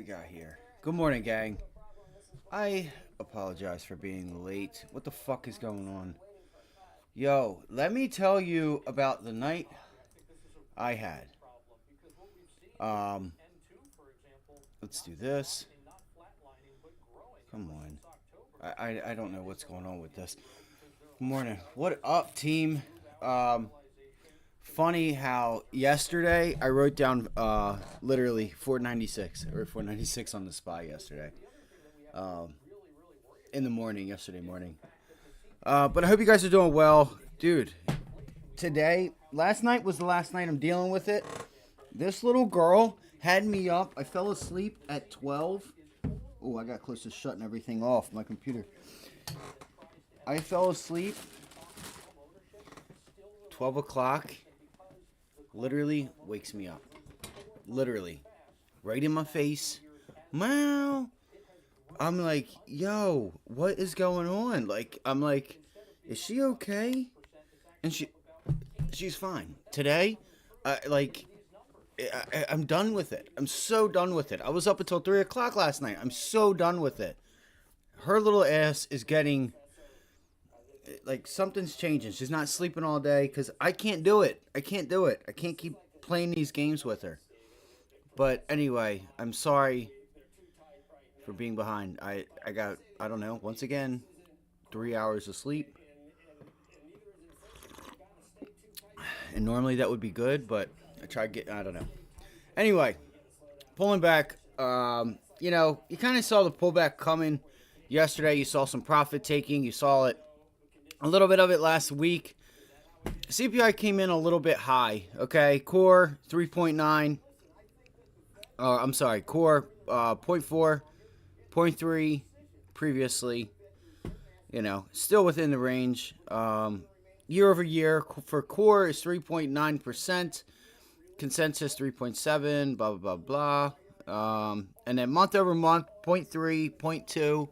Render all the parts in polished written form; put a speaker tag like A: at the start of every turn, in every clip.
A: got here? Good morning, gang. I apologize for being late. What the fuck is going on? Yo, let me tell you about the night I had. Um, let's do this. Come on. I don't know what's going on with this. Good morning. What up, team? Um, Funny how yesterday I wrote down literally 496 or 496 on the spy yesterday. Um, in the morning, yesterday morning. But I hope you guys are doing well. Dude, last night was the last night I'm dealing with it. This little girl had me up. I fell asleep at 12. Oh, I got close to shutting everything off, my computer. I fell asleep 12 o'clock. Literally wakes me up. Literally. Right in my face. Meow. I'm like, yo, what is going on? I'm like, is she okay? And she's fine. Today, I'm done with it. I'm so done with it. I was up until 3 o'clock last night. I'm so done with it. Her little ass is getting, something's changing. She's not sleeping all day because I can't do it. I can't do it. I can't keep playing these games with her. But anyway, I'm sorry for being behind. I got, I don't know, once again, 3 hours of sleep. And normally that would be good, but I don't know. Anyway, pulling back, you kind of saw the pullback coming yesterday. You saw some profit taking. You saw it, a little bit of it last week. CPI came in a little bit high, okay? Core 3.9. I'm sorry, core 0.4, 0.3 previously. Still within the range. Year over year for core is 3.9%. Consensus 3.7, blah, blah, blah, blah. And then month over month, 0.3,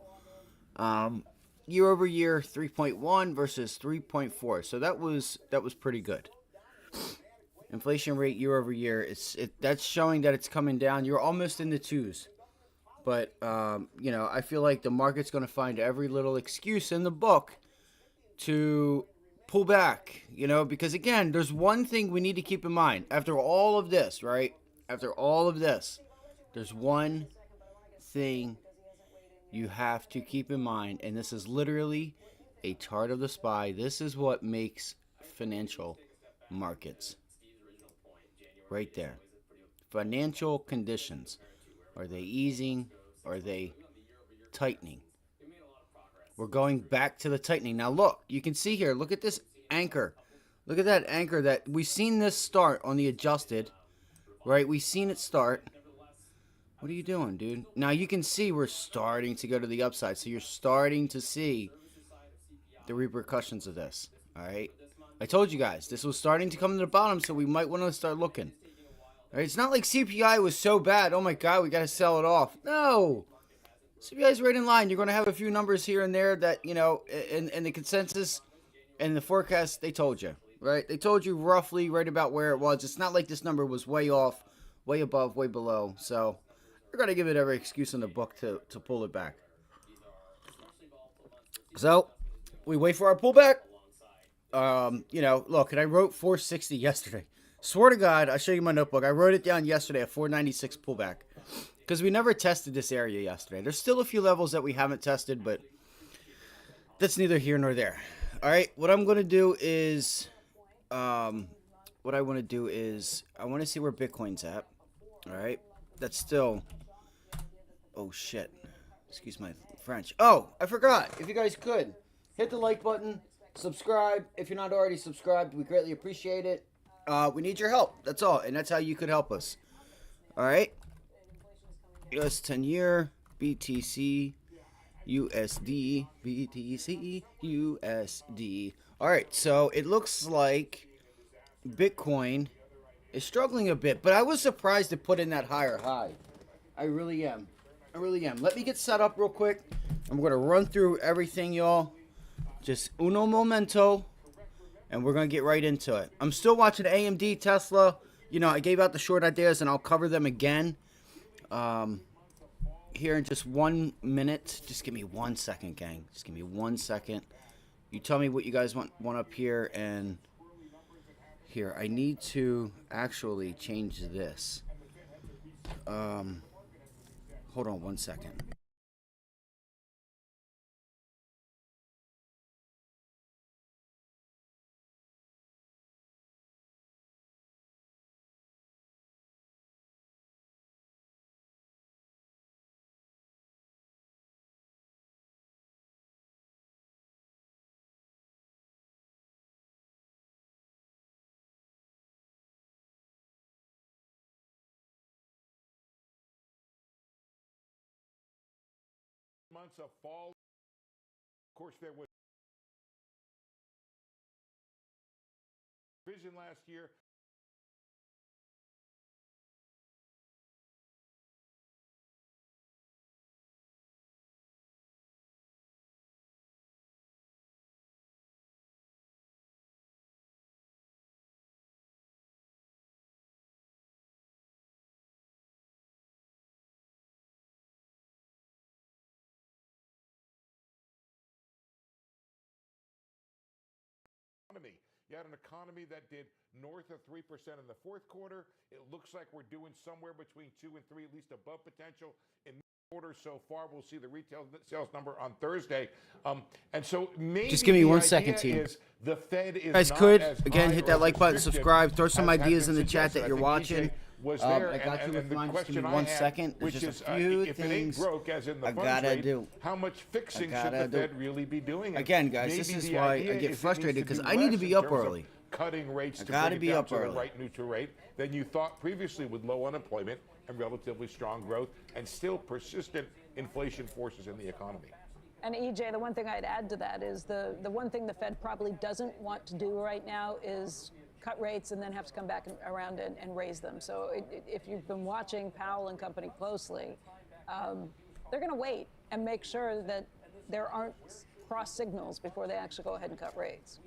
A: 0.2. Year over year, 3.1 versus 3.4. So that was pretty good. Inflation rate year over year, that's showing that it's coming down. You're almost in the twos. But, I feel like the market's going to find every little excuse in the book to pull back, because again, there's one thing we need to keep in mind. After all of this, right? After all of this, there's one thing you have to keep in mind, and this is literally a chart of the SPY. This is what makes financial markets. Right there. Financial conditions. Are they easing? Are they tightening? We're going back to the tightening. Now look, you can see here, look at this anchor. Look at that anchor that we've seen this start on the adjusted, right? We've seen it start. What are you doing, dude? Now you can see we're starting to go to the upside. So you're starting to see the repercussions of this, all right? I told you guys, this was starting to come to the bottom, so we might want to start looking. All right? It's not like CPI was so bad. Oh my God, we got to sell it off. No. CPI is right in line. You're going to have a few numbers here and there that, in the consensus and the forecast, they told you, right? They told you roughly right about where it was. It's not like this number was way off, way above, way below. So we're going to give it every excuse in the book to pull it back. So we wait for our pullback. Look, and I wrote 460 yesterday. Swear to God, I'll show you my notebook. I wrote it down yesterday at 496 pullback. Because we never tested this area yesterday. There's still a few levels that we haven't tested, but that's neither here nor there. All right, what I'm going to do is, I want to see where Bitcoin's at. All right, that's still, oh shit, excuse my French. Oh, I forgot. If you guys could, hit the like button, subscribe. If you're not already subscribed, we greatly appreciate it. We need your help. That's all, and that's how you could help us. All right. US 10-year, BTC, USD, BTC, USD. All right, so it looks like Bitcoin is struggling a bit, but I was surprised to put in that higher high. I really am. Let me get set up real quick. I'm going to run through everything, y'all. Just uno momento, and we're going to get right into it. I'm still watching AMD, Tesla. I gave out the short ideas, and I'll cover them again. here in just 1 minute. Just give me 1 second, gang. Just give me 1 second. You tell me what you guys want up here, and here I need to actually change this. Hold on 1 second.
B: Months of fall. Of course, there was vision last year. You had an economy that did north of 3% in the fourth quarter. It looks like we're doing somewhere between 2 and 3, at least above potential in the quarter so far. We'll see the retail sales number on Thursday. And so maybe
A: just give me 1 second, team.
B: Is the Fed is
A: you guys
B: not
A: could
B: as
A: again hit that like button, subscribe, throw some ideas in the chat
B: suggested.
A: that you're watching.
B: I
A: got you with mine. Just give me 1 second. There's just a few things I gotta do.
B: How much fixing should the Fed really be doing?
A: Again, guys, this is why I get frustrated, because I need to be up early.
B: Cutting rates to bring it down to the right neutral rate than you thought previously, with low unemployment and relatively strong growth and still persistent inflation forces in the economy.
C: And EJ, the one thing I'd add to that is the one thing the Fed probably doesn't want to do right now is cut rates and then have to come back around and raise them. So if you've been watching Powell and company closely, they're going to wait and make sure that there aren't cross signals before they actually go ahead and cut rates.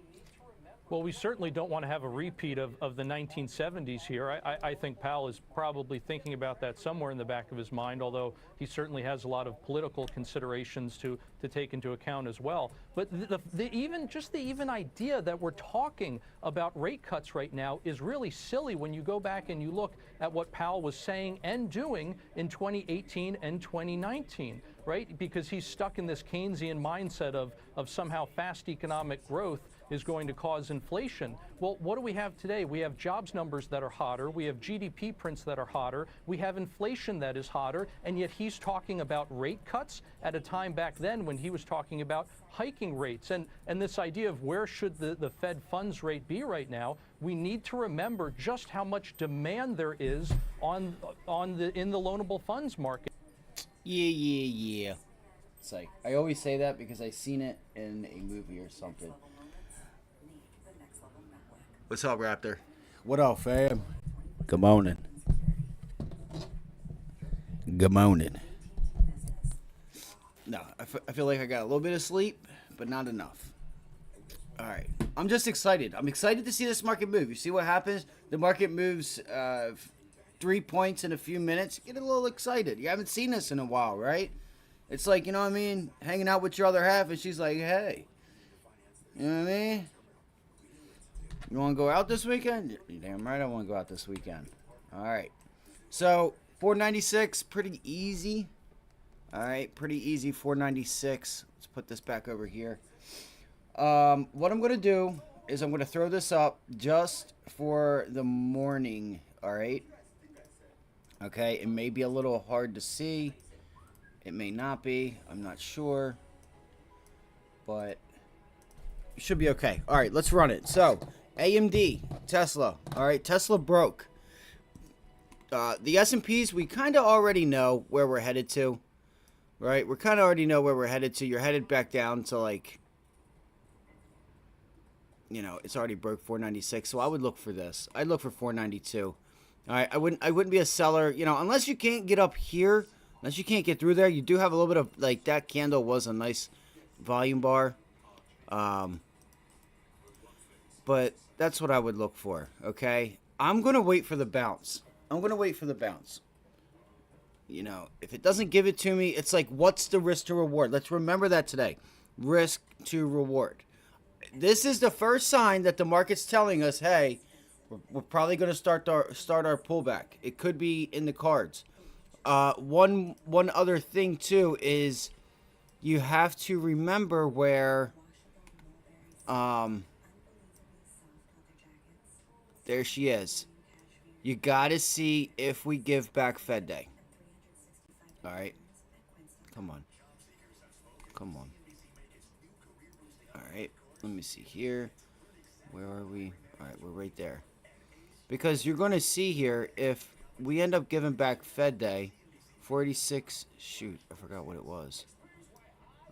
D: Well, we certainly don't want to have a repeat of the 1970s here. I think Powell is probably thinking about that somewhere in the back of his mind, although he certainly has a lot of political considerations to take into account as well. But the even idea that we're talking about rate cuts right now is really silly when you go back and you look at what Powell was saying and doing in 2018 and 2019, right? Because he's stuck in this Keynesian mindset of somehow fast economic growth is going to cause inflation. Well, what do we have today? We have jobs numbers that are hotter. We have GDP prints that are hotter. We have inflation that is hotter. And yet he's talking about rate cuts at a time back then when he was talking about hiking rates. And this idea of where should the Fed funds rate be right now, we need to remember just how much demand there is in the loanable funds market.
A: Yeah. It's like, I always say that because I seen it in a movie or something. What's up, Raptor? What up, fam? Good morning. Good morning. No, I feel like I got a little bit of sleep, but not enough. All right. I'm just excited. I'm excited to see this market move. You see what happens? The market moves 3 points in a few minutes. Get a little excited. You haven't seen this in a while, right? It's like, you know what I mean? Hanging out with your other half, and she's like, hey. You know what I mean? You want to go out this weekend? You're damn right I want to go out this weekend. All right. So, 496, pretty easy. All right, pretty easy, 496. Let's put this back over here. What I'm going to do is I'm going to throw this up just for the morning, all right? Okay, it may be a little hard to see. It may not be. I'm not sure. But it should be okay. All right, let's run it. So, AMD, Tesla. All right, Tesla broke. The S&Ps, we kind of already know where we're headed to. Right? We kind of already know where we're headed to. You're headed back down to, like, you know, it's already broke 496. So I would look for this. I'd look for 492. All right, I wouldn't be a seller, you know, unless you can't get up here, unless you can't get through there. You do have a little bit of, like, that candle was a nice volume bar. But that's what I would look for, okay? I'm going to wait for the bounce. You know, if it doesn't give it to me, it's like, what's the risk to reward? Let's remember that today. Risk to reward. This is the first sign that the market's telling us, hey, we're probably going to start our pullback. It could be in the cards. One other thing too is you have to remember where there she is. You got to see if we give back Fed Day. All right. Come on. Come on. All right. Let me see here. Where are we? All right, we're right there. Because you're going to see here, if we end up giving back Fed Day, 46, shoot, I forgot what it was.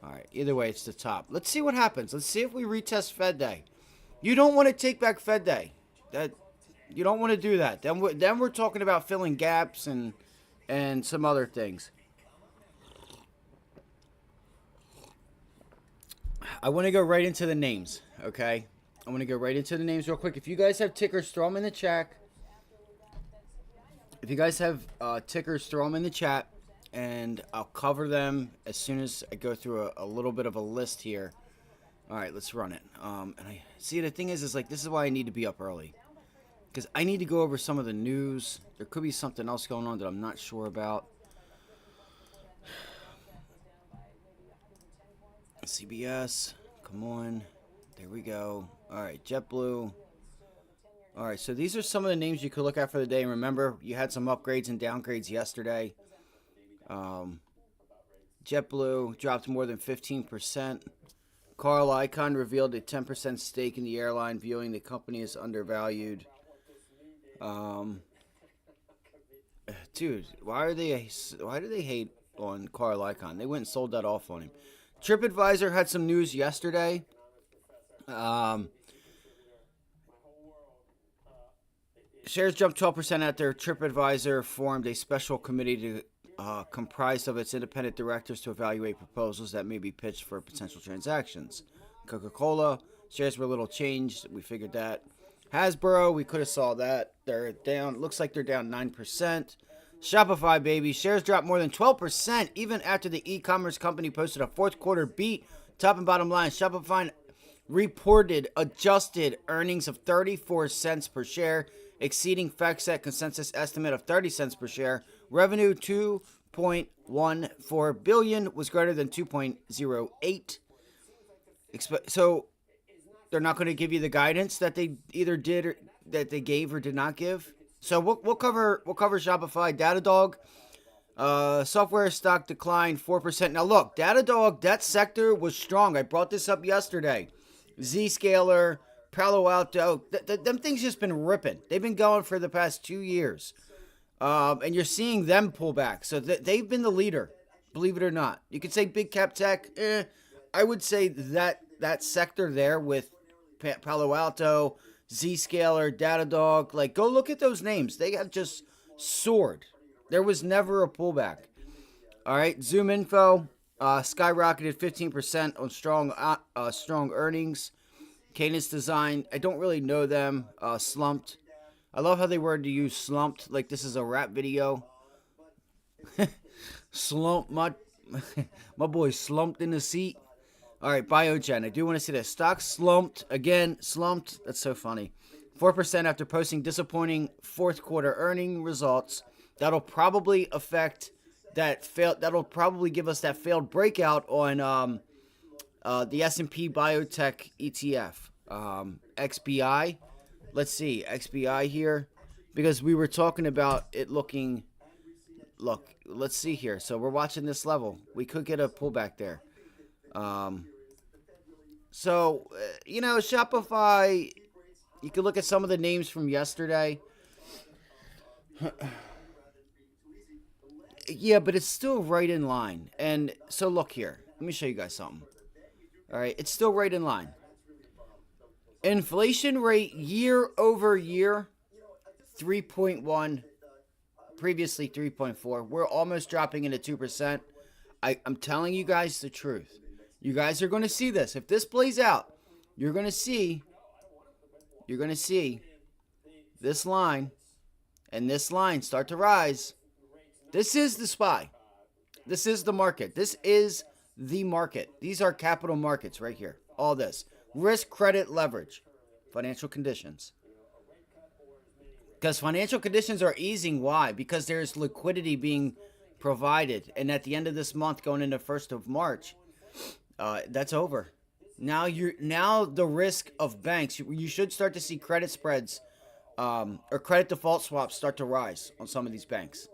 A: All right, either way, it's the top. Let's see what happens. Let's see if we retest Fed Day. You don't want to take back Fed Day. You don't want to do that. Then we're talking about filling gaps and some other things. I want to go right into the names, okay? I want to go right into the names real quick. If you guys have tickers, throw them in the chat. If you guys have tickers, throw them in the chat, and I'll cover them as soon as I go through a little bit of a list here. All right, let's run it. And I see, the thing is like, this is why I need to be up early, because I need to go over some of the news. There could be something else going on that I'm not sure about. CBS, come on. There we go. All right, JetBlue. All right, so these are some of the names you could look at for the day. And remember, you had some upgrades and downgrades yesterday. JetBlue dropped more than 15%. Carl Icahn revealed a 10% stake in the airline, viewing the company as undervalued. Dude, why do they hate on Carl Icahn? They went and sold that off on him. TripAdvisor had some news yesterday. Shares jumped 12% after TripAdvisor formed a special committee comprised of its independent directors to evaluate proposals that may be pitched for potential transactions. Coca-Cola shares were a little changed. We figured that. Hasbro, we could have saw that. They're down. Looks like they're down 9%. Shopify, baby. Shares dropped more than 12% even after the e-commerce company posted a fourth quarter beat. Top and bottom line, Shopify reported adjusted earnings of 34 cents per share, exceeding FactSet consensus estimate of 30 cents per share. Revenue $2.14 billion was greater than 2.08. So they're not going to give you the guidance that they either did or that they gave or did not give. So we'll cover Shopify. Datadog, software stock declined 4%. Now look, Datadog, that sector was strong. I brought this up yesterday. Zscaler, Palo Alto, them things just been ripping. They've been going for the past 2 years. And you're seeing them pull back. So they've been the leader, believe it or not. You could say big cap tech. I would say that sector there with Palo Alto, Zscaler, Datadog, like, go look at those names. They have just soared. There was never a pullback. All right, Zoom Info skyrocketed 15% on strong earnings. Cadence Design, I don't really know them. Slumped. I love how they were to use slumped like this is a rap video. Slumped, my boy slumped in the seat. All right, Biogen. I do want to see that. Stock slumped. Again, slumped. That's so funny. 4% after posting disappointing fourth quarter earning results. That'll probably affect that failed. That'll probably give us that failed breakout on the S&P Biotech ETF. XBI. Let's see. XBI here. Because we were talking about it looking. Look, let's see here. So we're watching this level. We could get a pullback there. Shopify, you can look at some of the names from yesterday. Yeah, but it's still right in line. And so look here. Let me show you guys something. All right, it's still right in line. Inflation rate year over year, 3.1. Previously 3.4. We're almost dropping into 2%. I'm telling you guys the truth. You guys are going to see this. If this plays out, you're going to see this line and this line start to rise. This is the SPY. This is the market. This is the market. These are capital markets right here. All this. Risk, credit, leverage, financial conditions. Because financial conditions are easing. Why? Because there's liquidity being provided. And at the end of this month, going into 1st of March, that's over. Now the risk of banks, you should start to see credit spreads or credit default swaps start to rise on some of these banks.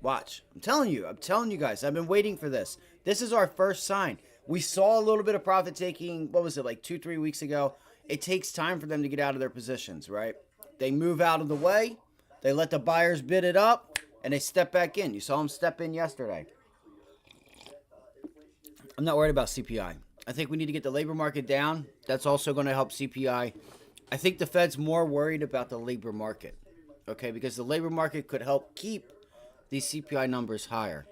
A: Watch. I'm telling you guys, I've been waiting for this. This is our first sign. We saw a little bit of profit taking, what was it, like 2-3 weeks ago? It takes time for them to get out of their positions, right? They move out of the way, they let the buyers bid it up, and they step back in. You saw them step in yesterday. I'm not worried about CPI. I think we need to get the labor market down. That's also going to help CPI. I think the Fed's more worried about the labor market, okay? Because the labor market could help keep these CPI numbers higher.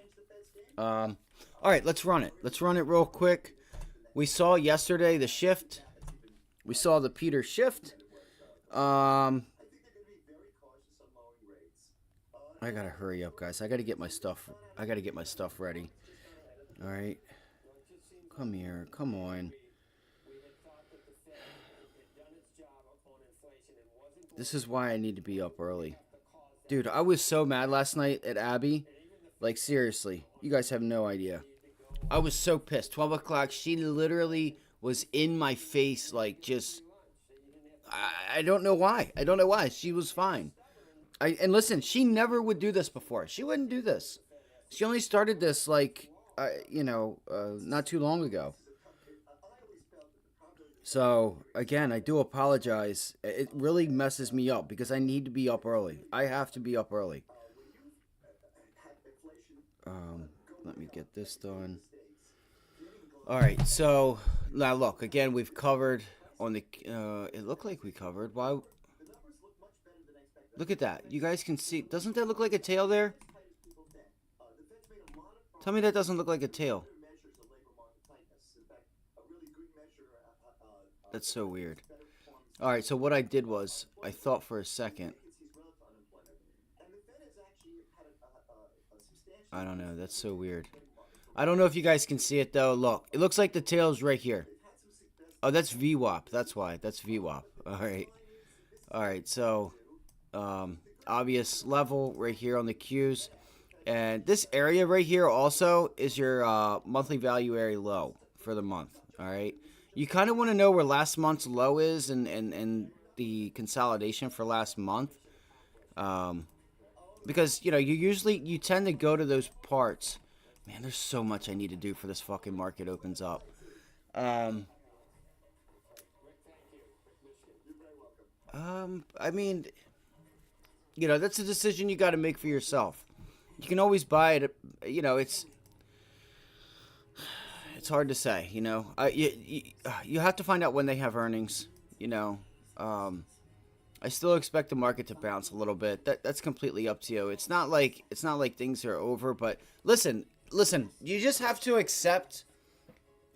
A: All right, let's run it. Let's run it real quick. We saw yesterday the shift. We saw the Peter shift. I gotta hurry up, guys. I gotta get my stuff ready. All right. Come here. Come on. This is why I need to be up early. Dude, I was so mad last night at Abby. Like, seriously. You guys have no idea. I was so pissed. 12 o'clock, she literally was in my face, like, just... I don't know why. I don't know why. She was fine. And listen, she never would do this before. She wouldn't do this. She only started this, like, not too long ago. So, again, I do apologize. It really messes me up because I need to be up early. I have to be up early. Let me get this done. All right, so now look, again, we've covered on the, it looked like we covered. Why? Look at that. You guys can see, doesn't that look like a tail there? Tell me that doesn't look like a tail. That's so weird. All right, so what I did was, I thought for a second. I don't know, that's so weird. I don't know if you guys can see it though. Look, it looks like the tail's right here. Oh, that's VWAP. That's why. That's VWAP. All right, so obvious level right here on the Qs. And this area right here also is your monthly value area low for the month. All right. You kind of want to know where last month's low is and the consolidation for last month. Because, you tend to go to those parts. Man, there's so much I need to do for this fucking market opens up. I mean, that's a decision you got to make for yourself. You can always buy it, it's hard to say, you have to find out when they have earnings, I still expect the market to bounce a little bit. That's completely up to you. It's not like things are over, but listen, you just have to accept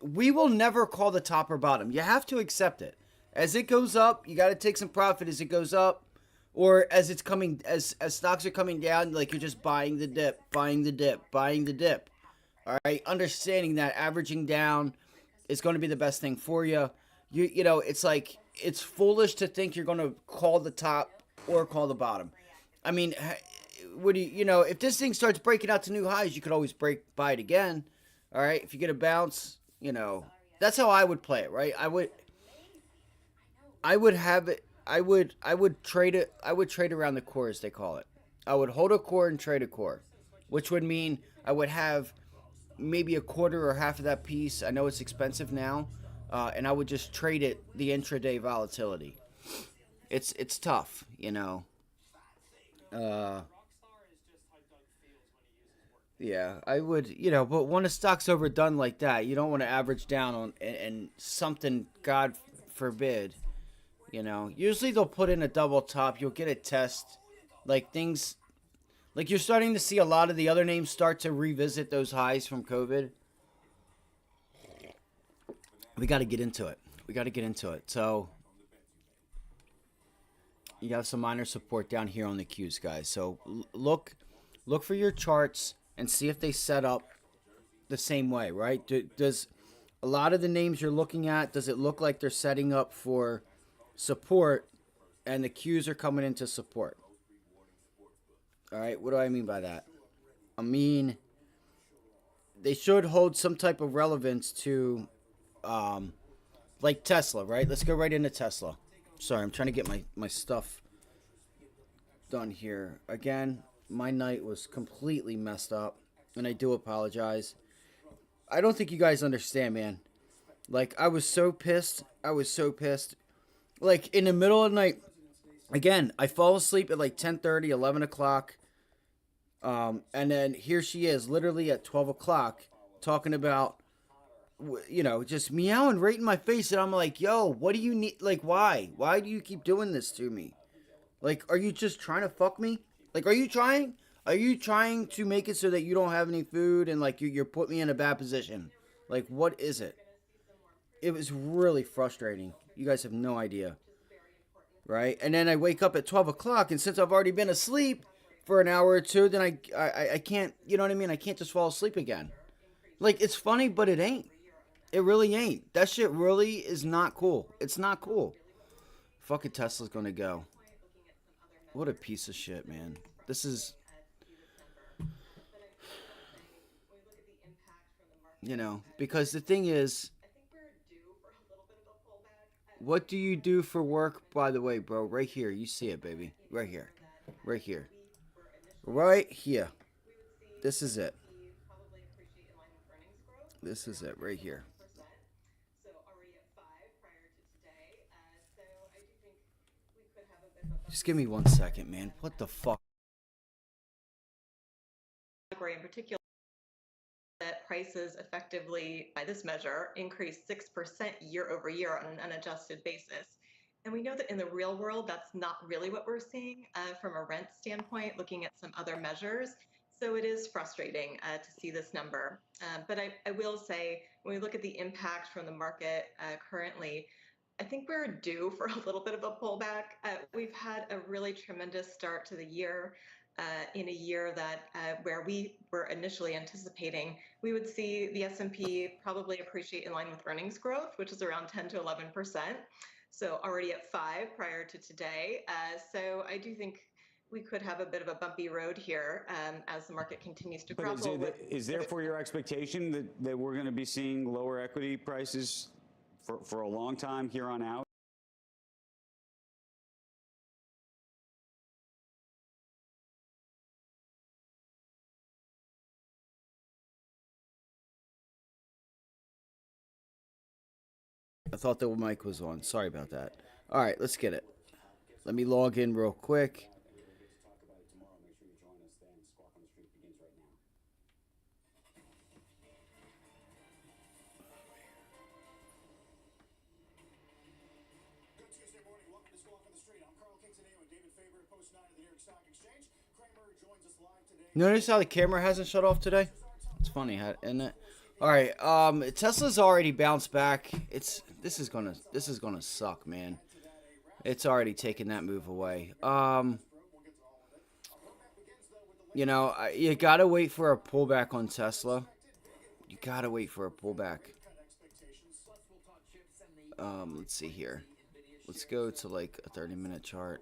A: we will never call the top or bottom. You have to accept it. As it goes up, you got to take some profit as it goes up. Or as it's coming, as stocks are coming down, like you're just buying the dip. All right, understanding that averaging down is going to be the best thing for you. It's like it's foolish to think you're going to call the top or call the bottom. I mean, if this thing starts breaking out to new highs, you could always buy it again. All right, if you get a bounce, that's how I would play it, right? I would have it. I would trade it. I would trade around the core, as they call it. I would hold a core and trade a core, which would mean I would have maybe a quarter or half of that piece. I know it's expensive now, and I would just trade it the intraday volatility. It's tough, Yeah, I would, but when a stock's overdone like that, you don't want to average down on and something, God forbid. Usually they'll put in a double top. You'll get a test. Like you're starting to see a lot of the other names start to revisit those highs from COVID. We got to get into it. So you have some minor support down here on the Qs, guys. So look look for your charts and see if they set up the same way, right? Does a lot of the names you're looking at, does it look like they're setting up for support and the cues are coming into support? All right, what do I mean by that? I mean, they should hold some type of relevance to, like Tesla, right? Let's go right into Tesla. Sorry, I'm trying to get my stuff done here. Again, my night was completely messed up, and I do apologize. I don't think you guys understand, man. Like, I was so pissed. I was so pissed. Like, in the middle of the night, again, I fall asleep at like 10:30, 11 o'clock. And then here she is, literally at 12 o'clock, talking about, you know, just meowing right in my face. And I'm like, yo, what do you need? Like, why? Why do you keep doing this to me? Like, are you just trying to fuck me? Like, are you trying? Are you trying to make it so that you don't have any food and, like, you're put me in a bad position? Like, what is it? It was really frustrating. You guys have no idea. Right? And then I wake up at 12 o'clock, and since I've already been asleep for an hour or two, then I can't, you know what I mean? I can't just fall asleep again. Like, it's funny, but it ain't. It really ain't. That shit really is not cool. It's not cool. Fucking Tesla's gonna go. What a piece of shit, man. This is, you know, because the thing is, what do you do for work, by the way, bro? Right here. You see it, baby. Right here. Right here. Right here. This is it. This is it right here. Just give me 1 second, man. What the fuck?
E: Category in particular, that prices effectively, by this measure, increased 6% year over year on an unadjusted basis. And we know that in the real world, that's not really what we're seeing from a rent standpoint, looking at some other measures. So it is frustrating to see this number. But I will say, when we look at the impact from the market currently, I think we're due for a little bit of a pullback. We've had a really tremendous start to the year. In a year that where we were initially anticipating we would see the S&P probably appreciate in line with earnings growth, which is around 10 to 11%. So already at 5 prior to today. So I do think we could have a bit of a bumpy road here as the market continues to grapple with.
F: Is therefore your expectation that we're going to be seeing lower equity prices for a long time here on out?
A: I thought the mic was on. Sorry about that. All right, let's get it. Let me log in real quick. Notice how the camera hasn't shut off today? It's funny, isn't it? All right, Tesla's already bounced back. This is gonna suck, man. It's already taken that move away. You know, you gotta wait for a pullback on Tesla. You gotta wait for a pullback. Let's see here. Let's go to like a 30-minute chart.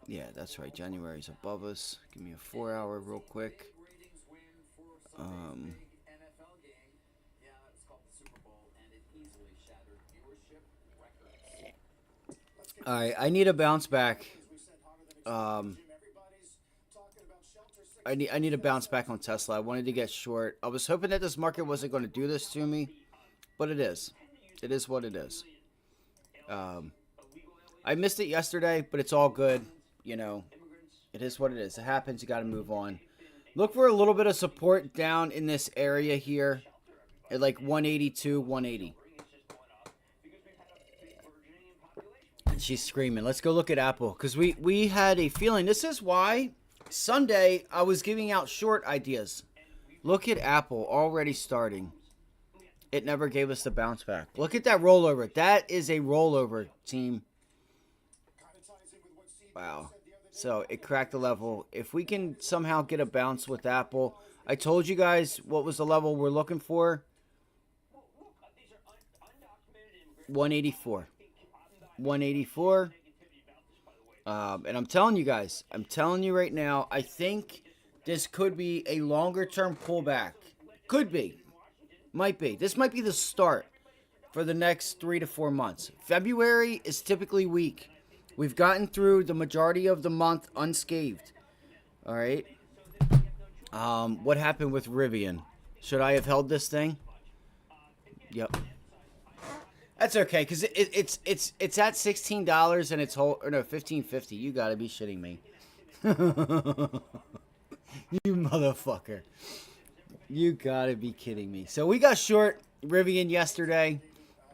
A: Yeah, that's right. January's above us. Give me a 4-hour real quick. All right, I need a bounce back. I need a bounce back on Tesla. I wanted to get short. I was hoping that this market wasn't going to do this to me, but it is. It is what it is. I missed it yesterday, but it's all good. You know, it is what it is. It happens. You got to move on. Look for a little bit of support down in this area here at like 182, 180. And she's screaming. Let's go look at Apple because we had a feeling. This is why Sunday I was giving out short ideas. Look at Apple already starting. It never gave us the bounce back. Look at that rollover. That is a rollover, team. Wow. So it cracked the level. If we can somehow get a bounce with Apple, I told you guys what was the level we're looking for. 184. 184. And I'm telling you guys, I'm telling you right now, I think this could be a longer term pullback. Could be. Might be. This might be the start for the next 3 to 4 months. February is typically weak. We've gotten through the majority of the month unscathed. All right. What happened with Rivian? Should I have held this thing? Yep. That's okay, because it's at $16 and it's whole, or no, $15.50. You gotta be shitting me. You motherfucker. You gotta be kidding me. So we got short Rivian yesterday,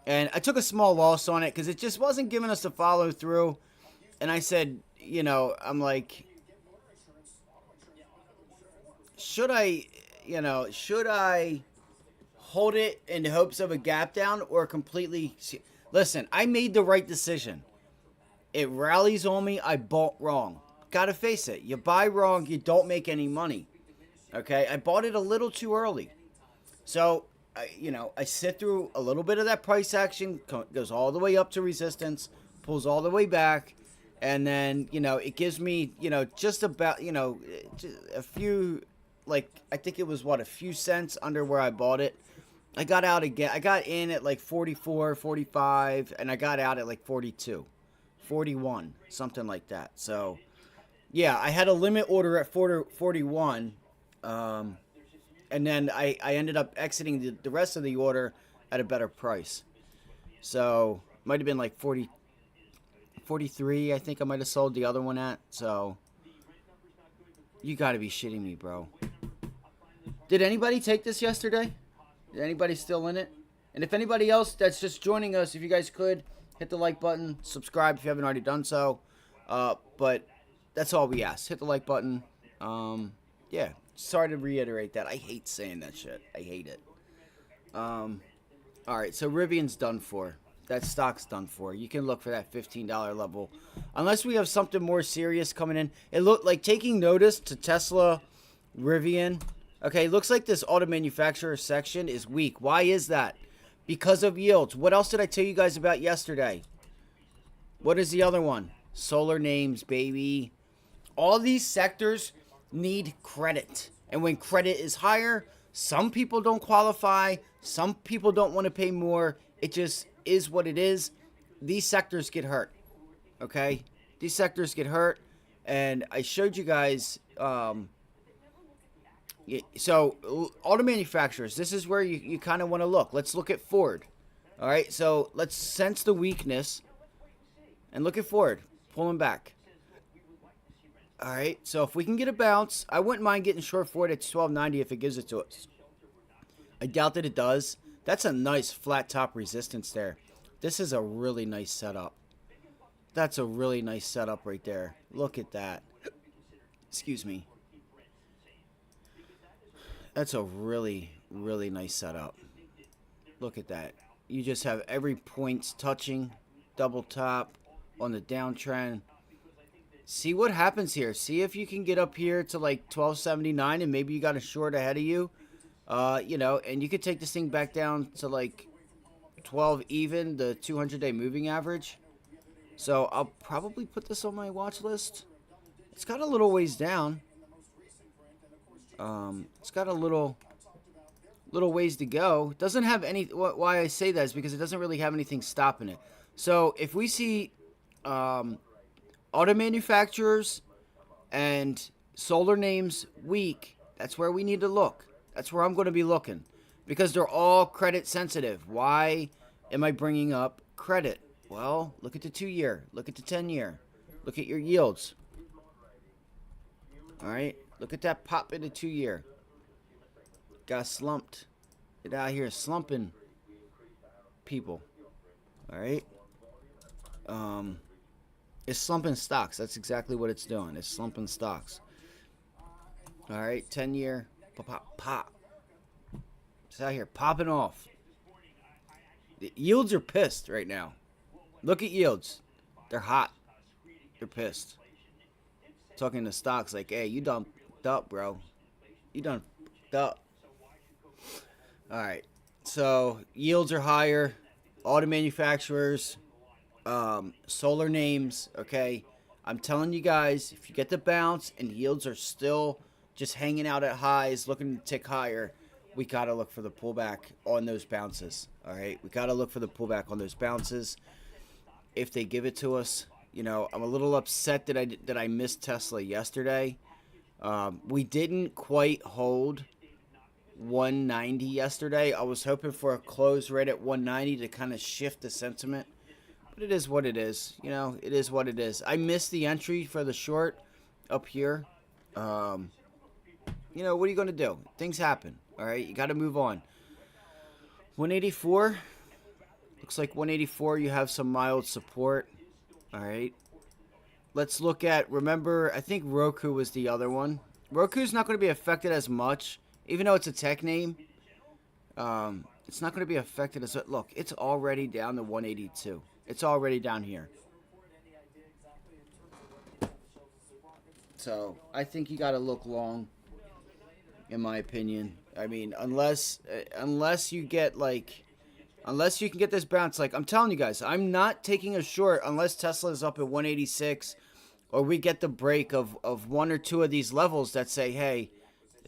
A: and I took a small loss on it because it just wasn't giving us the follow through. And I said, you know, I'm like, should I hold it in hopes of a gap down or completely? Listen, I made the right decision. It rallies on me. I bought wrong. Gotta face it. You buy wrong, you don't make any money. Okay, I bought it a little too early. So, I sit through a little bit of that price action, goes all the way up to resistance, pulls all the way back, and then, it gives me, just about, a few, like, I think it was, a few cents under where I bought it. I got out again. I got in at like 44, 45, and I got out at like 42, 41, something like that. So, yeah, I had a limit order at 41, and then I ended up exiting the rest of the order at a better price. So, might have been like 43, I think I might have sold the other one at. So, you got to be shitting me, bro. Did anybody take this yesterday? Is anybody still in it? And if anybody else that's just joining us, if you guys could, hit the like button, subscribe if you haven't already done so. But that's all we ask. Hit the like button. Yeah, sorry to reiterate that. I hate saying that shit. I hate it. Alright, so Rivian's done for. That stock's done for. You can look for that $15 level. Unless we have something more serious coming in. It looked like taking notice to Tesla, Rivian. Okay, looks like this auto manufacturer section is weak. Why is that? Because of yields. What else did I tell you guys about yesterday? What is the other one? Solar names, baby. All these sectors need credit. And when credit is higher, some people don't qualify. Some people don't want to pay more. It just is what it is. These sectors get hurt. Okay? These sectors get hurt. And I showed you guys... So, auto manufacturers, this is where you kind of want to look. Let's look at Ford. All right, so let's sense the weakness and look at Ford, pulling back. All right, so if we can get a bounce, I wouldn't mind getting short Ford at $12.90 if it gives it to us. I doubt that it does. That's a nice flat top resistance there. This is a really nice setup. That's a really nice setup right there. Look at that. Excuse me. That's a really, really nice setup. Look at that. You just have every points touching. Double top on the downtrend. See what happens here. See if you can get up here to like 1279 and maybe you got a short ahead of you. And you could take this thing back down to like 12 even, the 200-day moving average. So I'll probably put this on my watch list. It's got a little ways down. It's got a little ways to go. It doesn't have any. Why I say that is because it doesn't really have anything stopping it. So if we see auto manufacturers and solar names weak, that's where we need to look. That's where I'm going to be looking because they're all credit sensitive. Why am I bringing up credit? Well, look at the 2-year. Look at the 10-year. Look at your yields. All right. Look at that pop in the 2-year. Got slumped. Get out here slumping people. Alright? It's slumping stocks. That's exactly what it's doing. It's slumping stocks. Alright, 10-year. Pop, pop, pop. It's out here popping off. The yields are pissed right now. Look at yields. They're hot. They're pissed. talking to stocks like, hey, you done f***ed up, bro. You done f***ed up. All right. So yields are higher. Auto manufacturers, solar names, okay? I'm telling you guys, if you get the bounce and yields are still just hanging out at highs, looking to tick higher, we got to look for the pullback on those bounces, all right? We got to look for the pullback on those bounces. If they give it to us, you know, I'm a little upset that I missed Tesla yesterday. We didn't quite hold 190 yesterday. I was hoping for a close right at 190 to kind of shift the sentiment. But it is what it is. You know, it is what it is. I missed the entry for the short up here. You know, what are you going to do? Things happen. All right, you got to move on. 184. Looks like 184 you have some mild support. All right. Let's look at, remember, I think Roku was the other one. Roku's not going to be affected as much, even though it's a tech name. It's not going to be affected as, look, it's already down to 182. It's already down here. So I think you got to look long, in my opinion. I mean, unless you get unless you can get this bounce. Like I'm telling you guys, I'm not taking a short unless Tesla is up at 186, or we get the break of one or two of these levels that say, hey,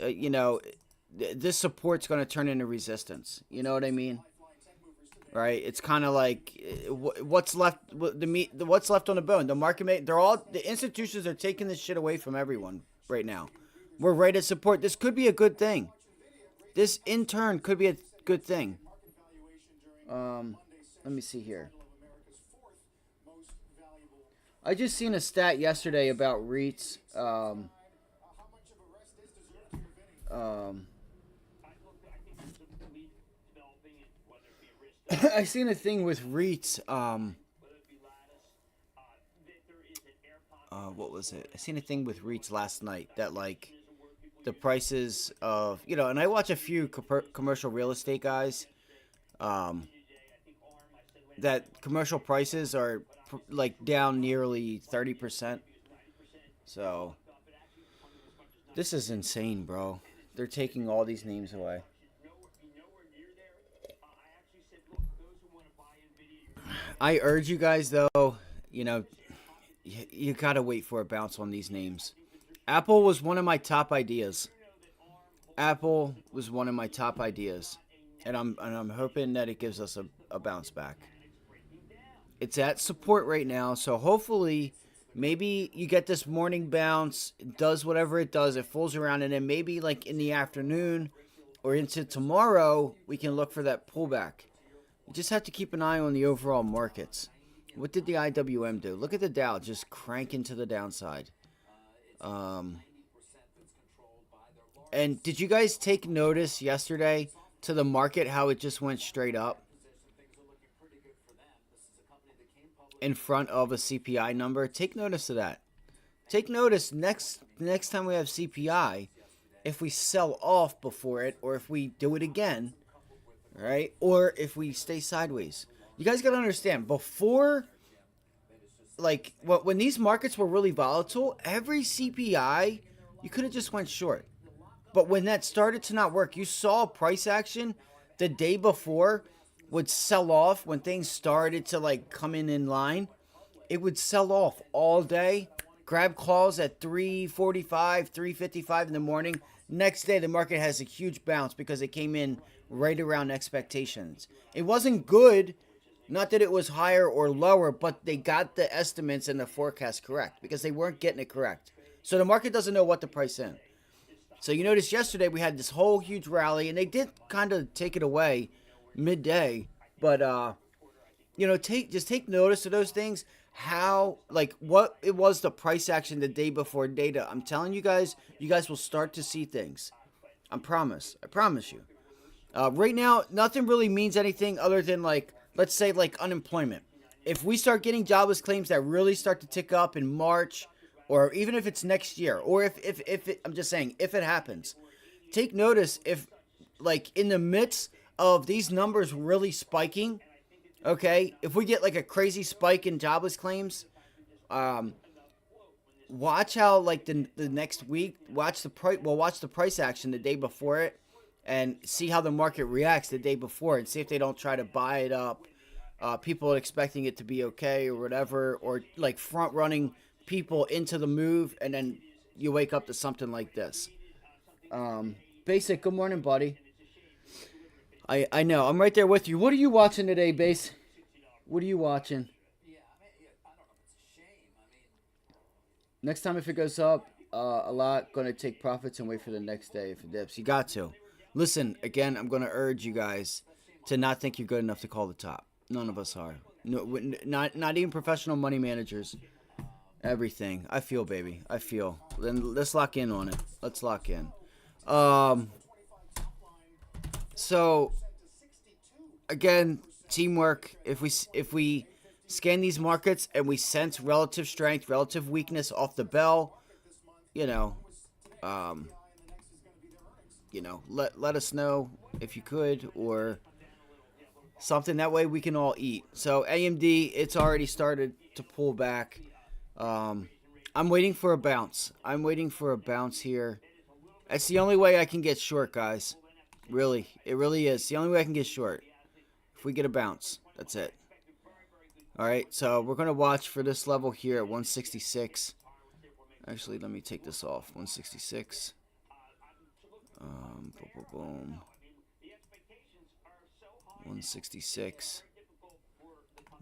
A: you know, this support's going to turn into resistance. You know what I mean? Right? It's kind of like what's left. What's left on the bone? The market the institutions are taking this shit away from everyone right now. We're right at support. This could be a good thing. This in turn could be a good thing. Let me see here. I just seen a stat yesterday about REITs. I seen a thing with REITs. What was it? I seen a thing with REITs last night that like the prices of, you know, and I watch a few commercial real estate guys. That commercial prices are like down nearly 30%. So this is insane, bro. They're taking all these names away. I urge you guys, though, you know, you gotta wait for a bounce on these names. Apple was one of my top ideas. Apple was one of my top ideas, and I'm hoping that it gives us a bounce back. It's at support right now, so hopefully, maybe you get this morning bounce, it does whatever it does, it fools around, and then maybe like in the afternoon or into tomorrow, we can look for that pullback. You just have to keep an eye on the overall markets. What did the IWM do? Look at the Dow just cranking to the downside. And did you guys take notice yesterday to the market how it just went straight up in front of a CPI number? Take notice of that. Take notice next time we have CPI, if we sell off before it or if we do it again, right? Or if we stay sideways. You guys got to understand, before, like, when these markets were really volatile, every CPI, you could have just went short. But when that started to not work, you saw price action the day before would sell off when things started to, like, come in line. It would sell off all day, grab calls at 3:45, 3:55 in the morning. Next day, the market has a huge bounce because it came in right around expectations. It wasn't good. Not that it was higher or lower, but they got the estimates and the forecast correct because they weren't getting it correct. So the market doesn't know what to price in. So you noticed yesterday we had this whole huge rally, and they did kind of take it away midday. But, you know, just take notice of those things. How, like, what it was the price action the day before data. I'm telling you guys will start to see things. I promise you. Right now, nothing really means anything other than, like, let's say, like, unemployment. If we start getting jobless claims that really start to tick up in March, or even if it's next year, or if it, I'm just saying, if it happens, take notice if, like, in the midst of these numbers really spiking, okay, if we get, like, a crazy spike in jobless claims, watch how like the next week, watch the price action the day before it, and see how the market reacts the day before, and see if they don't try to buy it up. People expecting it to be okay or whatever, or like front running people into the move, and then you wake up to something like this. Basic, good morning, buddy. I know, I'm right there with you. What are you watching today, Base? What are you watching? Next time if it goes up a lot, going to take profits and wait for the next day if it dips. You got to. Listen, again, I'm going to urge you guys to not think you're good enough to call the top. None of us are. No, not even professional money managers. Everything. I feel, baby. I feel. Then let's lock in on it. Let's lock in. So, again, teamwork. If we scan these markets and we sense relative strength, relative weakness off the bell, let us know if you could, or something. That way we can all eat. So AMD, it's already started to pull back. I'm waiting for a bounce. I'm waiting for a bounce here. That's the only way I can get short, guys. Really, it really is. The only way I can get short. If we get a bounce, that's it. All right, so we're going to watch for this level here at 166. Actually, let me take this off. 166. Boom, boom, boom. 166.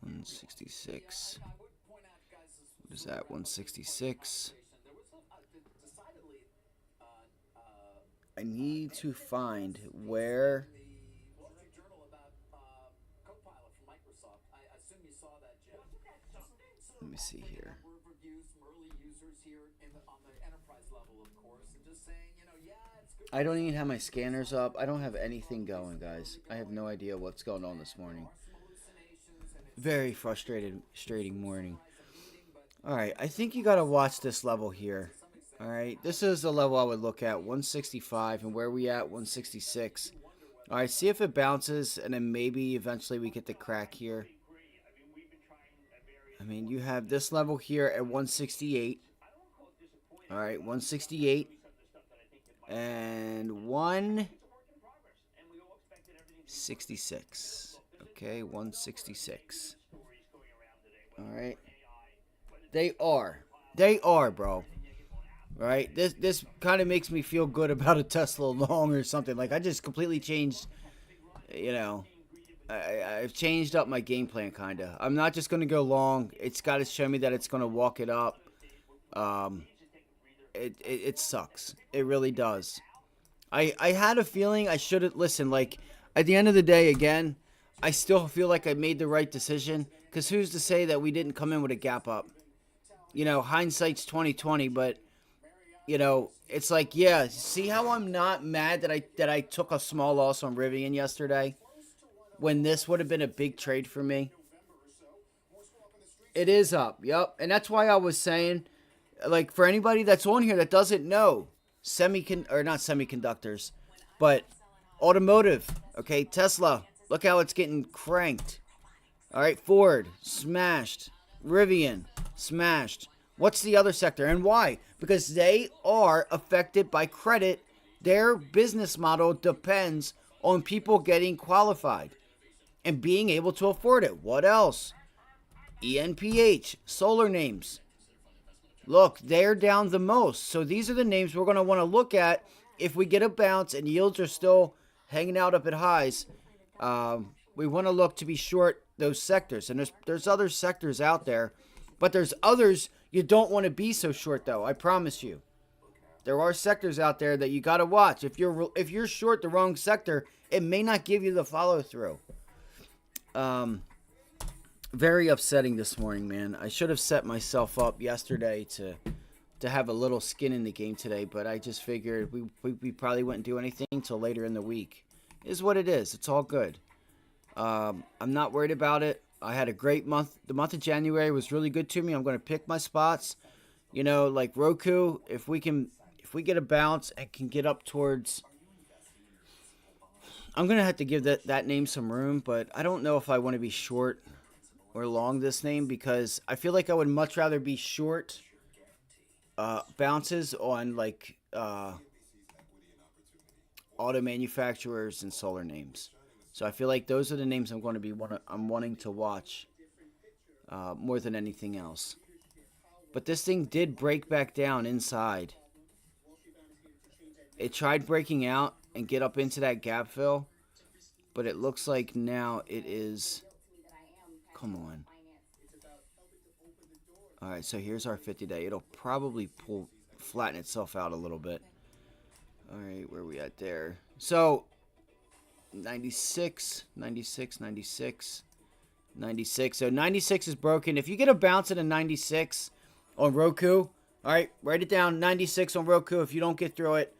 A: 166. What is that? 166. I need to find where. Let me see here. I don't even have my scanners up. I don't have anything going, guys. I have no idea what's going on this morning. Very frustrating morning. All right, I think you got to watch this level here. All right, this is the level I would look at, 165, and where we at, 166. All right, see if it bounces, and then maybe eventually we get the crack here. I mean, you have this level here at 168. All right, 168. And 166. Okay, 166. All right. They are, bro. All right. This kind of makes me feel good about a Tesla long or something. Like, I just completely changed, I've changed up my game plan, kind of. I'm not just going to go long. It's got to show me that it's going to walk it up. It sucks. It really does. I had a feeling I should have listened. Like, at the end of the day, again, I still feel like I made the right decision. Because who's to say that we didn't come in with a gap up? Hindsight's 20/20, but it's like, yeah. See how I'm not mad that I took a small loss on Rivian yesterday, when this would have been a big trade for me. It is up, yep, and that's why I was saying, like, for anybody that's on here that doesn't know, not semiconductors, but automotive. Okay, Tesla. Look how it's getting cranked. All right, Ford smashed. Rivian smashed. What's the other sector and why? Because they are affected by credit. Their business model depends on people getting qualified and being able to afford it. What else? ENPH, solar names. Look, they're down the most. So these are the names we're going to want to look at if we get a bounce and yields are still hanging out up at highs. We want to look to be short those sectors. And there's other sectors out there, but there's others you don't want to be so short, though. I promise you. There are sectors out there that you got to watch. If you're short the wrong sector, it may not give you the follow through. Very upsetting this morning, man. I should have set myself up yesterday to have a little skin in the game today, but I just figured we probably wouldn't do anything until later in the week. It is what it is. It's all good. I'm not worried about it. I had a great month. The month of January was really good to me. I'm going to pick my spots. Like Roku, if we get a bounce and can get up towards, I'm going to have to give that name some room, but I don't know if I want to be short or long this name, because I feel like I would much rather be short bounces on like auto manufacturers and solar names. So I feel like those are the names I'm wanting to watch more than anything else. But this thing did break back down inside. It tried breaking out and get up into that gap fill, but it looks like now it is. Come on. All right, so here's our 50-day. It'll probably flatten itself out a little bit. All right, where are we at there? So 96, 96, 96, 96. So 96 is broken. If you get a bounce at a 96 on Roku, all right, write it down. 96 on Roku. If you don't get through it,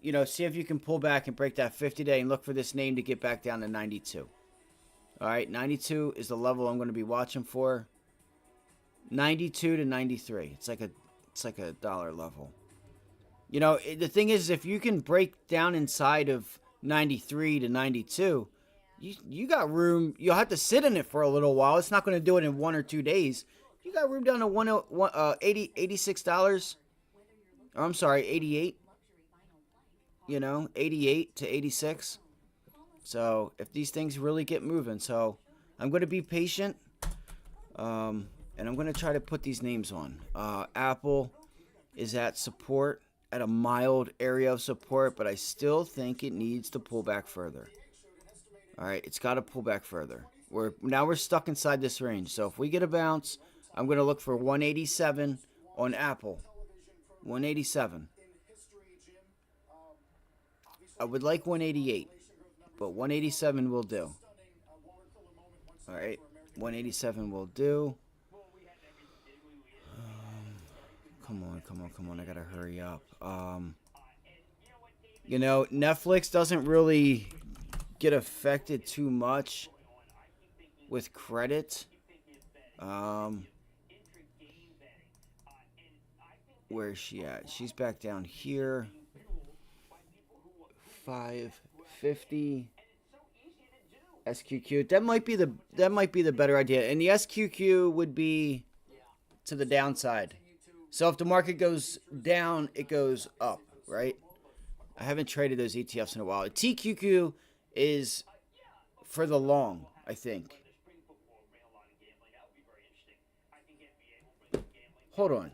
A: you know, see if you can pull back and break that 50-day and look for this name to get back down to 92. All right, 92 is the level I'm going to be watching for. 92 to 93. It's like a dollar level. You know, the thing is, if you can break down inside of 93 to 92, you got room. You'll have to sit in it for a little while. It's not going to do it in 1 or 2 days. You got room down to $86. Or I'm sorry, 88. You know, 88 to 86. So if these things really get moving, so I'm going to be patient. And I'm going to try to put these names on. Apple is at support, at a mild area of support, but I still think it needs to pull back further. All right, it's got to pull back further. Now we're stuck inside this range. So if we get a bounce, I'm going to look for 187 on Apple. 187. I would like 188, but 187 will do. All right, 187 will do. Come on. I got to hurry up. You know, Netflix doesn't really get affected too much with credit. Where is she at? She's back down here. 550 SQQ. That might be the better idea. And the SQQ would be to the downside. So if the market goes down, it goes up, right? I haven't traded those ETFs in a while. TQQ is for the long, I think. Hold on.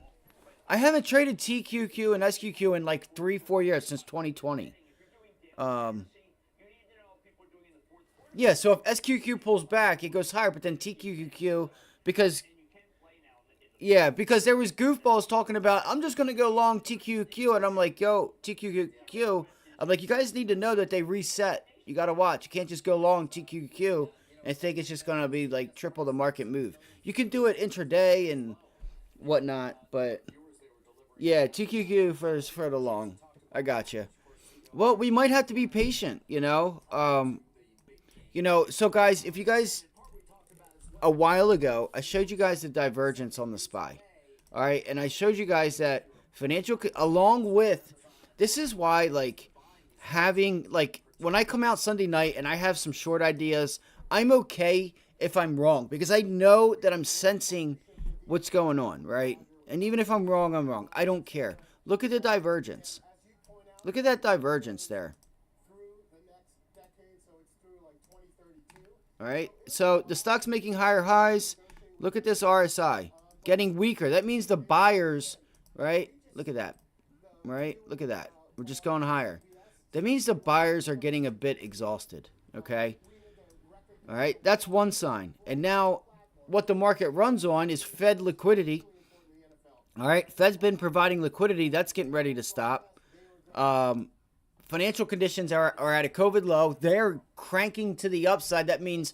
A: I haven't traded TQQ and SQQ in like 3-4 years, since 2020. Yeah, so if SQQ pulls back, it goes higher, but then TQQ, because there was goofballs talking about, I'm just going to go long TQQ, and I'm like, yo, TQQ, I'm like, you guys need to know that they reset. You got to watch. You can't just go long TQQ and think it's just going to be like triple the market move. You can do it intraday and whatnot, but yeah, TQQ for the long. I got you. Well, we might have to be patient, you know. So guys, if you guys, a while ago, I showed you guys the divergence on the SPY. All right, and I showed you guys that financial, along with, this is why, like, having, like, when I come out Sunday night and I have some short ideas, I'm okay if I'm wrong, because I know that I'm sensing what's going on, right? And even if I'm wrong, I'm wrong. I don't care. Look at the divergence. Look at that divergence there. All right, so the stock's making higher highs. Look at this RSI getting weaker. That means the buyers, right? Look at that, right? Look at that. We're just going higher. That means the buyers are getting a bit exhausted, okay? All right, that's one sign. And now what the market runs on is Fed liquidity. All right, Fed's been providing liquidity. That's getting ready to stop. Financial conditions are at a COVID low. They're cranking to the upside. That means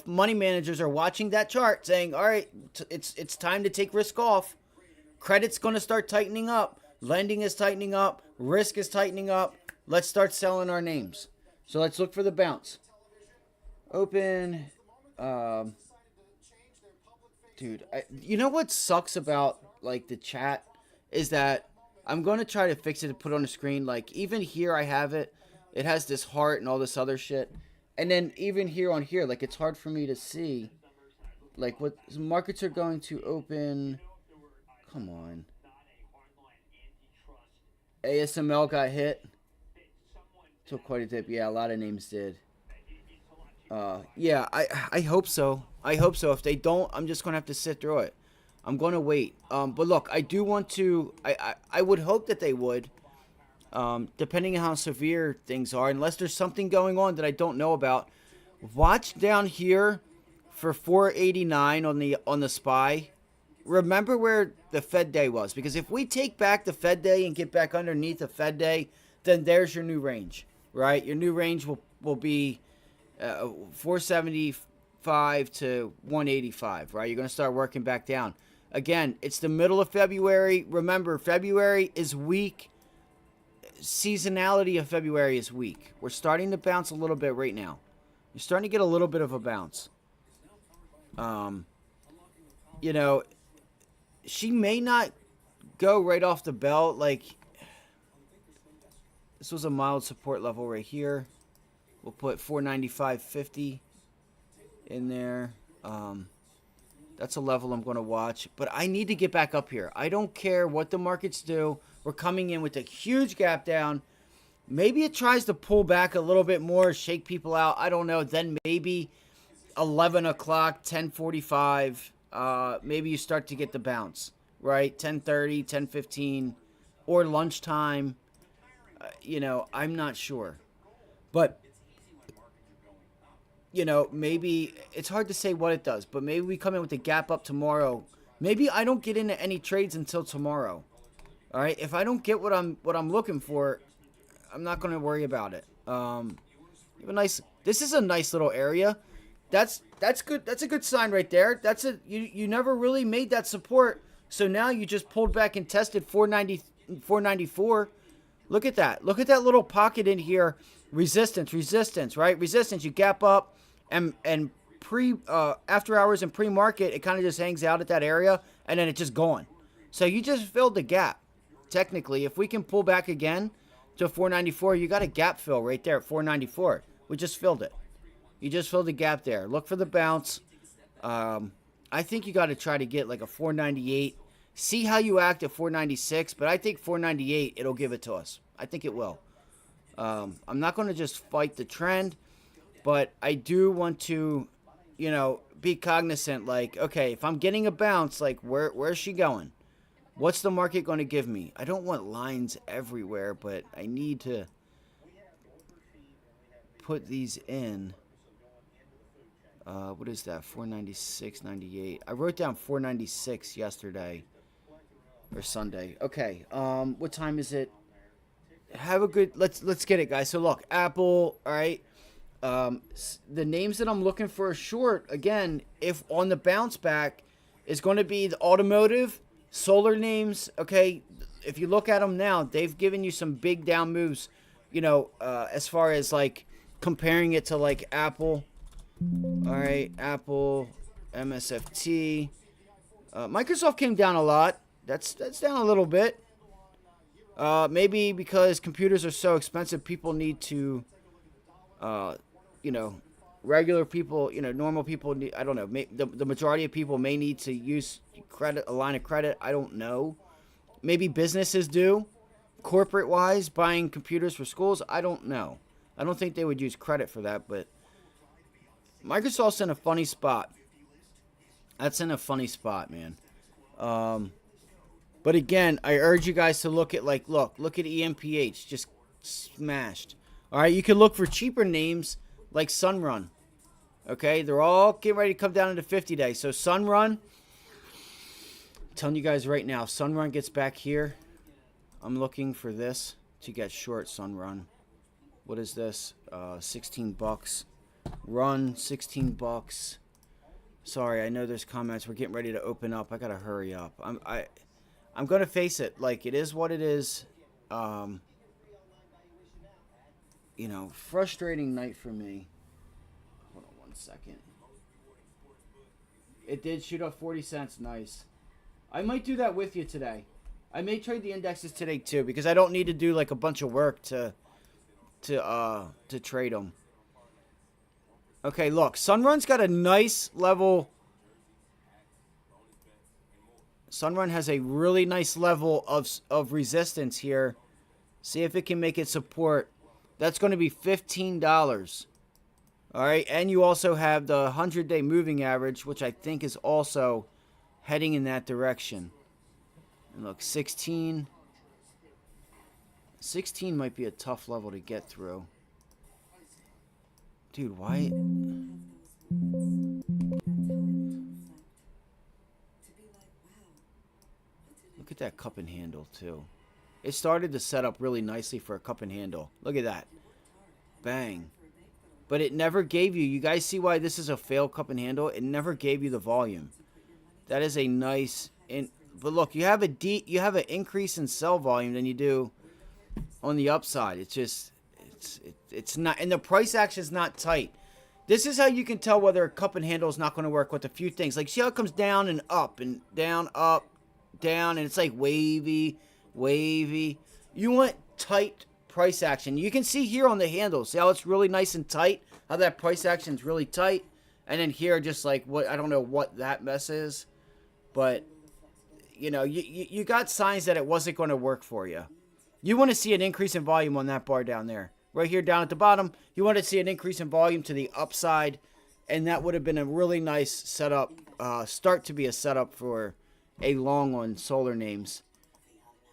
A: money managers are watching that chart saying, all right, it's time to take risk off. Credit's going to start tightening up. Lending is tightening up. Risk is tightening up. Let's start selling our names. So let's look for the bounce. Open. Dude, you know what sucks about like the chat is that I'm going to try to fix it and put it on the screen. Like, even here I have it. It has this heart and all this other shit. And then even here on here, like, it's hard for me to see. Like, what markets are going to open. Come on. ASML got hit. Took quite a dip. Yeah, a lot of names did. Yeah, I hope so. I hope so. If they don't, I'm just going to have to sit through it. I'm going to wait. But look, I do want to, I would hope that they would, depending on how severe things are, unless there's something going on that I don't know about. Watch down here for 489 on the SPY. Remember where the Fed day was, because if we take back the Fed day and get back underneath the Fed day, then there's your new range, right? Your new range will be 475 to 185, right? You're going to start working back down. Again, it's the middle of February. Remember, February is weak. Seasonality of February is weak. We're starting to bounce a little bit right now. You're starting to get a little bit of a bounce. You know, she may not go right off the belt. Like, this was a mild support level right here. We'll put 495.50 in there. That's a level I'm going to watch. But I need to get back up here. I don't care what the markets do. We're coming in with a huge gap down. Maybe it tries to pull back a little bit more, shake people out. I don't know. Then maybe 11 o'clock, 10:45, maybe you start to get the bounce, right? 10:30, 10:15, or lunchtime. You know, I'm not sure. But, you know, maybe it's hard to say what it does, but maybe we come in with a gap up tomorrow. Maybe I don't get into any trades until tomorrow. All right, if I don't get what I'm looking for, I'm not going to worry about it. This is a nice little area. That's good. That's a good sign right there. You never really made that support. So now you just pulled back and tested 494. Look at that. Look at that little pocket in here. Resistance, right? Resistance, you gap up and after hours and pre-market, it kind of just hangs out at that area and then it's just gone. So you just filled the gap. Technically, if we can pull back again to 494, you got a gap fill right there at 494. We just filled it. You just filled the gap there. Look for the bounce. I think you got to try to get like a 498. See how you act at 496, but I think 498, it'll give it to us. I think it will. I'm not going to just fight the trend, but I do want to, you know, be cognizant, like, okay, if I'm getting a bounce, like, where's she going? What's the market going to give me? I don't want lines everywhere, but I need to put these in. What is that? 496.98. I wrote down 496 yesterday or Sunday. Okay. What time is it? Have a good. Let's get it, guys. So look, Apple. All right. The names that I'm looking for a short again, if on the bounce back, is going to be the automotive, solar names. Okay. If you look at them now, they've given you some big down moves. You know, as far as like comparing it to like Apple. All right, Apple, MSFT. Microsoft came down a lot. That's down a little bit. Maybe because computers are so expensive, people need to, you know, regular people, you know, normal people need, I don't know, the majority of people may need to use a line of credit. I don't know. Maybe businesses do, corporate-wise, buying computers for schools. I don't know. I don't think they would use credit for that, but Microsoft's in a funny spot. That's in a funny spot, man. But again, I urge you guys to look at, like, look at EMPH, just smashed. All right, you can look for cheaper names like Sunrun. Okay, they're all getting ready to come down into 50 days. So Sunrun, I'm telling you guys right now, Sunrun gets back here. I'm looking for this to get short Sunrun. What is this? 16 bucks. Run, 16 bucks. Sorry, I know there's comments. We're getting ready to open up. I gotta hurry up. I'm gonna face it. Like, it is what it is. You know, frustrating night for me. Hold on 1 second. It did shoot up 40 cents. Nice. I might do that with you today. I may trade the indexes today too, because I don't need to do like a bunch of work to trade them. Okay, look, Sunrun's got a nice level. Sunrun has a really nice level of resistance here See if it can make it support. That's going to be $15. All right, and you also have the 100-day moving average, which I think is also heading in that direction. And look, 16. 16 might be a tough level to get through. Dude, why? Look at that cup and handle, too. It started to set up really nicely for a cup and handle. Look at that. Bang. But it never gave you. You guys see why this is a failed cup and handle? It never gave you the volume. That is a nice. But look, you have an increase in sell volume than you do on the upside. It's just, it's not, and the price action is not tight. This is how you can tell whether a cup and handle is not going to work with a few things. Like, see how it comes down and up and down, up, down, and it's like wavy, wavy. You want tight price action. You can see here on the handle, see how it's really nice and tight? How that price action is really tight? And then here, just like, what, I don't know what that mess is, but, you know, you got signs that it wasn't going to work for you. You want to see an increase in volume on that bar down there. Right here down at the bottom, you want to see an increase in volume to the upside, and that would have been a really nice setup, start to be a setup for a long on solar names.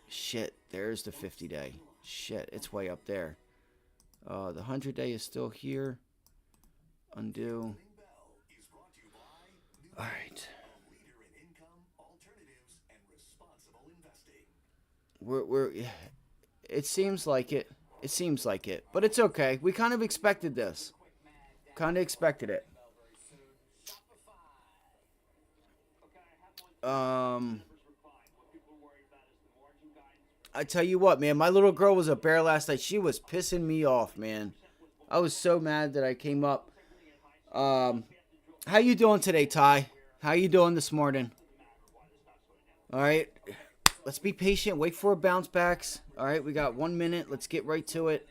A: Shit, there's the 50-day. Shit, it's way up there. The 100-day is still here. Undo. All right. It seems like it. It seems like it. But it's okay. We kind of expected this. Kind of expected it. I tell you what, man. My little girl was a bear last night. She was pissing me off, man. I was so mad that I came up. How you doing today, Ty? How you doing this morning? All right. Let's be patient. Wait for bounce backs. All right, we got 1 minute. Let's get right to it.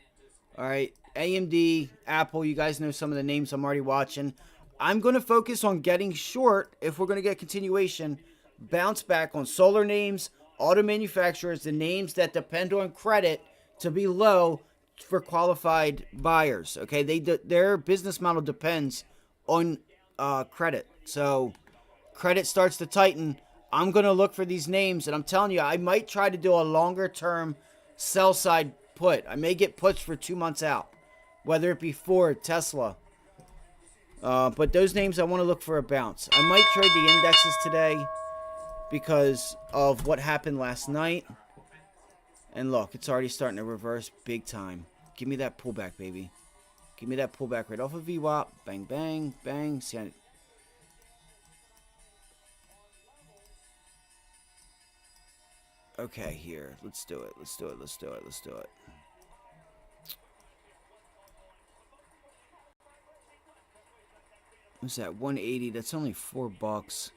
A: All right, AMD, Apple, you guys know some of the names I'm already watching. I'm going to focus on getting short, if we're going to get continuation, bounce back on solar names, auto manufacturers, the names that depend on credit to be low for qualified buyers. Okay, their business model depends on credit. So credit starts to tighten. I'm going to look for these names, and I'm telling you, I might try to do a longer-term sell-side put. I may get puts for 2 months out, whether it be Ford, Tesla. But those names, I want to look for a bounce. I might trade the indexes today because of what happened last night. And look, it's already starting to reverse big time. Give me that pullback, baby. Give me that pullback right off of VWAP. Bang, bang, bang. See, okay, here. Let's do it. Let's do it. Let's do it. Let's do it. What's that? 180. That's only $4.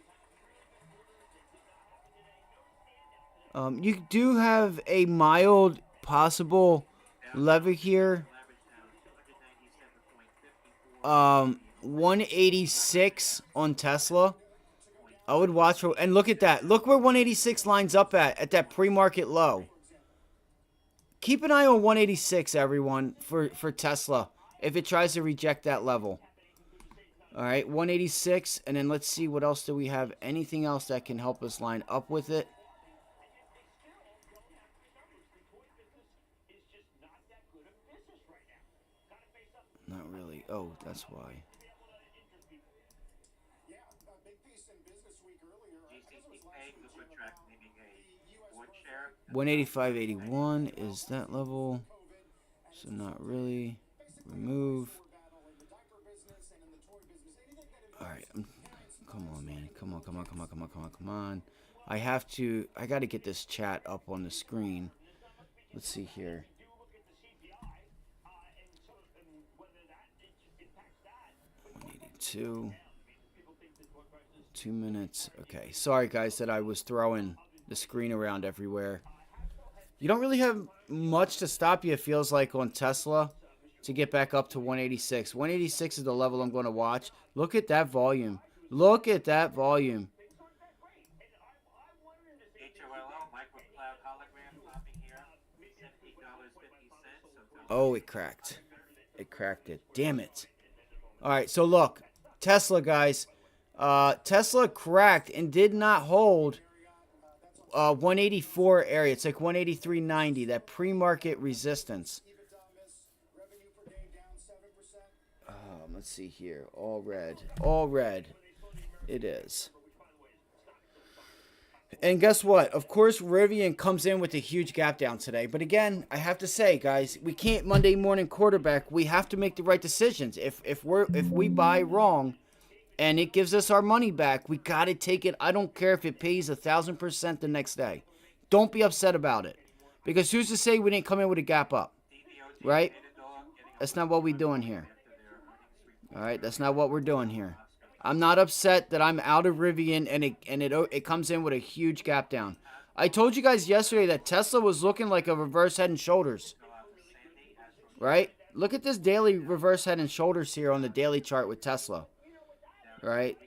A: You do have a mild possible lever here. 186 on Tesla. I would watch for, and look at that. Look where 186 lines up at that pre-market low. Keep an eye on 186, everyone, for Tesla, if it tries to reject that level. All right, 186, and then let's see what else do we have. Anything else that can help us line up with it? Not really. Oh, that's why. 185.81 is that level, so not really. Remove. All right, come on, man, come on. I got to get this chat up on the screen. Let's see here. $182. 2 minutes. Okay, sorry guys that I was throwing the screen around everywhere. You don't really have much to stop you, it feels like, on Tesla to get back up to 186. 186 is the level I'm going to watch. Look at that volume. Look at that volume. Oh, it cracked. It cracked it. Damn it. All right, so look. Tesla, guys. Tesla cracked and did not hold 184 area. It's like 183.90, that pre-market resistance. Let's see here. All red. All red. It is. And guess what? Of course, Rivian comes in with a huge gap down today. But again, I have to say, guys, we can't Monday morning quarterback. We have to make the right decisions. If we buy wrong and it gives us our money back, we got to take it. I don't care if it pays 1,000% the next day. Don't be upset about it. Because who's to say we didn't come in with a gap up? Right? That's not what we're doing here. All right, that's not what we're doing here. I'm not upset that I'm out of Rivian and it comes in with a huge gap down. I told you guys yesterday that Tesla was looking like a reverse head and shoulders. Right? Look at this daily reverse head and shoulders here on the daily chart with Tesla. Right?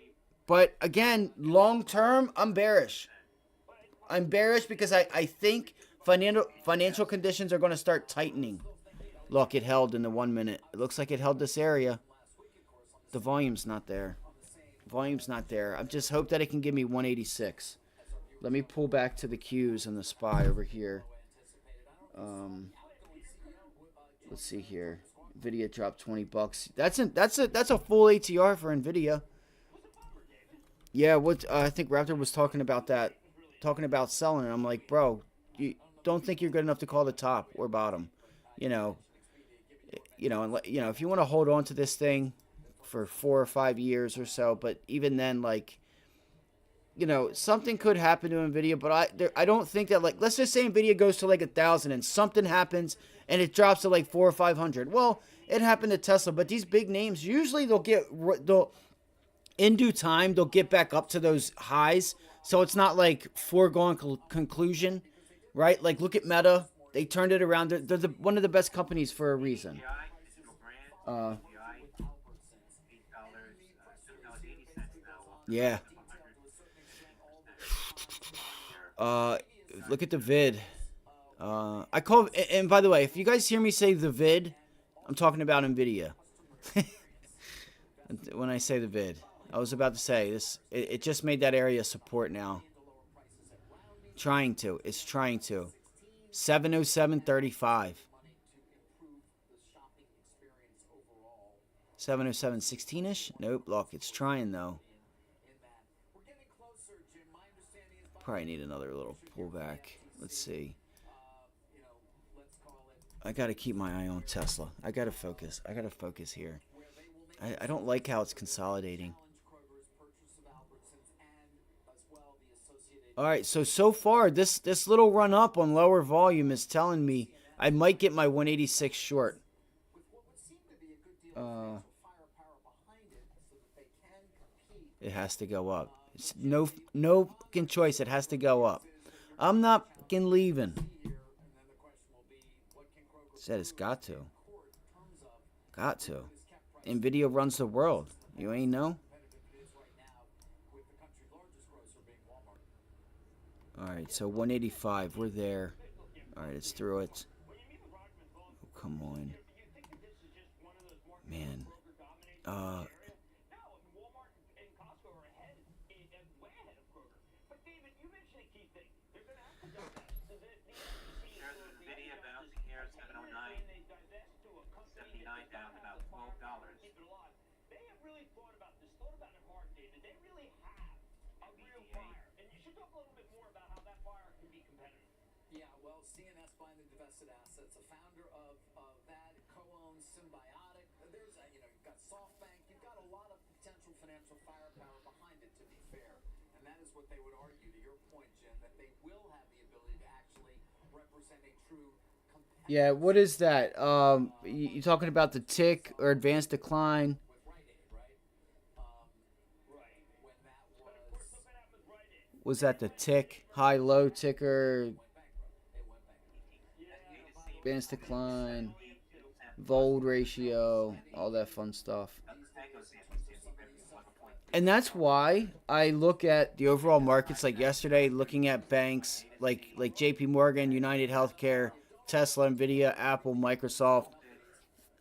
A: But again, long term, I'm bearish. I'm bearish because I think financial conditions are going to start tightening. Look, it held in the 1 minute. It looks like it held this area. The volume's not there. Volume's not there. I just hope that it can give me 186. Let me pull back to the Qs and the SPY over here. Let's see here. Nvidia dropped $20. That's a full ATR for Nvidia. Yeah, what I think Raptor was talking about that, talking about selling it. I'm like, bro, you don't think you're good enough to call the top or bottom, you know, and if you want to hold on to this thing for 4 or 5 years or so, but even then, like, something could happen to Nvidia, but I don't think that, like, let's just say Nvidia goes to like 1,000 and something happens and it drops to like 400 or 500. Well, it happened to Tesla, but these big names usually they'll in due time they'll get back up to those highs. So it's not like foregone conclusion, right? Like, look at Meta. They turned it around. They're one of the best companies for a reason. Yeah. Look at the vid. I call, and by the way, if you guys hear me say the vid, I'm talking about Nvidia. When I say the vid, I was about to say this. It just made that area support now. It's trying to. 707.35. 707.16ish. Nope. Look, it's trying though. Probably need another little pullback. Let's see. I got to keep my eye on Tesla. I got to focus. Here. I don't like how it's consolidating. All right, so far, this little run up on lower volume is telling me I might get my 186 short. It has to go up. It's no choice. It has to go up. I'm not leaving. Said it's got to. Nvidia runs the world. You ain't know? Alright, so 185. We're there. Alright, it's through it. Oh, come on. Man.
G: Yeah, well, CNS finally divested assets. A founder of that co-owns Symbiotic. There's, you've got SoftBank. You've got a lot of potential financial firepower behind it, to be fair. And that is what they would argue, to your point, Jim, that they will have the ability to actually represent a true competitor.
A: Yeah, what is that? You talking about the tick or advanced decline? Was that the tick, high-low ticker? Advanced decline, Vold ratio, all that fun stuff. And that's why I look at the overall markets, like yesterday, looking at banks like JP Morgan, United Healthcare, Tesla, Nvidia, Apple, Microsoft,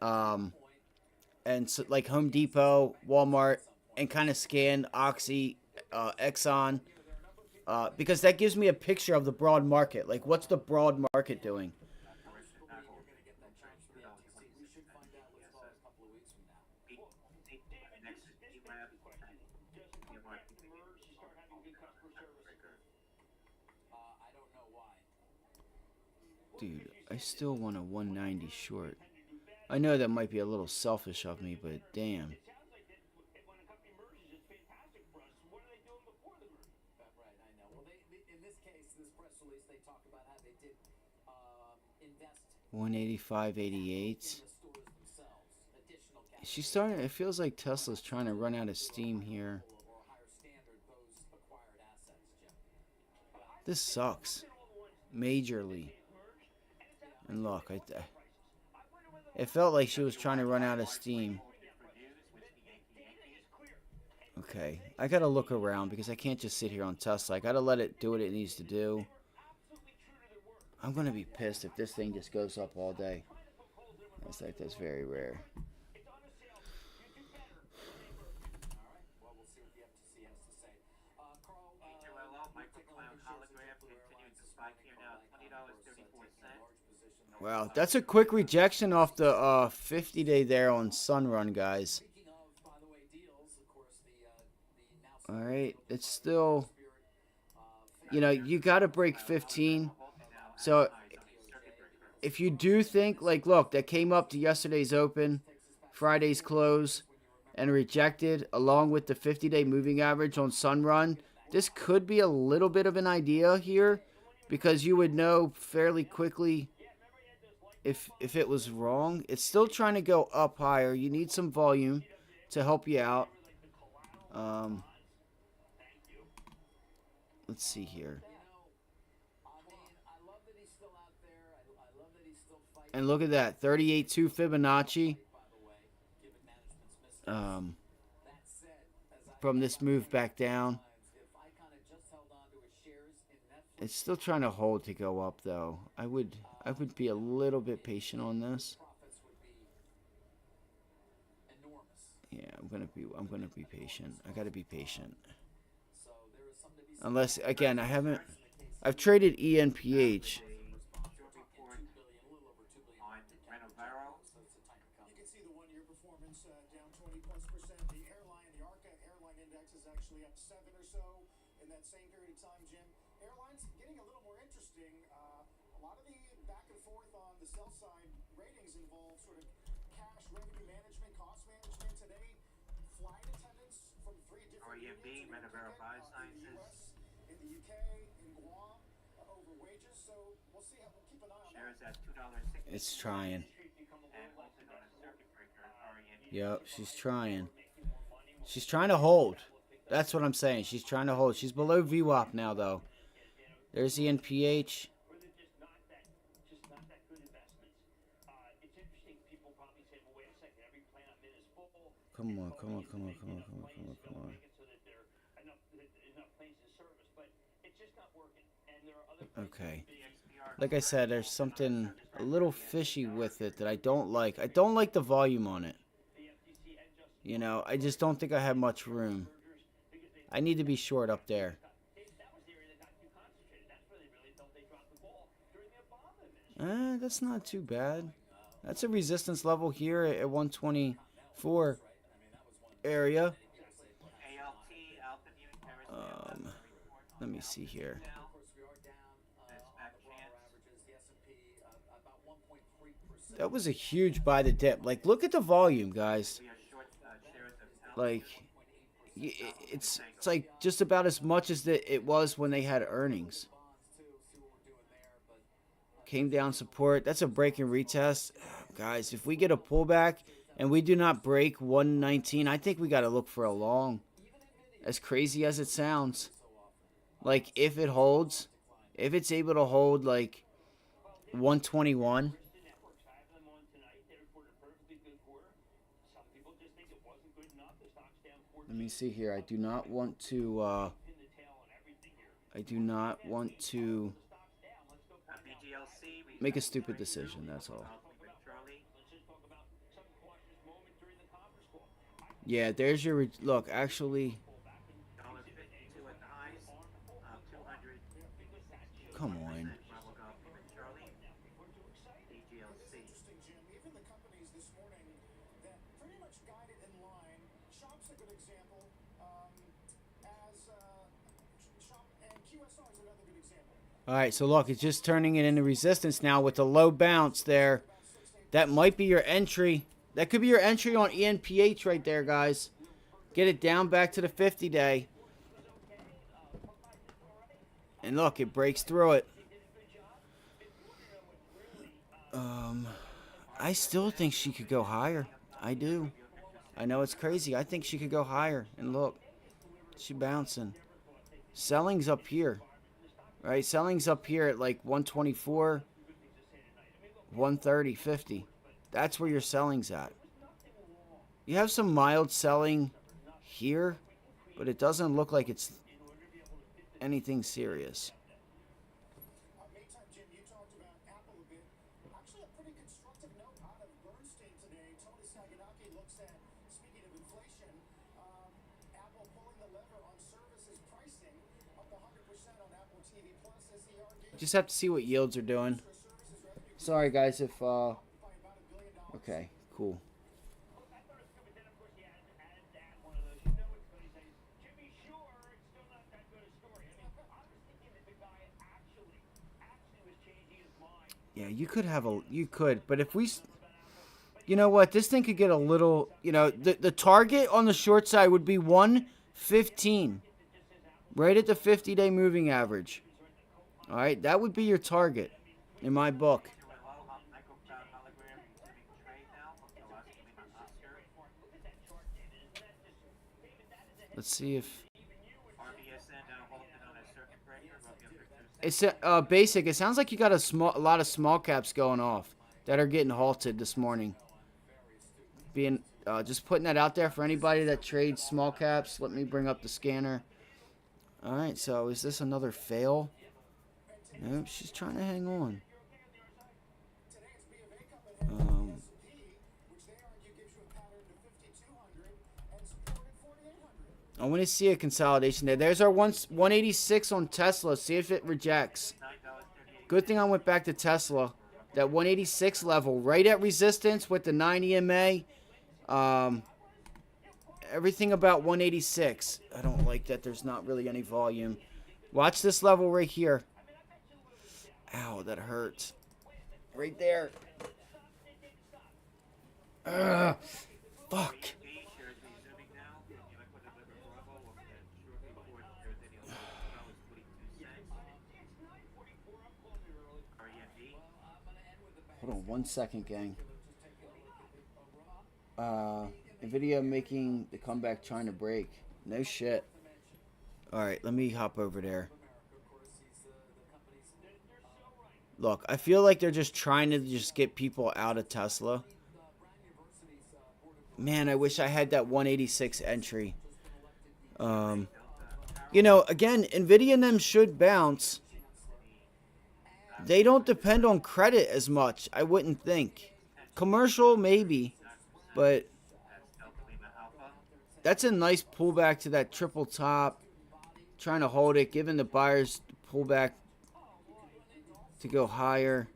A: and so, like Home Depot, Walmart, and kind of scan Oxy, Exxon, because that gives me a picture of the broad market. Like, what's the broad market doing? Dude, I still want a 190 short. I know that might be a little selfish of me, but damn.
G: Right, I know. Well, in this case, this press release, they talk about how they did invest
A: 185.88.
G: in the stores themselves, additional capital
A: She's starting. It feels like Tesla's trying to run out of steam here.
G: or higher standard those acquired assets, Jim.
A: This sucks, majorly. And look, it felt like she was trying to run out of steam. Okay, I gotta look around because I can't just sit here on Tesla. I gotta let it do what it needs to do. I'm gonna be pissed if this thing just goes up all day. That's very rare.
G: Well, we'll see what the FTC has to say. Carl,
A: Wow, that's a quick rejection off the 50-day there on Sunrun, guys.
G: speaking of, by the way, deals, of course, the now
A: All right, it's still, you know, you got to break 15. So if you do think, like, look, that came up to yesterday's open, Friday's close, and rejected along with the 50-day moving average on Sunrun, this could be a little bit of an idea here because you would know fairly quickly if it was wrong. It's still trying to go up higher. You need some volume to help you out. Let's see here. And look at that, 38.2 Fibonacci. From this move back down. It's still trying to hold to go up though. I would be a little bit patient on this. Yeah, I'm gonna be patient. I gotta be patient. Unless, again, I've traded ENPH.
H: You can see the one-year performance down 20+%. The ARCA airline index is actually up 7 or so in that same period of time, Jim. Airlines getting a little more interesting. A lot of the back and forth on the sell side ratings involve sort of cash revenue management, cost management today. Flight attendants from 3 different unions in the US, in the UK, in Guam, over wages. So we'll see. We'll keep an eye on that.
A: It's trying. Yep, she's trying. She's trying to hold. That's what I'm saying. She's trying to hold. She's below VWAP now, though. There's the NPH. Come on, come on, come on, come on, come on, come on, come on. Okay. Like I said, there's something a little fishy with it that I don't like. I don't like the volume on it. You know, I just don't think I have much room. I need to be short up there. That's not too bad. That's a resistance level here at 124 area. Let me see here. That was a huge buy the dip. Like, look at the volume, guys. Like, it's like just about as much as it was when they had earnings. Came down support. That's a break and retest. Guys, if we get a pullback and we do not break 119, I think we got to look for a long. As crazy as it sounds. Like, if it holds, if it's able to hold, like, 121. Let me see here. I do not want to Make a stupid decision, that's all. Yeah, there's your look. Actually, come on.
H: Interesting, Jim. Even the companies this morning that pretty much guided in line. Shop's a good example. Shop and QSR is another good example.
A: All right, so look, it's just turning it into resistance now with the low bounce there. That might be your entry. That could be your entry on ENPH right there, guys. Get it down back to the 50-day. And look, it breaks through it. I still think she could go higher. I do. I know it's crazy. I think she could go higher. And look, she bouncing. Selling's up here. Right? Selling's up here at like 124, 130, 50. That's where your selling's at. You have some mild selling here, but it doesn't look like it's anything serious.
H: Meantime, Jim, you talked about Apple a bit. Actually, a pretty constructive note out of Bernstein today. Tony Sacconaghi looks at, speaking of inflation, Apple pulling the lever on services pricing, up 100% on Apple TV Plus as he argues.
A: Just have to see what yields are doing. Sorry, guys, if, okay, cool. Yeah, you could have but if we, you know what, this thing could get a little, you know, the target on the short side would be 115, right at the 50-day moving average. All right, that would be your target in my book. Let's see if it's basic. It sounds like you got a lot of small caps going off that are getting halted this morning. Being just putting that out there for anybody that trades small caps. Let me bring up the scanner. All right, so is this another fail? Nope, she's trying to hang on. I want to see a consolidation there. There's our 186 on Tesla. See if it rejects. Good thing I went back to Tesla. That 186 level, right at resistance with the 9 EMA. Everything about 186. I don't like that there's not really any volume. Watch this level right here. Ow, that hurts. Right there. Fuck. Hold on 1 second, gang. NVIDIA making the comeback, trying to break. No shit. Alright, let me hop over there. Look, I feel like they're just trying to just get people out of Tesla. Man, I wish I had that 186 entry. You know, again, NVIDIA and them should bounce. They don't depend on credit as much, I wouldn't think. Commercial, maybe. But that's a nice pullback to that triple top. Trying to hold it, giving the buyers the pullback to go higher.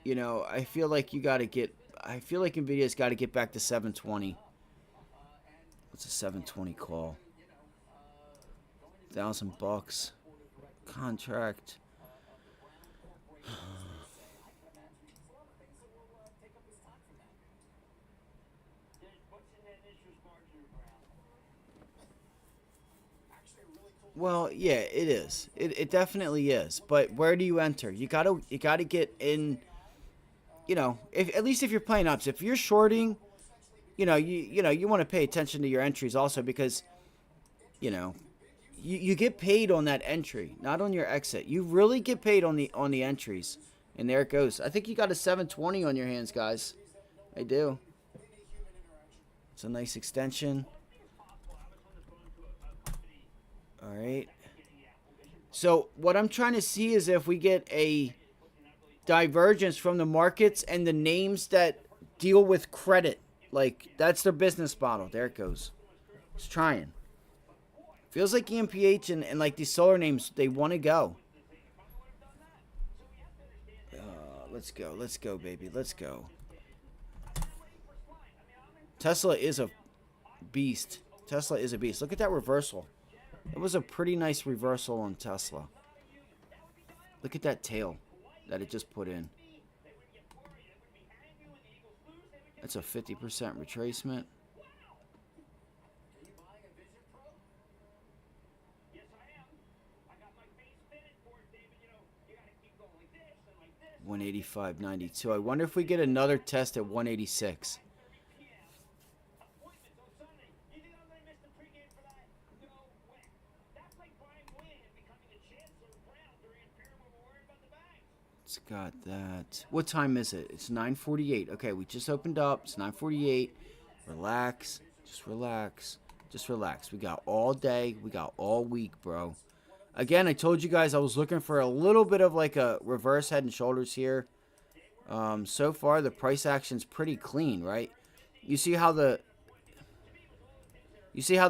A: You know, I feel like you got to get... I feel like NVIDIA's got to get back to 720. What's a 720 call? $1,000 contract. Well, yeah, it is. It definitely is. But where do you enter? You gotta get in. You know, at least if you're playing ups. If you're shorting, you want to pay attention to your entries also because, you get paid on that entry, not on your exit. You really get paid on the entries. And there it goes. I think you got a 720 on your hands, guys. I do. It's a nice extension. All right. So what I'm trying to see is if we get a divergence from the markets and the names that deal with credit. Like, that's their business model. There it goes. It's trying. Feels like EMPH and like these solar names, they want to go. Let's go. Let's go, baby. Let's go. Tesla is a beast. Tesla is a beast. Look at that reversal. It was a pretty nice reversal on Tesla. Look at that tail that it just put in. That's a 50% retracement. $185.92. I wonder if we get another test at 186. It's got that. What time is it? It's 9:48. Okay, we just opened up. It's 9:48. Relax. Just relax. Just relax. We got all day. We got all week, bro. Again, I told you guys I was looking for a little bit of like a reverse head and shoulders here. So far, the price action's pretty clean, right? You see how the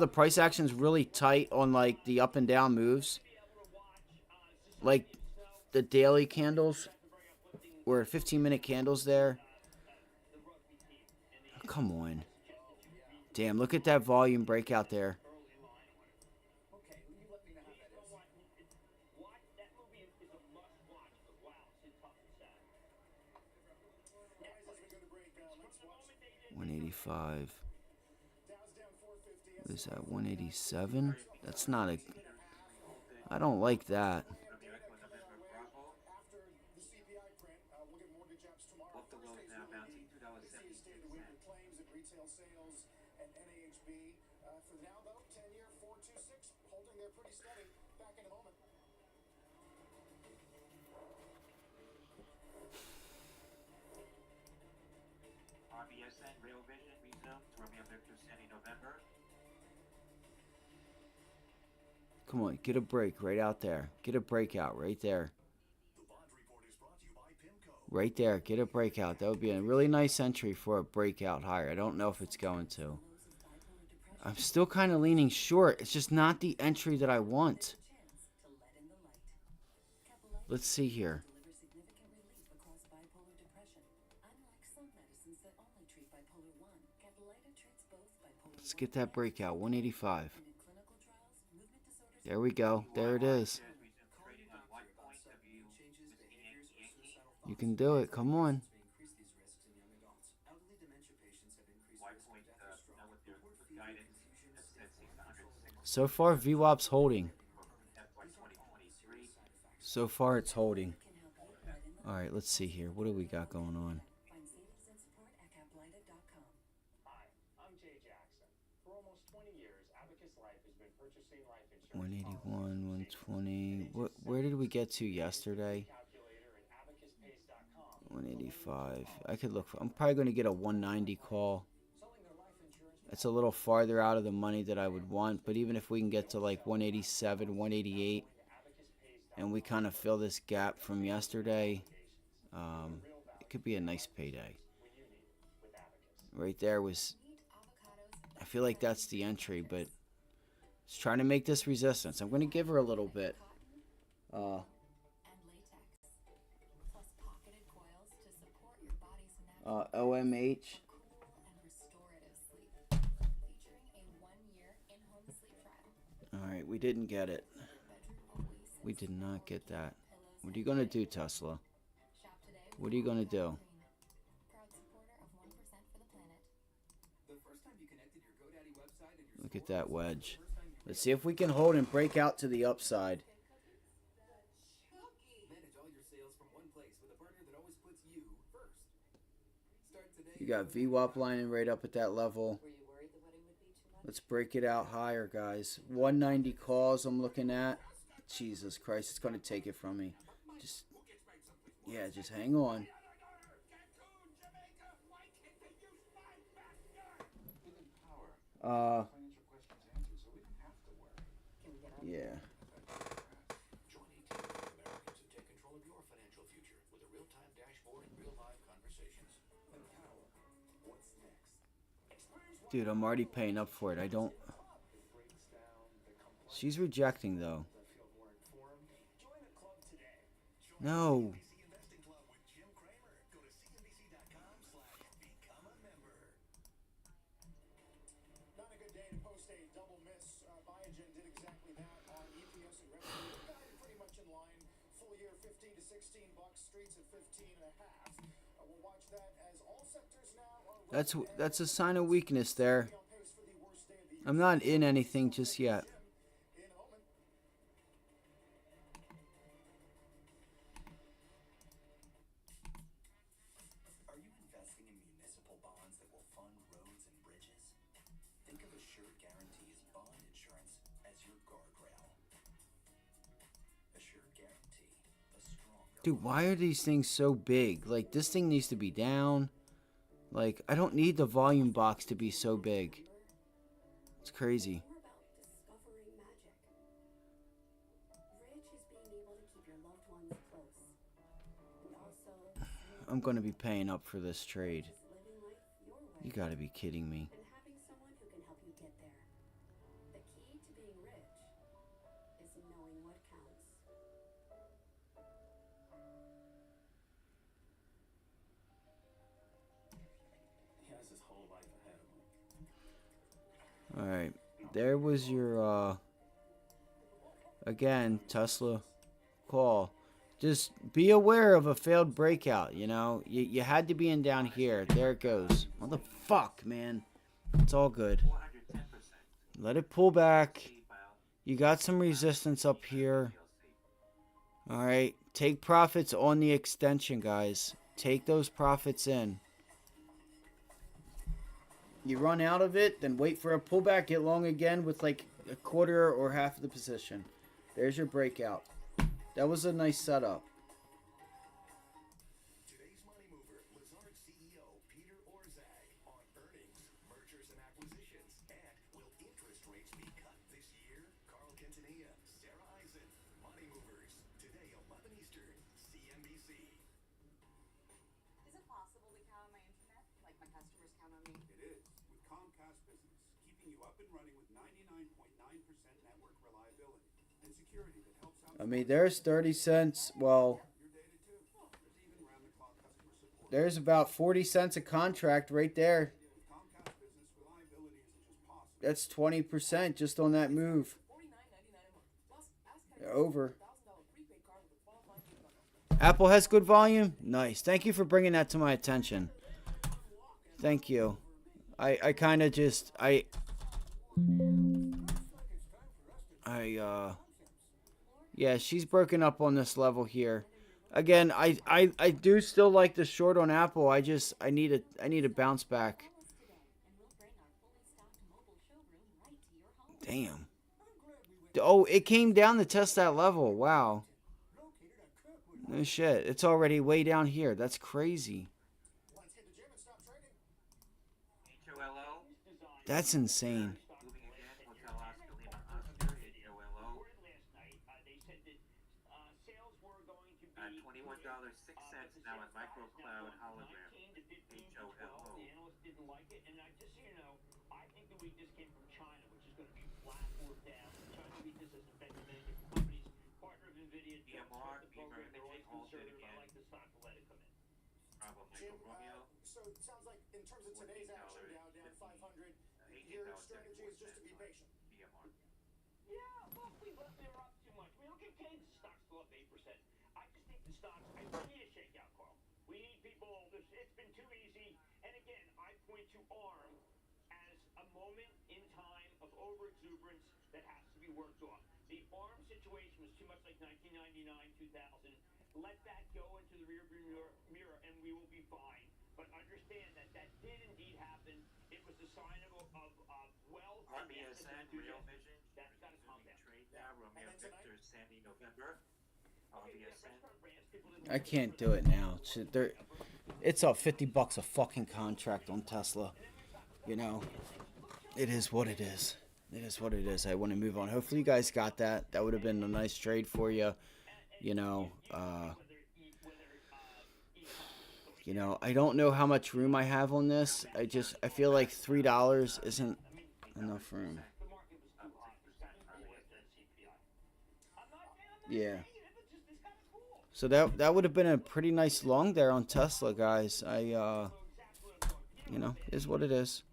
A: price action's really tight on like the up and down moves? Like the daily candles or 15-minute candles there. Come on. Damn, look at that volume breakout there. $185. What is that? 187? That's not a... I don't like that.
I: RBSN, Real Vision, resumed. Romeo Victor, Sandy, November.
A: Come on, get a break right out there. Get a breakout right there. Right there, get a breakout. That would be a really nice entry for a breakout higher. I don't know if it's going to. I'm still kind of leaning short. It's just not the entry that I want. Let's see here. Let's get that breakout. 185. There we go. There it is. You can do it. Come on. So far, VWAP's holding. So far, it's holding. All right, let's see here. What do we got going on? 181, 120. Where did we get to yesterday? 185. I could look for, I'm probably going to get a 190 call. It's a little farther out of the money that I would want, but even if we can get to like 187, 188, and we kind of fill this gap from yesterday, it could be a nice payday. Right there was, I feel like that's the entry, but it's trying to make this resistance. I'm going to give her a little bit. OMH. Alright, we didn't get it. We did not get that. What are you going to do, Tesla? What are you going to do? Look at that wedge. Let's see if we can hold and break out to the upside. You got VWAP lining right up at that level. Let's break it out higher, guys. 190 calls I'm looking at. Jesus Christ, it's going to take it from me. Just hang on. Yeah. Dude, I'm already paying up for it. I don't... She's rejecting, though. No.
H: Not a good day to post a double miss. Biogen did exactly that on EPS and revenue. Guided pretty much in line. Full year 15 to 16 bucks. Streets at 15 and a half. We'll watch that as all sectors now are
A: That's a sign of weakness there. I'm not in anything just yet.
H: in a moment.
G: Are you investing in municipal bonds that will fund roads and bridges? Think of Assured Guaranty's bond insurance as your guardrail. Assured Guaranty, a stronger...
A: Dude, why are these things so big? Like, this thing needs to be down. Like, I don't need the volume box to be so big. It's crazy.
J: More about discovering magic. Rich is being able to keep your loved ones close. And also,
A: I'm going to be paying up for this trade.
J: living life your way.
A: You got to be kidding me.
J: And having someone who can help you get there. The key to being rich is knowing what counts.
G: He has his whole life ahead of him.
A: Alright, there was your, again, Tesla call. Just be aware of a failed breakout, you know? You had to be in down here. There it goes. What the fuck, man? It's all good.
I: 410%.
A: Let it pull back. You got some resistance up here. Alright, take profits on the extension, guys. Take those profits in. You run out of it, then wait for a pullback, get long again with like a quarter or half of the position. There's your breakout. That was a nice setup.
H: Today's Money Mover, Lazard CEO Peter Orszag on earnings, mergers and acquisitions, and will interest rates be cut this year? Carl Quintanilla, Sarah Eisen, Money Movers, today 11 Eastern, CNBC.
J: Is it possible to count on my internet like my customers count on me?
H: It is, with Comcast Business, keeping you up and running with 99.9% network reliability and security that helps out
A: I mean, there's 30 cents. Well,
H: your data too. There's even round-the-clock customer support.
A: there's about 40 cents a contract right there.
H: With Comcast Business, reliability isn't just possible.
A: That's 20% just on that move. Over. Apple has good volume? Nice. Thank you for bringing that to my attention. Thank you. I kind of just, yeah, she's broken up on this level here. Again, I do still like the short on Apple. I need a bounce back. Damn. Oh, it came down to test that level. Wow. No shit. It's already way down here. That's crazy.
H: Let's hit the gym and stop trading.
I: HOLO.
A: That's insane.
I: Moving again. Hotel Oscar Lima Oscar. HOLO. $21.06 now in Micro Cloud Hologram. HOLO.
K: Didn't like it, and just so you know, I think the weakness came from China, which is going to be flat or down. China weakness has affected many different companies. Partner of NVIDIA,
I: EMR,
K: program, they're always
I: Beaver Imaging,
K: conservative. I
I: again.
K: like the stock to let it come in.
I: Bravo
H: Jim,
I: Michael Romeo.
H: so it sounds like in terms of today's action, down 500, your strategy is just to be patient.
I: BMR.
K: Yeah, look, we were up too much. We look at Kansas stocks go up 8%. I just think the stocks, we need a shakeout, Carl. We need people, it's been too easy. And again, I point to ARM as a moment in time of overexuberance that has to be worked off. The ARM situation was too much like 1999, 2000. Let that go into the rearview mirror and we will be fine. But understand that that did indeed happen. It was a sign of wealth.
I: RBSN, Real Vision.
K: That's got to calm down.
I: Trade now. Romeo Victor, Sandy November. RBSN.
A: I can't do it now. It's up $50 a fucking contract on Tesla. You know, it is what it is. It is what it is. I want to move on. Hopefully you guys got that. That would have been a nice trade for you. You know, You know, I don't know how much room I have on this. I feel like $3 isn't enough room. Yeah. So that would have been a pretty nice long there on Tesla, guys. You know, is what it is.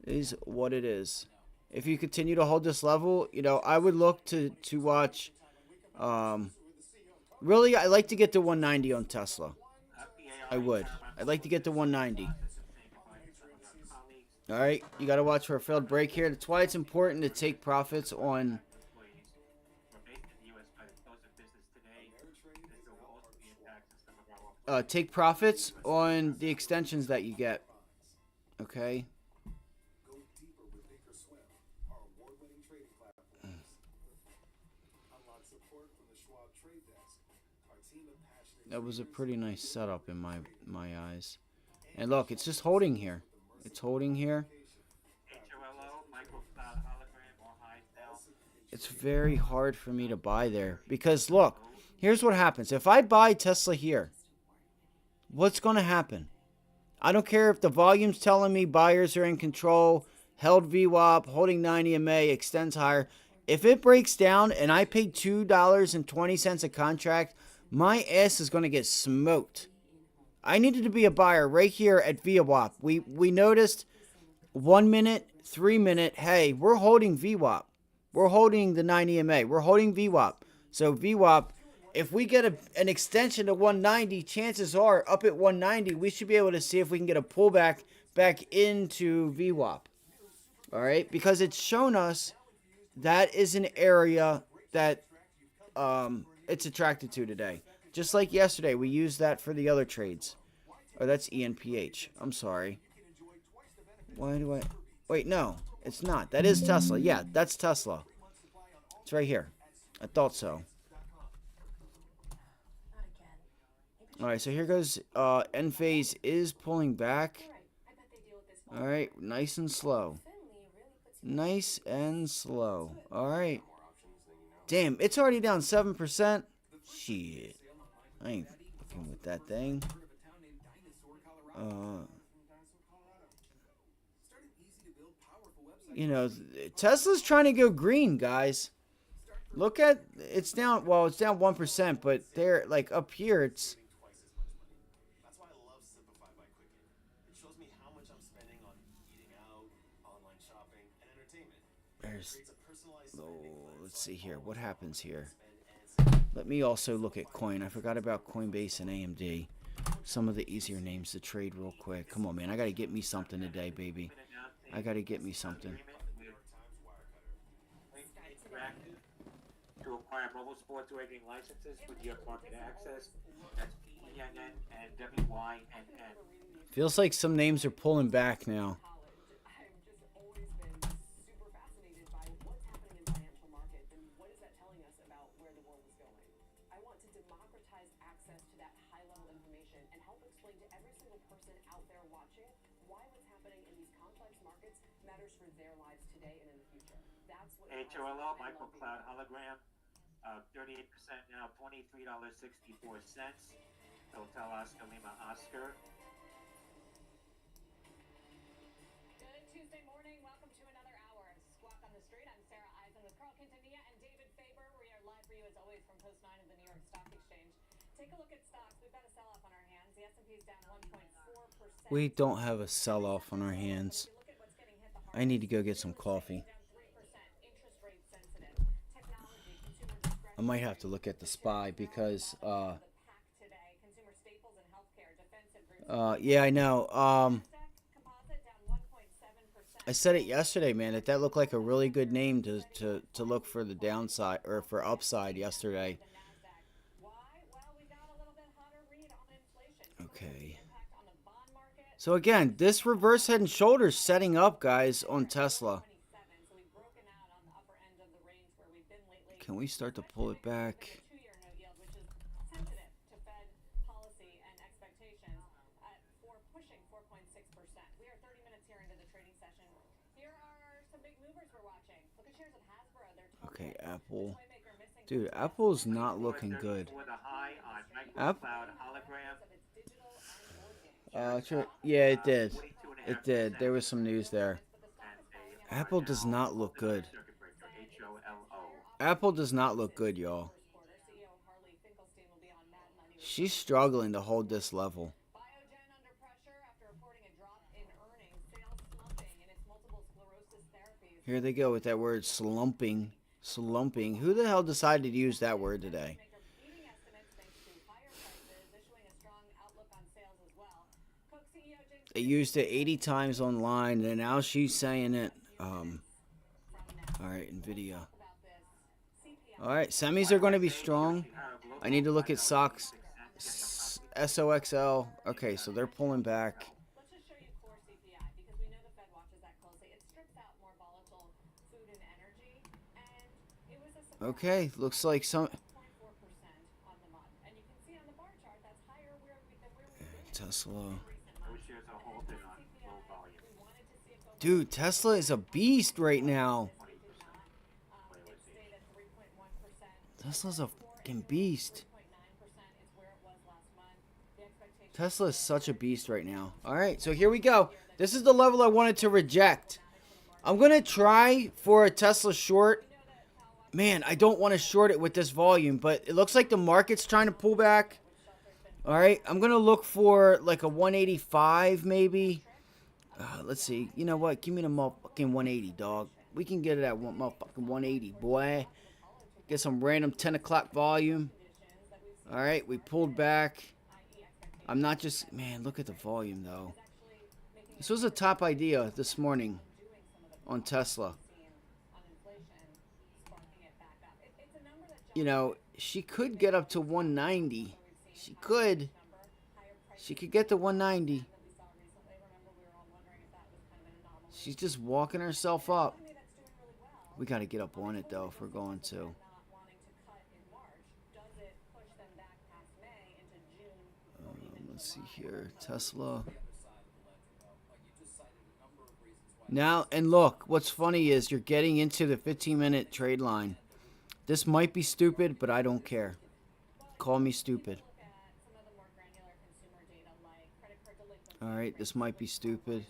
A: Is what it is. If you continue to hold this level, you know, I would look to watch. Really, I like to get to 190 on Tesla. I would. I'd like to get to 190. All right, you got to watch for a failed break here. That's why it's important to take profits on. Take profits on the extensions that you get. Okay. That was a pretty nice setup in my eyes. And look, it's just holding here. It's holding here. It's very hard for me to buy there. Because look, here's what happens. If I buy Tesla here, what's going to happen? I don't care if the volume's telling me buyers are in control, held VWAP, holding 90 MA, extends higher. If it breaks down and I pay $2.20 a contract, my ass is going to get smoked. I needed to be a buyer right here at VWAP. We noticed 1 minute, 3 minute, hey, we're holding VWAP. We're holding the 90 MA. We're holding VWAP. So VWAP, if we get an extension to 190, chances are up at 190, we should be able to see if we can get a pullback back into VWAP. All right? Because it's shown us that is an area that it's attracted to today. Just like yesterday, we used that for the other trades. Oh, that's ENPH. I'm sorry. Why do I... Wait, no. It's not. That is Tesla. Yeah, that's Tesla. It's right here. I thought so. Alright, so here goes. Enphase is pulling back. Alright, nice and slow. Nice and slow. Alright. Damn, it's already down 7%. Shit. I ain't fucking with that thing. You know, Tesla's trying to go green, guys. Look at, it's down, well, it's down 1%, but they're, like, up here, it's...
L: That's why I love Simplify by Quicken. It shows me how much I'm spending on eating out, online shopping, and entertainment.
A: There's, oh, let's see here. What happens here? Let me also look at Coin. I forgot about Coinbase and AMD. Some of the easier names to trade real quick. Come on, man. I got to get me something today, baby. I got to get me something.
I: To acquire mobile sports wagering licenses with your market access. That's PENN and WYNN.
A: Feels like some names are pulling back now.
I: HOLO, microcloud hologram, 38% now, $23.64. Hotel Oscar Lima Oscar.
M: Good Tuesday morning. Welcome to another hour of Squawk on the Street. I'm Sarah Eisen with Carl Quintanilla and David Faber. We are live for you as always from Post 9 of the New York Stock Exchange. Take a look at stocks. We've got a sell-off on our hands. The S&P is down 1.4%.
A: We don't have a sell-off on our hands. I need to go get some coffee. I might have to look at the SPY because, yeah, I know. I said it yesterday, man, that looked like a really good name to look for the downside or for upside yesterday. Okay. So again, this reverse head and shoulders setting up, guys, on Tesla. Can we start to pull it back? Okay, Apple. Dude, Apple's not looking good. Yeah, it did. It did. There was some news there. Apple does not look good. Apple does not look good, y'all. She's struggling to hold this level. Here they go with that word slumping. Slumping. Who the hell decided to use that word today? They used it 80 times online, and now she's saying it. All right, NVIDIA. All right, semis are going to be strong. I need to look at SOX, SOXL. Okay, so they're pulling back. Okay, looks like some... Tesla. Dude, Tesla is a beast right now. Tesla's a fucking beast. Tesla is such a beast right now. Alright, so here we go. This is the level I wanted to reject. I'm going to try for a Tesla short. Man, I don't want to short it with this volume, but it looks like the market's trying to pull back. Alright, I'm going to look for like a 185 maybe. Let's see. You know what? Give me the motherfucking 180, dog. We can get it at motherfucking 180, boy. Get some random 10 o'clock volume. Alright, we pulled back. I'm not just... Man, look at the volume, though. This was a top idea this morning on Tesla. You know, she could get up to 190. She could. She could get to 190. She's just walking herself up. We got to get up on it, though, if we're going to. Let's see here. Tesla. Now, and look, what's funny is you're getting into the 15-minute trade line. This might be stupid, but I don't care. Call me stupid. Alright, this might be stupid.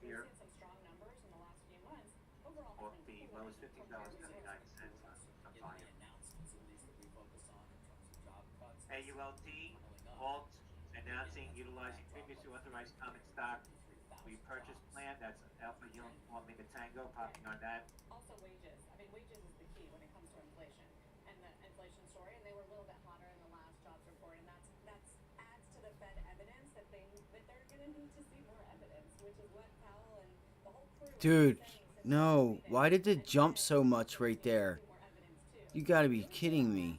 I: Here. Or the lowest $15.99 on volume. AULT, Alt, announcing utilizing previously authorized common stock repurchase plan. That's Alpha Uniform Lima Tango, popping on that.
M: Also wages. I mean, wages is the key when it comes to inflation and the inflation story. And they were a little bit hotter in the last jobs report, and that's adds to the Fed evidence that they're going to need to see more evidence, which is what Powell and the whole crew.
A: Dude, no. Why did it jump so much right there? You got to be kidding me.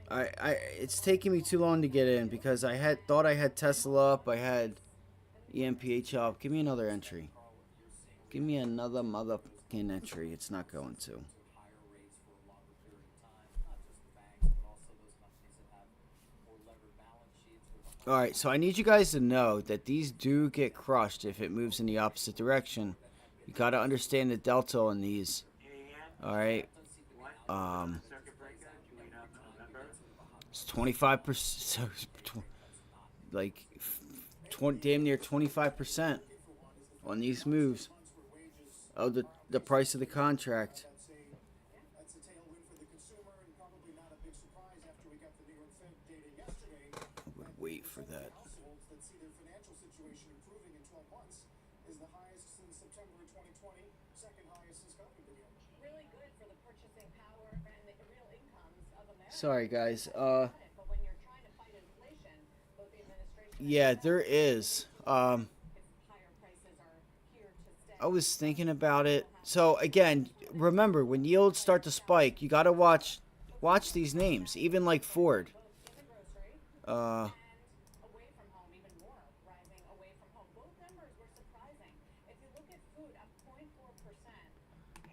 A: It's taking me too long to get in because I thought I had Tesla up, I had EMPH up. Give me another entry. Give me another motherfucking entry. It's not going to. Alright, so I need you guys to know that these do get crushed if it moves in the opposite direction. You gotta understand the delta on these. Alright. It's 25%, like, damn near 25% on these moves of the price of the contract.
H: That's a tailwind for the consumer and probably not a big surprise after we got the New York Fed data yesterday.
A: I would wait for that.
H: Households that see their financial situation improving in 12 months is the highest since September of 2020, second highest since COVID began.
M: Really good for the purchasing power and the real incomes of America.
A: Sorry, guys. Yeah, there is. I was thinking about it. So again, remember when yields start to spike, you gotta watch these names. Even like Ford.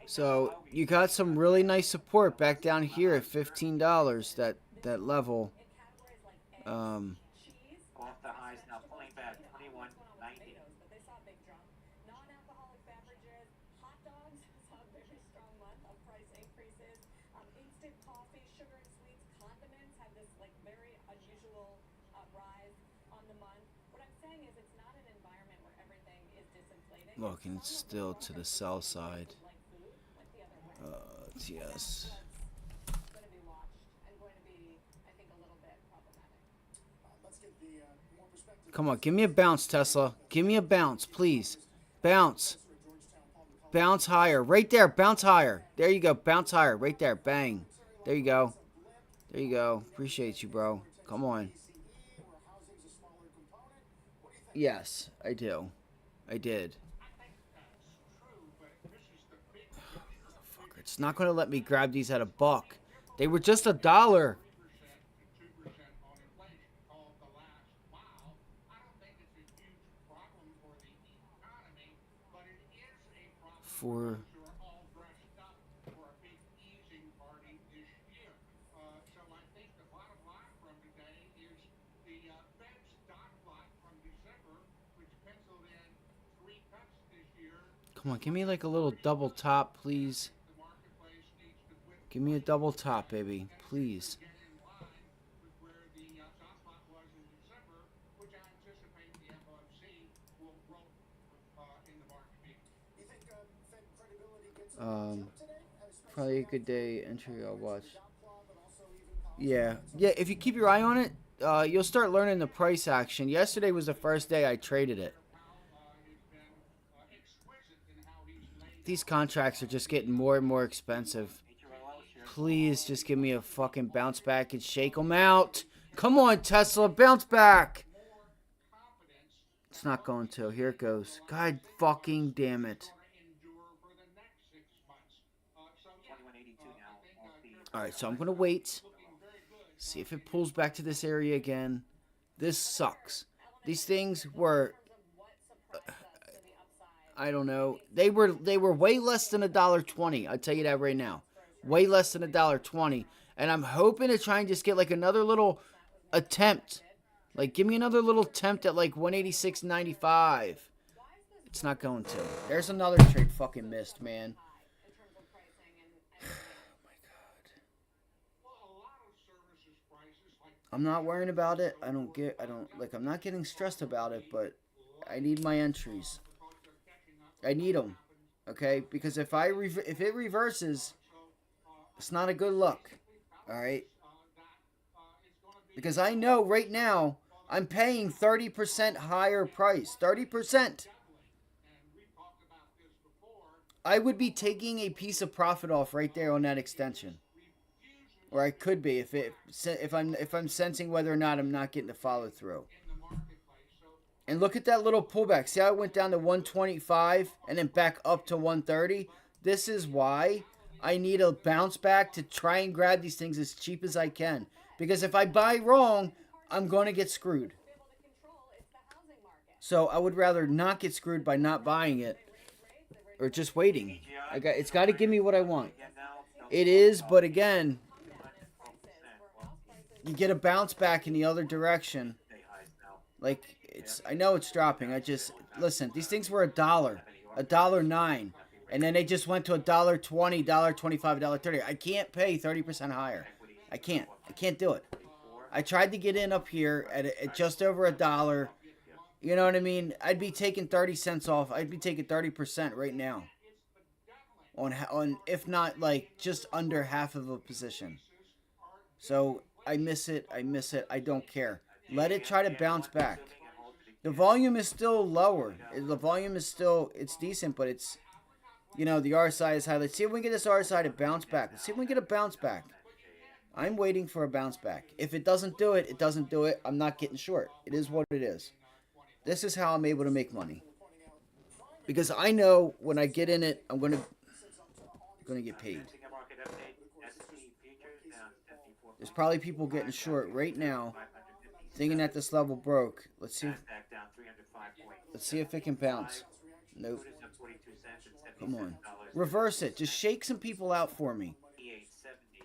A: So you got some really nice support back down here at $15. That level.
I: Off the highs now, pulling back 21.90.
M: But they saw a big jump. Non-alcoholic beverages, hot dogs saw a very strong month of price increases. Instant coffee, sugar and sweets, condiments had this like very unusual rise on the month. What I'm saying is it's not an environment where everything is disinflating.
A: Look, and it's still to the sell side. Yes.
M: Going to be watched and going to be, I think, a little bit problematic.
H: Let's get the more perspective.
A: Come on, give me a bounce, Tesla. Give me a bounce, please. Bounce. Bounce higher. Right there, bounce higher. There you go, bounce higher. Right there, bang. There you go. There you go. Appreciate you, bro. Come on. Yes, I do. I did. It's not going to let me grab these at a buck. They were just $1. For come on, give me like a little double top, please. Give me a double top, baby. Please. Probably a good day entry I'll watch. Yeah. Yeah, if you keep your eye on it, you'll start learning the price action. Yesterday was the first day I traded it. These contracts are just getting more and more expensive. Please just give me a fucking bounce back and shake them out. Come on, Tesla, bounce back. It's not going to. Here it goes. God fucking damn it. Alright, so I'm going to wait. See if it pulls back to this area again. This sucks. These things were... I don't know. They were way less than $1.20. I'll tell you that right now. Way less than $1.20. And I'm hoping to try and just get like another little attempt. Like, give me another little attempt at like 186.95. It's not going to. There's another trade fucking missed, man. Oh my god. I'm not worrying about it. I'm not getting stressed about it, but I need my entries. I need them. Okay? Because if it reverses, it's not a good look. Alright? Because I know right now I'm paying 30% higher price. 30%. I would be taking a piece of profit off right there on that extension. Or I could be if I'm sensing whether or not I'm not getting the follow through. And look at that little pullback. See how it went down to 125 and then back up to 130? This is why I need a bounce back to try and grab these things as cheap as I can. Because if I buy wrong, I'm going to get screwed. So I would rather not get screwed by not buying it. Or just waiting. It's got to give me what I want. It is, but again, you get a bounce back in the other direction. Like, I know it's dropping. Listen, these things were $1. $1.09. And then they just went to $1.20, $1.25, $1.30. I can't pay 30% higher. I can't do it. I tried to get in up here at just over $1. You know what I mean? I'd be taking 30 cents off. I'd be taking 30% right now. On if not like just under half of a position. So I miss it. I don't care. Let it try to bounce back. The volume is still lower. The volume is still, it's decent, but it's, you know, the RSI is high. Let's see if we can get this RSI to bounce back. Let's see if we can get a bounce back. I'm waiting for a bounce back. If it doesn't do it, it doesn't do it. I'm not getting short. It is what it is. This is how I'm able to make money. Because I know when I get in it, I'm going to get paid. There's probably people getting short right now, thinking that this level broke. Let's see if it can bounce. Nope.
I: $2.42
A: Come on.
I: $77.
A: Reverse it. Just shake some people out for me.
I: $8.70.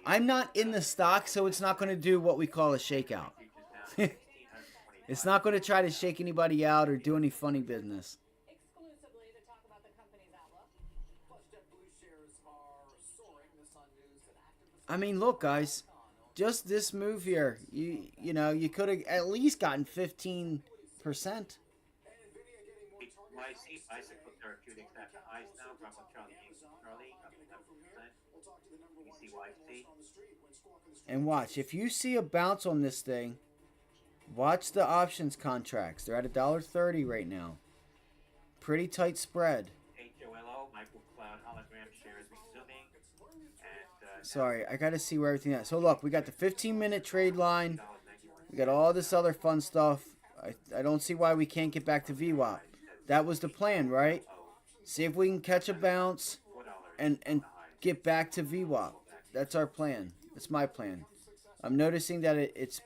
A: I'm not in the stock, so it's not going to do what we call a shakeout. It's not going to try to shake anybody out or do any funny business.
M: Exclusively to talk about the company's outlook.
H: Plus, JetBlue shares are soaring. This on news that active.
A: I mean, look, guys. Just this move here, you know, you could have at least gotten 15%.
I: YC, Bicycle Therapeutics at the highs now. Bravo Charlie up 11%. ECYC.
A: And watch, if you see a bounce on this thing, watch the options contracts. They're at $1.30 right now. Pretty tight spread.
I: HOLO, Microcloud Hologram shares resuming. And
A: Sorry, I got to see where everything is. So look, we got the 15-minute trade line. We got all this other fun stuff. I don't see why we can't get back to VWAP. That was the plan, right? See if we can catch a bounce and get back to VWAP. That's our plan. That's my plan. I'm noticing that it's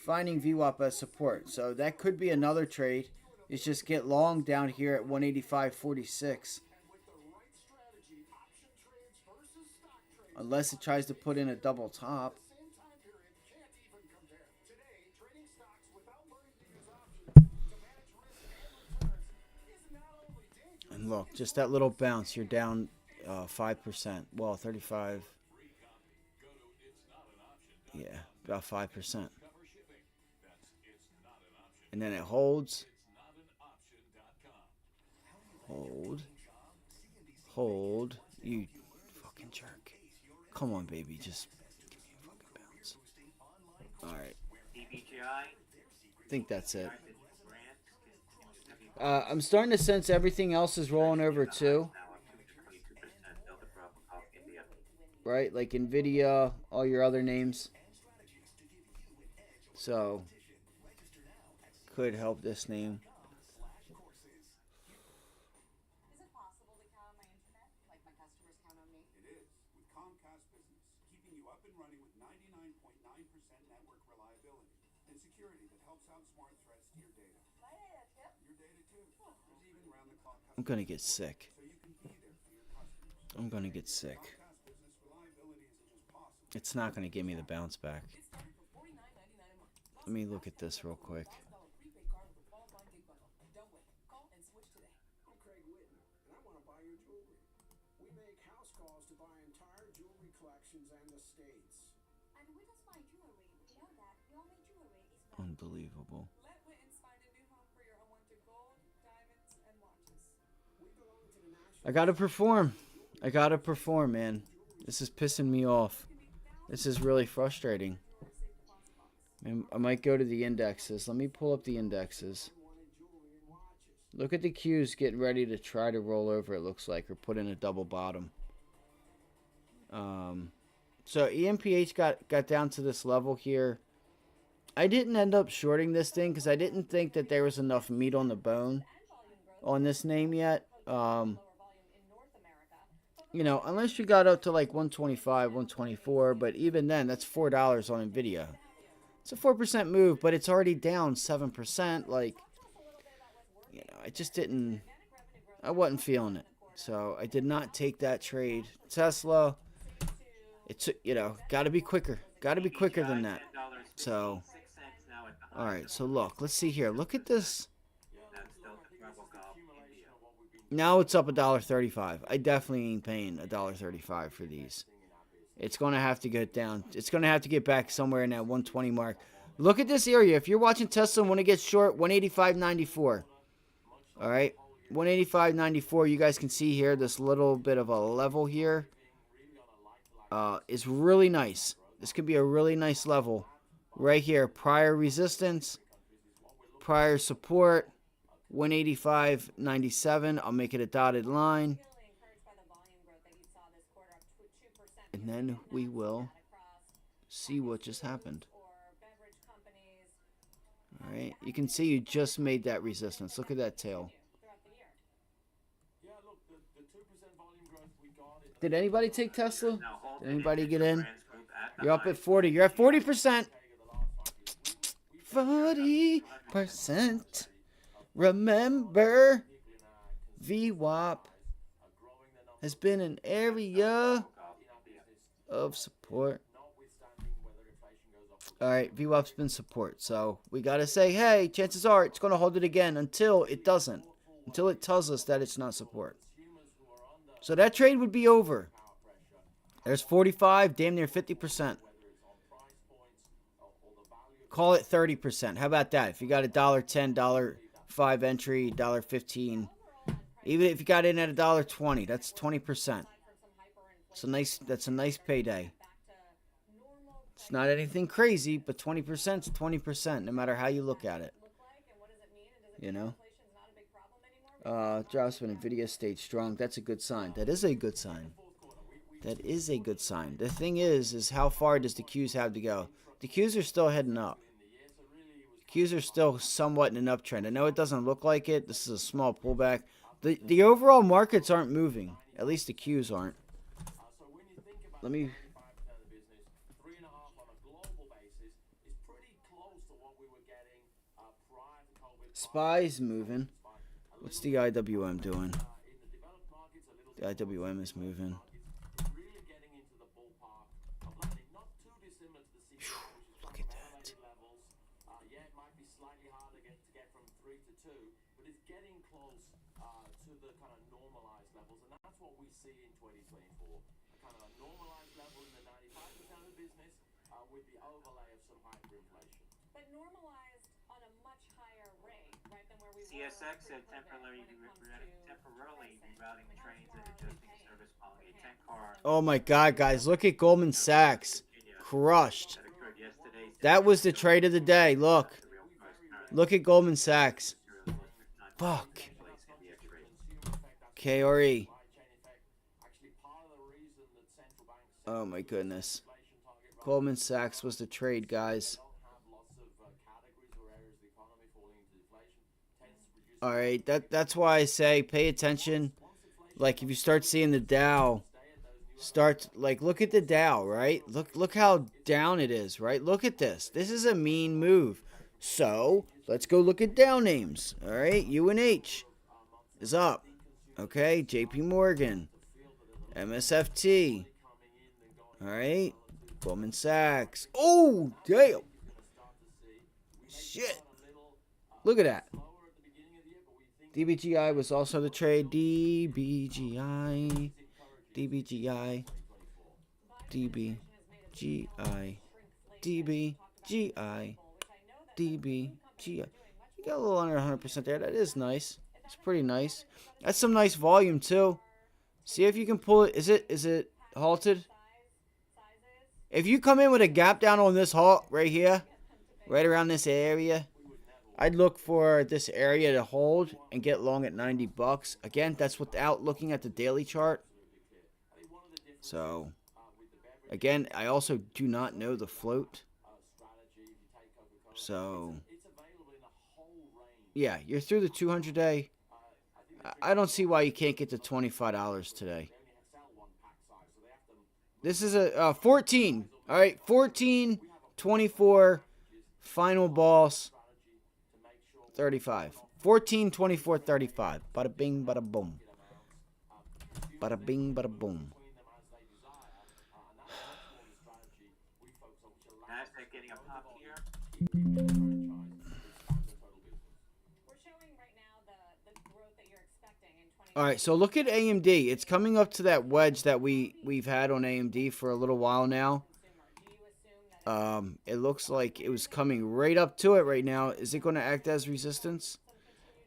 A: finding VWAP as support. So that could be another trade. Is just get long down here at 185.46. Unless it tries to put in a double top. And look, just that little bounce, you're down 5%. Well, 35. Yeah, about 5%. And then it holds. Hold. You fucking jerk. Come on, baby. Just give me a fucking bounce. Alright. I think that's it. I'm starting to sense everything else is rolling over too. Right? Like NVIDIA, all your other names. So, could help this name.
J: Is it possible to count on my internet like my customers count on me?
H: It is, with Comcast Business, keeping you up and running with 99.9% network reliability and security that helps outsmart threats to your data.
J: My data too?
H: Your data too. There's even round-the-clock
A: I'm gonna get sick.
H: so you can be there for your customers.
A: I'm gonna get sick.
H: Comcast Business reliability isn't just possible.
A: It's not gonna give me the bounce back. Let me look at this real quick.
H: I'm Craig Whitten, and I want to buy your jewelry. We make house calls to buy entire jewelry collections and estates.
J: And we just buy jewelry. We know that. We only jewelry is
A: Unbelievable.
M: Let Wittens find a new home for your unwanted gold, diamonds, and watches.
H: We belong to the national.
A: I gotta perform. I gotta perform, man. This is pissing me off. This is really frustrating. I might go to the indexes. Let me pull up the indexes. Look at the Qs getting ready to try to roll over, it looks like, or put in a double bottom. So EMPH got down to this level here. I didn't end up shorting this thing because I didn't think that there was enough meat on the bone on this name yet. You know, unless you got up to like 125, 124, but even then, that's $4 on NVIDIA. It's a 4% move, but it's already down 7%. Like, you know, I just didn't, I wasn't feeling it. So I did not take that trade. Tesla, it's, you know, got to be quicker. Got to be quicker than that. So, all right, so look, let's see here. Look at this. Now it's up $1.35. I definitely ain't paying $1.35 for these. It's going to have to get down. It's going to have to get back somewhere in that 120 mark. Look at this area. If you're watching Tesla and want to get short, 185.94. All right, 185.94. You guys can see here this little bit of a level here is really nice. This could be a really nice level right here. Prior resistance, prior support, 185.97. I'll make it a dotted line. And then we will see what just happened. All right, you can see you just made that resistance. Look at that tail. Did anybody take Tesla? Did anybody get in? You're up at 40. You're at 40%. 40%. Remember, VWAP has been an area of support. All right, VWAP's been support. So we got to say, hey, chances are it's going to hold it again until it doesn't. Until it tells us that it's not support. So that trade would be over. There's 45, damn near 50%. Call it 30%. How about that? If you got $1.10, $5 entry, $1.15, even if you got in at $1.20, that's 20%. That's a nice payday. It's not anything crazy, but 20% is 20%, no matter how you look at it. You know? Drops when NVIDIA stayed strong. That's a good sign. That is a good sign. That is a good sign. The thing is how far does the Qs have to go? The Qs are still heading up. Qs are still somewhat in an uptrend. I know it doesn't look like it. This is a small pullback. The overall markets aren't moving. At least the Qs aren't. Let me... SPY's moving. What's the IWM doing? The IWM is moving. Look at that.
M: But normalized on a much higher rate, right, than where we were.
I: CSX said temporarily rerouting trains and adjusting service following a 10-car.
A: Oh my God, guys! Look at Goldman Sachs, crushed. That was the trade of the day. Look at Goldman Sachs. Fuck. KRE. Oh my goodness. Goldman Sachs was the trade, guys. All right, that's why I say pay attention. Like if you start seeing the Dow, look at the Dow, right? Look how down it is, right? Look at this. This is a mean move. So let's go look at Dow names. All right, UNH is up. Okay, JP Morgan, MSFT. All right, Goldman Sachs. Oh, damn. Shit. Look at that. DBGI was also the trade. DBGI. DBGI. DBGI. DBGI. DBGI. You got a little under 100% there. That is nice. It's pretty nice. That's some nice volume too. See if you can pull it. Is it halted? If you come in with a gap down on this halt right here, right around this area, I'd look for this area to hold and get long at $90. Again, that's without looking at the daily chart. So, again, I also do not know the float. So, yeah, you're through the 200-day. I don't see why you can't get to $25 today. This is a 14. All right, 14, 24, final boss, 35. 14, 24, 35. Bada bing, bada boom. Bada bing, bada boom.
I: NASDAQ getting a pop here.
A: All right, so look at AMD. It's coming up to that wedge that we've had on AMD for a little while now. It looks like it was coming right up to it right now. Is it going to act as resistance?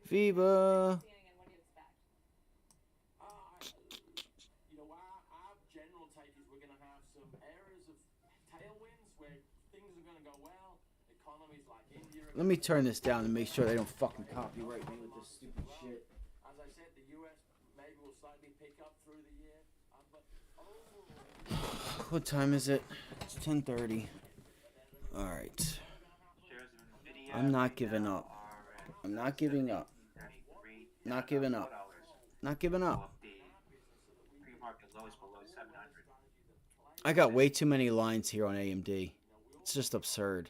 A: Viva. Let me turn this down and make sure they don't fucking copyright me with this stupid shit.
H: As I said, the US maybe will slightly pick up through the year, but
A: What time is it? It's 10:30. All right. I'm not giving up. I'm not giving up. Not giving up. Not giving up. I got way too many lines here on AMD. It's just absurd.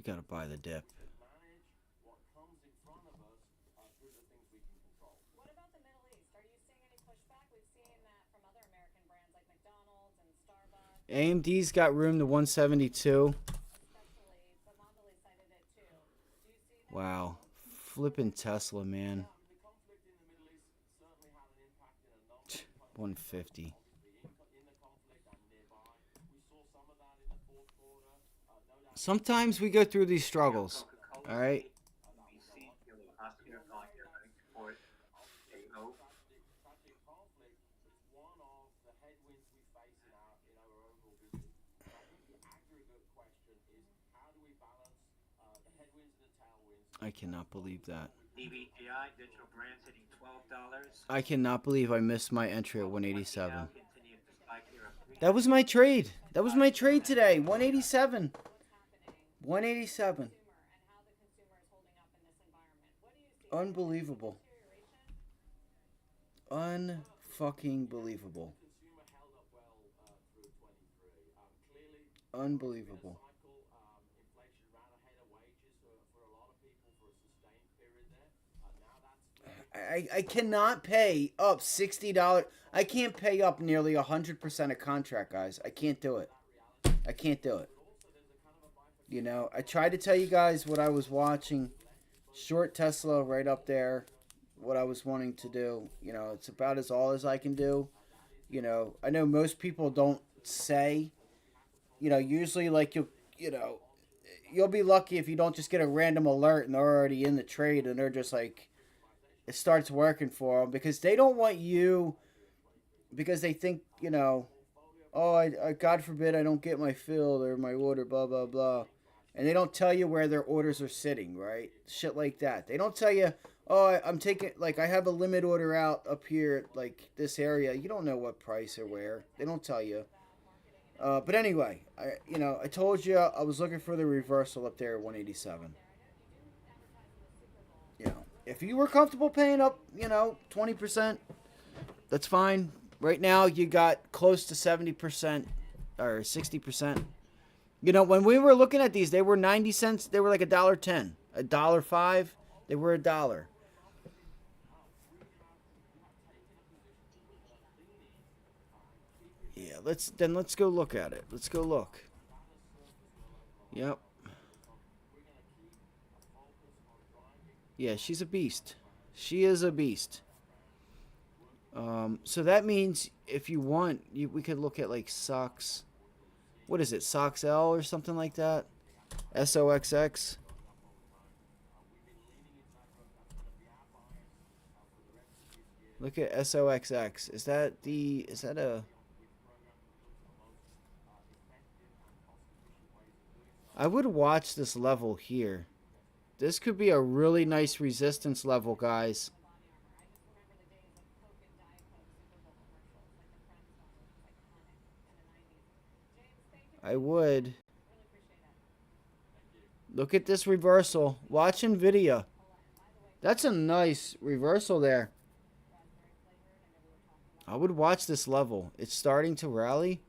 A: gotta buy the dip.
L: manage what comes in front of us through the things we can control.
M: What about the Middle East? Are you seeing any pushback? We've seen that from other American brands like McDonald's and Starbucks.
A: AMD's got room to 172. Wow. Flipping Tesla, man. 150. Sometimes we go through these struggles. All right. I cannot believe that.
I: DBGI, digital brands hitting $12.
A: I cannot believe I missed my entry at 187. That was my trade. That was my trade today. 187. 187. Unbelievable. Unfucking believable. Unbelievable. I cannot pay up $60. I can't pay up nearly 100% of contract, guys. I can't do it. I can't do it. You know, I tried to tell you guys what I was watching. Short Tesla right up there. What I was wanting to do. You know, it's about all as I can do. You know, I know most people don't say. You know, usually like you'll be lucky if you don't just get a random alert and they're already in the trade and they're just like, it starts working for them because they don't want you, because they think, you know, oh, I God forbid I don't get my fill or my order, blah, blah, blah. And they don't tell you where their orders are sitting, right? Shit like that. They don't tell you, oh, I'm taking, like, I have a limit order out up here, like, this area. You don't know what price or where. They don't tell you. But anyway, I told you I was looking for the reversal up there at 187. You know. If you were comfortable paying up, 20%, that's fine. Right now, you got close to 70% or 60%. You know, when we were looking at these, they were 90 cents. They were like $1.10, $1.05. They were $1. Yeah, let's go look at it. Let's go look. Yep. Yeah, she's a beast. She is a beast. So that means if you want, we could look at like SOX. What is it? SOX L or something like that? SOXX. Look at SOXX. Is that a... I would watch this level here. This could be a really nice resistance level, guys. I would. Look at this reversal. Watch NVIDIA. That's a nice reversal there. I would watch this level. It's starting to rally.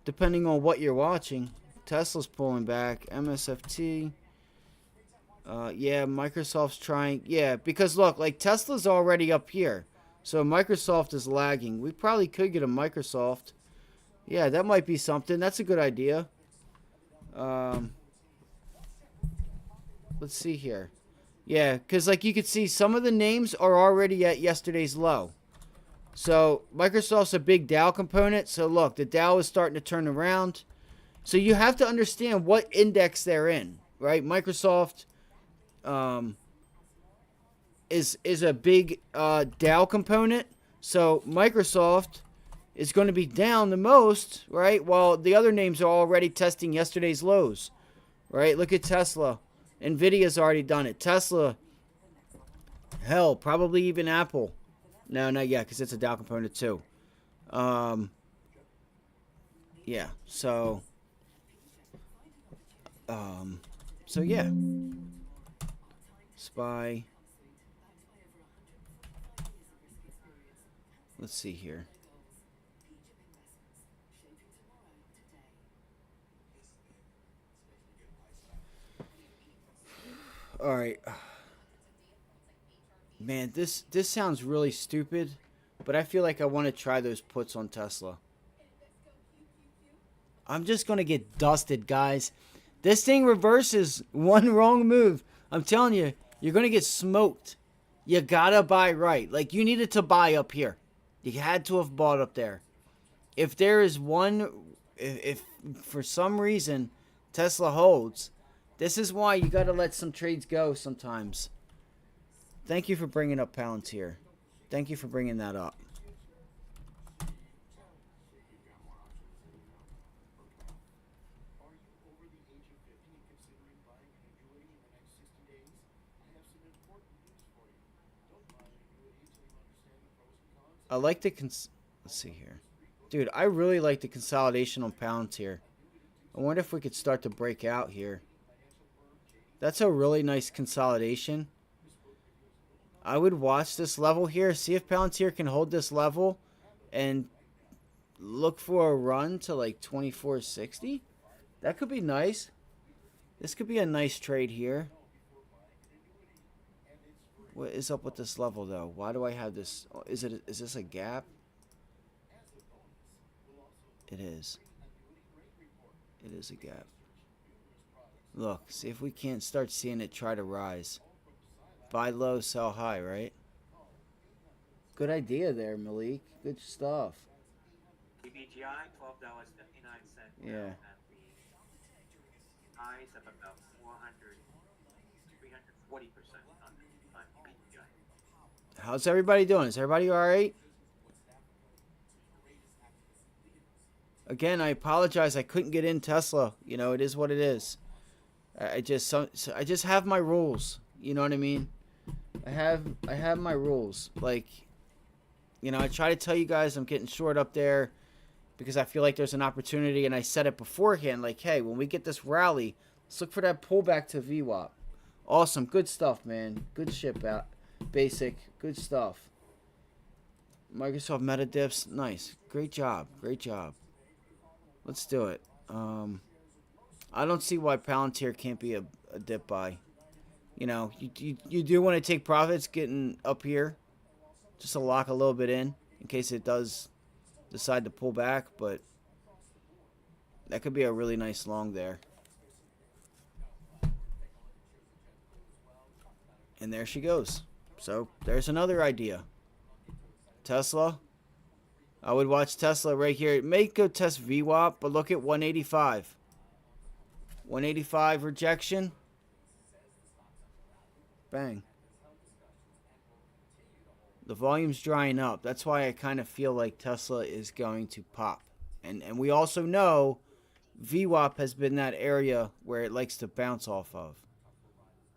A: Depending on what you're watching. Tesla's pulling back. MSFT. Yeah, Microsoft's trying. Yeah, because look, like Tesla's already up here. So Microsoft is lagging. We probably could get a Microsoft. Yeah, that might be something. That's a good idea. Let's see here. Yeah, because like you could see, some of the names are already at yesterday's low. So Microsoft's a big Dow component. So look, the Dow is starting to turn around. So you have to understand what index they're in, right? Microsoft is a big Dow component. So Microsoft is going to be down the most, right? While the other names are already testing yesterday's lows, right? Look at Tesla. NVIDIA's already done it. Tesla, hell, probably even Apple. No, not yet, because it's a Dow component too. Yeah, so yeah. SPY. Let's see here. All right. Man, this sounds really stupid, but I feel like I want to try those puts on Tesla. I'm just going to get dusted, guys. This thing reverses one wrong move. I'm telling you, you're going to get smoked. You got to buy right. Like, you needed to buy up here. You had to have bought up there. If there is one, if for some reason Tesla holds, this is why you got to let some trades go sometimes. Thank you for bringing up Palantir. Thank you for bringing that up. I like the let's see here. Dude, I really like the consolidation on Palantir. I wonder if we could start to break out here. That's a really nice consolidation. I would watch this level here, see if Palantir can hold this level and look for a run to like 24.60. That could be nice. This could be a nice trade here. What is up with this level though? Why do I have this? Is this a gap? It is. It is a gap. Look, see if we can't start seeing it try to rise. Buy low, sell high, right? Good idea there, Malik. Good stuff.
I: BBGI, $12.59.
A: Yeah.
I: At the highs of about 340% on BBGI.
A: How's everybody doing? Is everybody all right? Again, I apologize. I couldn't get in Tesla. You know, it is what it is. I just have my rules. You know what I mean? I have my rules. Like, you know, I try to tell you guys I'm getting short up there because I feel like there's an opportunity, and I said it beforehand. Like, hey, when we get this rally, let's look for that pullback to VWAP. Awesome, good stuff, man. Good shit, basic, good stuff. Microsoft Meta dips, nice, great job, great job. Let's do it. I don't see why Palantir can't be a dip buy. You know, you do want to take profits getting up here, just to lock a little bit in case it does decide to pull back, but that could be a really nice long there. And there she goes. So there's another idea. Tesla. I would watch Tesla right here. It may go test VWAP, but look at 185. 185 rejection. Bang. The volume's drying up. That's why I kind of feel like Tesla is going to pop. And we also know VWAP has been that area where it likes to bounce off of.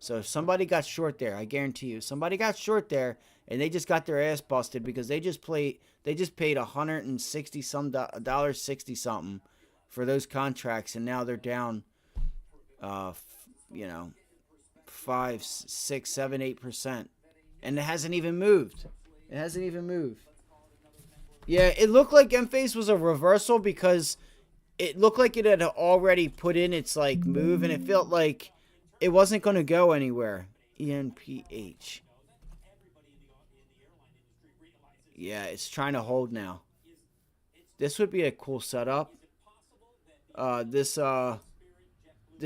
A: So if somebody got short there, I guarantee you, somebody got short there and they just got their ass busted because they just paid $160 some $60 something for those contracts, and now they're down you know, 5, 6, 7, 8%. And it hasn't even moved. It hasn't even moved. Yeah, it looked like Enphase was a reversal because it looked like it had already put in its like move, and it felt like it wasn't going to go anywhere. ENPH. Yeah, it's trying to hold now. This would be a cool setup. This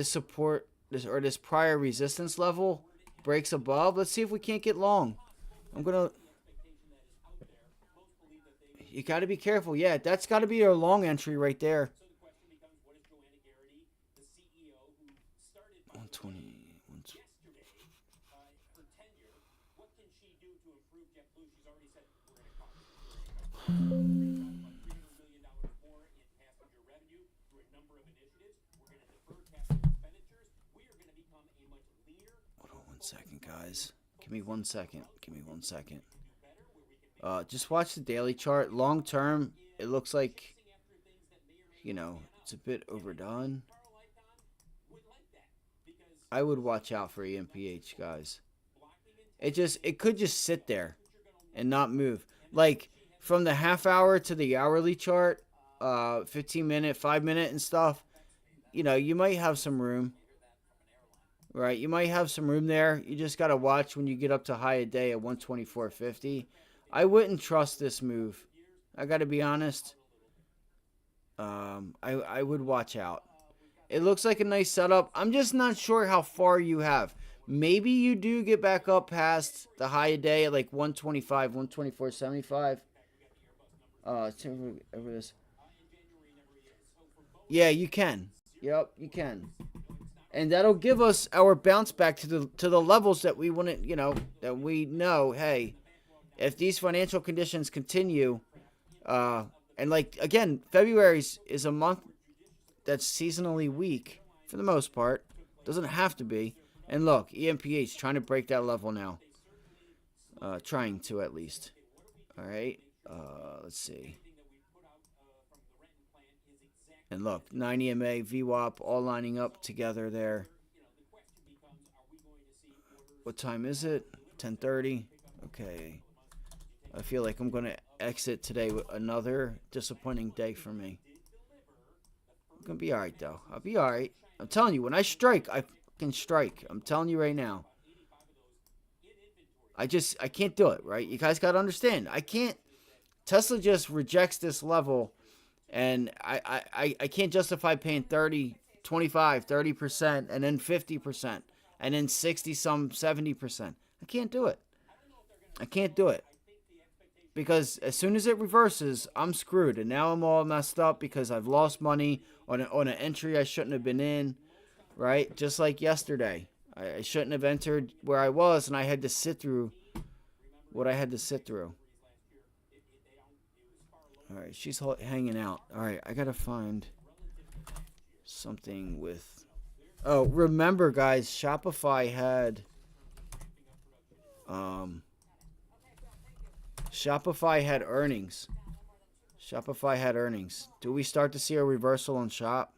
A: support, this prior resistance level breaks above. Let's see if we can't get long. You got to be careful. Yeah, that's got to be your long entry right there. 120. Hold on 1 second, guys. Give me 1 second. Give me 1 second. Just watch the daily chart. Long term, it looks like, you know, it's a bit overdone. I would watch out for EMPH, guys. It could just sit there and not move. Like, from the half hour to the hourly chart, 15 minute, 5 minute and stuff, you know, you might have some room. right? You might have some room there. You just got to watch when you get up to high a day at 124.50. I wouldn't trust this move. I got to be honest. I would watch out. It looks like a nice setup. I'm just not sure how far you have. Maybe you do get back up past the high a day at like 125, 124.75. Over this. Yeah, you can. Yep, you can. And that'll give us our bounce back to the levels that we want to, that we know, hey, if these financial conditions continue, and like, again, February is a month that's seasonally weak for the most part. Doesn't have to be. And look, EMPH trying to break that level now. Trying to, at least. All right. Let's see. And look, 9 EMA, VWAP, all lining up together there. What time is it? 10:30. Okay. I feel like I'm going to exit today with another disappointing day for me. I'm going to be all right, though. I'll be all right. I'm telling you, when I strike, I can strike. I'm telling you right now. I can't do it, right? You guys got to understand. I can't. Tesla just rejects this level, and I can't justify paying 30, 25, 30%, and then 50%, and then 60-some, 70%. I can't do it. I can't do it. Because as soon as it reverses, I'm screwed. And now I'm all messed up because I've lost money on an entry I shouldn't have been in, right? Just like yesterday. I shouldn't have entered where I was, and I had to sit through what I had to sit through. All right, she's hanging out. All right, I got to find something with... Oh, remember, guys, Shopify had... Shopify had earnings. Shopify had earnings. Do we start to see a reversal on Shop?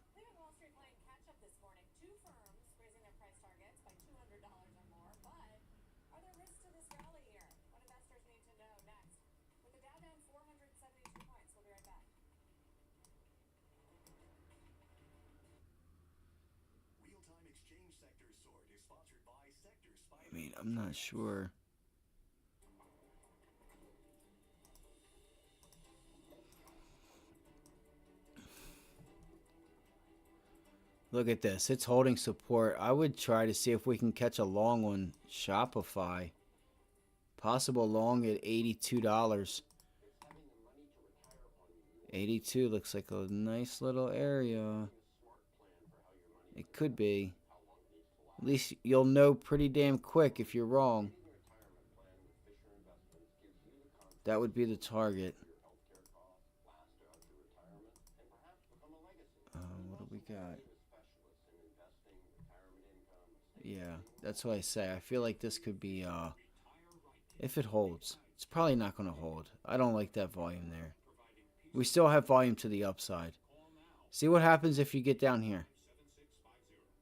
A: I mean, I'm not sure. Look at this. It's holding support. I would try to see if we can catch a long on Shopify. Possible long at $82. 82 looks like a nice little area. It could be. At least you'll know pretty damn quick if you're wrong. That would be the target. What do we got? Yeah, that's what I say. I feel like this could be, if it holds. It's probably not going to hold. I don't like that volume there. We still have volume to the upside. See what happens if you get down here.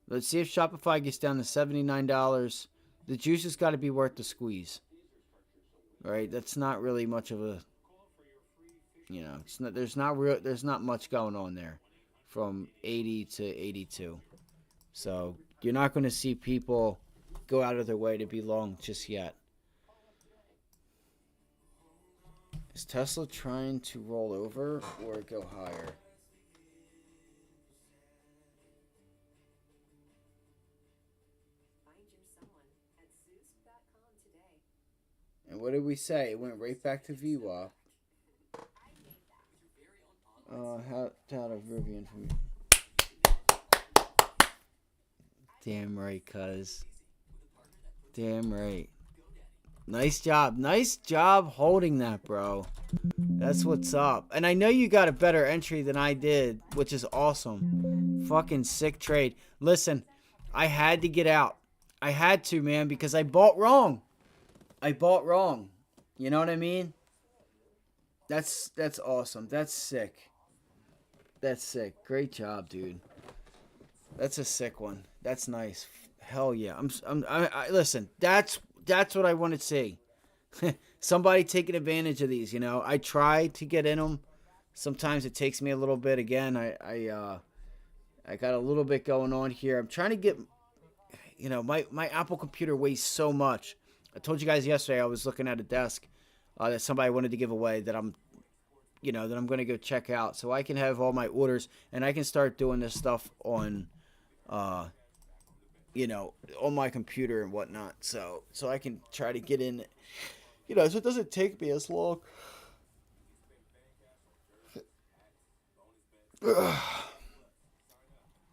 A: Let's see if Shopify gets down to $79. The juice has got to be worth the squeeze. Right? That's not really much of a, it's not, there's not much going on there from 80 to 82. So you're not going to see people go out of their way to be long just yet. Is Tesla trying to roll over or go higher? And what did we say? It went right back to VWAP. How out of Rivian for me. Damn right, cuz. Damn right. Nice job. Nice job holding that, bro. That's what's up. And I know you got a better entry than I did, which is awesome. Fucking sick trade. Listen, I had to get out. I had to, man, because I bought wrong. I bought wrong. You know what I mean? That's awesome. That's sick. That's sick. Great job, dude. That's a sick one. That's nice. Hell yeah. I listen. That's what I want to see. Somebody taking advantage of these. I try to get in them. Sometimes it takes me a little bit. Again, I got a little bit going on here. I'm trying to get. you know, my Apple computer weighs so much. I told you guys yesterday I was looking at a desk that somebody wanted to give away that I'm going to go check out, so I can have all my orders and I can start doing this stuff on, you know, on my computer and whatnot. So I can try to get in, you know, so it doesn't take me as long.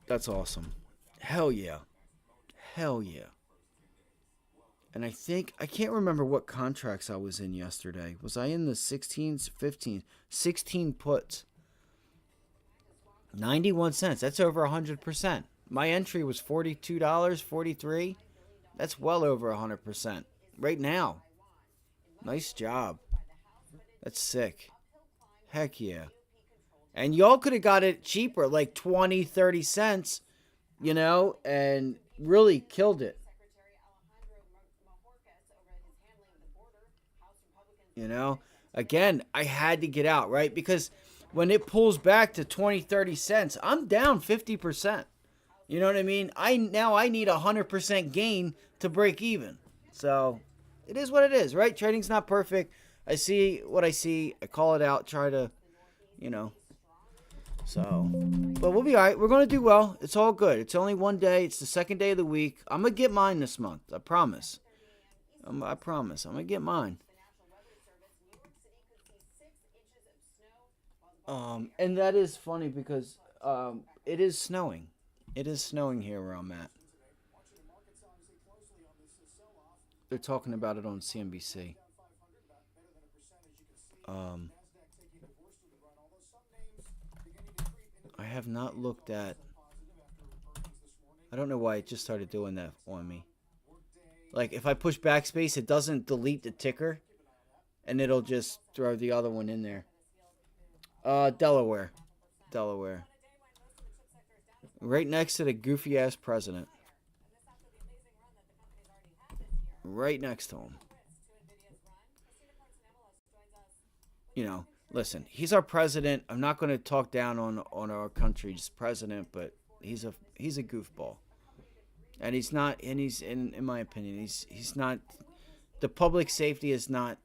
A: That's awesome. Hell yeah. Hell yeah. And I can't remember what contracts I was in yesterday. Was I in the 16s, 15s, 16 puts? 91 cents. That's over 100%. My entry was $42, $43. That's well over 100% right now. Nice job. That's sick. Heck yeah. And y'all could have got it cheaper, like 20, 30 cents, you know, and really killed it. You know, again, I had to get out, right? Because when it pulls back to 20, 30 cents, I'm down 50%. You know what I mean? I need 100% gain to break even. So it is what it is, right? Trading's not perfect. I see what I see. I call it out, try to, you know. So, but we'll be all right. We're going to do well. It's all good. It's only one day. It's the second day of the week. I'm going to get mine this month. I promise. I promise. I'm going to get mine. And that is funny because it is snowing. It is snowing here where I'm at. They're talking about it on CNBC. I have not looked at... I don't know why it just started doing that on me. Like, if I push backspace, it doesn't delete the ticker. And it'll just throw the other one in there. Delaware. Right next to the goofy-ass president. Right next to him. You know, listen, he's our president. I'm not going to talk down on our country's president, but he's a goofball. And he's not, and he's, in my opinion, he's not, the public safety is not,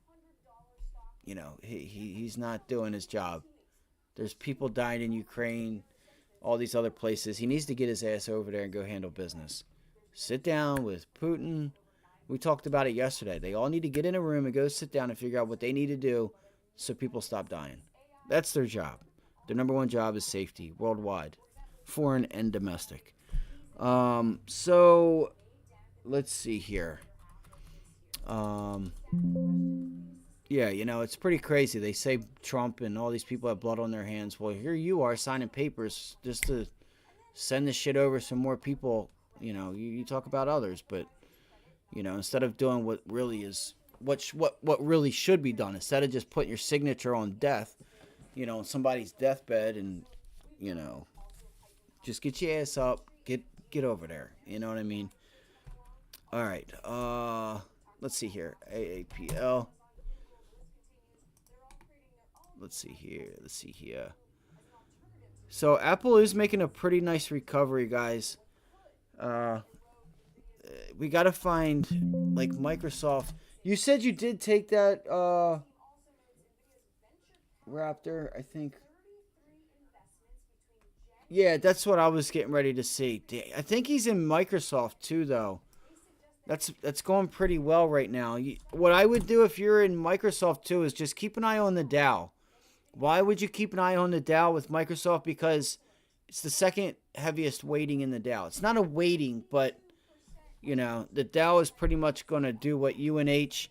A: you know, he's not doing his job. There's people dying in Ukraine, all these other places. He needs to get his ass over there and go handle business. Sit down with Putin. We talked about it yesterday. They all need to get in a room and go sit down and figure out what they need to do so people stop dying. That's their job. Their number one job is safety worldwide, foreign and domestic. So let's see here. Yeah, you know, it's pretty crazy. They say Trump and all these people have blood on their hands. Well, here you are signing papers just to send this shit over some more people. You know, you talk about others, but, you know, instead of doing what really is, what really should be done, instead of just putting your signature on death, you know, on somebody's deathbed and, you know, just get your ass up, get over there. You know what I mean? All right. Let's see here. AAPL. Let's see here. So Apple is making a pretty nice recovery, guys. We got to find, like, Microsoft. You said you did take that Raptor, I think. Yeah, that's what I was getting ready to see. I think he's in Microsoft too, though. That's going pretty well right now. What I would do if you're in Microsoft too is just keep an eye on the Dow. Why would you keep an eye on the Dow with Microsoft? Because it's the second heaviest weighting in the Dow. It's not a weighting, but, you know, the Dow is pretty much going to do what UNH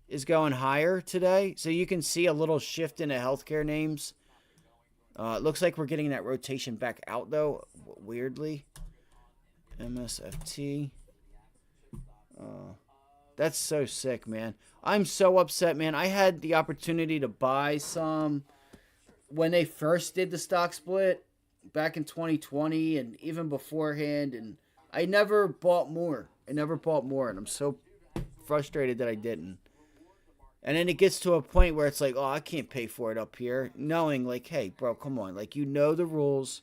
A: is going higher today. So you can see a little shift in the healthcare names. It looks like we're getting that rotation back out, though, weirdly. MSFT. That's so sick, man. I'm so upset, man. I had the opportunity to buy some when they first did the stock split back in 2020 and even beforehand, and I never bought more. And I'm so frustrated that I didn't. And then it gets to a point where it's like, oh, I can't pay for it up here. Knowing, like, hey, bro, come on. Like, you know the rules.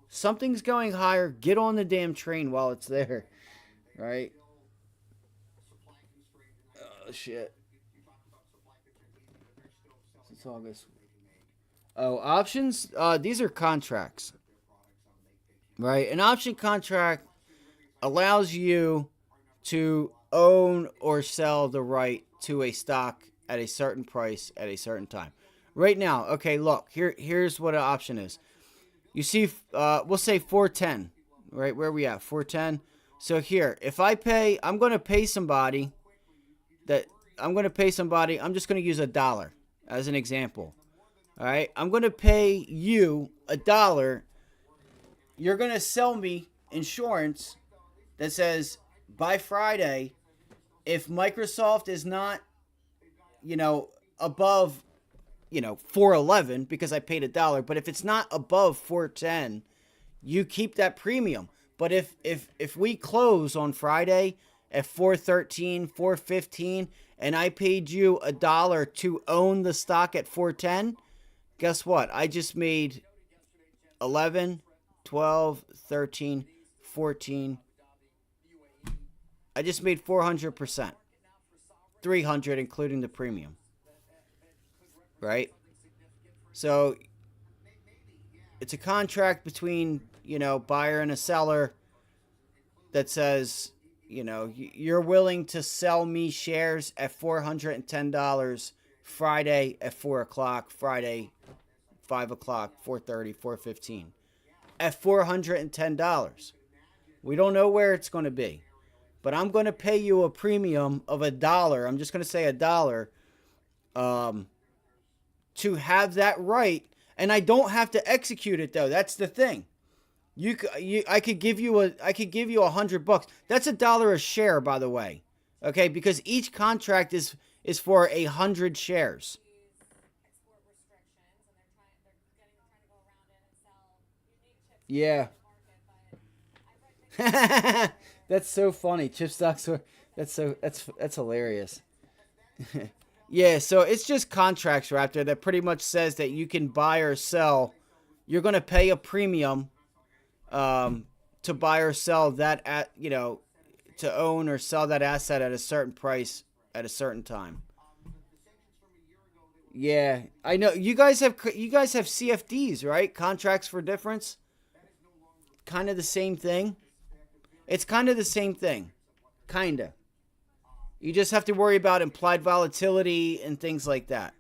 A: Something's going higher. Get on the damn train while it's there. Right? Oh, shit. It's August. Oh, options? These are contracts. Right? An option contract allows you to own or sell the right to a stock at a certain price at a certain time. Right now, okay, look, here's what an option is. You see, we'll say 410, right? Where are we at? 410. So here, if I pay, I'm going to pay somebody, I'm just going to use $1 as an example. All right, I'm going to pay you $1. You're going to sell me insurance that says by Friday, if Microsoft is not, above, 411 because I paid $1, but if it's not above 410, you keep that premium. But if we close on Friday at 413, 415, and I paid you $1 to own the stock at 410, guess what? I just made 11, 12, 13, 14. I just made 400%. 300 including the premium. Right? So it's a contract between, buyer and a seller that says, you're willing to sell me shares at $410 Friday at 4 o'clock, Friday 5 o'clock, 4:30, 4:15 at $410. We don't know where it's going to be, but I'm going to pay you a premium of $1. I'm just going to say $1 to have that right, and I don't have to execute it though. That's the thing. I could give you $100. That's $1 a share, by the way. Okay, because each contract is for 100 shares. Yeah. That's so funny. Chip stocks were that's hilarious. Yeah, so it's just contracts, Raptor, that pretty much says that you can buy or sell. You're going to pay a premium to buy or sell that to own or sell that asset at a certain price at a certain time. Yeah, I know you guys have CFDs, right? Contracts for difference. Kind of the same thing. It's kind of the same thing. Kinda. You just have to worry about implied volatility and things like that.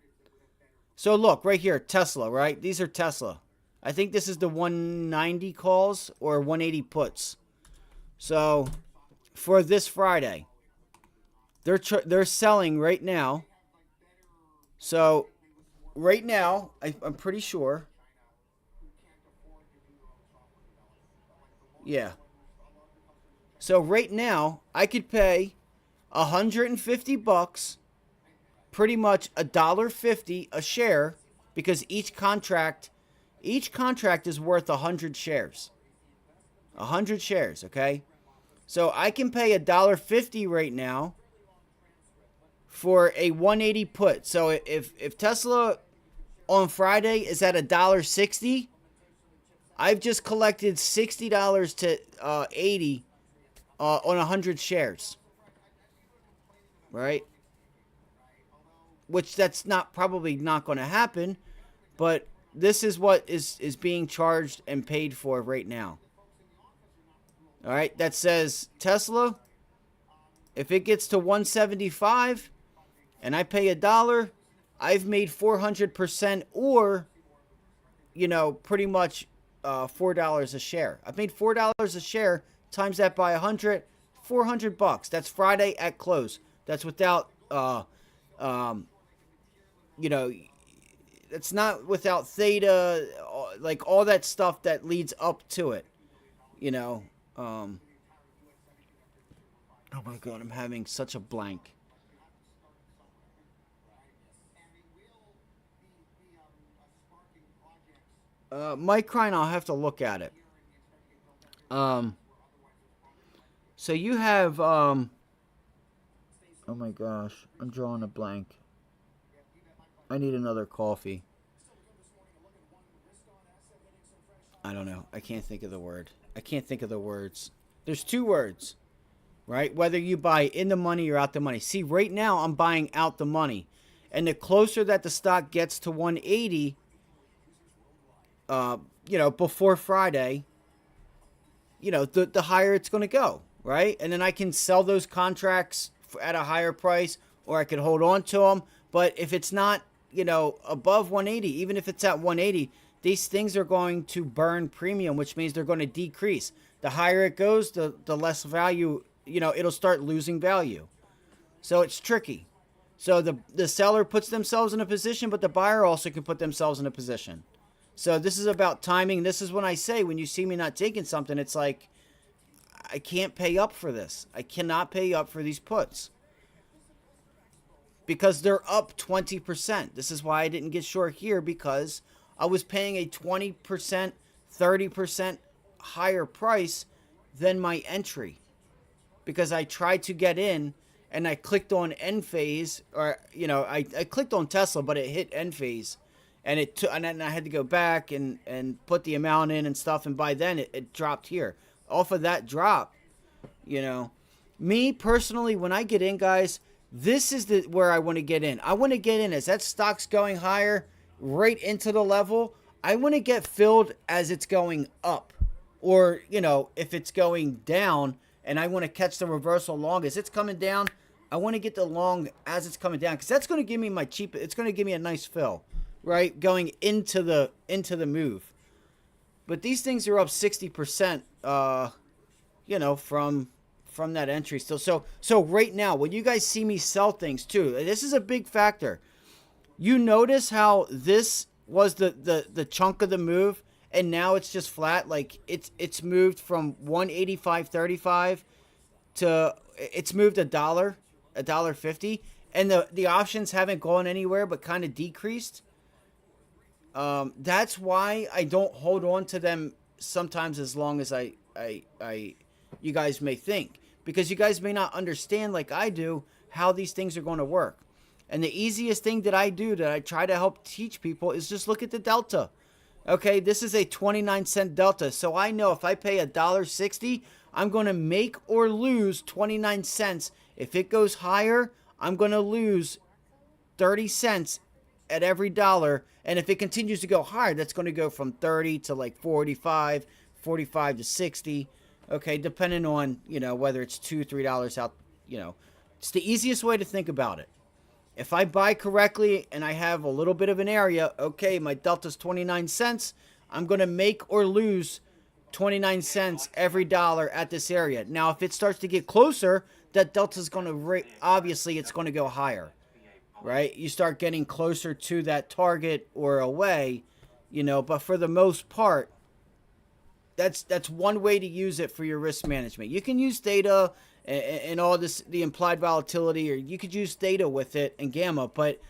A: So look, right here, Tesla, right? These are Tesla. I think this is the 190 calls or 180 puts. So for this Friday, they're selling right now. So right now, I'm pretty sure. Yeah. So right now, I could pay $150, pretty much $1.50 a share, because each contract is worth 100 shares. 100 shares, okay? So I can pay $1.50 right now for a 180 put. So if Tesla on Friday is at $1.60, I've just collected $60 to $80 on 100 shares. Right? Which that's probably not going to happen, but this is what is being charged and paid for right now. All right, that says Tesla, if it gets to 175 and I pay $1, I've made 400%, or pretty much $4 a share. I've made $4 a share, times that by 100, $400. That's Friday at close. That's without, it's not without theta, like all that stuff that leads up to it, oh my God, I'm having such a blank. Micron, I'll have to look at it. So you have, oh my gosh, I'm drawing a blank. I need another coffee. I don't know. I can't think of the word. I can't think of the words. There's two words, right? Whether you buy in the money or out the money. See, right now I'm buying out the money. And the closer that the stock gets to 180, you know, before Friday, you know, the higher it's going to go, right? And then I can sell those contracts at a higher price, or I could hold on to them. But if it's not, you know, above 180, even if it's at 180, these things are going to burn premium, which means they're going to decrease. The higher it goes, the less value, you know, it'll start losing value. So it's tricky. So the seller puts themselves in a position, but the buyer also can put themselves in a position. So this is about timing. This is when I say, when you see me not taking something, it's like, I can't pay up for this. I cannot pay up for these puts. Because they're up 20%. This is why I didn't get short here, because I was paying a 20%, 30% higher price than my entry. Because I tried to get in and I clicked on end phase, or, you know, I clicked on Tesla, but it hit end phase. And then I had to go back and put the amount in and stuff. And by then it dropped here. Off of that drop, you know, me personally, when I get in, guys, this is where I want to get in. I want to get in as that stock's going higher, right into the level. I want to get filled as it's going up. Or, you know, if it's going down and I want to catch the reversal long as it's coming down, I want to get the long as it's coming down, because that's going to give me my cheap, it's going to give me a nice fill, right? Going into the move. But these things are up 60%, you know, from that entry still. So right now, when you guys see me sell things too, this is a big factor. You notice how this was the chunk of the move, and now it's just flat. Like it's moved from 185.35 to it's moved $1.50, and the options haven't gone anywhere but kind of decreased. That's why I don't hold on to them sometimes as long as you guys may think, because you guys may not understand, like I do, how these things are going to work. And the easiest thing that I do, that I try to help teach people, is just look at the delta. Okay, this is a 29-cent delta. So I know if I pay $1.60, I'm going to make or lose 29 cents. If it goes higher, I'm going to lose 30 cents at every dollar. And if it continues to go higher, that's going to go from 30 to like 45, 45 to 60. Okay, depending on, you know, whether it's $2, $3 out, you know. It's the easiest way to think about it. If I buy correctly and I have a little bit of an area, okay, my delta's 29 cents. I'm going to make or lose 29 cents every dollar at this area. Now, if it starts to get closer, that delta's going to, obviously, it's going to go higher, right? You start getting closer to that target or away, you know, but for the most part, that's one way to use it for your risk management. You can use theta and all this, the implied volatility, or you could use theta with it and gamma, but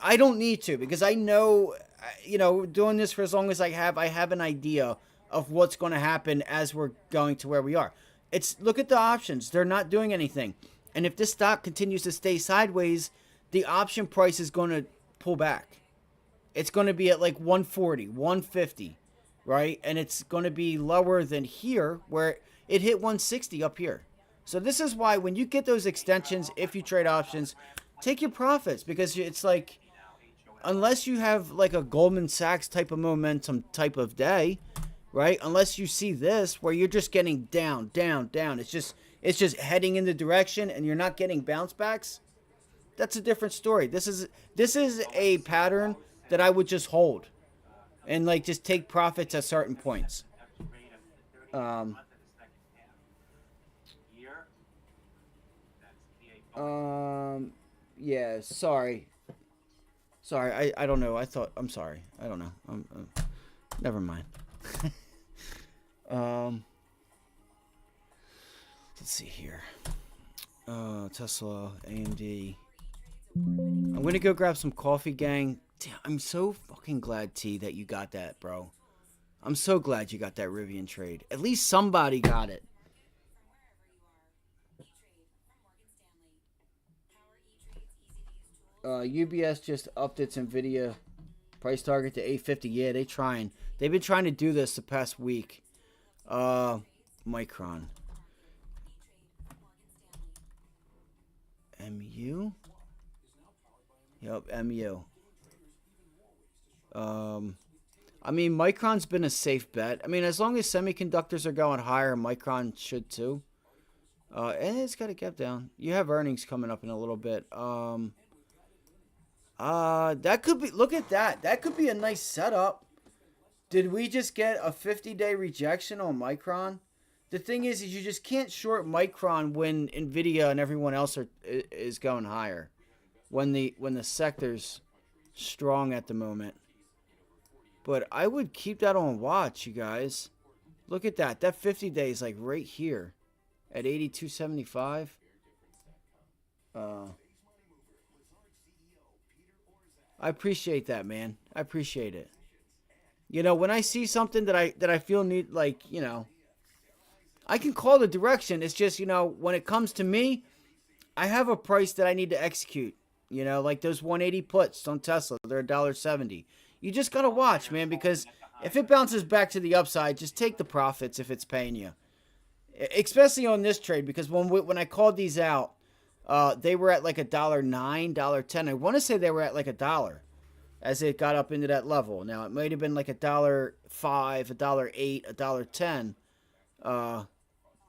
A: I don't need to, because I know, you know, doing this for as long as I have an idea of what's going to happen as we're going to where we are. Look at the options. They're not doing anything. And if this stock continues to stay sideways, the option price is going to pull back. It's going to be at like 140, 150, right? And it's going to be lower than here, where it hit 160 up here. So this is why when you get those extensions, if you trade options, take your profits, because it's like, unless you have like a Goldman Sachs type of momentum type of day, right? Unless you see this where you're just getting down, down, down. It's just heading in the direction and you're not getting bounce backs. That's a different story. This is a pattern that I would just hold and like just take profits at certain points. Yeah, sorry, I don't know. I'm sorry. I don't know. Never mind. Let's see here. Tesla, AMD. I'm gonna go grab some coffee, gang. Damn, I'm so fucking glad, T, that you got that, bro. I'm so glad you got that Rivian trade. At least somebody got it. UBS just upped its NVIDIA Price target to 850. Yeah, they trying. They've been trying to do this the past week. Micron. MU? Yep, MU. I mean, Micron's been a safe bet. I mean, as long as semiconductors are going higher, Micron should too. And it's got a gap down. You have earnings coming up in a little bit. That could be, look at that. That could be a nice setup. Did we just get a 50-day rejection on Micron? The thing is you just can't short Micron when Nvidia and everyone else is going higher. When the sector's strong at the moment. But I would keep that on watch, you guys. Look at that. That 50-day is like right here at 82.75. I appreciate that, man. I appreciate it. You know, when I see something that I feel need, like, you know, I can call the direction. It's just, you know, when it comes to me, I have a price that I need to execute. You know, like those 180 puts on Tesla, they're $1.70. You just got to watch, man, because if it bounces back to the upside, just take the profits if it's paying you. Especially on this trade, because when I called these out, they were at like $1.09, $1.10. I want to say they were at like $1 as it got up into that level. Now, it might have been like $1.05, $1.08, $1.10.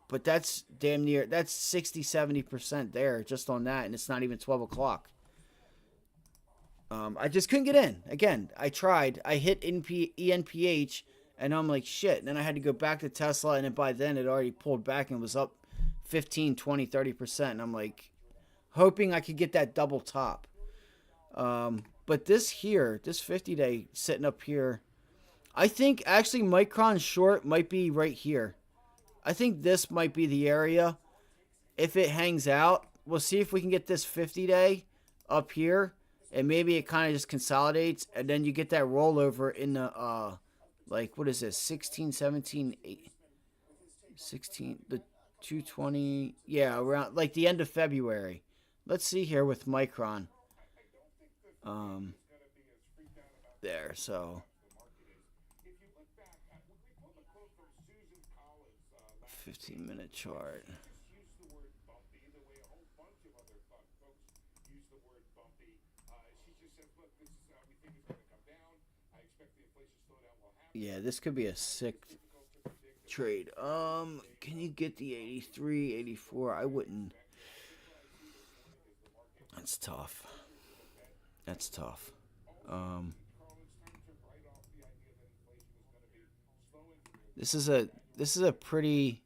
A: But that's damn near, that's 60, 70% there just on that, and it's not even 12 o'clock. I just couldn't get in. Again, I tried. I hit ENPH, and I'm like, shit. And then I had to go back to Tesla, and then by then it already pulled back and was up 15, 20, 30%. And I'm like, hoping I could get that double top. But this here, this 50-day sitting up here, I think actually Micron short might be right here. I think this might be the area. If it hangs out, we'll see if we can get this 50-day up here. And maybe it kind of just consolidates. And then you get that rollover in the, like, what is this? 16, 17, 8, 16, the 220. Yeah, around, like, the end of February. Let's see here with Micron. There, so. 15-minute chart. Yeah, this could be a sick trade. Can you get the 83, 84? I wouldn't. That's tough. That's tough. This is a pretty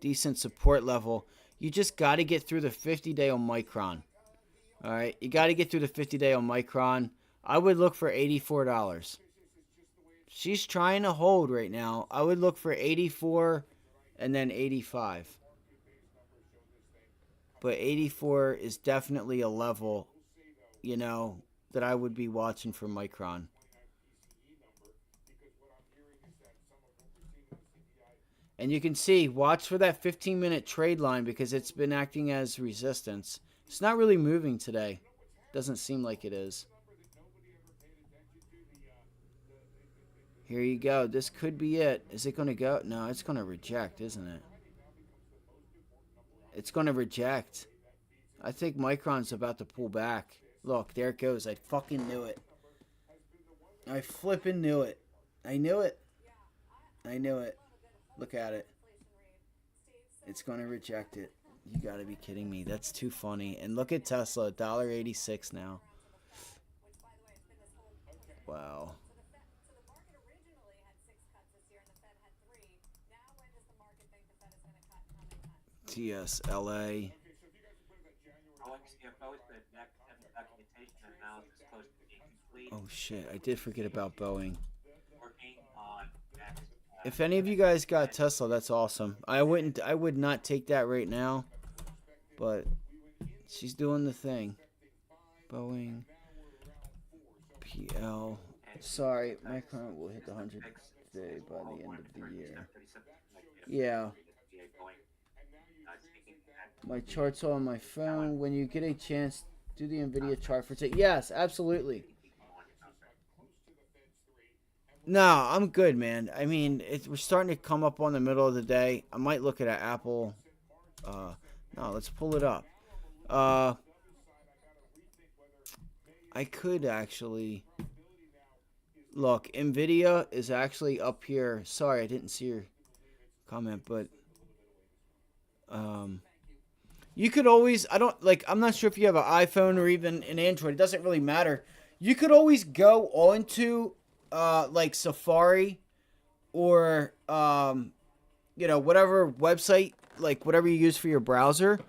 A: decent support level. You just got to get through the 50-day on Micron. All right, you got to get through the 50-day on Micron. I would look for $84. She's trying to hold right now. I would look for 84 and then 85. But 84 is definitely a level, you know, that I would be watching for Micron. And you can see, watch for that 15-minute trade line because it's been acting as resistance. It's not really moving today. Doesn't seem like it is. Here you go. This could be it. Is it going to go? No, it's going to reject, isn't it? It's going to reject. I think Micron's about to pull back. Look, there it goes. I fucking knew it. I flipping knew it. I knew it. I knew it. Look at it. It's going to reject it. You got to be kidding me. That's too funny. And look at Tesla, $1.86 now. Wow. TSLA. Oh shit, I did forget about Boeing. If any of you guys got Tesla, that's awesome. I would not take that right now, but she's doing the thing. Boeing, PL. Sorry, Micron will hit the 100 day by the end of the year. Yeah. My chart's on my phone. When you get a chance, do the NVIDIA chart for today. Yes, absolutely. No, I'm good, man. I mean, we're starting to come up on the middle of the day. I might look at an Apple. No, let's pull it up. I could actually look. Nvidia is actually up here. Sorry, I didn't see your comment, but you could always. I'm not sure if you have an iPhone or even an Android. It doesn't really matter. You could always go onto like Safari or whatever website, like whatever you use for your browser.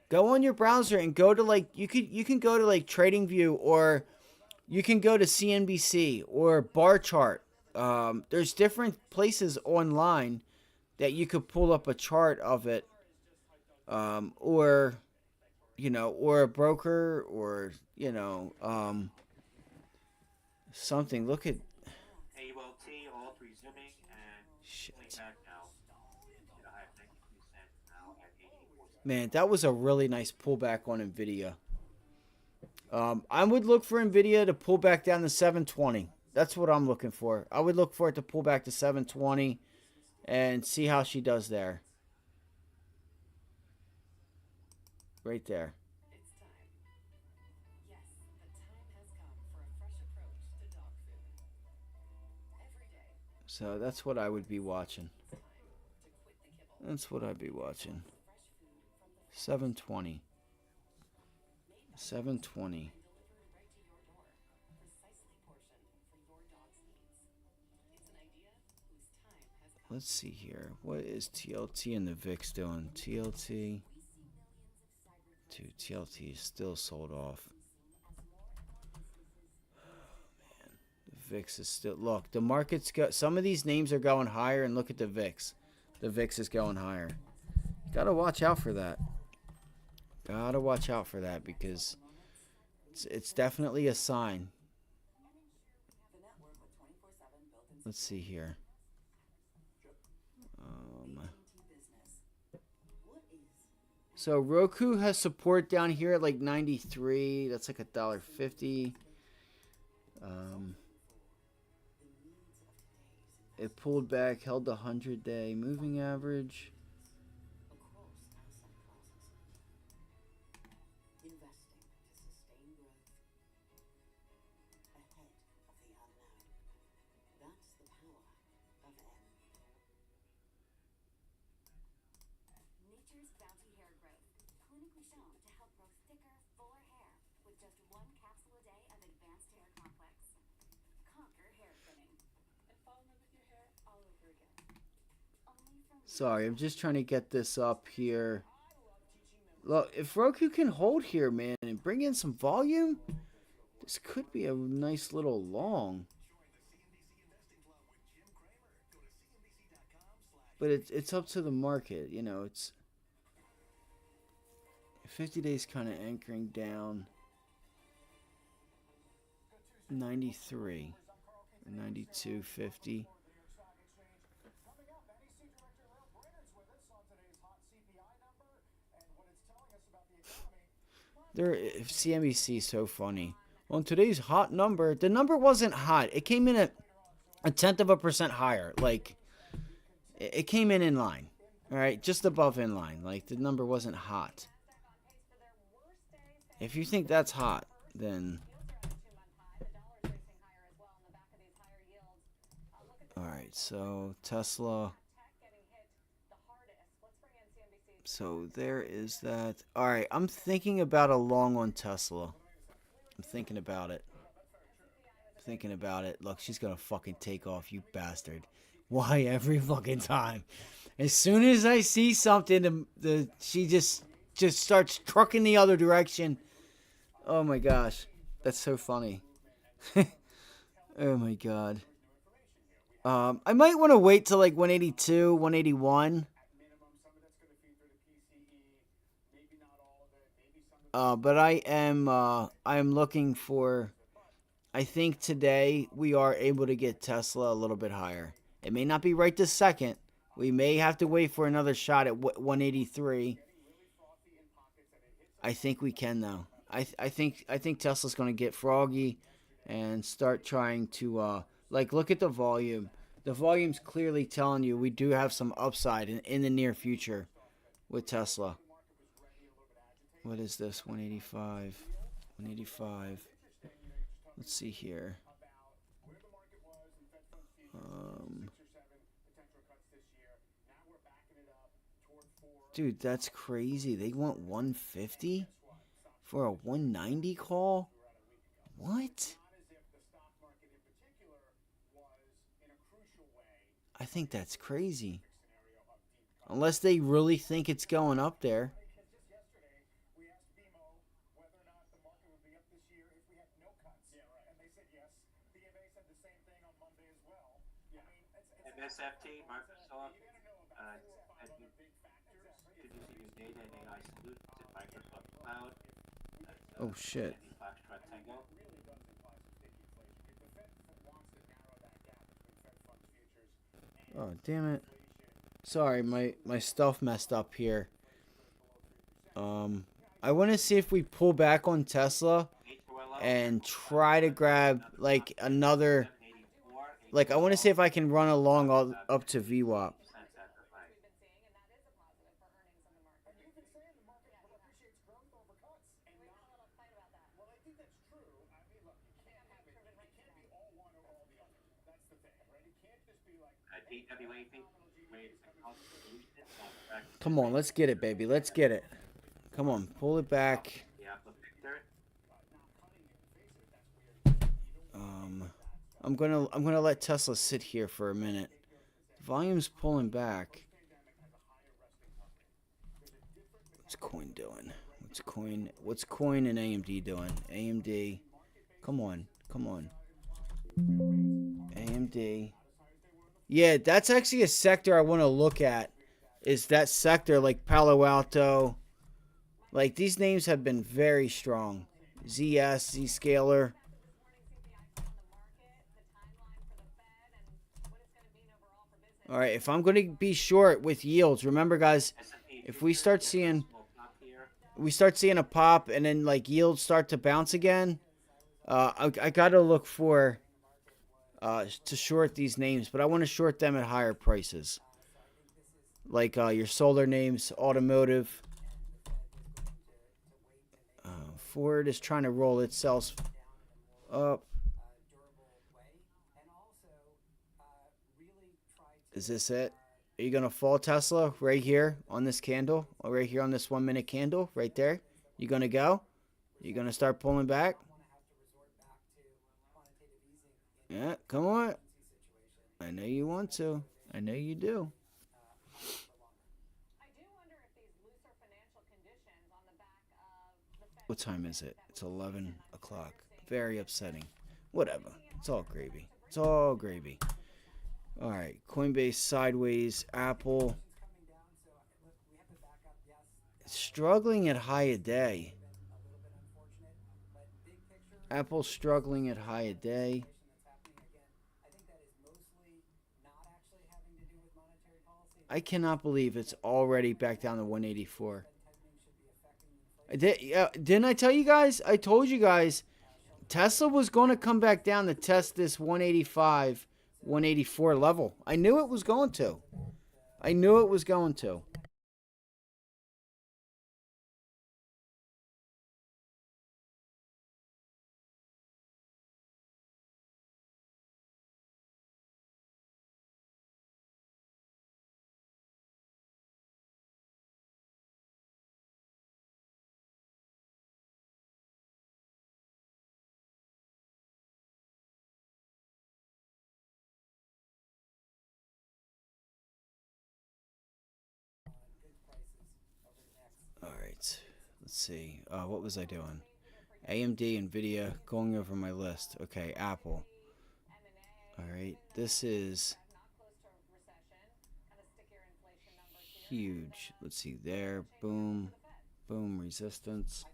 A: Go on your browser and go to like you can go to like TradingView, or you can go to CNBC or Bar Chart. There's different places online that you could pull up a chart of it, or a broker, or something. Look at
I: AULT, alt resuming, and pulling back now. Hit a high of 93 cents now at 84 cents.
A: Man, that was a really nice pullback on Nvidia. I would look for Nvidia to pull back down to 720. That's what I'm looking for. I would look for it to pull back to 720 and see how she does there. Right there.
J: It's time. Yes, the time has come for a fresh approach to dog food. Every day,
A: So that's what I would be watching. That's what I'd be watching. 720. 720. Let's see here. What is TLT and the VIX doing? TLT. Dude, TLT is still sold off. Oh, man. The VIX is still... Look, the market's got... Some of these names are going higher, and look at the VIX. The VIX is going higher. Gotta watch out for that. Gotta watch out for that, because it's definitely a sign. Let's see here. So Roku has support down here at like 93. That's like $1.50. It pulled back, held the 100-day moving average.
J: Nature's Bounty Hair Growth, clinically shown to help grow thicker, fuller hair with just one capsule a day of advanced hair complex. Conquer hair thinning and fall in love with your hair all over again. Only from
A: Sorry, I'm just trying to get this up here. Look, if Roku can hold here, man, and bring in some volume, this could be a nice little long. But it's up to the market, you know. It's 50 days kind of anchoring down 93 or 92.50. CNBC is so funny. On today's hot number, the number wasn't hot. It came in at 0.1% higher. Like, it came in line. All right, just above in line. Like, the number wasn't hot. If you think that's hot, then... All right, so Tesla... So there is that. All right, I'm thinking about a long on Tesla. I'm thinking about it. Look, she's going to fucking take off, you bastard. Why every fucking time? As soon as I see something, she just starts trucking the other direction. Oh my gosh. That's so funny. Oh my god. I might want to wait till like 182, 181. But I am looking for... I think today we are able to get Tesla a little bit higher. It may not be right this second. We may have to wait for another shot at 183. I think we can, though. I think Tesla's going to get froggy and start trying to Like, look at the volume. The volume's clearly telling you we do have some upside in the near future with Tesla. What is this? 185. 185. Let's see here. Dude, that's crazy. They want 150 for a 190 call? What? I think that's crazy. Unless they really think it's going up there.
I: MSFT, Microsoft, introducing new data and AI solutions in Microsoft Cloud.
A: Oh shit.
I: Foxtrot Tango.
A: Oh, damn it. Sorry, my stuff messed up here. I want to see if we pull back on Tesla and try to grab like another, like I want to see if I can run along all up to VWAP. Come on, let's get it, baby. Let's get it. Come on, pull it back. I'm gonna let Tesla sit here for a minute. Volume's pulling back. What's coin doing? What's coin and AMD doing? AMD. Come on. AMD. Yeah, that's actually a sector I want to look at. Is that sector like Palo Alto? Like these names have been very strong. ZS, Zscaler. All right, if I'm going to be short with yields, remember guys, if we start seeing a pop and then like yields start to bounce again, I got to look for to short these names, but I want to short them at higher prices. Like your solar names, automotive. Ford is trying to roll itself up. Is this it? Are you going to fall, Tesla? Right here on this candle? Or right here on this 1 minute candle? Right there? You going to go? You going to start pulling back? Yeah, come on. I know you want to. I know you do. What time is it? It's 11 o'clock. Very upsetting. Whatever. It's all gravy. It's all gravy. All right. Coinbase sideways. Apple. Struggling at high a day. Apple struggling at high a day. I cannot believe it's already back down to 184. Didn't I tell you guys? I told you guys Tesla was going to come back down to test this 185, 184 level. I knew it was going to. I knew it was going to. Let's see. What was I doing? AMD, Nvidia, going over my list. Okay, Apple. All right, this is huge. Let's see there. Boom, boom, resistance.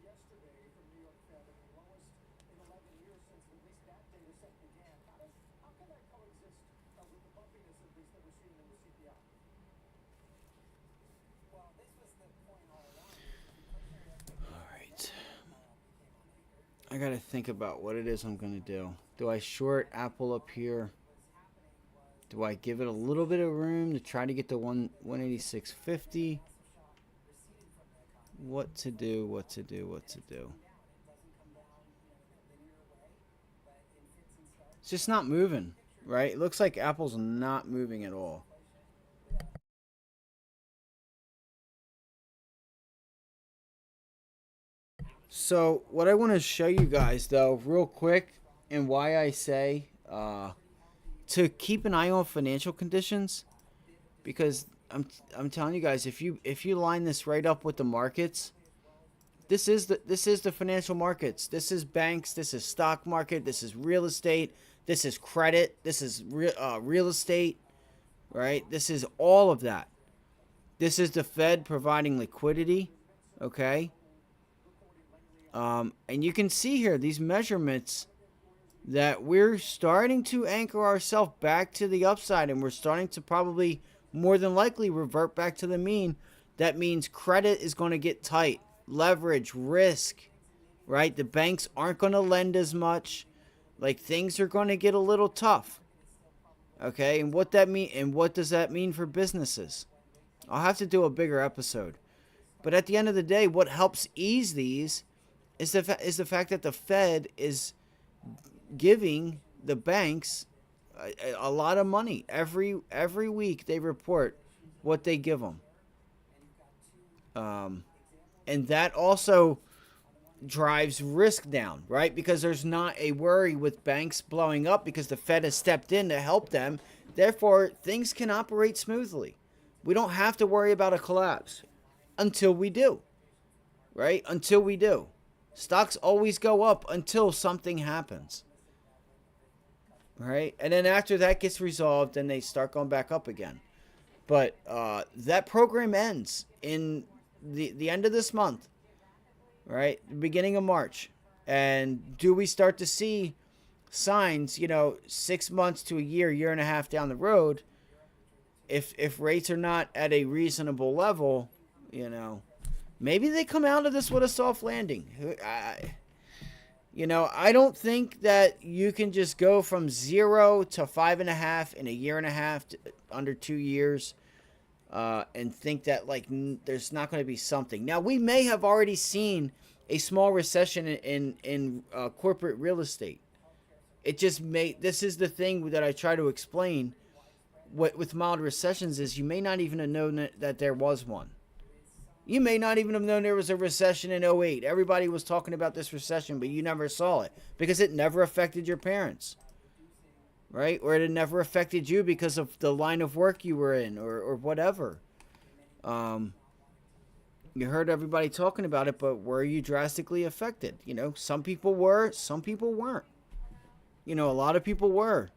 H: yesterday from New York Fed, the lowest in 11 years since at least that data set began. How can that coexist with the bumpiness at least that we're seeing in the CPI?
G: Well, this was the point all along.
A: All right. I got to think about what it is I'm going to do. Do I short Apple up here? Do I give it a little bit of room to try to get to 186.50? What to do, what to do, what to do. It's just not moving, right? It looks like Apple's not moving at all. So what I want to show you guys, though, real quick, and why I say to keep an eye on financial conditions, because I'm telling you guys, if you line this right up with the markets, this is the financial markets. This is banks. This is stock market. This is real estate. This is credit. This is real estate, right? This is all of that. This is the Fed providing liquidity, okay? And you can see here these measurements that we're starting to anchor ourselves back to the upside, and we're starting to probably more than likely revert back to the mean. That means credit is going to get tight, leverage, risk, right? The banks aren't going to lend as much. Like, things are going to get a little tough. Okay, and what does that mean for businesses? I'll have to do a bigger episode. But at the end of the day, what helps ease these is the fact that the Fed is giving the banks a lot of money. Every week they report what they give them. And that also drives risk down, right? Because there's not a worry with banks blowing up because the Fed has stepped in to help them. Therefore, things can operate smoothly. We don't have to worry about a collapse until we do, right? Until we do. Stocks always go up until something happens, right? And then after that gets resolved, then they start going back up again. But that program ends in the end of this month, right? The beginning of March. And do we start to see signs, 6 months to a year and a half down the road, if rates are not at a reasonable level, maybe they come out of this with a soft landing. I don't think that you can just go from 0 to 5.5 in a year and a half, to under 2 years, and think that there's not going to be something. Now, we may have already seen a small recession in corporate real estate. It just this is the thing that I try to explain. With mild recessions is you may not even have known that there was one. You may not even have known there was a recession in 2008. Everybody was talking about this recession, but you never saw it because it never affected your parents, right? Or it never affected you because of the line of work you were in or whatever. You heard everybody talking about it, but were you drastically affected? Some people were, some people weren't. A lot of people were.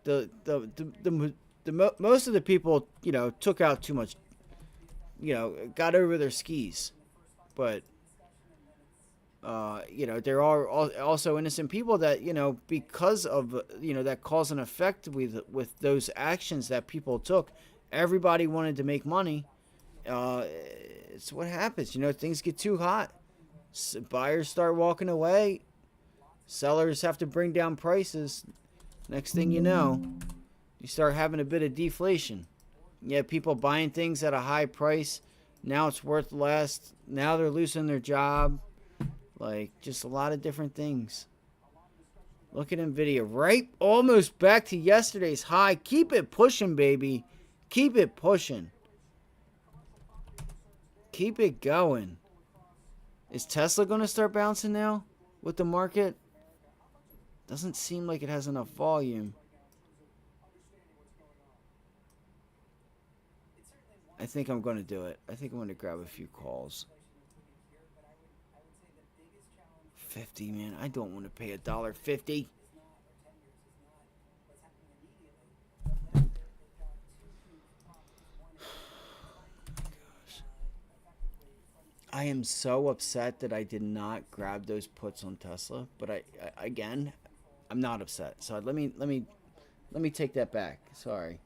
A: Most of the people, took out too much, got over their skis. But, there are also innocent people that, because of, that cause and effect with those actions that people took, everybody wanted to make money. It's what happens. Things get too hot. Buyers start walking away. Sellers have to bring down prices. Next thing you know, you start having a bit of deflation. You have people buying things at a high price. Now it's worth less. Now they're losing their job. Just a lot of different things. Look at NVIDIA. Right? Almost back to yesterday's high. Keep it pushing, baby. Keep it pushing. Keep it going. Is Tesla going to start bouncing now with the market? Doesn't seem like it has enough volume. I think I'm going to do it. I think I'm going to grab a few calls. 50, man. I don't want to pay $1.50. I am so upset that I did not grab those puts on Tesla, but again, I'm not upset. So let me take that back. Sorry.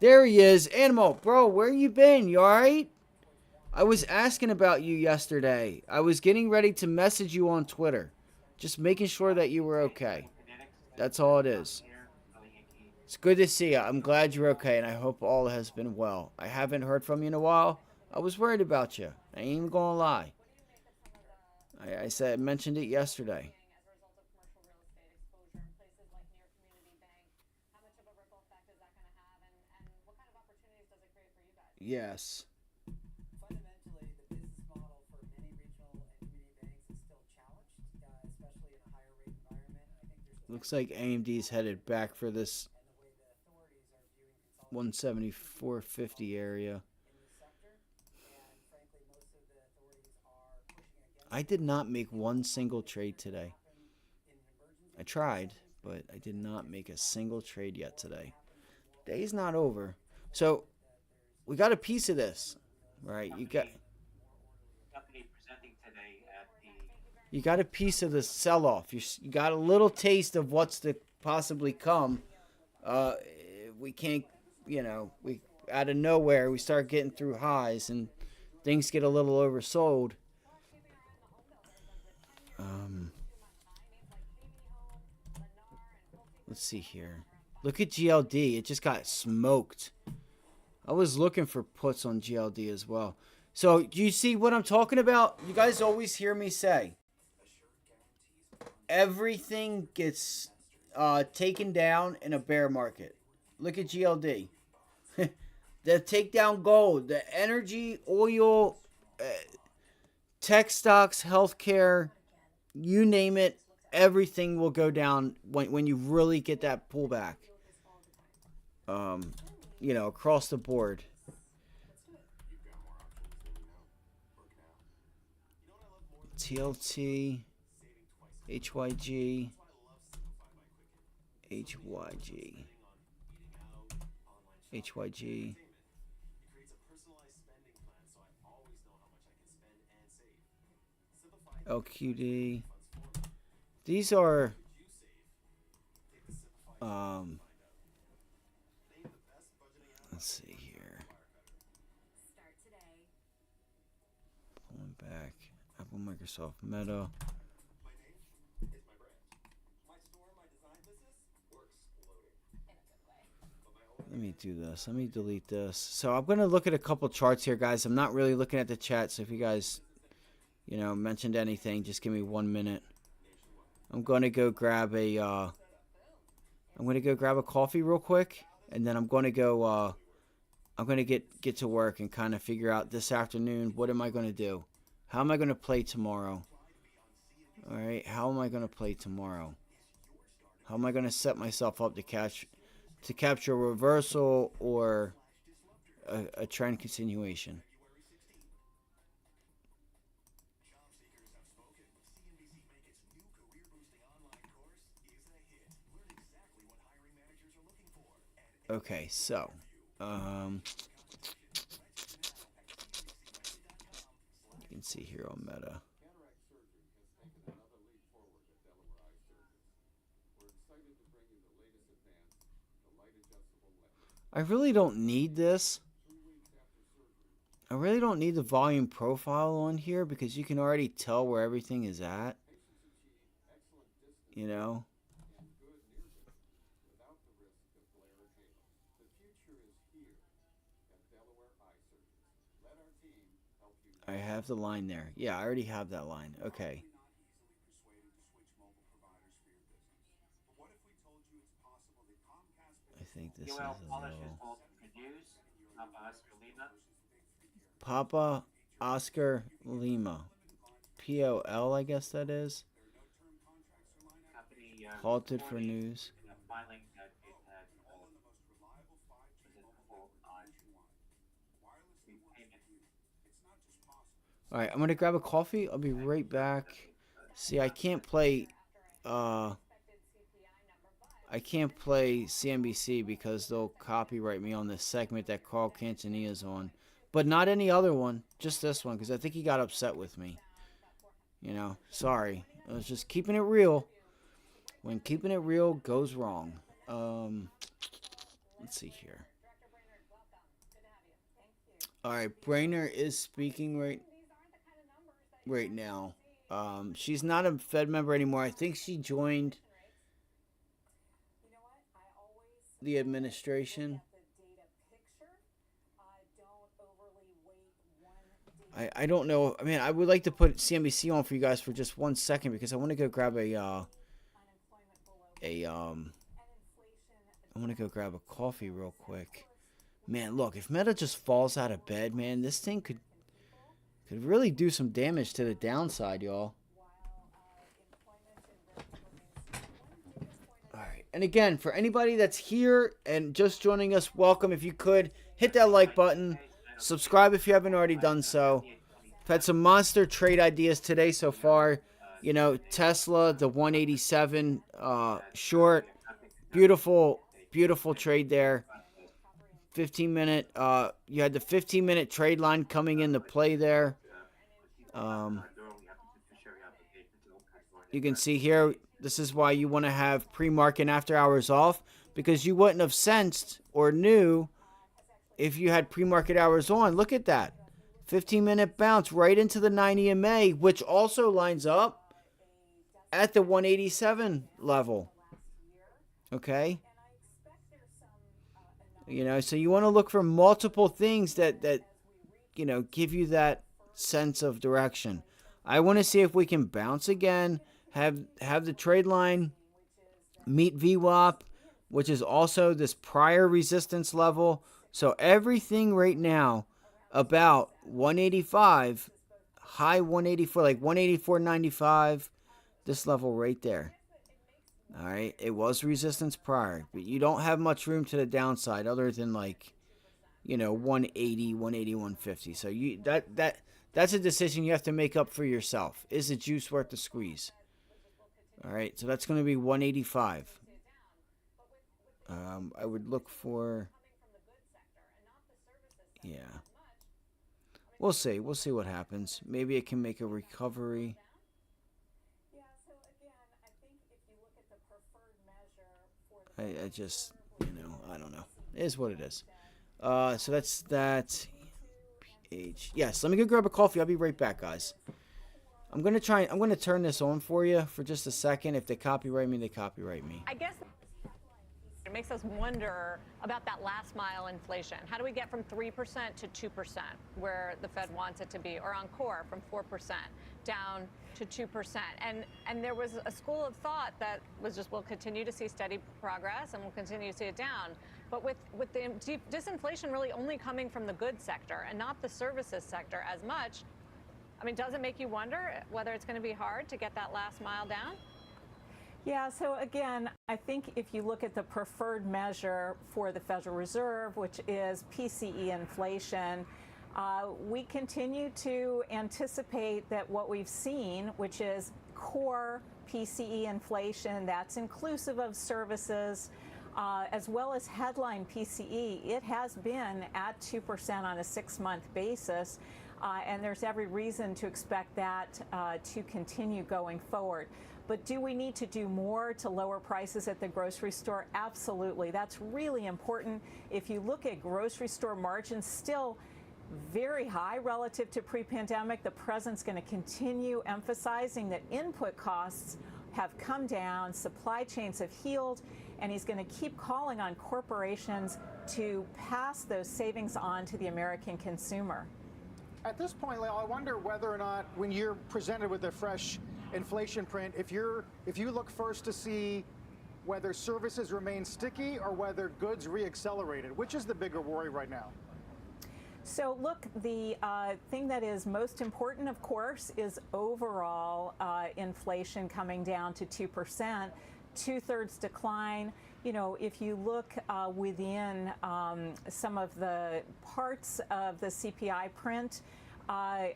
A: There he is, Animal, bro. Where you been? You all right? I was asking about you yesterday. I was getting ready to message you on Twitter, just making sure that you were okay. That's all it is. It's good to see you. I'm glad you're okay, and I hope all has been well. I haven't heard from you in a while. I was worried about you. I ain't even gonna lie. I mentioned it yesterday. Yes.
G: Fundamentally, the business model for many regional and community banks is still challenged, especially in a higher rate environment. And I think there's
A: Looks like AMD's headed back for this 174.50 area. I did not make one single trade today. I tried, but I did not make a single trade yet today. Day's not over. So we got a piece of this, right? You got a piece of the sell-off. You got a little taste of what's to possibly come. We can't, we out of nowhere we start getting through highs and things get a little oversold. Let's see here. Look at GLD. It just got smoked. I was looking for puts on GLD as well. So, do you see what I'm talking about? You guys always hear me say, everything gets taken down in a bear market. Look at GLD. The takedown gold, the energy, oil, tech stocks, healthcare, you name it, everything will go down when you really get that pullback. Across the board. TLT, HYG, LQD. These are let's see here. Pulling back. Apple, Microsoft, Meta. Let me do this. Let me delete this. So I'm going to look at a couple charts here, guys. I'm not really looking at the chat, so if you guys, mentioned anything, just give me 1 minute. I'm going to go grab a coffee real quick, and then I'm going to go get to work and kind of figure out this afternoon, what am I going to do? How am I going to play tomorrow? All right, how am I going to play tomorrow? How am I going to set myself up to capture a reversal or a trend continuation? Okay, so you can see here on Meta. I really don't need this. I really don't need the volume profile on here because you can already tell where everything is at. I have the line there. Yeah, I already have that line. Okay. I think this is a little... Papa Oscar Lima. POL, I guess that is. Halted for news. Alright, I'm going to grab a coffee. I'll be right back. See, I can't play CNBC because they'll copyright me on this segment that Carl Quintanilla is on. but not any other one, just this one, because I think he got upset with me. You know, sorry. I was just keeping it real. When keeping it real goes wrong. Let's see here. All right, Brainer is speaking right now. She's not a Fed member anymore. I think she joined the administration. I don't know. I mean, I would like to put CNBC on for you guys for just 1 second because I want to go grab I want to go grab a coffee real quick. Man, look, if Meta just falls out of bed, man, this thing could really do some damage to the downside, y'all. All right. And again, for anybody that's here and just joining us, welcome. If you could, hit that like button. Subscribe if you haven't already done so. I've had some monster trade ideas today so far. You know, Tesla, the 187 short. Beautiful, beautiful trade there. 15-minute. You had the 15-minute trade line coming into play there. You can see here, this is why you want to have pre-market and after hours off, because you wouldn't have sensed or knew if you had pre-market hours on. Look at that. 15-minute bounce right into the 90 MA, which also lines up at the 187 level. Okay? You know, so you want to look for multiple things that you know, give you that sense of direction. I want to see if we can bounce again, have the trade line meet VWAP, which is also this prior resistance level. So everything right now about 185, high 184, like 184.95, this level right there. All right, it was resistance prior, but you don't have much room to the downside other than like, you know, 180, 180, 150. So you that's a decision you have to make up for yourself. Is the juice worth the squeeze? All right, so that's going to be 185. I would look for, yeah. We'll see. We'll see what happens. Maybe it can make a recovery. I just, you know, I don't know. It is what it is. So that's that. Yes, let me go grab a coffee. I'll be right back, guys. I'm going to turn this on for you for just a second. If they copyright me, they copyright me.
M: I guess it makes us wonder about that last mile inflation. How do we get from 3% to 2%, where the Fed wants it to be, or on core from 4% down to 2%? And there was a school of thought that was just, we'll continue to see steady progress and we'll continue to see it down. But with the disinflation really only coming from the goods sector and not the services sector as much, I mean, does it make you wonder whether it's going to be hard to get that last mile down?
C: Yeah, so again, I think if you look at the preferred measure for the Federal Reserve, which is PCE inflation, we continue to anticipate that what we've seen, which is core PCE inflation, that's inclusive of services, as well as headline PCE, it has been at 2% on a 6-month basis, and there's every reason to expect that to continue going forward. But do we need to do more to lower prices at the grocery store? Absolutely. That's really important. If you look at grocery store margins, still very high relative to pre-pandemic. The president's going to continue emphasizing that input costs have come down, supply chains have healed, and he's going to keep calling on corporations to pass those savings on to the American consumer.
H: At this point, Lael, I wonder whether or not, when you're presented with a fresh inflation print, if you look first to see whether services remain sticky or whether goods reaccelerated, which is the bigger worry right now?
C: So look, the thing that is most important, of course, is overall inflation coming down to 2%, 2/3 decline. You know, if you look within some of the parts of the CPI print,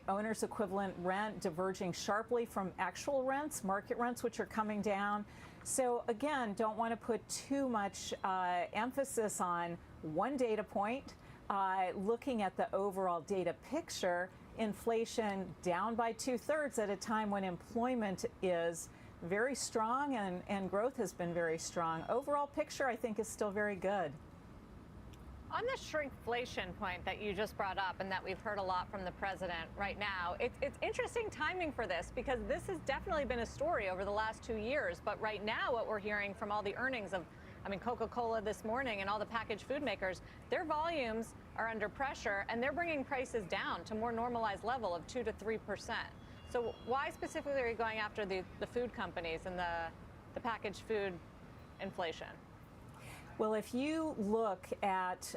C: owner's equivalent rent diverging sharply from actual rents, market rents, which are coming down. So again, don't want to put too much emphasis on one data point,
N: looking at the overall data picture, inflation down by 2/3 at a time when employment is very strong and growth has been very strong. Overall picture, I think, is still very good.
M: On the shrinkflation point that you just brought up and that we've heard a lot from the president right now, it's interesting timing for this because this has definitely been a story over the last 2 years. But right now, what we're hearing from all the earnings of, Coca-Cola this morning and all the packaged food makers, their volumes are under pressure and they're bringing prices down to more normalized level of 2 to 3%. So why specifically are you going after the food companies and the packaged food inflation?
N: Well, if you look at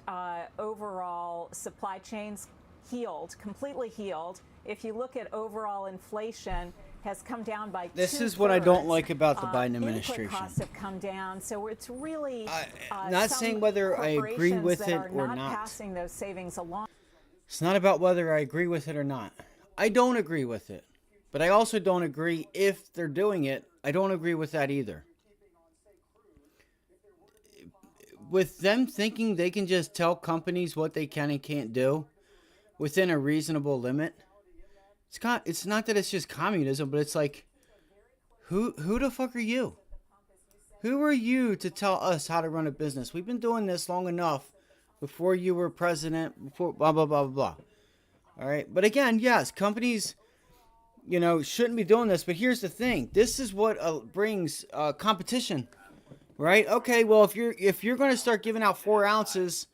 N: overall supply chains healed, completely healed, if you look at overall inflation has come down by
A: This
N: 2/3.
A: is what I don't like about the Biden administration.
N: Input costs have come down, so it's really
A: not saying whether I agree with it or
N: not
A: not.
N: passing those savings along.
A: It's not about whether I agree with it or not. I don't agree with it. But I also don't agree if they're doing it. I don't agree with that either. With them thinking they can just tell companies what they can and can't do within a reasonable limit, it's not that it's just communism, but it's like, who the fuck are you? Who are you to tell us how to run a business? We've been doing this long enough before you were president, before blah, blah, blah, blah, blah. All right. But again, yes, companies, shouldn't be doing this. But here's the thing. This is what brings competition, right? Okay, well, if you're going to start giving out 4 ounces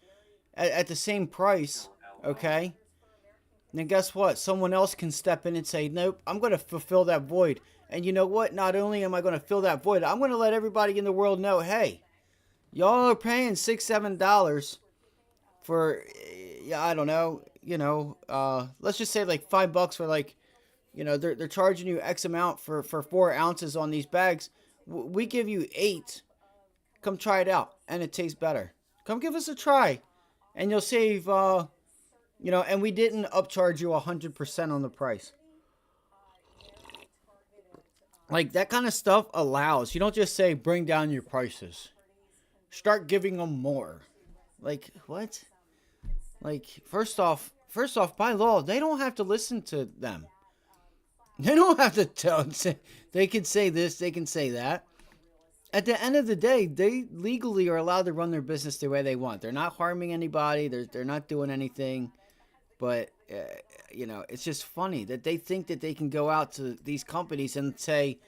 A: at the same price, okay, then guess what? Someone else can step in and say, nope, I'm going to fulfill that void. And you know what? Not only am I going to fill that void, I'm going to let everybody in the world know, hey, y'all are paying $6, $7 for, I don't know, let's just say like $5 for like, they're charging you X amount for 4 ounces on these bags. We give you 8. Come try it out. And it tastes better. Come give us a try. And you'll save, and we didn't upcharge you 100% on the price. Like, that kind of stuff allows. You don't just say, bring down your prices. Start giving them more. Like, what? Like, first off, by law, they don't have to listen to them. They don't have to tell. They can say this, they can say that. At the end of the day, they legally are allowed to run their business the way they want. They're not harming anybody. They're not doing anything. But, it's just funny that they think that they can go out to these companies and say,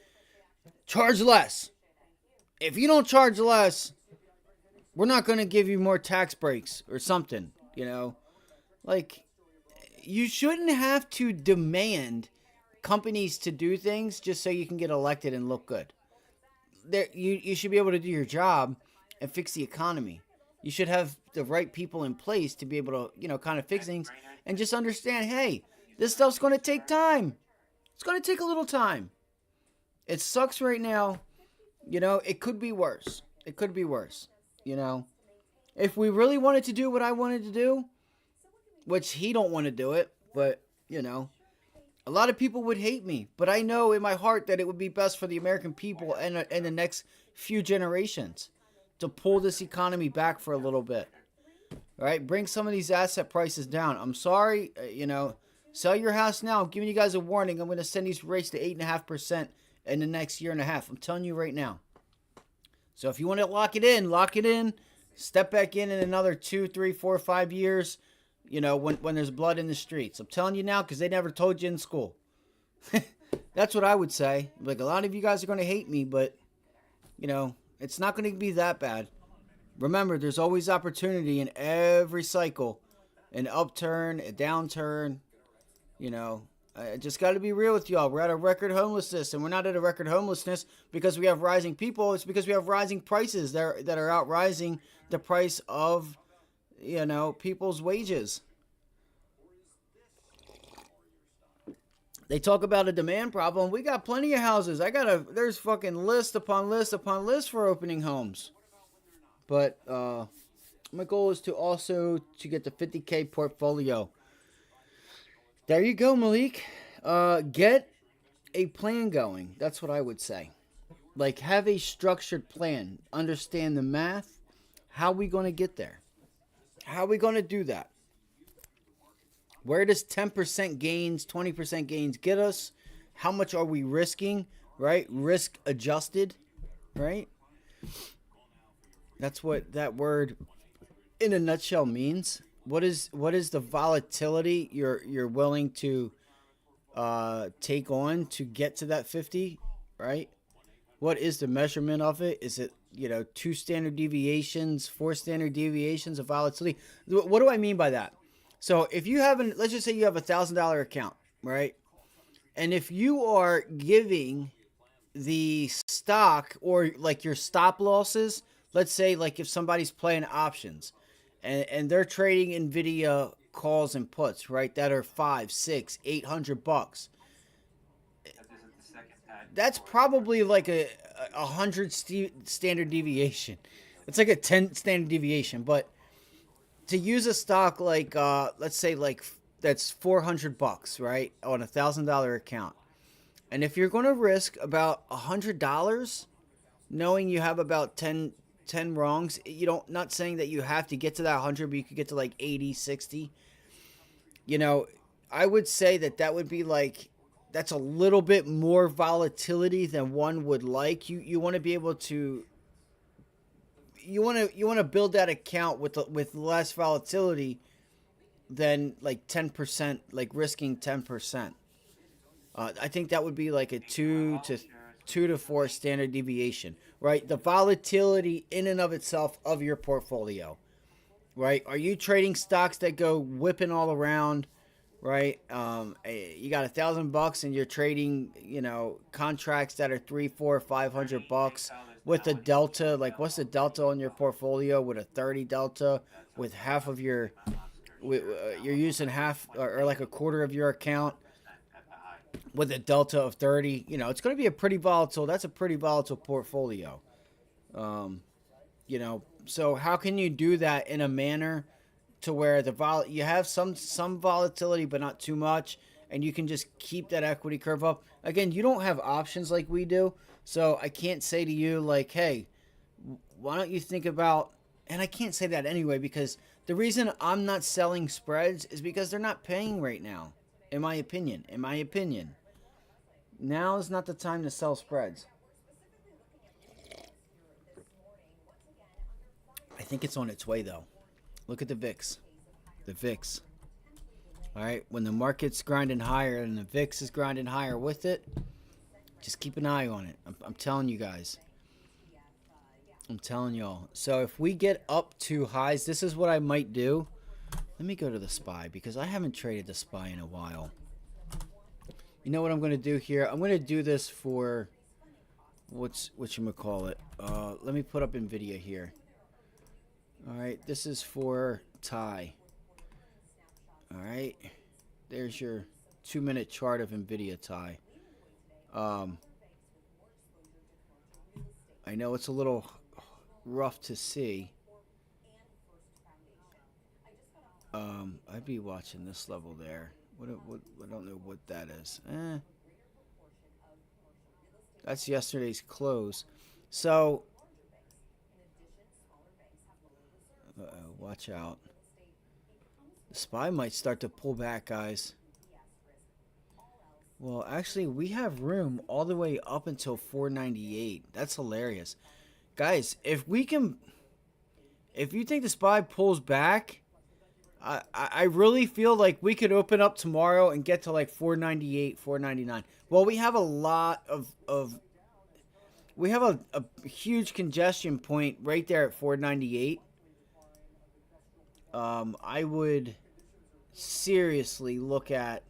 A: charge less. If you don't charge less, we're not going to give you more tax breaks or something, Like, you shouldn't have to demand companies to do things just so you can get elected and look good. You should be able to do your job and fix the economy. You should have the right people in place to be able to, kind of fix things and just understand, hey, this stuff's going to take time. It's going to take a little time. It sucks right now. It could be worse. It could be worse. If we really wanted to do what I wanted to do, which he don't want to do it, but, a lot of people would hate me. But I know in my heart that it would be best for the American people and the next few generations to pull this economy back for a little bit. All right? Bring some of these asset prices down. I'm sorry, sell your house now. I'm giving you guys a warning. I'm going to send these rates to 8.5% in the next year and a half. I'm telling you right now. So if you want to lock it in. Step back in another 2, 3, 4, 5 years, when there's blood in the streets. I'm telling you now because they never told you in school. That's what I would say. Like, a lot of you guys are going to hate me, but, it's not going to be that bad. Remember, there's always opportunity in every cycle. An upturn, a downturn, I just got to be real with y'all. We're at a record homelessness, and we're not at a record homelessness because we have rising people. It's because we have rising prices that are out rising the price of, people's wages. They talk about a demand problem. We got plenty of houses. There's fucking list upon list upon list for opening homes. But my goal is to get the 50K portfolio. There you go, Malik. Get a plan going. That's what I would say. Like, have a structured plan. Understand the math. How are we going to get there? How are we going to do that? Where does 10% gains, 20% gains get us? How much are we risking, right? Risk adjusted, right? That's what that word in a nutshell means. What is the volatility you're willing to take on to get to that 50, right? What is the measurement of it? Is it, 2 standard deviations, 4 standard deviations of volatility? What do I mean by that? So if you have let's just say you have $1,000 account, right? And if you are giving the stock or like your stop losses, let's say like if somebody's playing options and they're trading NVIDIA calls and puts, right? That are $500, $600, $800. That's probably like a 100 standard deviation. It's like a 10 standard deviation. But to use a stock like, let's say like that's $400, right? On a $1,000 account. And if you're going to risk about $100, knowing you have about 10 wrongs, not saying that you have to get to that 100, but you could get to like 80, 60. I would say that would be like, that's a little bit more volatility than one would like. You want to be able to, you want to build that account with less volatility than like 10%, like risking 10%. I think that would be like a 2 to 4 standard deviation, right? The volatility in and of itself of your portfolio, right? Are you trading stocks that go whipping all around, right? You got $1,000 and you're trading, contracts that are $300, $400, $500 with a delta. Like, what's the delta on your portfolio with a 30 delta? With half of you're using half or like a quarter of your account with a delta of 30. It's going to be a pretty volatile. That's a pretty volatile portfolio. So how can you do that in a manner to where you have some volatility, but not too much, and you can just keep that equity curve up? Again, you don't have options like we do, so I can't say to you like, hey, why don't you think about? And I can't say that anyway, because the reason I'm not selling spreads is because they're not paying right now. In my opinion, now is not the time to sell spreads. I think it's on its way though. Look at the VIX. The VIX. All right, when the market's grinding higher and the VIX is grinding higher with it, just keep an eye on it. I'm telling you guys. I'm telling y'all. So if we get up to highs, this is what I might do. Let me go to the SPY because I haven't traded the SPY in a while. You know what I'm going to do here? I'm going to do this for whatchamacallit. Let me put up NVIDIA here. All right, this is for TIE. All right, there's your 2-minute chart of NVIDIA TIE. I know it's a little rough to see. I'd be watching this level there. What I don't know what that is. That's yesterday's close. So, watch out. The SPY might start to pull back, guys. Well, actually, we have room all the way up until 498. That's hilarious. Guys, if you think the SPY pulls back, I really feel like we could open up tomorrow and get to like 498, 499. Well, we have a lot we have a huge congestion point right there at 498. I would seriously look at,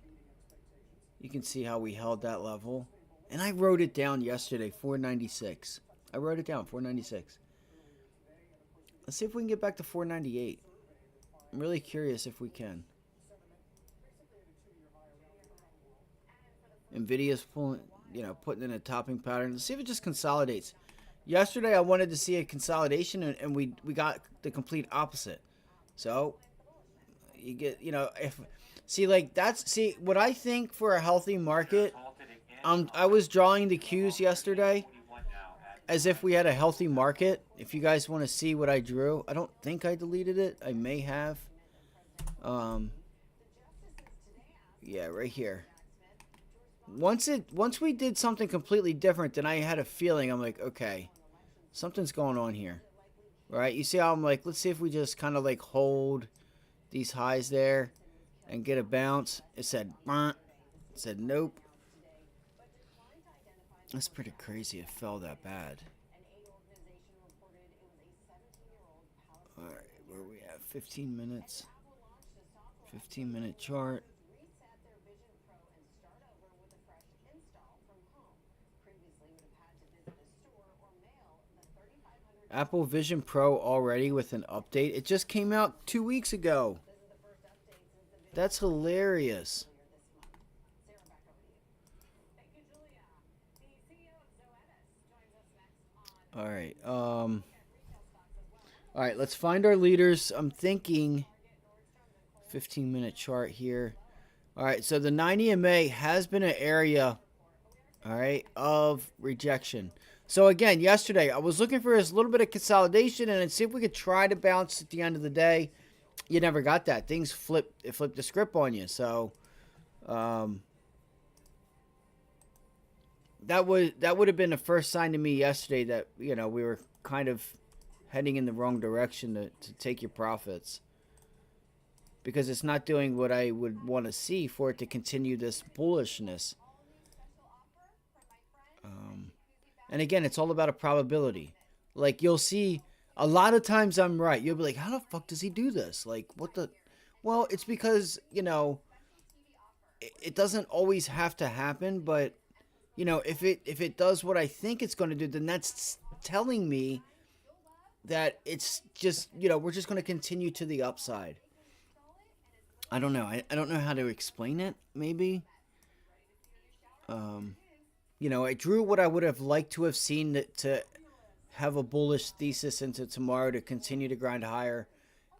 A: you can see how we held that level. And I wrote it down yesterday, 496. I wrote it down, 496. Let's see if we can get back to 498. I'm really curious if we can. NVIDIA's pulling, putting in a topping pattern. Let's see if it just consolidates. Yesterday, I wanted to see a consolidation, and we got the complete opposite. So, you get, what I think for a healthy market, I was drawing the cues yesterday as if we had a healthy market. If you guys want to see what I drew, I don't think I deleted it. I may have. Yeah, right here. Once we did something completely different, then I had a feeling. I'm like, okay, something's going on here, right? You see how I'm like, let's see if we just kind of like hold these highs there and get a bounce. It said, it said nope. That's pretty crazy. It fell that bad. All right, where are we at? 15 minutes. 15-minute chart. Apple Vision Pro already with an update. It just came out 2 weeks ago. That's hilarious. All right. All right, let's find our leaders. I'm thinking 15-minute chart here. All right, so the 90 MA has been an area, all right, of rejection. So again, yesterday I was looking for this little bit of consolidation and see if we could try to bounce at the end of the day. You never got that. Things flipped. It flipped the script on you. So that would have been the first sign to me yesterday that, you know, we were kind of heading in the wrong direction to take your profits, because it's not doing what I would want to see for it to continue this bullishness. And again, it's all about a probability. Like, you'll see a lot of times I'm right. You'll be like, how the fuck does he do this? Like, what the? Well, it's because, you know, it doesn't always have to happen, but, you know, if it does what I think it's going to do, then that's telling me that it's just, you know, we're just going to continue to the upside. I don't know. I don't know how to explain it, maybe. You know, I drew what I would have liked to have seen to have a bullish thesis into tomorrow to continue to grind higher.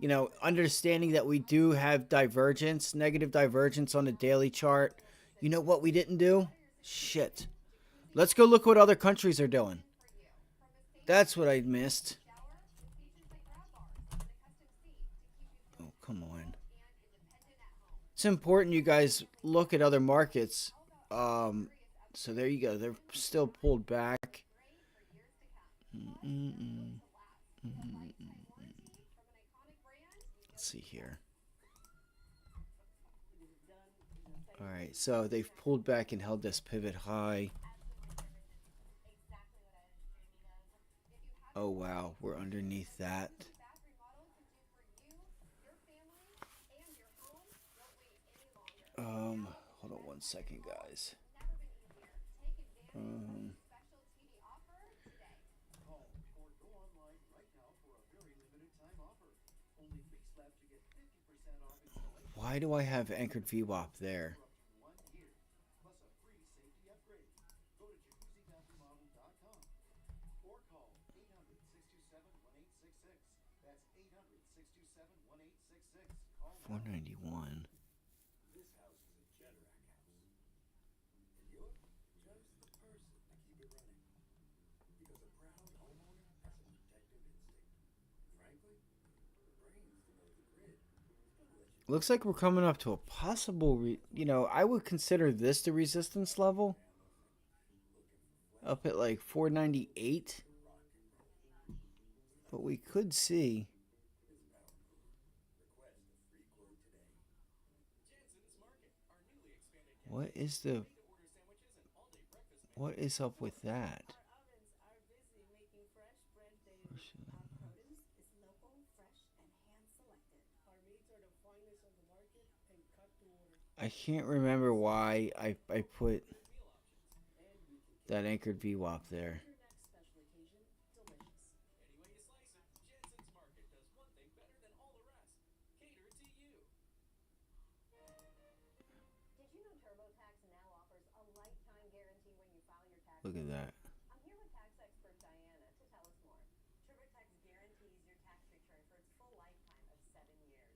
A: You know, understanding that we do have divergence, negative divergence on the daily chart. You know what we didn't do? Shit. Let's go look what other countries are doing. That's what I missed. Oh, come on. It's important you guys look at other markets. So there you go. They're still pulled back. Let's see here. All right, so they've pulled back and held this pivot high. Oh, wow. We're underneath that. Hold on one second, guys. Why do I have anchored VWAP there? $491. Looks like we're coming up to a possible, you know, I would consider this the resistance level. Up at like 498. But we could see. What is up with that? I can't remember why I put that anchored VWAP there. Look at that.
J: I'm here with tax expert Diana to tell us more. TurboTax guarantees your tax return for its full lifetime of 7 years.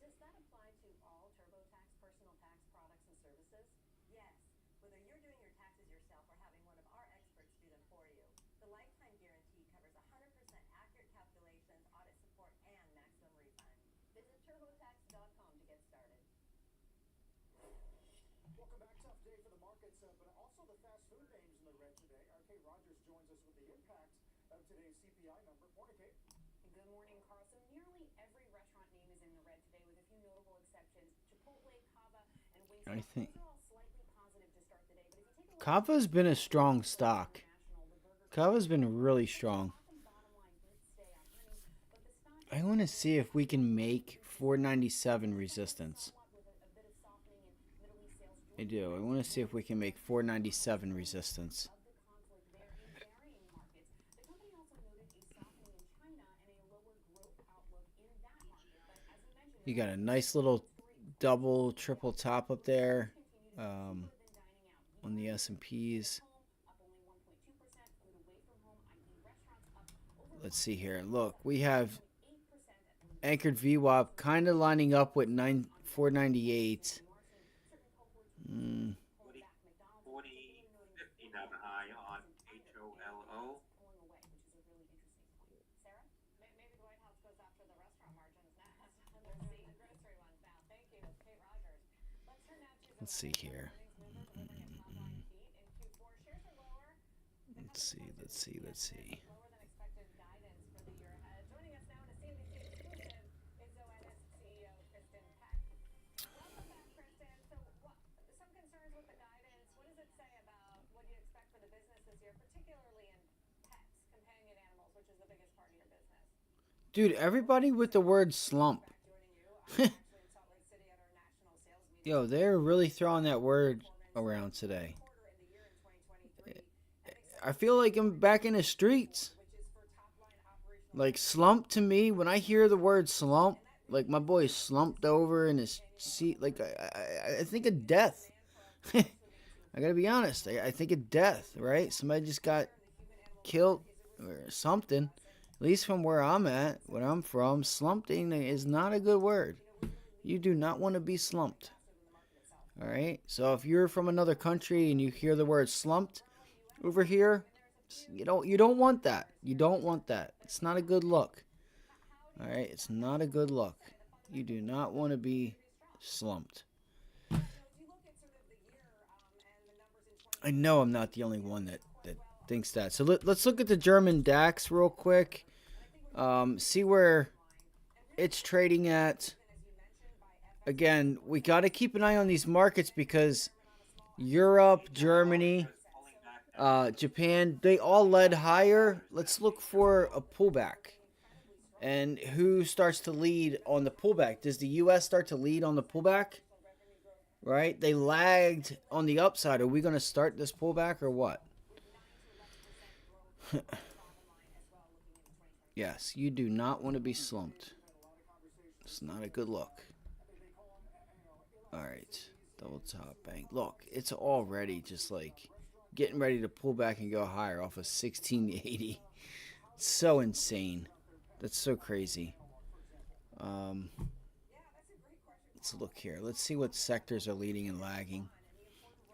J: Does that apply to all TurboTax personal tax products and services? Yes, whether you're doing your taxes yourself or having one of our experts do them for you. The lifetime guarantee covers 100% accurate calculations, audit support, and maximum refund. Visit TurboTax.com to get started.
H: Welcome back. Tough day for the markets, but also the fast food names in the red today. Kate Rogers joins us with the impact of today's CPI number. Morning, Kate.
M: Good morning, Carl. So nearly every restaurant name is in the red today, with a few notable exceptions. Chipotle, Cava, and Wingstop.
A: I think
M: Those are all slightly positive to start the day. But if you take a look
A: Kava's been a strong stock. Kava's been really strong. I want to see if we can make 497 resistance. I do. I want to see if we can make 497 resistance. You got a nice little double, triple top up there on the S&Ps. Let's see here. Look, we have anchored VWAP kind of lining up with 498.
I: 40, 50 now the high on HOLO.
M: Sarah, maybe the White House goes after the restaurant margins next. Let's see the grocery ones now. Thank you, Kate Rogers. Let's turn now to
A: Let's see here. Let's see.
M: lower than expected guidance for the year ahead. Joining us now in a CNBC exclusive is Zoetis CEO Kristen Peck. Welcome back, Kristen. So, some concerns with the guidance. What does it say about what you expect for the business this year, particularly in pets, companion animals, which is the biggest part of your business?
A: Dude, everybody with the word slump. Yo, they're really throwing that word around today. I feel like I'm back in the streets. Like, slump to me, when I hear the word slump, like my boy slumped over in his seat, like I think of death. I gotta be honest, I think of death, right? Somebody just got killed or something. At least from where I'm at, where I'm from, slumping is not a good word. You do not want to be slumped. All right? So if you're from another country and you hear the word slumped over here, you don't want that. You don't want that. It's not a good look. All right? It's not a good look. You do not want to be slumped. I know I'm not the only one that thinks that. So let's look at the German DAX real quick. See where it's trading at. Again, we got to keep an eye on these markets because Europe, Germany, Japan, they all led higher. Let's look for a pullback. And who starts to lead on the pullback? Does the U.S. start to lead on the pullback? Right? They lagged on the upside. Are we going to start this pullback or what? Yes, you do not want to be slumped. It's not a good look. All right, double top bank. Look, it's already just like getting ready to pull back and go higher off of 1680. It's so insane. That's so crazy. Let's look here. Let's see what sectors are leading and lagging.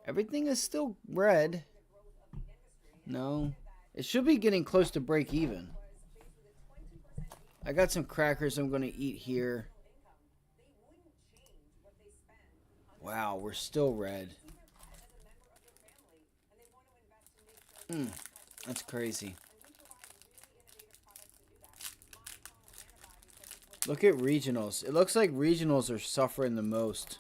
A: Everything is still red. No. It should be getting close to break even. I got some crackers I'm going to eat here. Wow, we're still red. That's crazy. Look at regionals. It looks like regionals are suffering the most.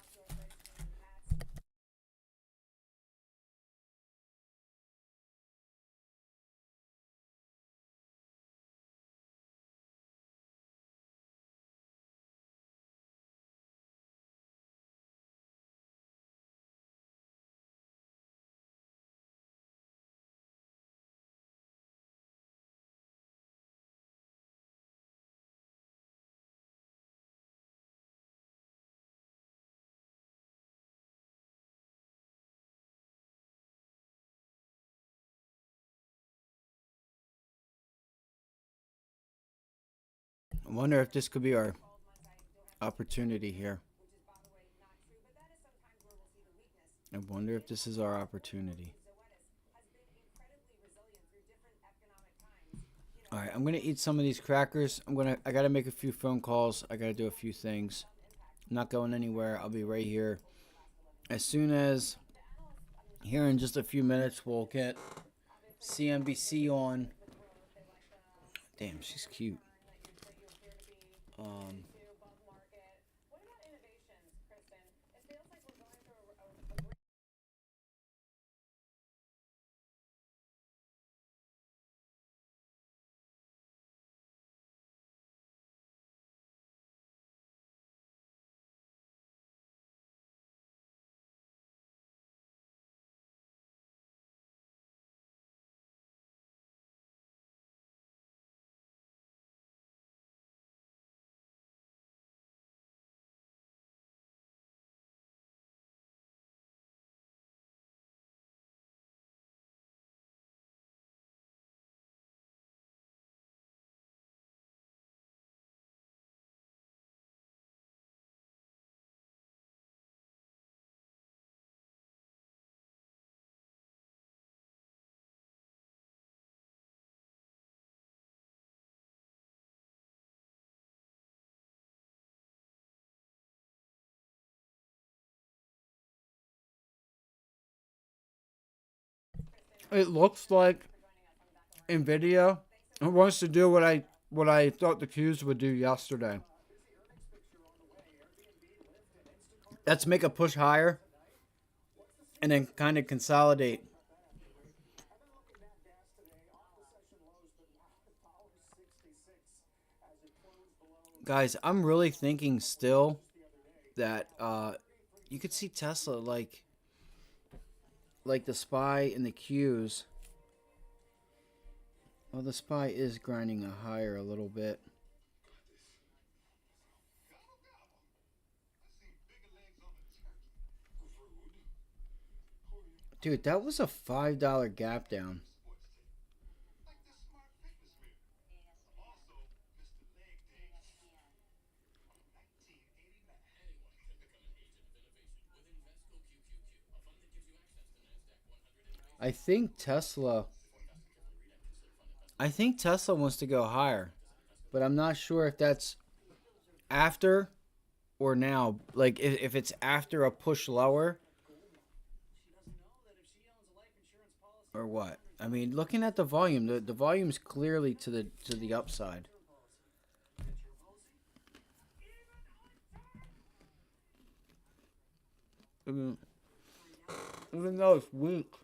A: I wonder if this could be our opportunity here. I wonder if this is our opportunity. All right, I'm going to eat some of these crackers. I got to make a few phone calls. I got to do a few things. I'm not going anywhere. I'll be right here as soon as here in just a few minutes we'll get CNBC on. Damn, she's cute. It looks like Nvidia wants to do what I thought the Qs would do yesterday. Let's make a push higher and then kind of consolidate. Guys, I'm really thinking still that you could see Tesla like the SPY and the Qs. Well, the SPY is grinding a higher a little bit. Dude, that was a $5 gap down. I think Tesla wants to go higher, but I'm not sure if that's after or now. Like if it's after a push lower or what. I mean, looking at the volume, the volume's clearly to the upside. Even though it's weak.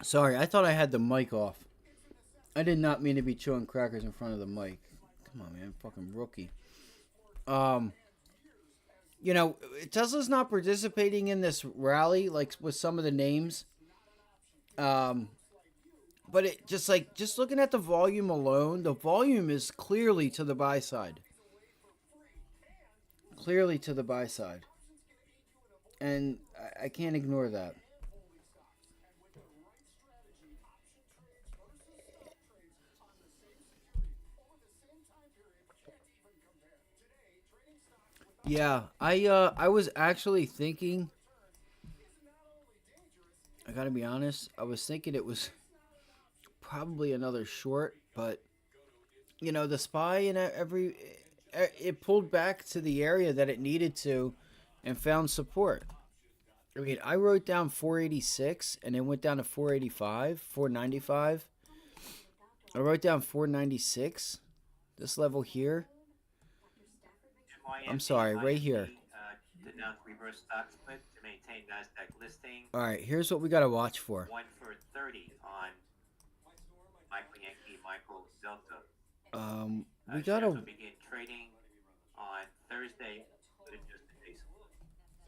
A: Sorry, I thought I had the mic off. I did not mean to be chewing crackers in front of the mic. Come on, man. Fucking rookie. You know, Tesla's not participating in this rally like with some of the names. But it just looking at the volume alone, the volume is clearly to the buy side. Clearly to the buy side. And I can't ignore that. Yeah, I was actually thinking, I gotta be honest, I was thinking it was probably another short, but you know, the SPY and it pulled back to the area that it needed to and found support. I mean, I wrote down 486 and it went down to 485, 495. I wrote down 496, this level here. I'm sorry, right here.
I: Reverse stock split to maintain NASDAQ listing.
A: All right, here's what we got to watch for.
I: 1 for 30 on Micro Yankee, Micro Delta.
A: We got to
I: begin trading on Thursday.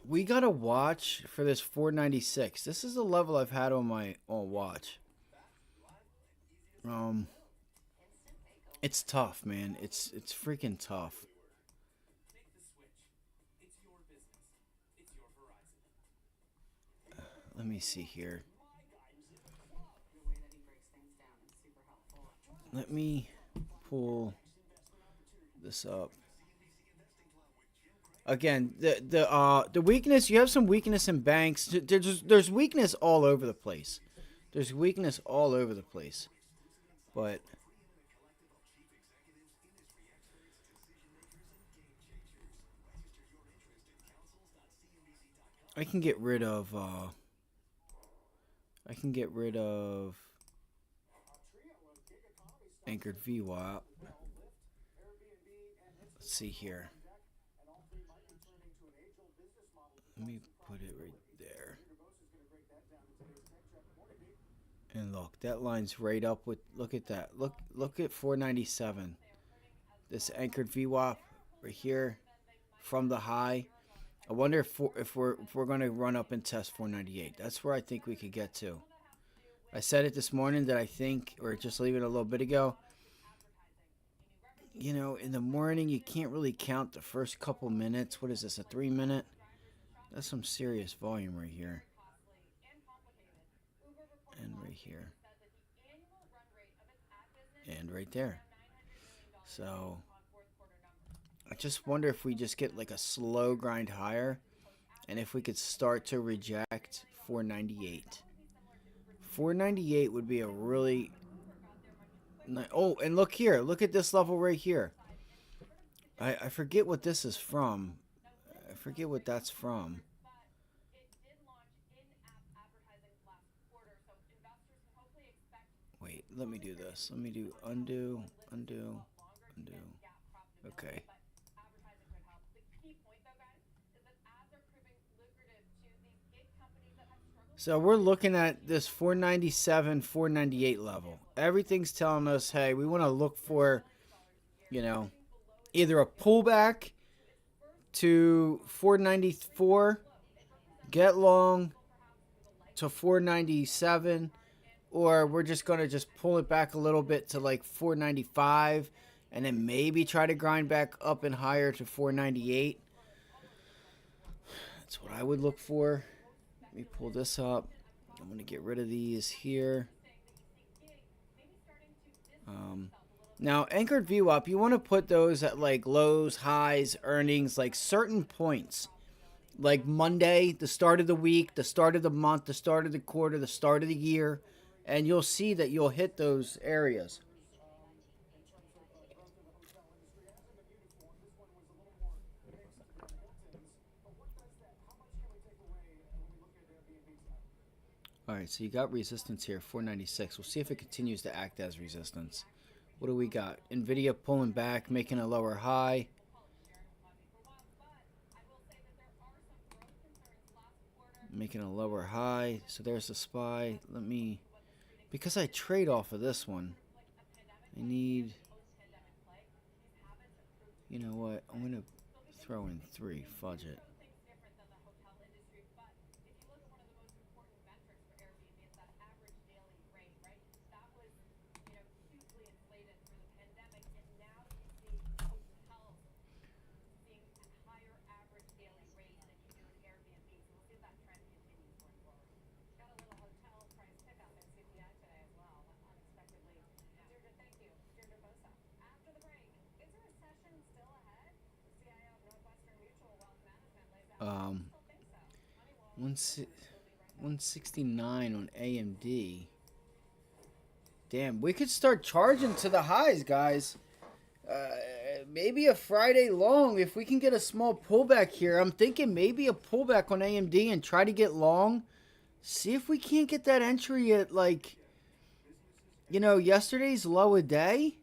A: We got to watch for this 496. This is the level I've had on my watch. It's tough, man. It's freaking tough. Let me see here. let me pull this up. Again, the weakness, you have some weakness in banks. There's weakness all over the place. There's weakness all over the place. But I can get rid of anchored VWAP. Let's see here. Let me put it right there. And look, that line's right up with, look at that. Look at 497. This anchored VWAP right here from the high. I wonder if we're going to run up and test 498. That's where I think we could get to. I said it this morning that I think, or just leave it a little bit ago. You know, in the morning you can't really count the first couple minutes. What is this, a 3 minute? That's some serious volume right here. And right here. And right there. So I just wonder if we just get like a slow grind higher, and if we could start to reject 498. 498 would be a really nice. Oh, and look here. Look at this level right here. I forget what this is from. I forget what that's from. Wait, let me do this. Let me do undo, undo, undo. Okay. So we're looking at this 497, 498 level. Everything's telling us, hey, we want to look for, you know, either a pullback to 494, get long to 497, or we're just going to just pull it back a little bit to like 495, and then maybe try to grind back up and higher to 498. That's what I would look for. Let me pull this up. I'm going to get rid of these here. Now, anchored VWAP, you want to put those at like lows, highs, earnings, like certain points. Like Monday, the start of the week, the start of the month, the start of the quarter, the start of the year. And you'll see that you'll hit those areas. All right, so you got resistance here, 496. We'll see if it continues to act as resistance. What do we got? NVIDIA pulling back, making a lower high. Making a lower high. So there's the SPY. Let me, because I trade off of this one, I need, you know what? I'm going to throw in 3, fudge it. Um, 169 on AMD. Damn, we could start charging to the highs, guys. Maybe a Friday long if we can get a small pullback here. I'm thinking maybe a pullback on AMD and try to get long. See if we can't get that entry at, like, you know, yesterday's low a day.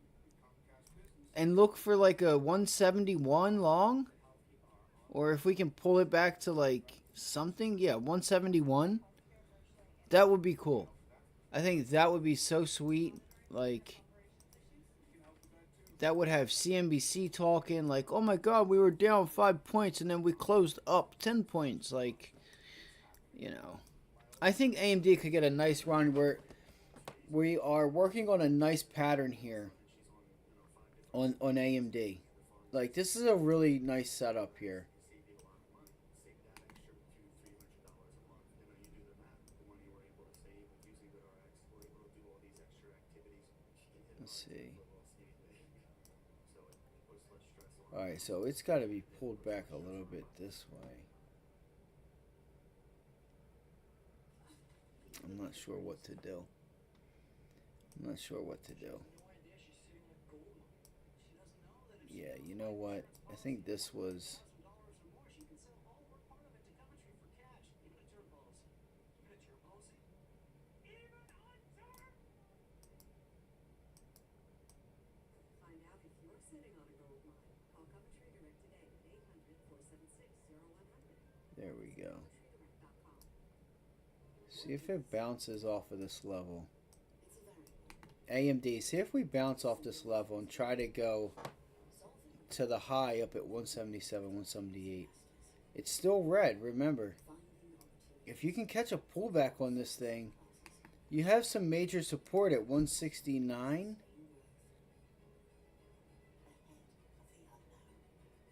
A: And look for like a 171 long. Or if we can pull it back to like something. Yeah, 171. That would be cool. I think that would be so sweet. Like, that would have CNBC talking like, oh my God, we were down 5 points and then we closed up 10 points. Like, you know, I think AMD could get a nice run where we are working on a nice pattern here on AMD. Like, this is a really nice setup here. Let's see. Alright, so it's got to be pulled back a little bit this way. I'm not sure what to do. I'm not sure what to do. Yeah, you know what? I think this was... There we go. See if it bounces off of this level. AMD, see if we bounce off this level and try to go to the high up at 177, 178. It's still red, remember. If you can catch a pullback on this thing, you have some major support at 169.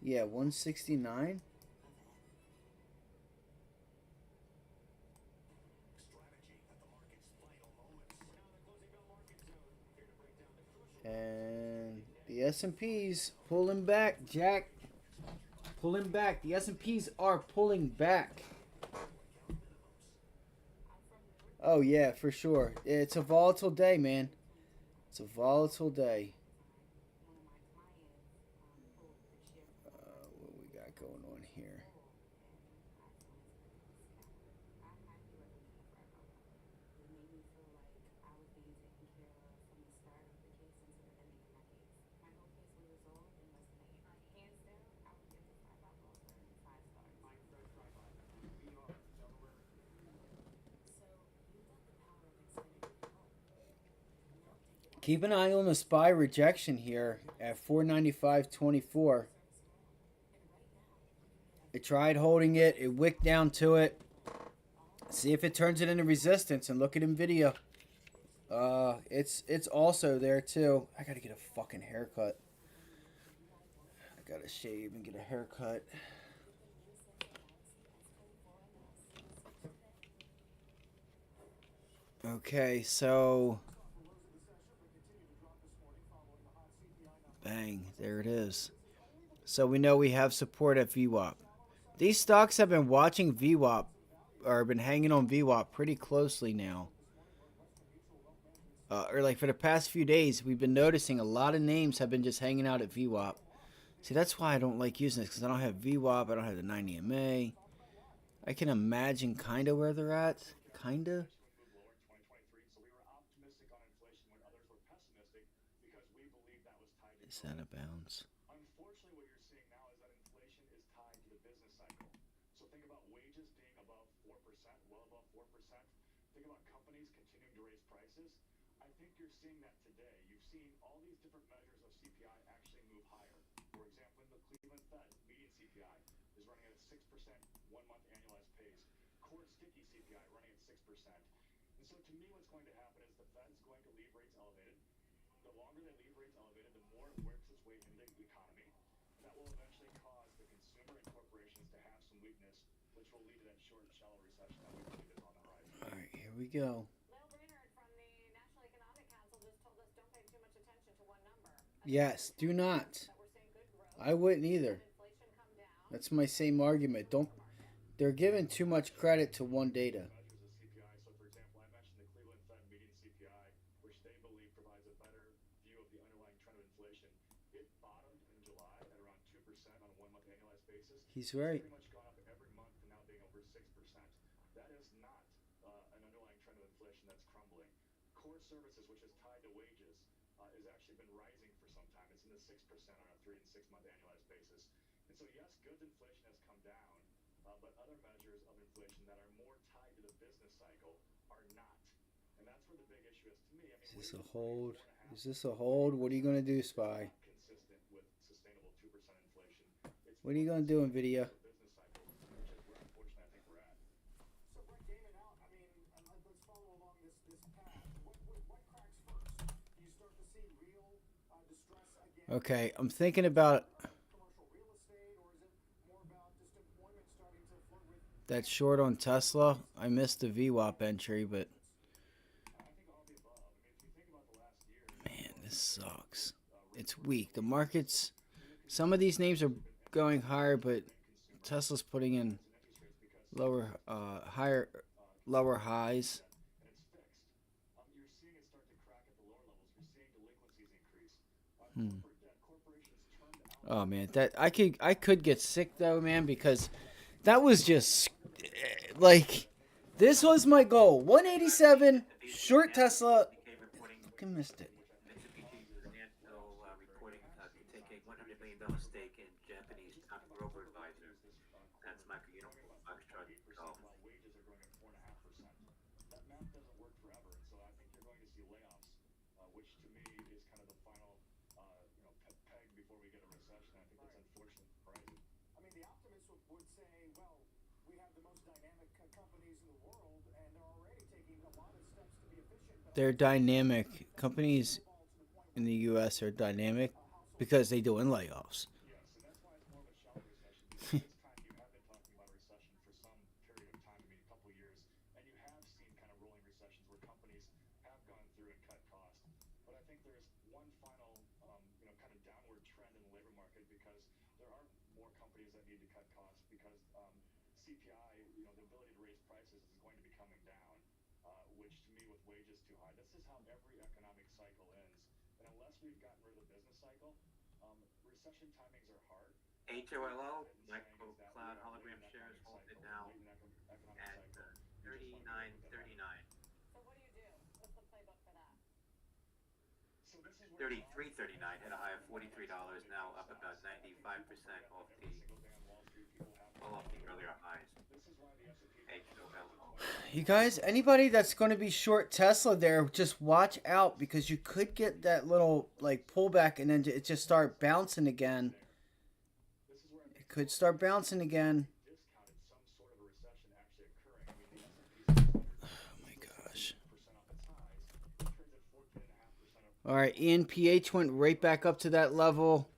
A: Yeah, 169. And the S&P's pulling back, Jack. Pulling back. The S&P's are pulling back. Oh, yeah, for sure. It's a volatile day, man. It's a volatile day. What we got going on here? Keep an eye on the SPY rejection here at 495.24. It tried holding it. It wicked down to it. See if it turns it into resistance. And look at NVIDIA. It's also there too. I gotta get a fucking haircut. I gotta shave and get a haircut. Okay, so... Bang, there it is. So we know we have support at VWAP. These stocks have been watching VWAP, or been hanging on VWAP pretty closely now. Or like for the past few days, we've been noticing a lot of names have been just hanging out at VWAP. See, that's why I don't like using this, because I don't have VWAP, I don't have the 90 MA. I can imagine kind of where they're at. Kind of. Is that a bounce?
O: Unfortunately, what you're seeing now is that inflation is tied to the business cycle. So think about wages being above 4%, well above 4%. Think about companies continuing to raise prices. I think you're seeing that today. You've seen all these different measures of CPI actually move higher. For example, in the Cleveland Fed, median CPI is running at a 6% one-month annualized pace. Core sticky CPI running at 6%. And so to me, what's going to happen is the Fed's going to leave rates elevated. The longer they leave rates elevated, the more it works its way into the economy. That will eventually cause the consumer and corporations to have some weakness, which will lead to that short, shallow recession that we believe is on the horizon.
A: All right, here we go.
M: Lyle Brainerd from the National Economic Council just told us don't pay too much attention to one number.
A: Yes, do not. I wouldn't either. That's my same argument. Don't. They're giving too much credit to one data. He's right.
O: Pretty much gone up every month to now being over 6%. That is not an underlying trend of inflation that's crumbling. Core services, which is tied to wages, has actually been rising for some time. It's in the 6% on a 3 and 6 month annualized basis. And so yes, goods inflation has come down, but other measures of inflation that are more tied to the business cycle are not. And that's where the big issue is to me. I mean,
A: Is this a hold? Is this a hold? What are you going to do, SPY?
O: consistent with sustainable 2% inflation. It's
A: What are you going to do, NVIDIA?
O: business cycle, which is where unfortunately I think we're at.
H: So Brett Damon out. I mean, let's follow along this path. What cracks first? Do you start to see real distress again?
A: Okay, I'm thinking about
H: Commercial real estate, or is it more about just employment starting to flirt with?
A: that short on Tesla. I missed the VWAP entry, but man, This sucks. It's weak. The markets, some of these names are going higher, but Tesla's putting in lower highs. Oh man, that I could get sick though, man, because that was just like, this was my goal. 187 short Tesla. Fucking missed it.
I: Mitsubishi Financial reporting to take a $100 million stake in Japanese top robo advisor. That's Michael Uniform Foxtrot Golf.
O: Wages are growing at 4.5%. That math doesn't work forever, and so I think you're going to see layoffs, which to me is kind of the final, peg before we get a recession. I think that's unfortunate for pricing.
H: I mean, the optimists would say, well, we have the most dynamic companies in the world, and they're already taking a lot of steps to be efficient.
A: They're dynamic. Companies in the U.S. are dynamic because they're doing layoffs.
O: Yes, and that's why it's more of a shallow recession. Because this time you have been talking about a recession for some period of time, a couple of years, and you have seen kind of rolling recessions where companies have gone through and cut costs. But I think there's one final, kind of downward trend in the labor market, because there are more companies that need to cut costs because CPI, the ability to raise prices is going to be coming down, which to me, with wages too high, this is how every economic cycle ends. And unless we've gotten rid of the business cycle, recession timings are hard.
I: HOLO, Micro Cloud Hologram shares halted now at 39.39.
M: So what do you do? What's the playbook for that?
I: 33.39, hit a high of $43, now up about 95% off the earlier highs. HOLO.
A: You guys, anybody that's going to be short Tesla there, just watch out, because you could get that little like pullback and then it just start bouncing again. It could start bouncing again. Oh my gosh. All right, ENPH went right back up to that level.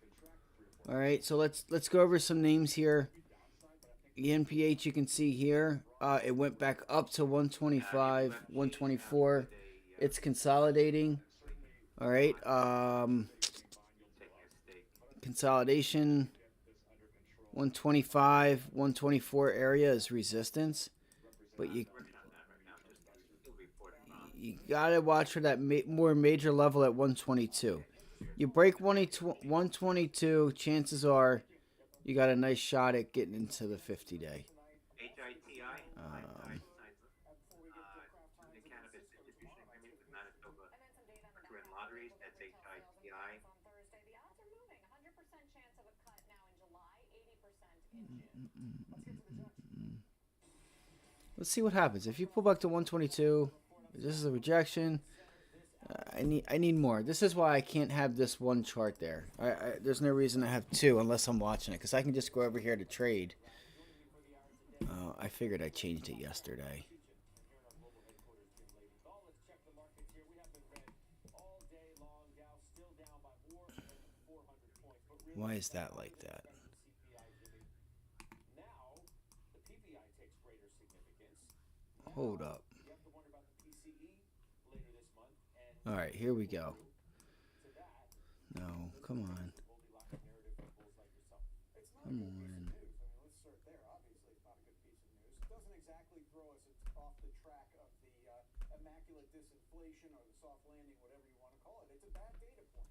A: All right, so let's go over some names here. ENPH, you can see here, it went back up to 125, 124. It's consolidating. All right, consolidation. 125, 124 area is resistance, but you gotta watch for that more major level at 122. You break 122, chances are you got a nice shot at getting into the 50-day.
I: The cannabis distribution agreement with Manitoba Liquor and Lotteries, that's HITI.
M: On Thursday, the odds are moving. 100% chance of a cut now in July, 80% in June.
A: Let's see what happens. If you pull back to 122, this is a rejection. I need more. This is why I can't have this one chart there. There's no reason to have two unless I'm watching it, because I can just go over here to trade. I figured I changed it yesterday. Why is that like that? Hold up. All right, here we go. No, come on. Come on.
H: Let's start there. Obviously, it's not a good piece of news. It doesn't exactly throw us off the track of the immaculate disinflation or the soft landing, whatever you want to call it. It's a bad data point.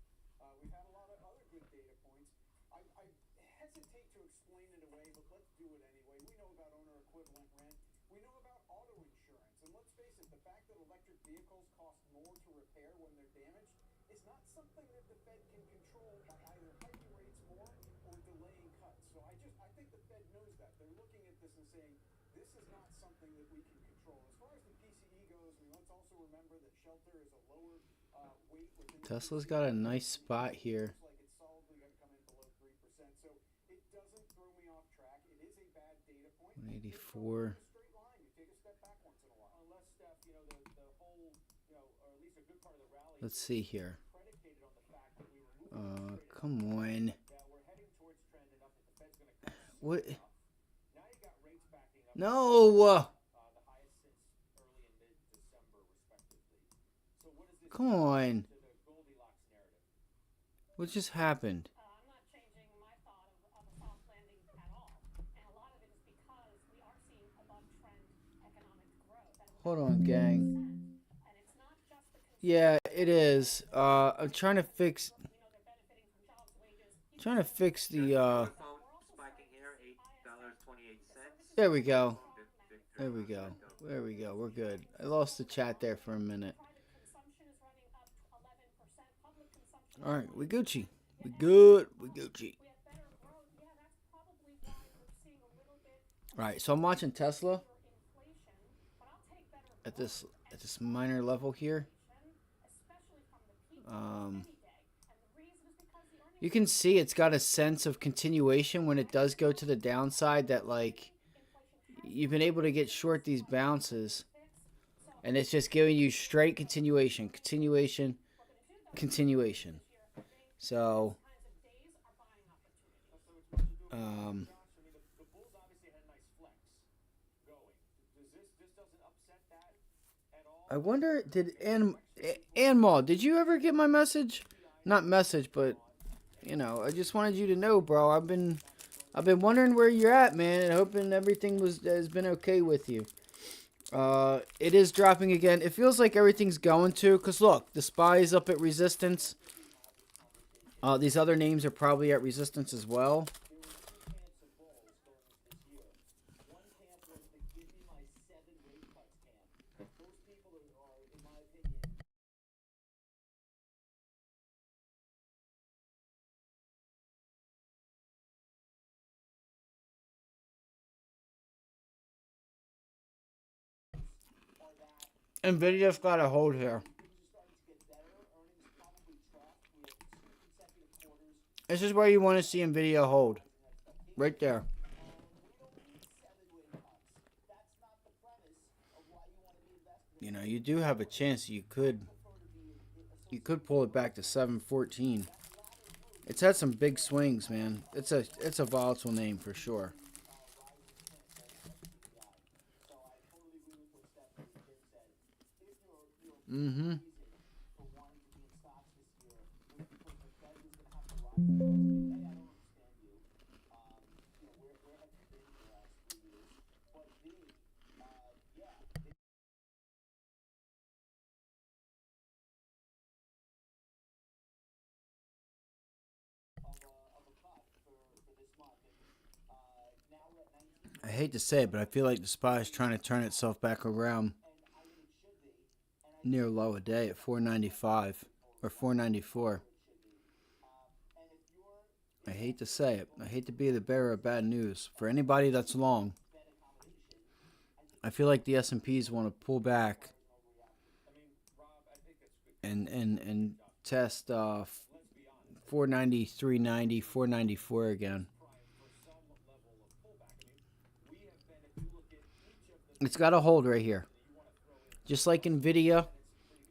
H: We've had a lot of other good data points. I hesitate to explain it away, but let's do it anyway. We know about owner equivalent rent. We know about auto insurance. And let's face it, the fact that electric vehicles cost more to repair when they're damaged is not something that the Fed can control by either hiking rates more or delaying cuts. So I think the Fed knows that. They're looking at this and saying, this is not something that we can control. As far as the PCE goes, let's also remember that shelter is a lower weight within
A: Tesla's got a nice spot here.
H: like it's solidly going to come in below 3%. So it doesn't throw me off track. It is a bad data point.
A: 184.
H: Straight line. You take a step back once in a while. Unless, Steph, the whole, or at least a good part of the rally
A: Let's see here.
H: predicated on the fact that we were moving
A: Come on.
H: that we're heading towards trend enough that the Fed's going to cut
A: What?
H: Now you got rates backing up.
A: No.
H: The highest since early and mid-December, respectively. So what does this
A: Come on.
H: to the Goldilocks narrative?
A: What just happened?
M: I'm not changing my thought of a soft landing at all. And a lot of it is because we are seeing above trend economic growth.
A: Hold on, gang. Yeah, it is. I'm trying to fix the
I: Spiking here, $8.28.
A: There we go. There we go. There we go. We're good. I lost the chat there for a minute. All right, we Gucci. We good. We Gucci. All right, so I'm watching Tesla at this minor level here. You can see it's got a sense of continuation when it does go to the downside, that like you've been able to get short these bounces, and it's just giving you straight continuation. So I wonder, did Anmal, did you ever get my message? Not message, but you know, I just wanted you to know, bro. I've been wondering where you're at, man, and hoping everything has been okay with you. It is dropping again. It feels like everything's going to, cause look, the SPY is up at resistance. These other names are probably at resistance as well. Nvidia's got a hold here. This is where you want to see Nvidia hold. Right there. You know, you do have a chance you could pull it back to 714. It's had some big swings, man. It's a volatile name for sure. Mm-hmm. I hate to say it, but I feel like the SPY is trying to turn itself back around near low a day at 495 or 494. I hate to say it. I hate to be the bearer of bad news for anybody that's long. I feel like the S&Ps want to pull back and test 490, 390, 494 again. It's got a hold right here. Just like Nvidia.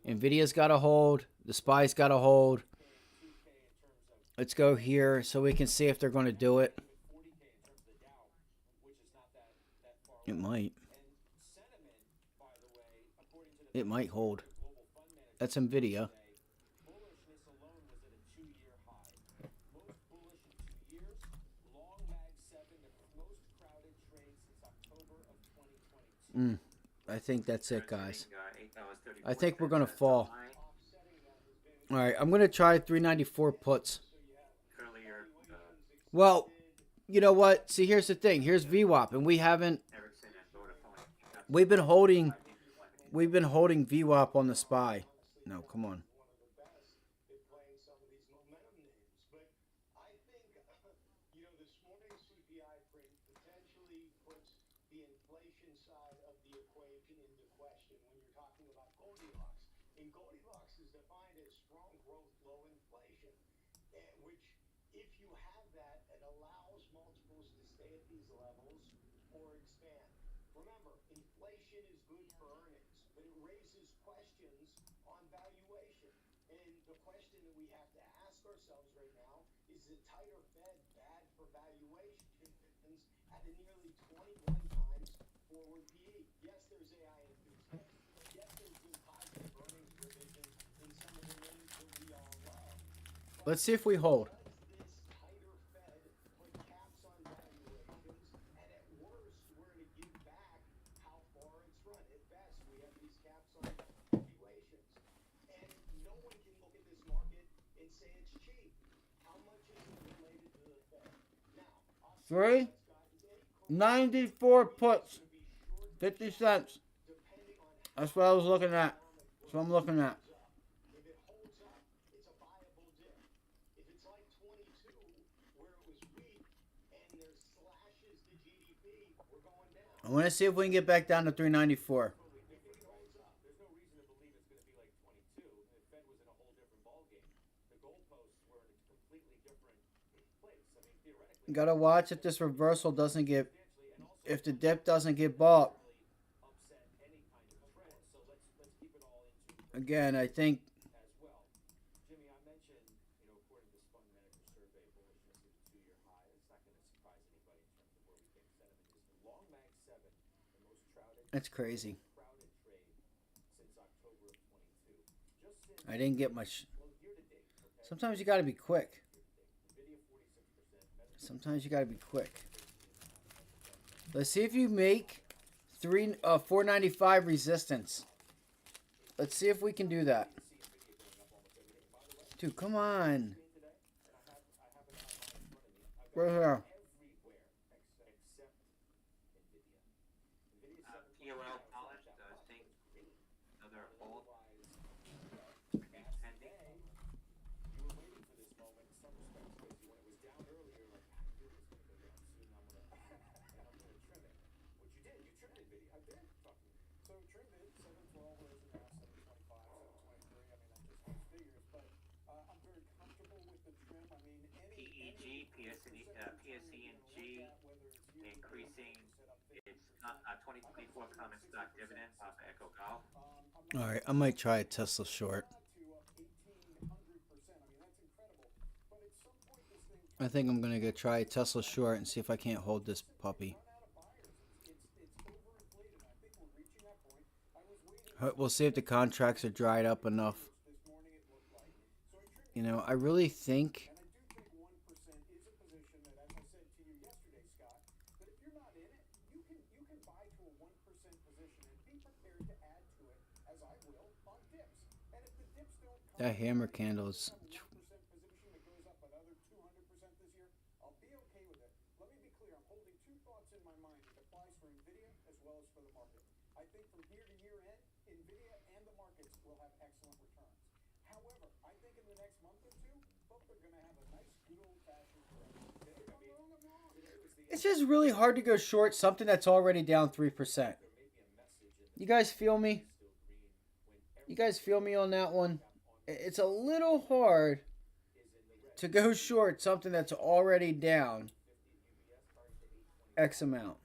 A: Nvidia's got a hold. The SPY's got a hold. Let's go here so we can see if they're going to do it. It might. It might hold. That's Nvidia. I think that's it, guys. I think we're going to fall. All right, I'm going to try 394 puts. Well, you know what? See, here's the thing. Here's VWAP, and we've been holding VWAP on the SPY. No, come on. Let's see if we hold. Three, 94 puts, 50 cents. That's what I was looking at. That's what I'm looking at. I want to see if we can get back down to 394. Gotta watch if this reversal doesn't get, if the dip doesn't get bought. Again, I think that's crazy. I didn't get much. Sometimes you gotta be quick. Sometimes you gotta be quick. Let's see if you make 495 resistance. Let's see if we can do that. Dude, come on. Right here.
I: POL College does think another hold. Pending. PEG, PSE&G increasing its 2024 common stock dividend off of Echo Golf.
A: All right, I might try a Tesla short. I think I'm gonna go try a Tesla short and see if I can't hold this puppy. We'll see if the contracts are dried up enough. You know, I really think that hammer candle is. It's just really hard to go short something that's already down 3%. You guys feel me? You guys feel me on that one? It's a little hard to go short something that's already down X amount.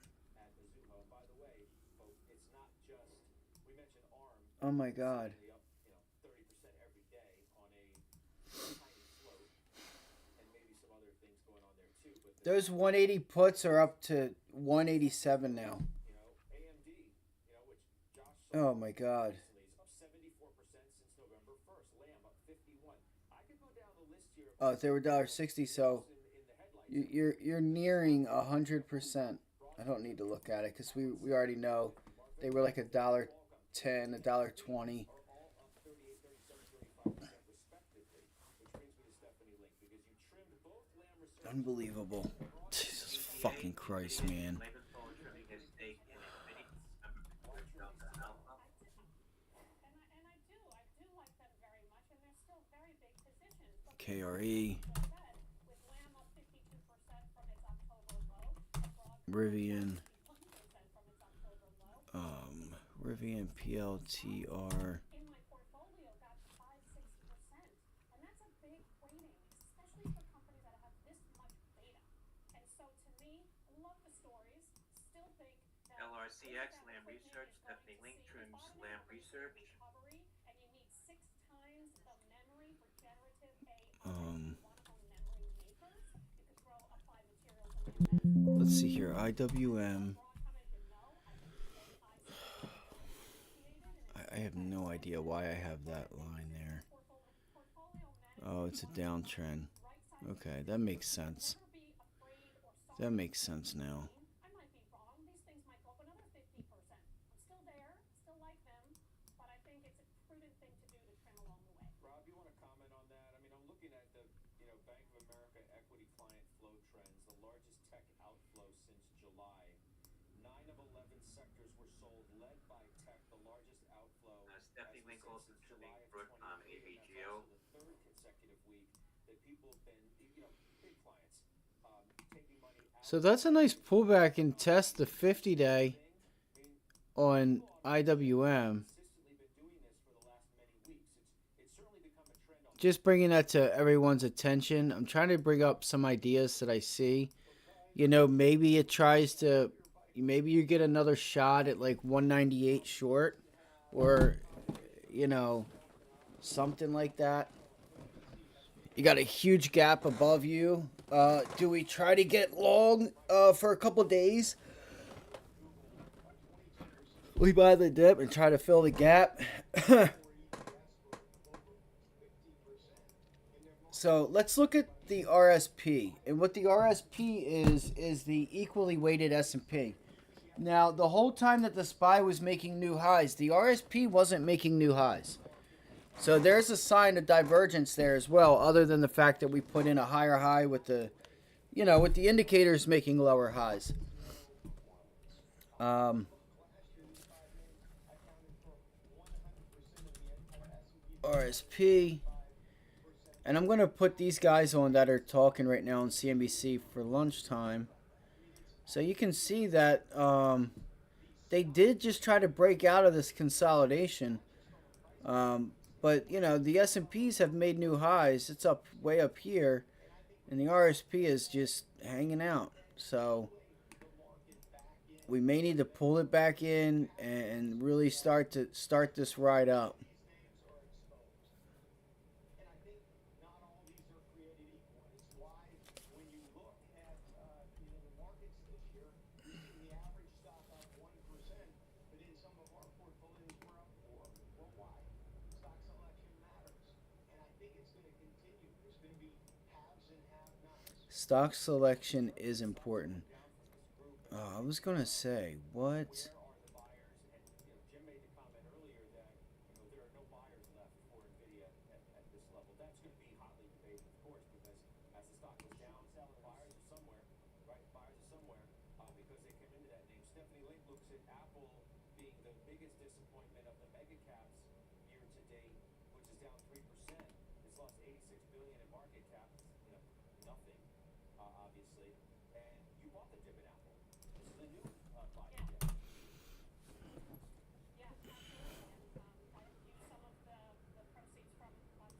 A: Oh my God. Those 180 puts are up to 187 now. Oh my God. Oh, they were $1.60, so you're nearing 100%. I don't need to look at it because we already know they were like $1.10, $1.20. Unbelievable. Jesus fucking Christ, man. KRE. Rivian. Rivian PLTR. LRCX, Lam Research, Stephanie Link, Trims, Lam Research. Let's see here. IWM. I have no idea why I have that line there. Oh, it's a downtrend. Okay, that makes sense. That makes sense now.
M: I might be wrong. These things might go up another 50%. I'm still there, still like them, but I think it's a prudent thing to do to trim along the way.
P: Rob, you want to comment on that? I mean, I'm looking at the, Bank of America equity client flow trends, the largest tech outflow since July. 9 of 11 sectors were sold, led by tech, the largest outflow.
I: Stephanie Winkles is
P: July of
I: Brook on
P: 2023, and
I: ABGO.
P: that's also the third consecutive week that people have been, big clients, taking money out.
A: So that's a nice pullback and test the 50-day on IWM. Just bringing that to everyone's attention. I'm trying to bring up some ideas that I see. Maybe it tries to, maybe you get another shot at like 198 short or, something like that. You got a huge gap above you. Do we try to get long for a couple days? We buy the dip and try to fill the gap. So let's look at the RSP. And what the RSP is the equally weighted S&P. Now, the whole time that the SPY was making new highs, the RSP wasn't making new highs. So there's a sign of divergence there as well, other than the fact that we put in a higher high with the, with the indicators making lower highs. RSP. And I'm going to put these guys on that are talking right now on CNBC for lunchtime. So you can see that they did just try to break out of this consolidation. But, the S&Ps have made new highs. It's up way up here. And the RSP is just hanging out. So we may need to pull it back in and really start this ride up. Stock selection is important. I was going to say, what?
P: Jim made the comment earlier that there are no buyers left for NVIDIA at this level. That's going to be hotly debated, of course, because as the stock was down, buyers are somewhere, right? Buyers are somewhere because they came into that name. Stephanie Link looks at Apple being the biggest disappointment of the mega caps year to date, which is down 3%. It's lost $86 billion in market cap. Nothing, obviously. And you bought the dip in Apple. This is a new buy.
M: Yeah, absolutely. And I used some of the proceeds from semi-cap equipment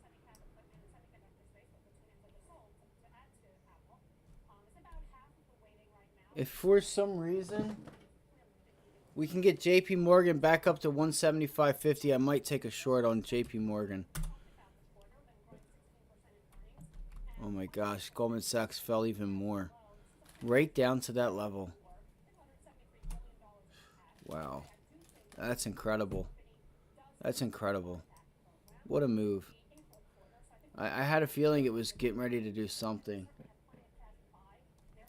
M: and semiconductor space with the two names that were sold to add to Apple. It's about half of the weighting right now.
A: If for some reason we can get JP Morgan back up to 175.50, I might take a short on JP Morgan. Oh my gosh, Goldman Sachs fell even more. Right down to that level. Wow. That's incredible. That's incredible. What a move. I had a feeling it was getting ready to do something.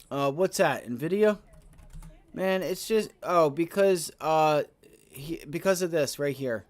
A: What's that? NVIDIA? Man, it's just... Oh, because of this right here.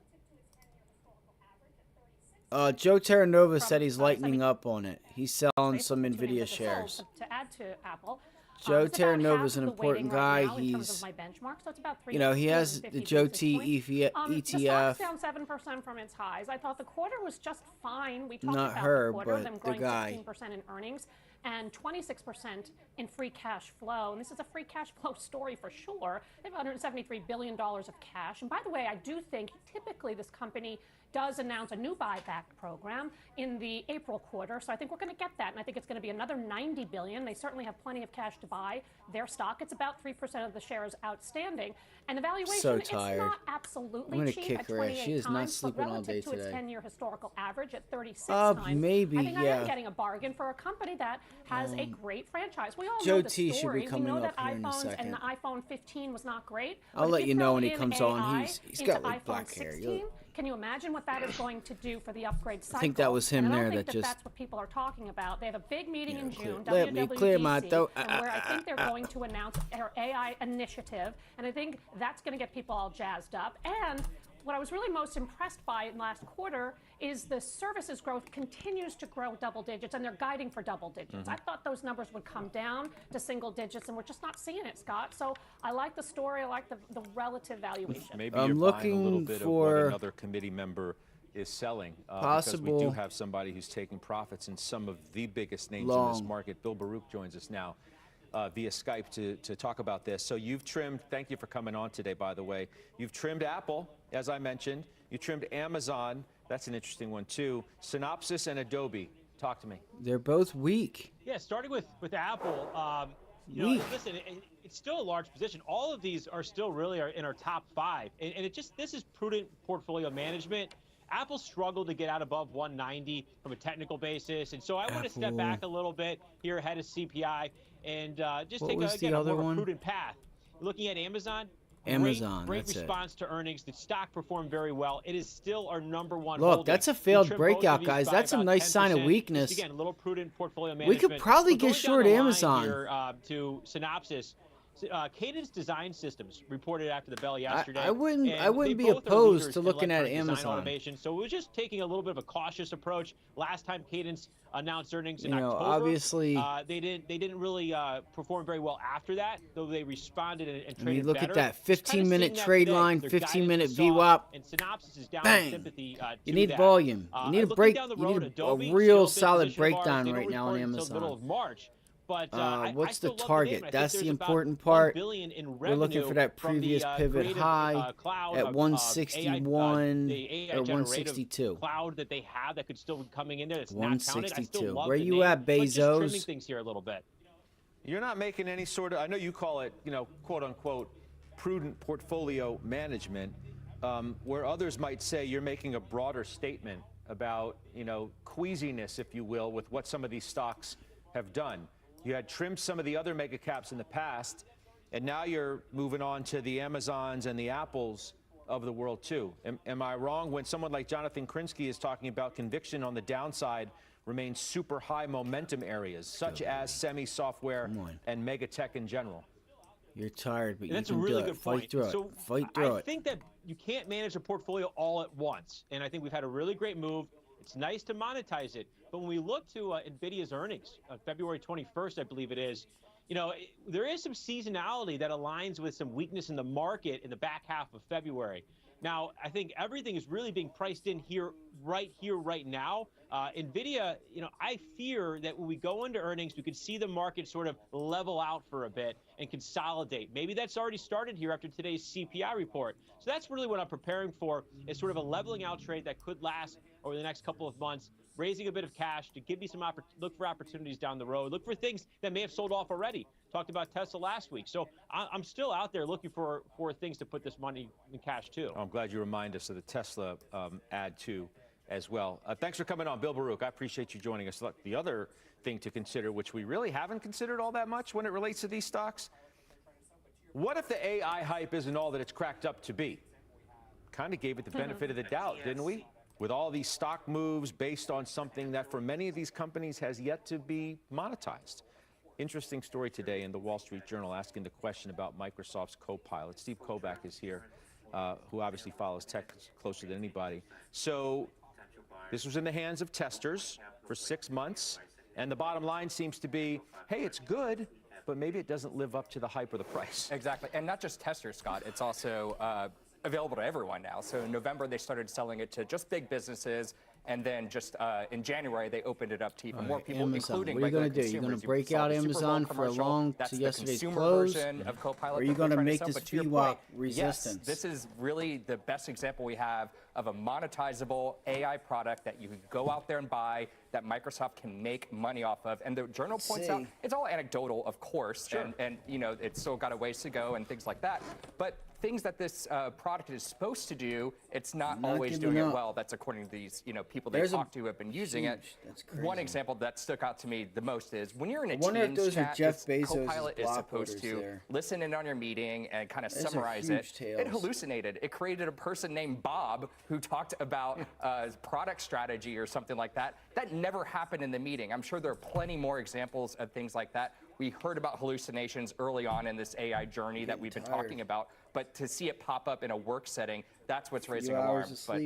A: Joe Terranova said he's lightening up on it. He's selling some NVIDIA shares.
M: To add to Apple.
A: Joe Terranova's an important guy. He's, he has the Joe T ETF.
M: The stock's down 7% from its highs. I thought the quarter was just fine. We talked
A: Not
M: about
A: her,
M: the quarter,
A: but
M: them
A: the
M: growing
A: guy.
M: 16% in earnings and 26% in free cash flow. And this is a free cash flow story for sure. They have $173 billion of cash. And by the way, I do think typically this company does announce a new buyback program in the April quarter. So I think we're going to get that. And I think it's going to be another $90 billion. They certainly have plenty of cash to buy their stock. It's about 3% of the shares outstanding. And the valuation,
A: So
M: it's
A: tired.
M: not absolutely
A: I'm gonna
M: cheap
A: kick
M: at
A: her ass.
M: 28
A: She is not
M: times,
A: sleeping
M: but
A: all day
M: relative to its
A: today.
M: 10-year historical average at 36 times.
A: Maybe,
M: I think I
A: yeah.
M: am getting a bargain for a company that has a great franchise. We all
A: Joe
M: know the
A: T should be
M: story.
A: coming
M: we know
A: up
M: that
A: here in a
M: iPhones and
A: second.
M: the iPhone 15 was not great.
A: I'll
M: but
A: let
M: if
A: you know
M: throw
A: when he
M: in
A: comes
M: AI
A: on. He's
M: into
A: got like
M: iPhone
A: black hair.
M: 16,
Q: Can you imagine what that is going to do for the upgrade cycle?
A: I think that was him
Q: and I
A: there
Q: don't think
A: that just.
Q: that's what people are talking about. They have a big meeting in June,
A: Let me clear my
Q: WWDC,
A: throat.
Q: and where I think they're going to announce their AI initiative, and I think that's going to get people all jazzed up. And what I was really most impressed by in last quarter is the services growth continues to grow double digits, and they're guiding for double digits. I thought those numbers would come down to single digits, and we're just not seeing it, Scott. So I like the story. I like the relative valuation.
R: Maybe
A: I'm
R: you're buying a little
A: looking
R: bit
A: for
R: of what another committee member is selling. Because we do have somebody who's taking profits in some of the biggest names in this market. Bill Baruch joins us now via Skype to talk about this. So you've trimmed, thank you for coming on today, by the way. You've trimmed Apple, as I mentioned. You trimmed Amazon. That's an interesting one, too. Synopsys and Adobe. Talk to me.
A: They're both weak.
P: Yeah, starting with Apple, you know, listen, it's still a large position. All of these are still really in our top 5, and it just, this is prudent portfolio management. Apple struggled to get out above 190 from a technical basis, and so I want to step back a little bit here ahead of CPI and just take a more prudent path. Looking at Amazon. Great response to earnings. The stock performed very well. It is still our #1
A: Look,
P: holding.
A: that's a failed breakout, guys. That's a nice sign of weakness.
P: Just, again, a little prudent portfolio
A: We
P: management.
A: could probably get short Amazon.
P: Here, to Synopsys. Cadence Design Systems reported after the bell yesterday.
A: I wouldn't be opposed to looking at Amazon.
P: Automation. So we're just taking a little bit of a cautious approach. Last time Cadence announced earnings in October,
A: obviously
P: they didn't really perform very well after that, though they responded and traded
A: I mean, look
P: better.
A: at that 15-minute trade line, 15-minute VWAP.
P: And Synopsys is down
A: Bang!
P: sympathy,
A: You need volume. You need a break. You need a real solid breakdown right now on Amazon.
P: Middle of March. But
A: what's the target? That's the important part. We're looking for that previous pivot high at 161 or 162.
P: Cloud that they have that could still be coming in there. That's not counted. I still love
A: Where
P: the
A: you
P: name,
A: at,
P: but just trimming
A: Bezos?
P: things here a little bit.
R: You're not making any sort of, I know you call it, you know, quote unquote, prudent portfolio management, where others might say you're making a broader statement about, you know, queasiness, if you will, with what some of these stocks have done. You had trimmed some of the other mega caps in the past, and now you're moving on to the Amazons and the Apples of the world, too. Am I wrong when someone like Jonathan Krinsky is talking about conviction on the downside remains super high momentum areas, such as semi-software and mega tech in general?
A: You're tired, but
P: That's
A: you
P: a
A: can
P: really
A: do
P: good
A: it.
P: point.
A: Fight through
P: So
A: it. Fight through
P: I
A: it.
P: think that you can't manage a portfolio all at once, and I think we've had a really great move. It's nice to monetize it, but when we look to NVIDIA's earnings, February 21st, I believe it is, you know, there is some seasonality that aligns with some weakness in the market in the back half of February. Now, I think everything is really being priced in here, right now. NVIDIA, you know, I fear that when we go into earnings, we could see the market sort of level out for a bit and consolidate. Maybe that's already started here after today's CPI report. So that's really what I'm preparing for, is sort of a leveling out trade that could last over the next couple of months, raising a bit of cash to give me some look for opportunities down the road, look for things that may have sold off already. Talked about Tesla last week. So I'm still out there looking for things to put this money in cash too.
R: I'm glad you remind us of the Tesla ad too as well. Thanks for coming on, Bill Baruch. I appreciate you joining us. Look, the other thing to consider, which we really haven't considered all that much when it relates to these stocks, what if the AI hype isn't all that it's cracked up to be? Kind of gave it the benefit of the doubt, didn't we? With all these stock moves based on something that for many of these companies has yet to be monetized. Interesting story today in the Wall Street Journal asking the question about Microsoft's Copilot. Steve Kovach is here, who obviously follows tech closer than anybody. So this was in the hands of testers for 6 months, and the bottom line seems to be, hey, it's good, but maybe it doesn't live up to the hype or the price.
S: Exactly, and not just testers, Scott. It's also available to everyone now. So in November, they started selling it to just big businesses. And then just in January, they opened it up to even more people,
A: Amazon.
S: including
A: What are you
S: regular
A: going to do? You're going to break out Amazon for a long to yesterday's close?
S: Of Copilot,
A: or are you going to make this VWAP resistance?
S: Yes, this is really the best example we have of a monetizable AI product that you can go out there and buy, that Microsoft can make money off of. And the journal points out, it's all anecdotal, of course, and you know, it's still got a ways to go and things like that. But things that this product is supposed to do, it's not always doing it well. That's according to these, you know, people they talk to who have been using it. One example that stuck out to me the most is when you're in a Teams chat, Copilot is supposed to listen in on your meeting and kind of summarize it. It hallucinated. It created a person named Bob who talked about product strategy or something like that. That never happened in the meeting. I'm sure there are plenty more examples of things like that. We heard about hallucinations early on in this AI journey that we've been talking about, but to see it pop up in a work setting, that's what's raising alarms. But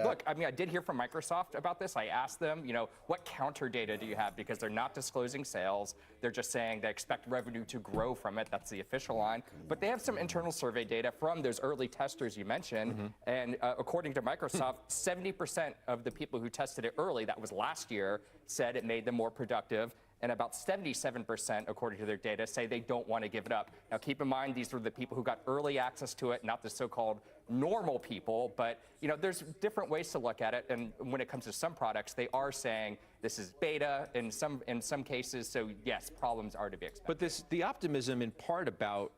S: look, I mean, I did hear from Microsoft about this. I asked them, you know, what counter data do you have? Because they're not disclosing sales. They're just saying they expect revenue to grow from it. That's the official line. But they have some internal survey data from those early testers you mentioned. And according to Microsoft, 70% of the people who tested it early, that was last year, said it made them more productive. And about 77%, according to their data, say they don't want to give it up. Now, keep in mind, these were the people who got early access to it, not the so-called normal people. But, you know, there's different ways to look at it. And when it comes to some products, they are saying this is beta in some cases. So, yes, problems are to be expected.
R: But the optimism in part about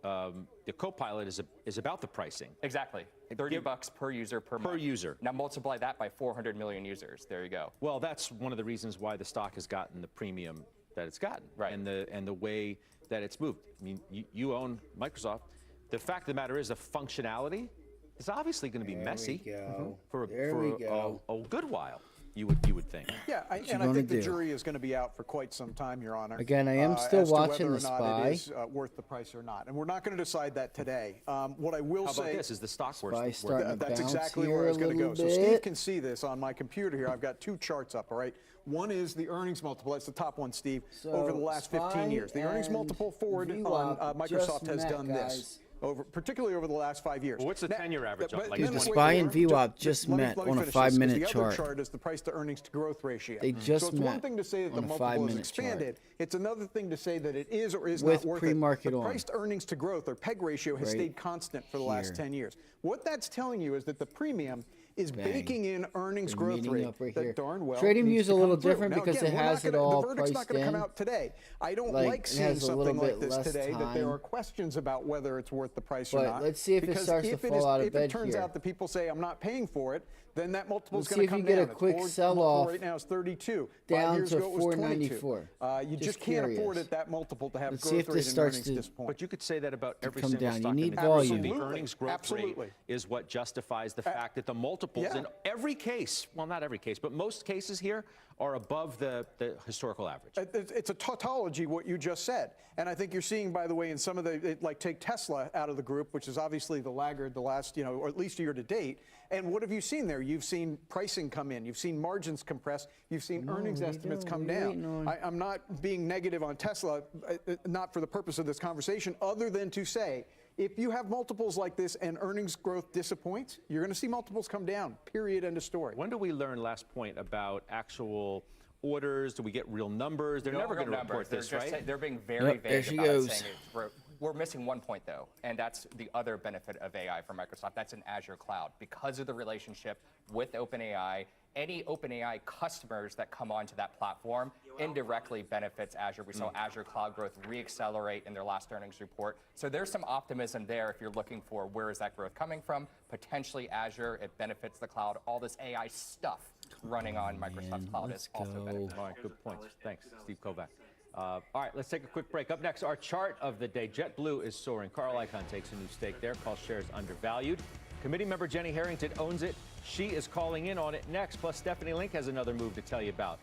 R: the Copilot is about the pricing.
S: Exactly. $30 per user per month.
R: Per user.
S: Now multiply that by 400 million users. There you go.
R: Well, that's one of the reasons why the stock has gotten the premium that it's gotten,
S: right?
R: And the way that it's moved. I mean, you own Microsoft. The fact of the matter is, the functionality is obviously going to be messy for a good while. You would think.
T: Yeah, and I think the jury is going to be out for quite some time, Your Honor.
A: Again, I am still
T: as to
A: watching
T: whether
A: The
T: or not
A: Spy.
T: it is worth the price or not, and we're not going to decide that today. What I will
R: How
T: say
R: about this? Is the stock
A: Spy
R: worth?
A: starting to
T: that's
A: bounce
T: exactly
A: here
T: where I was
A: a
T: going to go.
A: little
T: So
A: bit.
T: Steve can see this on my computer here. I've got two charts up. All right. One is the earnings multiple. That's the top one, Steve.
A: So
T: over the last 15 years, the earnings
A: and
T: multiple forward on
A: VWAP
T: Microsoft
A: just
T: has
A: met,
T: done this.
A: guys.
T: Particularly over the last 5 years.
R: Well, what's the 10-year average?
T: But
R: Like
A: Dude,
T: then
A: the
T: wait,
A: SPY
T: wait,
A: and
T: wait,
A: VWAP just
T: let me
A: met on a
T: finish this,
A: 5-minute
T: 'cause
A: chart.
T: The other chart is the price to earnings to growth ratio.
A: They just
T: so it's one
A: met
T: thing to say that the
A: on a
T: multiple has
A: 5-minute
T: expanded. It's another thing to say that it is or is
A: With
T: not worth
A: pre-market
T: it. The
A: on.
T: price to earnings to growth, or PEG ratio, has
A: Right
T: stayed constant for the last
A: here.
T: 10 years. What that's telling you is that the premium is
A: Bang.
T: baking in earnings
A: They're
T: growth
A: meeting
T: rate
A: up right
T: that
A: here.
T: darn well
A: Trading
T: needs
A: View's
T: to
A: a little
T: come through.
A: different
T: Now,
A: because
T: again,
A: it
T: we're
A: has
T: not
A: it
T: gonna-
A: all
T: the verdict's not
A: priced
T: going to come
A: in.
T: out today. I don't
A: Like,
T: like
A: it
T: seeing
A: has a little
T: something like
A: bit
T: this
A: less
T: today that there
A: time.
T: are questions about whether it's worth the price or
A: But
T: not.
A: let's see if it
T: Because
A: starts to
T: if
A: fall out of
T: if
A: bed
T: it turns
A: here.
T: out that people say I'm not paying for it, then that multiple is
A: Let's
T: going
A: see
T: to
A: if
T: come
A: you get
T: down.
A: a
T: Its
A: quick
T: forward
A: sell-off
T: multiple right now is 32.
A: down
T: 5 years
A: to
T: ago it was
A: 494.
T: 22. You just can't afford
A: curious.
T: it that multiple to have
A: Let's see
T: growth
A: if
T: rate
A: this
T: and
A: starts
T: earnings
A: to-
T: at this point.
R: But you could say that about every
A: come
R: single
A: down. You
R: stock
A: need
R: in the
A: volume.
R: The
T: Absolutely.
R: earnings growth
T: Absolutely.
R: rate is what justifies the fact that the multiples
T: Yeah.
R: in every case, well, not every case, but most cases here are above the historical average.
T: It's a tautology, what you just said. And I think you're seeing, by the way, in some of the, like take Tesla out of the group, which is obviously the laggard the last, or at least year to date. And what have you seen there? You've seen pricing come in. You've seen margins compress. You've seen earnings estimates come down. I'm not being negative on Tesla, not for the purpose of this conversation, other than to say, if you have multiples like this and earnings growth disappoints, you're going to see multiples come down, period, end of story.
R: When do we learn, last point, about actual orders? Do we get real numbers? They're
S: No
R: never
S: real
R: going to report
S: numbers.
R: this, right?
S: They're being very
A: Yep, there
S: vague
A: she
S: about
A: goes.
S: saying it's growth. We're missing one point, though, and that's the other benefit of AI for Microsoft. That's in Azure Cloud. Because of the relationship with OpenAI, any OpenAI customers that come onto that platform indirectly benefits Azure. We saw Azure Cloud growth reaccelerate in their last earnings report. So there's some optimism there if you're looking for where is that growth coming from. Potentially Azure, it benefits the cloud. All this AI stuff running on Microsoft Cloud is also beneficial.
R: All right, good points. Thanks, Steve Kovac. All right, let's take a quick break. Up next, our chart of the day. JetBlue is soaring. Carl Icahn takes a new stake there. Calls shares undervalued. Committee member Jenny Harrington owns it. She is calling in on it next. Plus, Stephanie Link has another move to tell you about.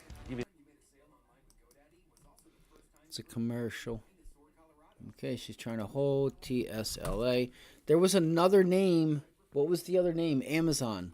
A: It's a commercial. Okay, she's trying to hold TSLA. There was another name. What was the other name? Amazon.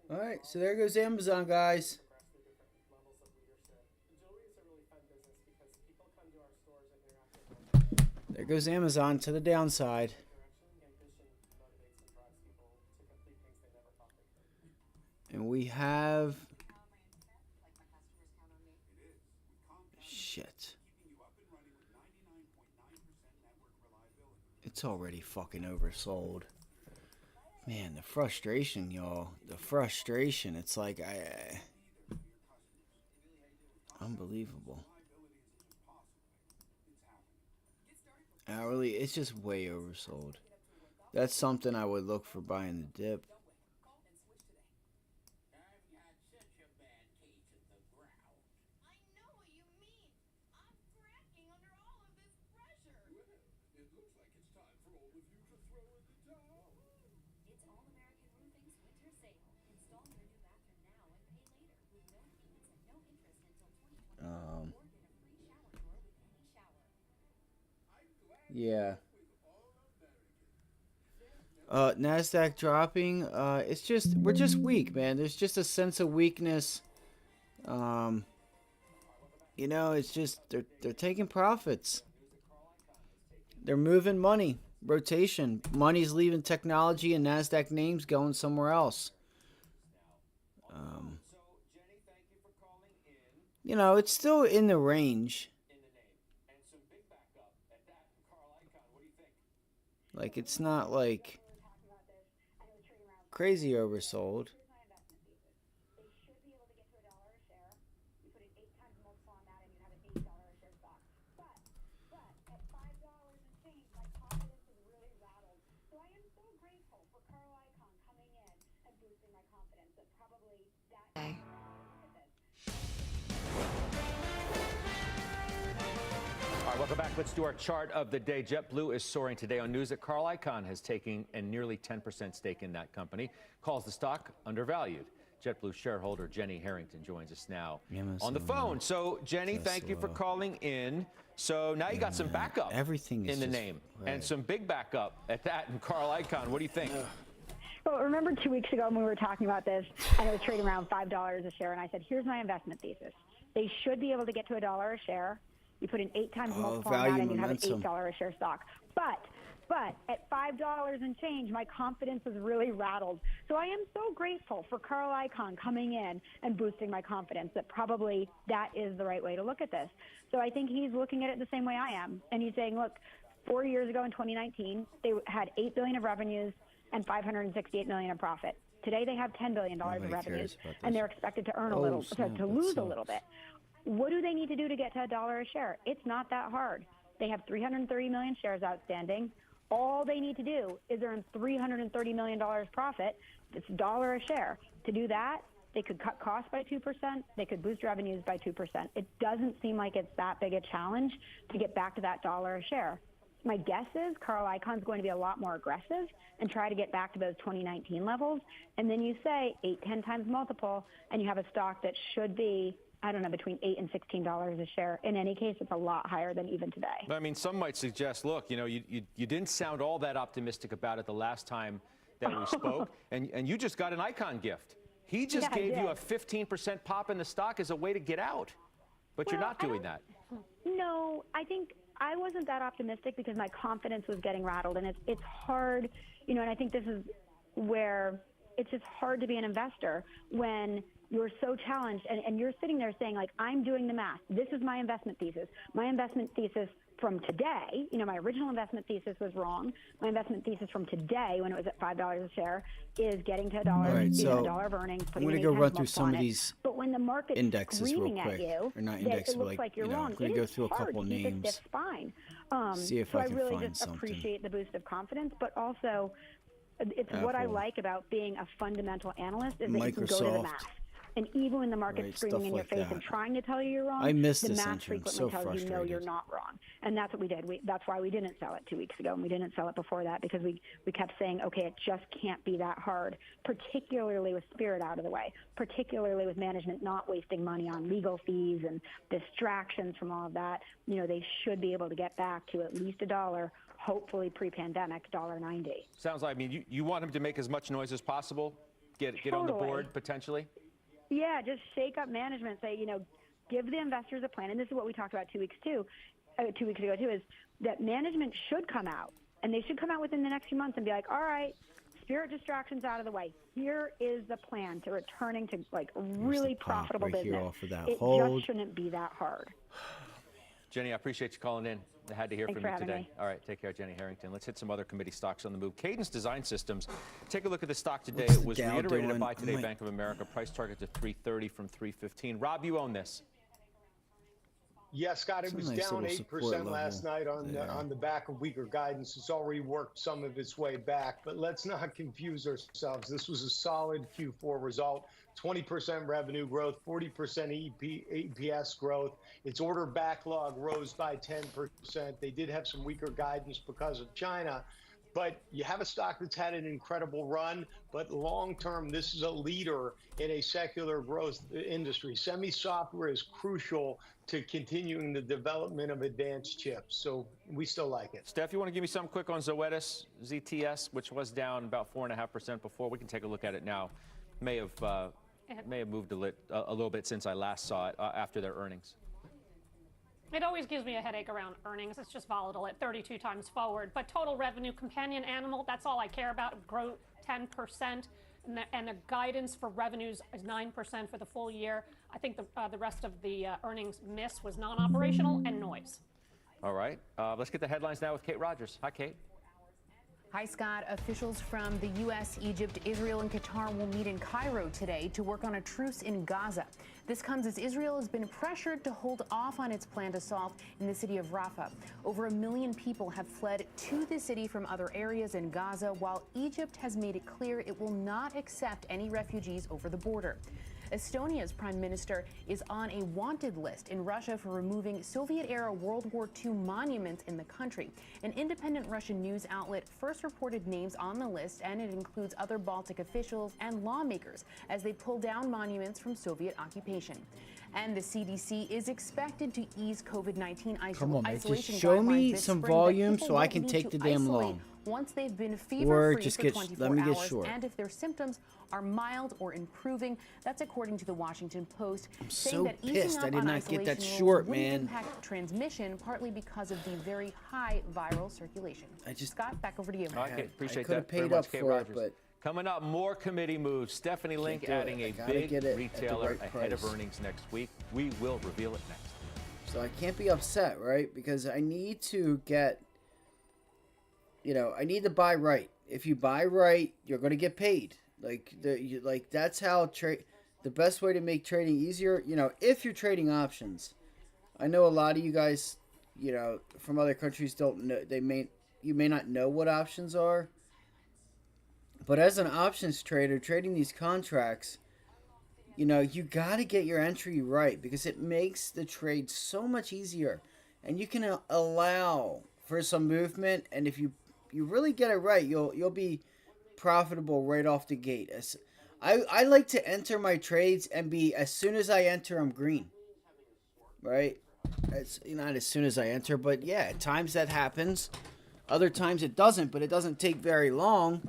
A: All right, so there goes Amazon, guys. There goes Amazon to the downside. And we have... Shit. it's already fucking oversold. Man, the frustration, y'all. The frustration. It's like, unbelievable. Hourly, it's just way oversold. That's something I would look for buying the dip. Yeah. NASDAQ dropping. It's just, we're just weak, man. There's just a sense of weakness. You know, it's just, they're taking profits. They're moving money. Rotation. Money's leaving technology and NASDAQ names going somewhere else. You know, it's still in the range. Like, it's not like crazy oversold.
R: All right, welcome back. Let's do our chart of the day. JetBlue is soaring today on news that Carl Icahn has taken a nearly 10% stake in that company, calls the stock undervalued. JetBlue shareholder Jenny Harrington joins us now on the phone. So, Jenny, thank you for calling in. So now you got some backup
A: Everything is
R: in the
A: just,
R: name, and some big backup at that. And Carl Icahn, what do you think?
U: Well, remember 2 weeks ago when we were talking about this, and it was trading around $5 a share, and I said, here's my investment thesis. They should be able to get to $1 a share. You put in 8 times multiple on that, and you have an $8 a share stock. But at $5 and change, my confidence is really rattled. So I am so grateful for Carl Icahn coming in and boosting my confidence that probably that is the right way to look at this. So I think he's looking at it the same way I am. And he's saying, look, 4 years ago in 2019, they had $8 billion of revenues and $568 million in profit. Today they have $10 billion of revenues, and they're expected to earn a little, to lose a little bit. What do they need to do to get to $1 a share? It's not that hard. They have 330 million shares outstanding. All they need to do is earn $330 million profit. It's $1 a share. To do that, they could cut costs by 2%. They could boost revenues by 2%. It doesn't seem like it's that big a challenge to get back to that $1 a share. My guess is Carl Icahn's going to be a lot more aggressive and try to get back to those 2019 levels. And then you say 8-10 times multiple, and you have a stock that should be, I don't know, between $8 and $16 a share. In any case, it's a lot higher than even today.
R: I mean, some might suggest, look, you know, you didn't sound all that optimistic about it the last time that we spoke, and you just got an Icahn gift. He just gave you a 15% pop in the stock as a way to get out, but you're not doing that.
U: No, I think I wasn't that optimistic because my confidence was getting rattled, and it's hard, you know, and I think this is where it's just hard to be an investor when you're so challenged and you're sitting there saying, like, I'm doing the math. This is my investment thesis. My investment thesis from today, you know, my original investment thesis was wrong. My investment thesis from today, when it was at $5 a share, is getting to $1,
A: Right, so
U: $1 of earnings.
A: I'm going to go run through some of these
U: but when the market's
A: indexes real
U: screaming
A: quick.
U: at you,
A: Or not
U: that
A: indexes,
U: it
A: but
U: looks
A: like,
U: you're
A: you know,
U: wrong.
A: I'm going
U: It
A: to go
U: is
A: through a
U: hard
A: couple
U: to keep a
A: names.
U: stiff spine.
A: See if
U: so
A: I can
U: really
A: find
U: just
A: something.
U: appreciate the boost of confidence, but also it's what I
A: Apple.
U: like about being a fundamental analyst is that you can go to the
A: Microsoft.
U: math. And even when the market's
A: Right,
U: screaming
A: stuff
U: in your
A: like
U: face
A: that.
U: and trying to tell you you're wrong,
A: I miss
U: the
A: this
U: math
A: entry. I'm
U: frequently
A: so
U: tells you no, you're
A: frustrated.
U: not wrong. And that's what we did. That's why we didn't sell it 2 weeks ago, and we didn't sell it before that, because we kept saying, okay, it just can't be that hard, particularly with Spirit out of the way, particularly with management not wasting money on legal fees and distractions from all of that. You know, they should be able to get back to at least $1, hopefully pre-pandemic, $1.90.
R: Sounds like, I mean, you want him to make as much noise as possible, get on the
U: Totally.
R: board potentially?
U: Yeah, just shake up management. Say, you know, give the investors a plan. And this is what we talked about 2 weeks ago too, is that management should come out, and they should come out within the next few months and be like, all right, Spirit distractions out of the way. Here is the plan to returning to like really profitable
A: right here
U: business.
A: off of that
U: It
A: hold.
U: just shouldn't be that hard.
R: Jenny, I appreciate you calling in. I had to hear
U: Thanks
R: from you
U: for having
R: today.
U: me.
R: All right, take care, Jenny Harrington. Let's hit some other committee stocks on the move. Cadence Design Systems. Take a look at the stock today.
A: What's
R: It
A: the
R: was
A: Dow
R: reiterated
A: doing?
R: by today.
A: I'm like-
R: Bank of America price target to 330 from 315. Rob, you own this.
B: Yeah, Scott, it
A: It's a
B: was
A: nice
B: down
A: little
B: 8%
A: support
B: last
A: level
B: night on
A: there.
B: on the back of weaker guidance. It's already worked some of its way back, but let's not confuse ourselves. This was a solid Q4 result. 20% revenue growth, 40% EPS growth. Its order backlog rose by 10%. They did have some weaker guidance because of China. But you have a stock that's had an incredible run, but long-term, this is a leader in a secular growth industry. Semi-software is crucial to continuing the development of advanced chips, so we still like it.
R: Steph, you want to give me something quick on Zoetis, ZTS, which was down about 4.5% before. We can take a look at it now. May have moved a little bit since I last saw it after their earnings.
Q: It always gives me a headache around earnings. It's just volatile at 32 times forward. But total revenue, companion animal, that's all I care about. Grow 10%. And the guidance for revenues is 9% for the full year. I think the rest of the earnings miss was non-operational and noise.
R: All right. Let's get the headlines now with Kate Rogers. Hi, Kate.
V: Hi, Scott. Officials from the U.S., Egypt, Israel, and Qatar will meet in Cairo today to work on a truce in Gaza. This comes as Israel has been pressured to hold off on its planned assault in the city of Rafah. Over 1 million people have fled to the city from other areas in Gaza, while Egypt has made it clear it will not accept any refugees over the border. Estonia's prime minister is on a wanted list in Russia for removing Soviet-era World War II monuments in the country. An independent Russian news outlet first reported names on the list, and it includes other Baltic officials and lawmakers as they pull down monuments from Soviet occupation. And the CDC is expected to ease COVID-19
A: Come on, man.
V: isolation
A: Just show
V: guidelines
A: me
V: this
A: some
V: spring, but
A: volume
V: people
A: so I
V: won't
A: can
V: need
A: take
V: to
A: the damn
V: isolate
A: loan.
V: once they've been
A: Or
V: fever-free
A: just
V: for
A: get-
V: 24
A: let me get
V: hours,
A: short.
V: and if their symptoms are mild or improving. That's according to the Washington Post,
A: I'm
V: saying
A: so
V: that easing
A: pissed
V: up
A: I did
V: on
A: not get that
V: isolation rules
A: short,
V: wouldn't
A: man.
V: impact transmission, partly because of the very high viral circulation. Scott, back over to you.
R: All right, Kate, appreciate
A: could
R: that
A: have
R: very
A: paid
R: much,
A: up
R: Kate
A: for it,
R: Rogers.
A: but-
R: Coming up, more committee moves. Stephanie Link
A: do it.
R: adding
A: I
R: a
A: gotta
R: big
A: get it at the
R: retailer
A: right
R: ahead of
A: price.
R: earnings next week. We will reveal it next.
A: So I can't be upset, right? Because I need to get, I need to buy right. If you buy right, you're going to get paid. That's how the best way to make trading easier, if you're trading options. I know a lot of you guys, from other countries don't know, you may not know what options are. But as an options trader trading these contracts, you got to get your entry right because it makes the trade so much easier. And you can allow for some movement, and if you really get it right, you'll be profitable right off the gate. I like to enter my trades and be, as soon as I enter, I'm green. Right? It's not as soon as I enter, but yeah, at times that happens. Other times it doesn't, but it doesn't take very long.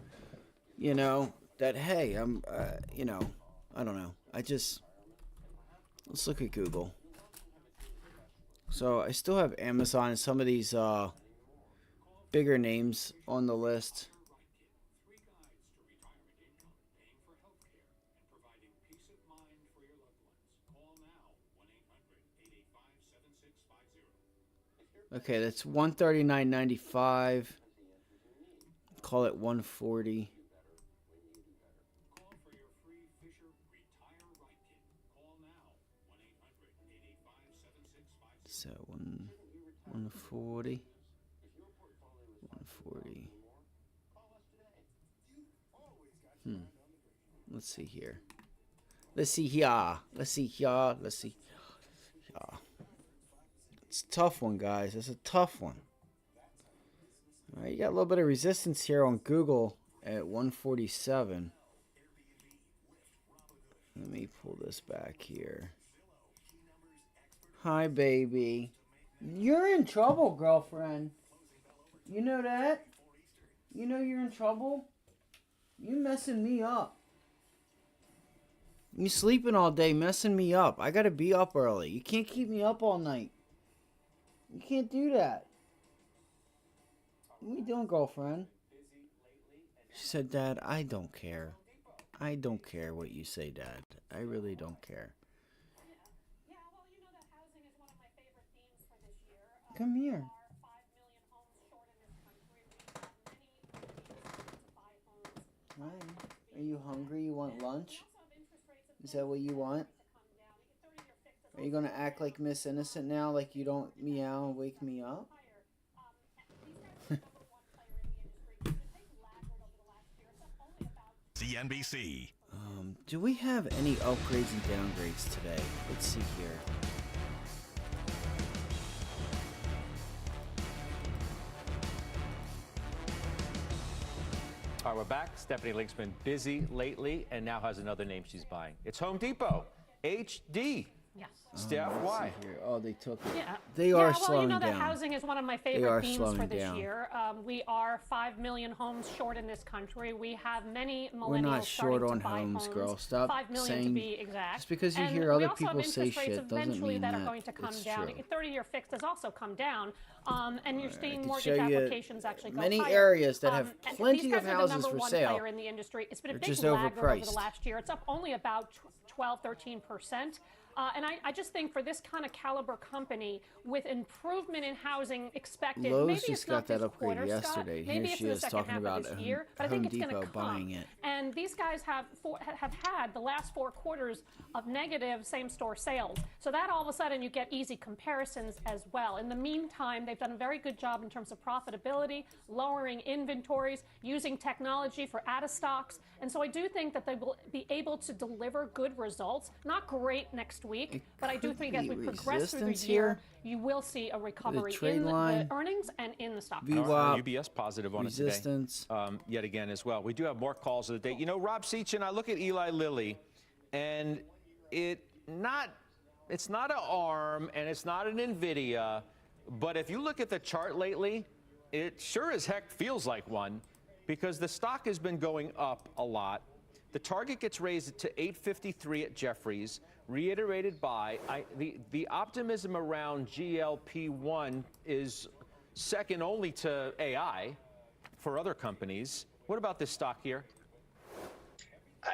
A: That, hey, I'm, I don't know. Let's look at Google. So I still have Amazon and some of these bigger names on the list. Okay, that's $139.95. Call it 140. So 140. 140. Let's see here. Let's see here. It's a tough one, guys. It's a tough one. All right, you got a little bit of resistance here on Google at 147. Let me pull this back here. Hi, baby. You're in trouble, girlfriend. You know that? You know you're in trouble? You messing me up. You sleeping all day, messing me up. I gotta be up early. You can't keep me up all night. You can't do that. What are you doing, girlfriend? She said, Dad, I don't care. I don't care what you say, Dad. I really don't care. Come here. Are you hungry? You want lunch? Is that what you want? Are you gonna act like Miss Innocent now, like you don't meow and wake me up?
D: CNBC.
A: Do we have any upgrades and downgrades today? Let's see here.
R: All right, we're back. Stephanie Link's been busy lately and now has another name she's buying. It's Home Depot. HD.
Q: Yes.
R: Steph, why?
A: Oh, they took it.
Q: Yeah.
A: They are
Q: well,
A: slowing
Q: you know that
A: down.
Q: housing is one of my
A: are
Q: favorite themes for
A: slowing
Q: this
A: down.
Q: year. We are 5 million homes short in this country. We have many millennials
A: We're not short
Q: starting
A: on
Q: to buy
A: homes, girl. Stop
Q: 5 million
A: saying.
Q: to be exact.
A: Just because you
Q: And
A: hear
Q: we
A: other
Q: also have
A: people say
Q: interest rates
A: shit doesn't
Q: eventually
A: mean
Q: that
A: that
Q: are going to come
A: it's
Q: down.
A: true.
Q: 30-year fixed has also come down, and you're seeing
A: can
Q: mortgage
A: show you
Q: applications actually go
A: many
Q: higher.
A: areas that have
Q: And
A: plenty
Q: these guys
A: of
Q: are
A: houses
Q: the number
A: for
Q: one
A: sale.
Q: player in the industry. It's been a
A: They're
Q: big
A: just
Q: laggard over the
A: overpriced.
Q: last year. It's up only about 12, 13%. And I just think for this kind of caliber company, with improvement in housing expected,
A: Lowe's
Q: maybe
A: just
Q: it's
A: got
Q: not
A: that
Q: this
A: upgrade
Q: quarter, Scott.
A: yesterday.
Q: Maybe
A: Here
Q: it's
A: she
Q: in the
A: is
Q: second
A: talking
Q: half
A: about
Q: of this year, but I
A: Home
Q: think it's going
A: Depot
Q: to come.
A: buying it.
Q: And these guys have had the last 4 quarters of negative same-store sales. So that all of a sudden you get easy comparisons as well. In the meantime, they've done a very good job in terms of profitability, lowering inventories, using technology for out-of-stocks. And so I do think that they will be able to deliver good results. Not great next week, but I do think as we progress through the
A: resistance
Q: year,
A: here.
Q: you will see a recovery
A: trade
Q: in the
A: line.
Q: earnings and in the stock.
R: UBS positive on
A: resistance.
R: it today, yet again as well. We do have more calls of the day. You know, Rob Sechin, I look at Eli Lilly, and it's not an ARM and it's not an NVIDIA, but if you look at the chart lately, it sure as heck feels like one, because the stock has been going up a lot. The target gets raised to 853 at Jefferies, reiterated by the optimism around GLP-1 is second only to AI for other companies. What about this stock here?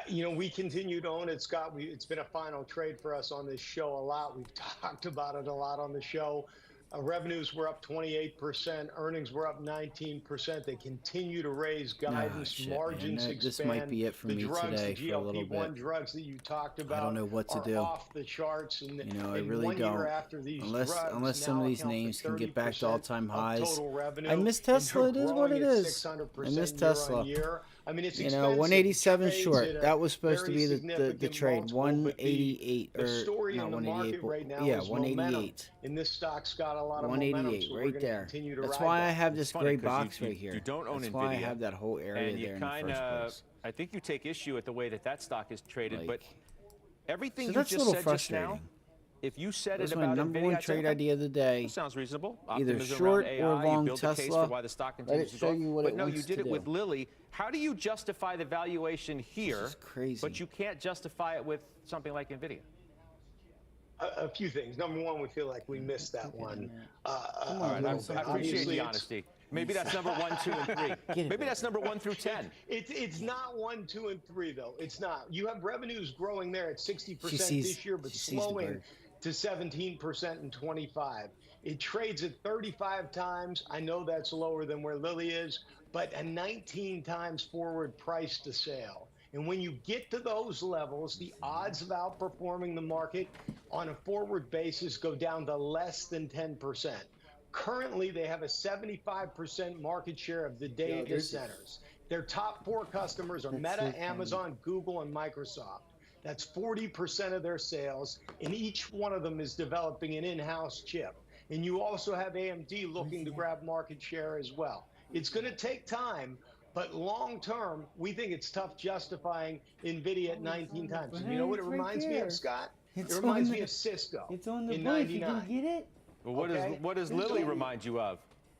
B: You know, we continue to own it, Scott. It's been a final trade for us on this show a lot. We've talked about it a lot on the show. Revenues were up 28%. Earnings were up 19%. They continue to raise guidance.
A: shit,
B: Margins
A: man.
B: expand.
A: This might be it for
B: the
A: me
B: drugs,
A: today
B: the
A: for a little
B: GLP-1
A: bit.
B: drugs that you talked about
A: I don't know what to
B: are
A: do.
B: off the charts. And,
A: You know, I
B: and
A: really
B: 1
A: don't.
B: year after these
A: Unless
B: drugs
A: some
B: now
A: of these
B: account for
A: names can get back to
B: 30%
A: all-time
B: of
A: highs.
B: total revenue,
A: I miss
B: and
A: Tesla.
B: they're
A: It is what it
B: growing at
A: is.
B: 600%
A: I miss Tesla.
B: year-on-year. I mean, it's
A: You
B: expensive.
A: know, 187
B: Trades
A: short.
B: at a
A: That was supposed to
B: very
A: be the
B: significant
A: trade.
B: multiple, but
A: 188
B: the
A: or
B: story
A: not
B: in the
A: 188.
B: market right now
A: Yeah,
B: is momentum.
A: 188.
B: And this stock's got a lot of momentum,
A: 188
B: so we're
A: right
B: gonna
A: there.
B: continue to
A: That's
B: ride
A: why
B: that.
A: I have
R: It's
A: this
R: funny
A: gray
R: 'cause
A: box
R: you
A: right here.
R: You don't own
A: That's
R: NVIDIA.
A: why I have that whole area
R: and you
A: there in the first place.
R: I think you take issue at the way that stock is traded, but everything
A: So
R: you
A: that's a
R: just
A: little
R: said just now,
A: frustrating.
R: if you said
A: That's
R: it
A: my
R: about
A: number
R: NVIDIA,
A: one
R: I'd say,
A: trade
R: okay,
A: idea of the day.
R: that sounds reasonable.
A: Either
R: Optimism
A: short
R: around
A: or
R: AI,
A: long
R: you build the case
A: Tesla.
R: for why the stock
A: Let
R: continues
A: it
R: to
A: show
R: go.
A: you what
R: But
A: it
R: no, you
A: wants
R: did
A: to
R: it with
A: do.
R: Lilly. How do you justify the valuation here?
A: Crazy.
R: But you can't justify it with something like NVIDIA.
B: A few things. Number one, we feel like we missed that one.
R: All right, I appreciate
B: Obviously,
R: the honesty. Maybe that's number 1, 2, and 3. Maybe that's number 1 through 10.
B: It's not 1, 2, and 3 though. It's not. You have revenues growing there at 60%
A: sees-
B: this year, but
A: she sees the
B: slowing
A: bird.
B: to 17% in 25. It trades at 35 times. I know that's lower than where Lilly is, but a 19 times forward price to sale. And when you get to those levels, the odds of outperforming the market on a forward basis go down to less than 10%. Currently, they have a 75% market share of the data
A: there's-
B: centers. Their top 4 customers are
A: That's
B: Meta,
A: so funny.
B: Amazon, Google, and Microsoft. That's 40% of their sales, and each one of them is developing an in-house chip. And you also have AMD looking to grab market share as well. It's going to take time, but long term, we think it's tough justifying NVIDIA at 19 times. And you know what it
A: It's right
B: reminds me
A: there.
B: of, Scott?
A: It's
B: It reminds
A: on
B: me
A: the-
B: of Cisco
A: It's on the
B: in
A: book. You
B: 99.
A: can get it.
R: Well,
B: Okay.
R: what does
B: There's
R: Lilly
B: a-
R: remind you of?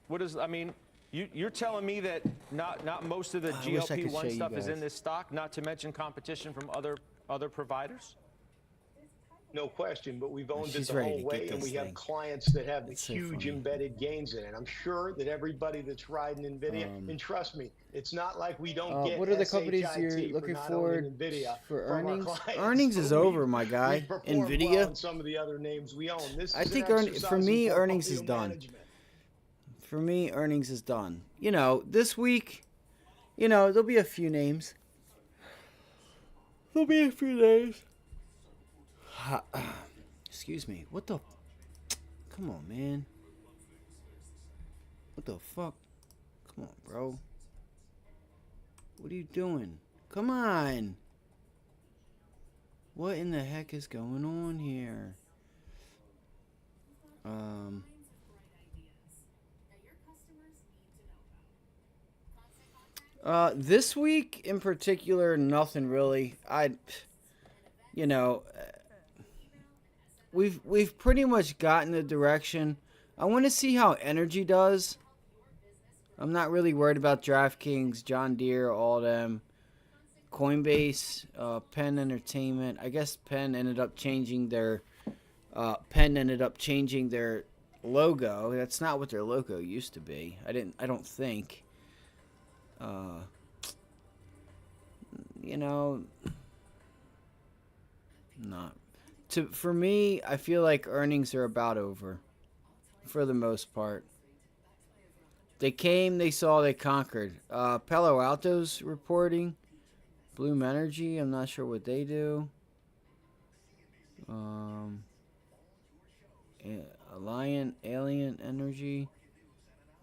R: What is, I mean, you're telling me that not most of the
A: I wish I could show
R: GLP-1
A: you
R: stuff is in
A: guys.
R: this stock, not to mention competition from other providers?
B: No question, but we've owned it
A: She's
B: the
A: ready
B: whole
A: to get
B: way, and
A: this
B: we have
A: thing.
B: clients that have
A: It's so
B: huge
A: funny.
B: embedded gains in it. I'm sure that everybody that's riding NVIDIA, and trust me, it's not like we don't get
A: What are the companies
B: SHIT
A: you're
B: for
A: looking
B: not
A: for
B: owning NVIDIA
A: for
B: from our
A: earnings?
B: clients,
A: Earnings is
B: but we-
A: over, my guy.
B: we perform well
A: NVIDIA.
B: in some of the other names we own. This
A: I
B: is an
A: think
B: exercise
A: for
B: in
A: me, earnings is
B: portfolio
A: done.
B: management.
A: For me, earnings is done. You know, this week, you know, there'll be a few names. It'll be a few days. Excuse me. What the? Come on, man. What the fuck? Come on, bro. What are you doing? Come on. What in the heck is going on here? This week in particular, nothing really. We've pretty much gotten the direction. I want to see how energy does. I'm not really worried about DraftKings, John Deere, all them. Coinbase, Penn Entertainment. I guess Penn ended up changing their logo. That's not what their logo used to be. I don't think. Not. For me, I feel like earnings are about over. For the most part. They came, they saw, they conquered. Palo Alto's reporting. Bloom Energy, I'm not sure what they do. Alien Energy.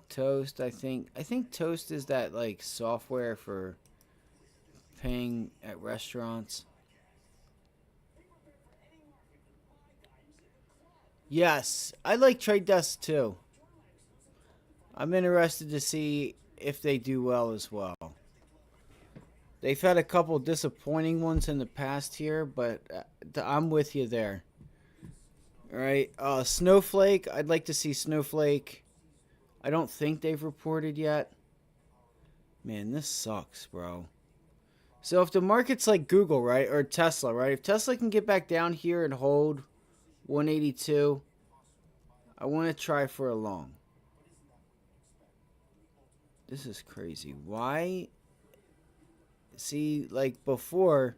A: Toast, I think Toast is that like software for paying at restaurants. Yes, I like Trade Desk too. I'm interested to see if they do well as well. They've had a couple disappointing ones in the past here, but I'm with you there. All right, Snowflake. I'd like to see Snowflake. I don't think they've reported yet. Man, this sucks, bro. So if the market's like Google, right, or Tesla, right? If Tesla can get back down here and hold 182, I want to try for a long. This is crazy. Why? See, like before,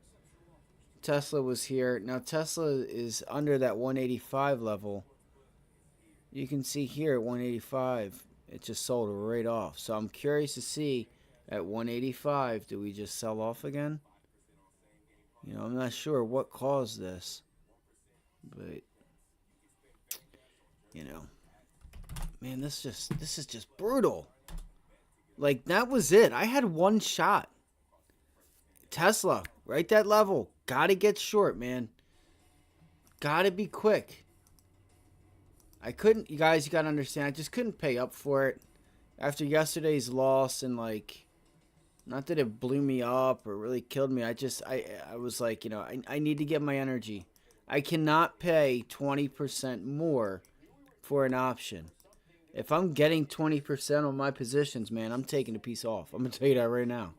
A: Tesla was here. Now Tesla is under that 185 level. You can see here at 185, it just sold right off. So I'm curious to see at 185, do we just sell off again? You know, I'm not sure what caused this. But, you know, man, this is just brutal. Like, that was it. I had one shot. Tesla, right that level. Gotta get short, man. Gotta be quick. I couldn't, you guys, you gotta understand, I just couldn't pay up for it. After yesterday's loss and, like, not that it blew me up or really killed me. I was like, you know, I need to get my energy. I cannot pay 20% more for an option. If I'm getting 20% on my positions, man, I'm taking a piece off. I'm going to tell you that right now.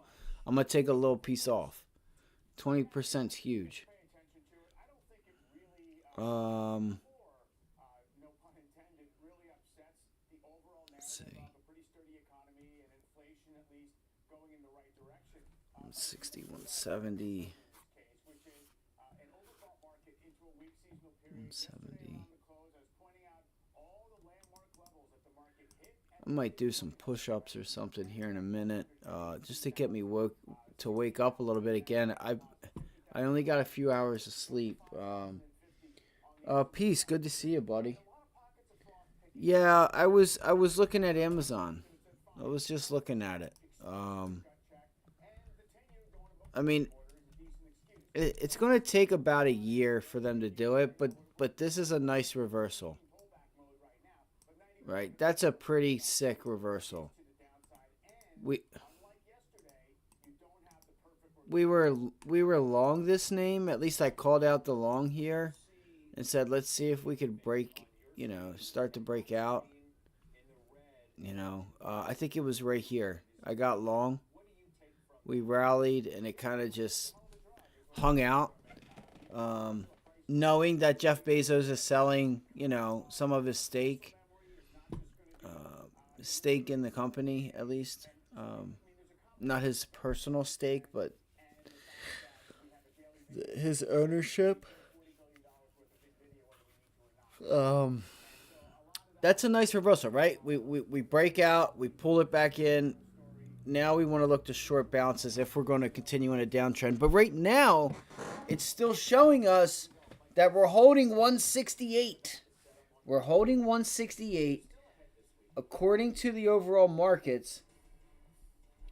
A: I'm going to take a little piece off. 20% is huge. Let's see. 160, 170. 170. I might do some push-ups or something here in a minute, just to get me wake up a little bit again. I only got a few hours of sleep. Peace, good to see you, buddy. Yeah, I was looking at Amazon. I was just looking at it. I mean, it's going to take about a year for them to do it, but this is a nice reversal. Right, that's a pretty sick reversal. We were long this name. At least I called out the long here and said, let's see if we could break, you know, start to break out. You know, I think it was right here. I got long. We rallied and it kind of just hung out. Knowing that Jeff Bezos is selling, you know, some of his stake in the company, at least. Not his personal stake, but his ownership. That's a nice reversal, right? We break out, we pull it back in. now we want to look to short bounces if we're going to continue in a downtrend. But right now, it's still showing us that we're holding 168. We're holding 168 according to the overall markets.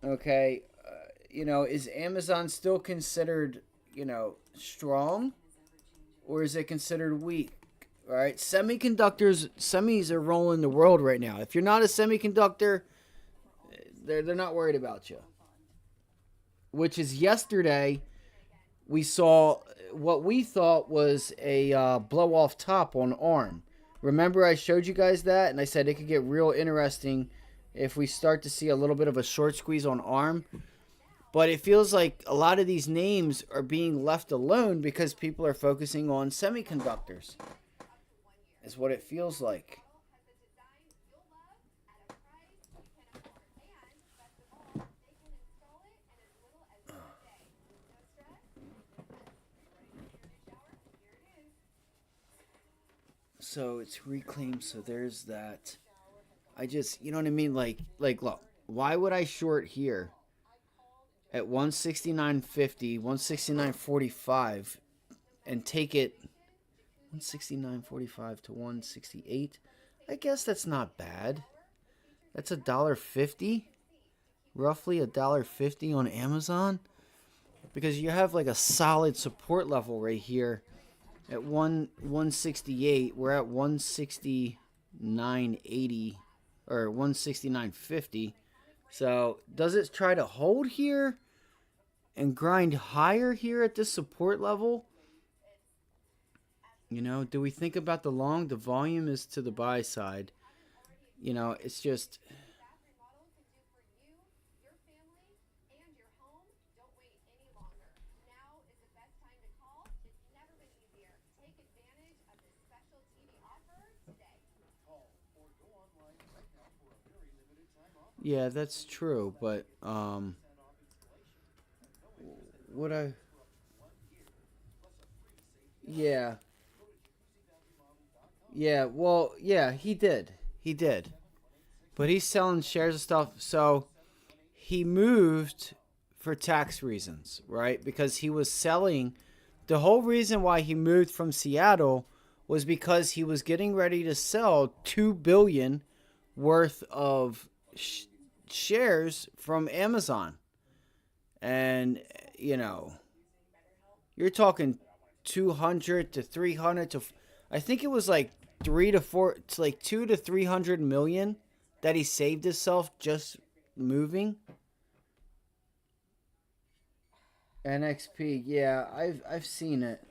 A: Okay, is Amazon still considered, strong, or is it considered weak? All right, semis are rolling the world right now. If you're not a semiconductor, they're not worried about you. Which is yesterday, we saw what we thought was a blow off top on ARM. Remember, I showed you guys that, and I said it could get real interesting if we start to see a little bit of a short squeeze on ARM. But it feels like a lot of these names are being left alone because people are focusing on semiconductors. Is what it feels like. So it's reclaimed, so there's that. I just, you know what I mean? Like, look, why would I short here at 169.50, 169.45, and take it 169.45 to 168? I guess that's not bad. That's $1.50, roughly $1.50 on Amazon, because you have like a solid support level right here at 168. We're at 169.80 or 169.50. So does it try to hold here and grind higher here at this support level? Do we think about the long? The volume is to the buy side. It's just... Yeah, that's true, but he did, but he's selling shares of stuff, so he moved for tax reasons, right? Because he was selling. The whole reason why he moved from Seattle was because he was getting ready to sell $2 billion worth of shares from Amazon. And, you're talking 200 to 300 to, I think it was like 3 to 4, it's like 2 to 300 million that he saved himself just moving. NXP, yeah, I've seen it.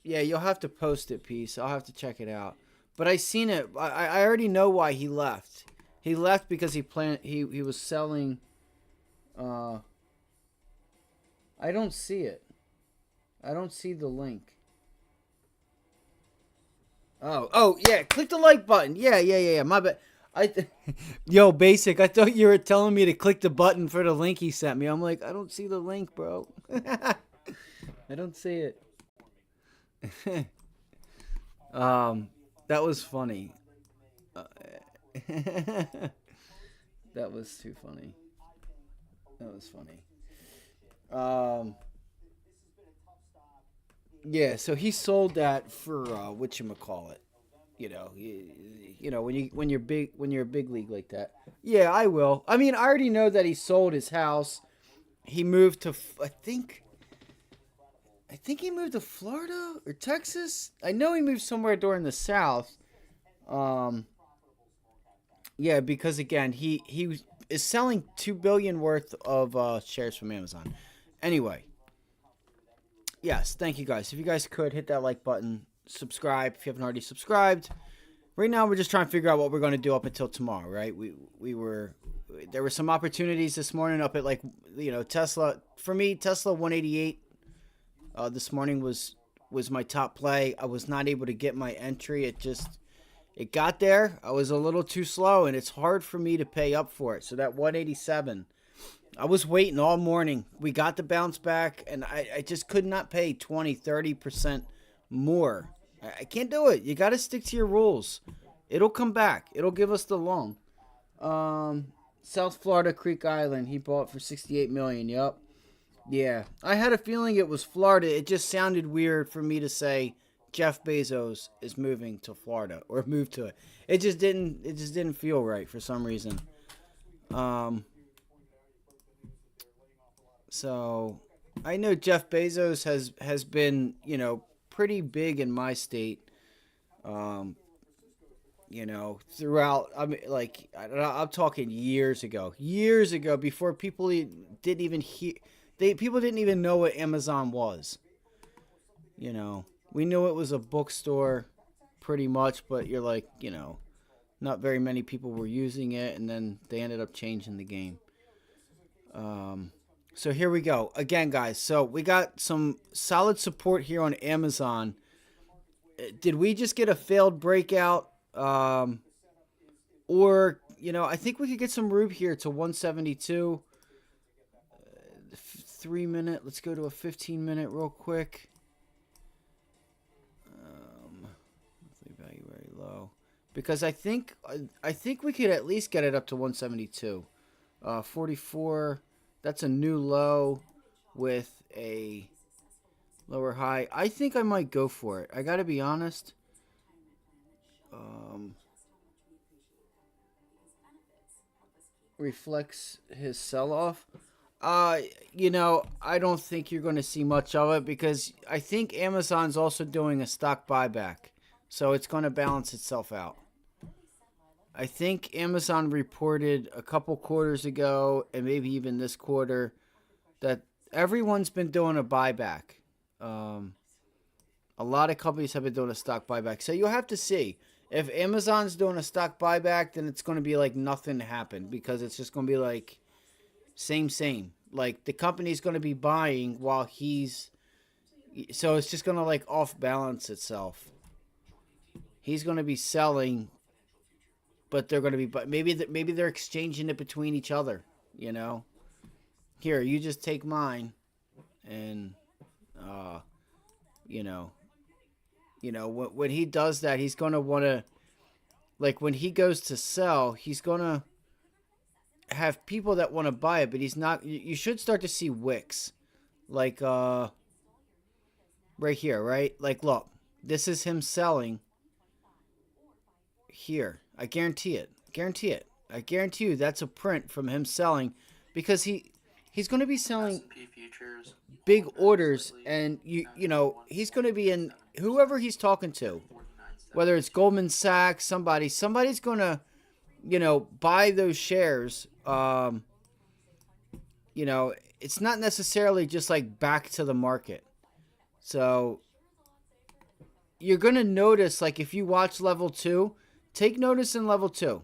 A: Yeah, you'll have to post it, Peace. I'll have to check it out. But I seen it. I already know why he left. He left because he was selling. I don't see it. I don't see the link. Oh yeah. Click the like button. Yeah. My bad. Yo, Basic. I thought you were telling me to click the button for the link he sent me. I'm like, I don't see the link, bro. I don't see it. That was funny. That was too funny. That was funny. Yeah, so he sold that for whatchamacallit. When you're a big league like that. Yeah, I will. I mean, I already know that he sold his house. He moved to I think he moved to Florida or Texas. I know he moved somewhere during the South. Yeah, because again, he is selling $2 billion worth of shares from Amazon. Anyway, yes, thank you guys. If you guys could hit that like button, subscribe if you haven't already subscribed. Right now, we're just trying to figure out what we're going to do up until tomorrow. Right? There were some opportunities this morning up at Tesla. For me, Tesla 188. This morning was my top play. I was not able to get my entry. It got there. I was a little too slow, and it's hard for me to pay up for it. So that 187, I was waiting all morning. We got the bounce back, and I just could not pay 20, 30% more. I can't do it. You got to stick to your rules. It'll come back. It'll give us the long. South Florida Creek Island, he bought for $68 million. Yep. Yeah. I had a feeling it was Florida. It just sounded weird for me to say Jeff Bezos is moving to Florida or moved to it. It just didn't feel right for some reason. So I know Jeff Bezos has been, you know, pretty big in my state. You know, throughout, I mean, like, I'm talking years ago, before people didn't even hear, people didn't even know what Amazon was. You know, we knew it was a bookstore pretty much, but you're like, you know, not very many people were using it, and then they ended up changing the game. So here we go. Again, guys, so we got some solid support here on Amazon. Did we just get a failed breakout? Or, you know, I think we could get some room here to 172. 3 minute. Let's go to a 15 minute real quick. Monthly value very low. Because I think we could at least get it up to 172. 44. That's a new low with a lower high. I think I might go for it. I gotta be honest. Reflects his sell-off. You know, I don't think you're going to see much of it because I think Amazon's also doing a stock buyback. So it's going to balance itself out. I think Amazon reported a couple quarters ago, and maybe even this quarter, that everyone's been doing a buyback. A lot of companies have been doing a stock buyback. So you'll have to see. If Amazon's doing a stock buyback, then it's going to be like nothing happened because it's just going to be like same. Like the company's going to be buying while he's... So it's just going to like off balance itself. He's going to be selling, but they're going to be... Maybe they're exchanging it between each other, you know? Here, you just take mine and, you know... You know, when he does that, he's going to want to, like, when he goes to sell, he's going to have people that want to buy it, but he's not, you should start to see wicks. Like, right here, right? Like, look, this is him selling here. I guarantee it. Guarantee it. I guarantee you that's a print from him selling because he's going to be selling big orders, and you know, he's going to be in whoever he's talking to, whether it's Goldman Sachs, somebody's going to, you know, buy those shares. You know, it's not necessarily just like back to the market. So you're going to notice, like, if you watch level 2, take notice in level 2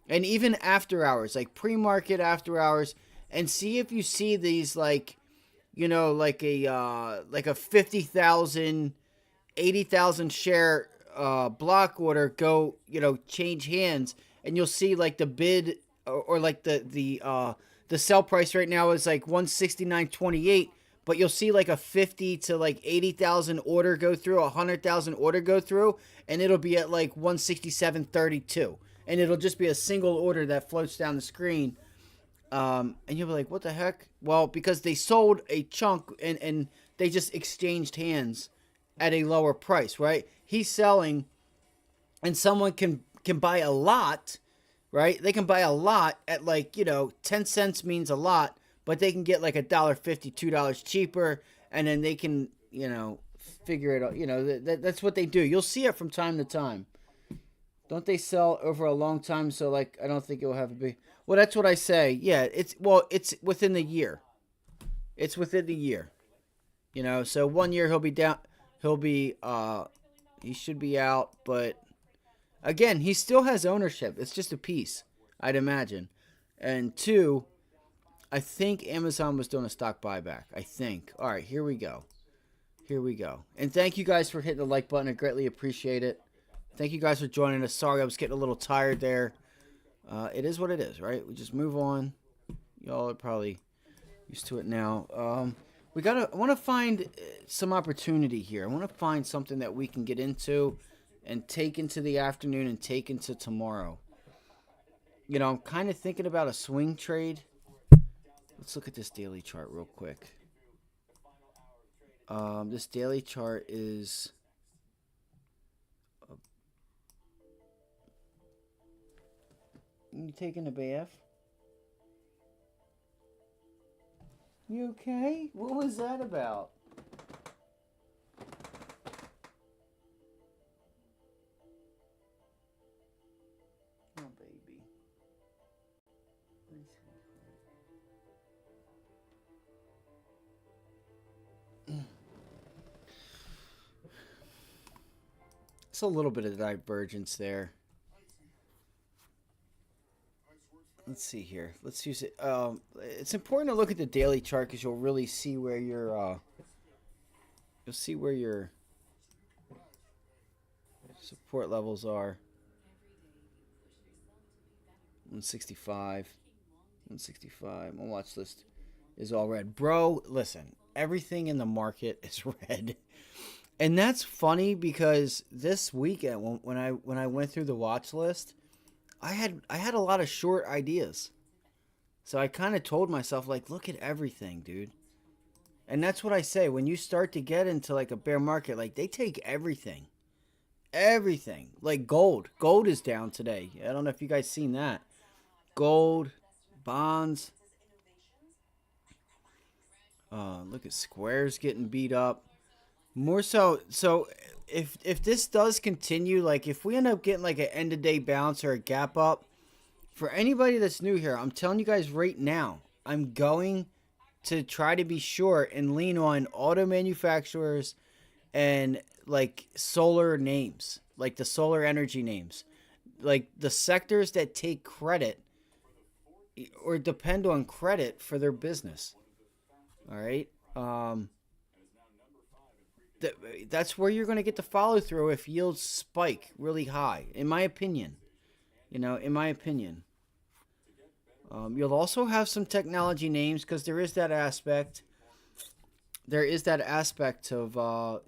A: and even after hours, like pre-market after hours, and see if you see these, like, you know, like a 50,000, 80,000 share block order go, you know, change hands, and you'll see like the bid or like the sell price right now is like 169.28, but you'll see like a 50 to like 80,000 order go through, 100,000 order go through, and it'll be at like 167.32, and it'll just be a single order that floats down the screen. And you'll be like, what the heck? Well, because they sold a chunk and they just exchanged hands at a lower price, right? He's selling, and someone can buy a lot, right? They can buy a lot at, like, you know, 10 cents means a lot, but they can get like $1.50, $2 cheaper, and then they can, you know, figure it out. You know, that's what they do. You'll see it from time to time. Don't they sell over a long time? So, like, I don't think it will have a big... Well, that's what I say. Yeah, it's within the year. It's within the year. You know, so 1 year he'll be down. He should be out, but again, he still has ownership. It's just a piece, I'd imagine. And 2, I think Amazon was doing a stock buyback. I think. All right, here we go. And thank you guys for hitting the like button. I greatly appreciate it. Thank you guys for joining us. Sorry, I was getting a little tired there. It is what it is, right? We just move on. Y'all are probably used to it now. I want to find some opportunity here. I want to find something that we can get into and take into the afternoon and take into tomorrow. You know, I'm kind of thinking about a swing trade. Let's look at this daily chart real quick. This daily chart is... You taking a bath? You okay? What was that about? Oh, baby. It's a little bit of divergence there. Let's see here. Let's use it. It's important to look at the daily chart because you'll really see where your support levels are. 165, 165. My watch list is all red, bro. Listen, everything in the market is red, and that's funny because this weekend when I went through the watch list, I had a lot of short ideas. So I kind of told myself, like, look at everything, dude. And that's what I say. When you start to get into, like, a bear market, like, they take everything. Everything. Like gold. Gold is down today. I don't know if you guys seen that. Gold, bonds. Look at Squares getting beat up. More so if this does continue, like if we end up getting like an end of day bounce or a gap up, for anybody that's new here, I'm telling you guys right now, I'm going to try to be short and lean on auto manufacturers and like solar names, like the solar energy names, like the sectors that take credit or depend on credit for their business. All right. That's where you're going to get the follow through if yields spike really high, in my opinion. You know, in my opinion. You'll also have some technology names because there is that aspect. There is that aspect of,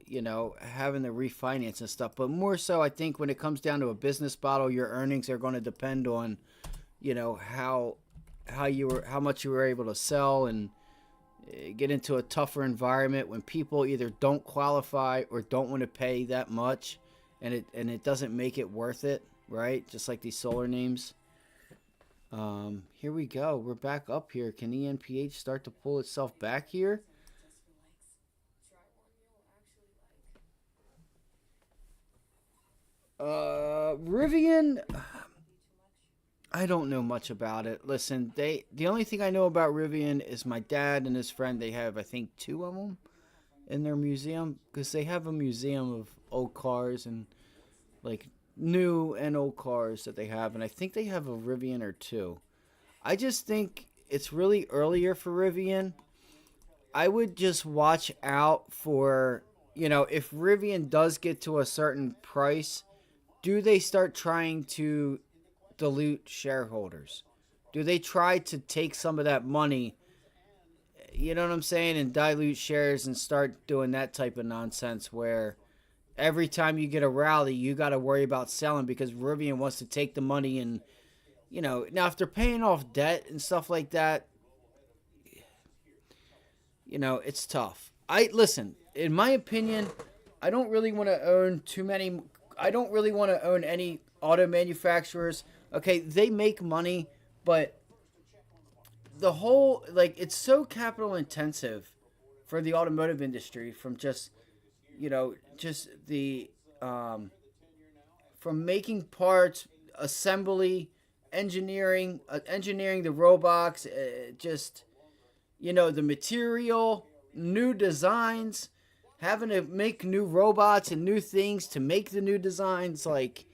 A: you know, having the refinance and stuff. But more so, I think when it comes down to a business model, your earnings are going to depend on, you know, how much you were able to sell and get into a tougher environment when people either don't qualify or don't want to pay that much, and it doesn't make it worth it, right? Just like these solar names. Here we go. We're back up here. Can ENPH start to pull itself back here? Rivian, I don't know much about it. Listen, the only thing I know about Rivian is my dad and his friend. They have, I think, 2 of them in their museum because they have a museum of old cars and like new and old cars that they have, and I think they have a Rivian or 2. I just think it's really earlier for Rivian. I would just watch out for, you know, if Rivian does get to a certain price, do they start trying to dilute shareholders? Do they try to take some of that money, you know what I'm saying, and dilute shares and start doing that type of nonsense where every time you get a rally, you got to worry about selling because Rivian wants to take the money and, you know, now if they're paying off debt and stuff like that, you know, it's tough. Listen, in my opinion, I don't really want to own any auto manufacturers. Okay, they make money, but the whole, like, it's so capital intensive for the automotive industry from just, you know, just the, from making parts, assembly, engineering the robots, just, you know, the material, new designs, having to make new robots and new things to make the new designs, like,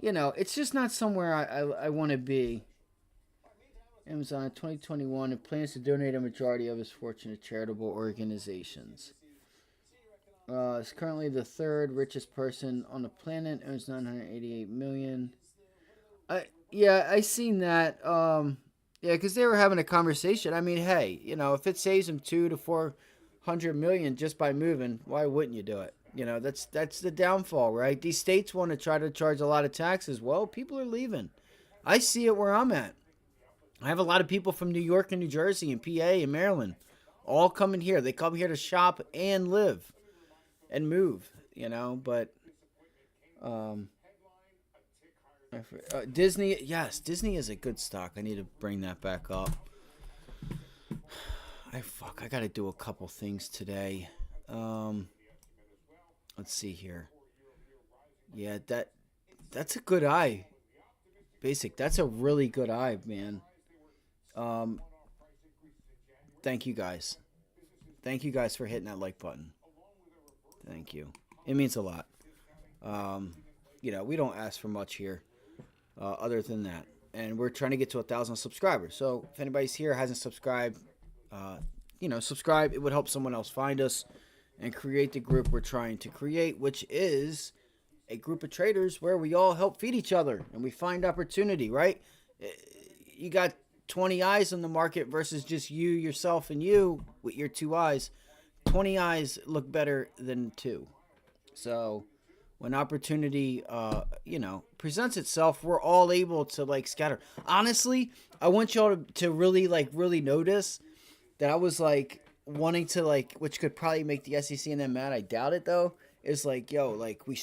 A: you know, it's just not somewhere I want to be. Amazon 2021 and plans to donate a majority of his fortune to charitable organizations. Is currently the 3rd richest person on the planet, owns $988 million. Yeah, I seen that. Yeah, because they were having a conversation. I mean, hey, you know, if it saves him $200 to $400 million just by moving, why wouldn't you do it? You know, that's the downfall, right? These states want to try to charge a lot of taxes. Well, people are leaving. I see it where I'm at. I have a lot of people from New York and New Jersey and PA and Maryland all coming here. They come here to shop and live and move, you know, but Disney, yes, Disney is a good stock. I need to bring that back up. I got to do a couple things today. Let's see here. Yeah, that's a good eye. Basic, that's a really good eye, man. Thank you guys. Thank you guys for hitting that like button. Thank you. It means a lot. You know, we don't ask for much here other than that. And we're trying to get to 1,000 subscribers. So if anybody's here hasn't subscribed, you know, subscribe. It would help someone else find us and create the group we're trying to create, which is a group of traders where we all help feed each other and we find opportunity, right? You got 20 eyes on the market versus just you, yourself, and you with your 2 eyes. 20 eyes look better than 2. So when opportunity, you know, presents itself, we're all able to like scatter. Honestly, I want y'all to really notice that I was like wanting to like, which could probably make the SEC and them mad. I doubt it though. Is like, yo, like we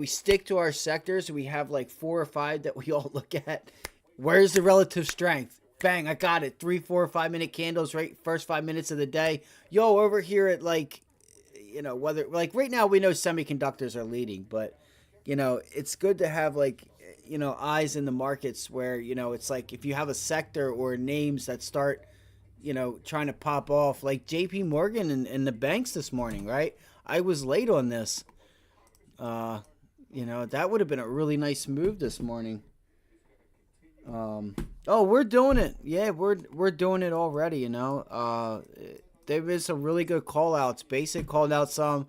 A: stick to our sectors. We have like 4 or 5 that we all look at. Where's the relative strength? Bang, I got it. 3, 4, 5 minute candles, right? First 5 minutes of the day. Yo, over here at like, you know, whether like right now we know semiconductors are leading, but you know, it's good to have like, you know, eyes in the markets where, you know, it's like if you have a sector or names that start, you know, trying to pop off, like JP Morgan and the banks this morning, right? I was late on this. You know, that would have been a really nice move this morning. Oh, we're doing it. Yeah, we're doing it already, you know. There been some really good call outs. Basic called out some.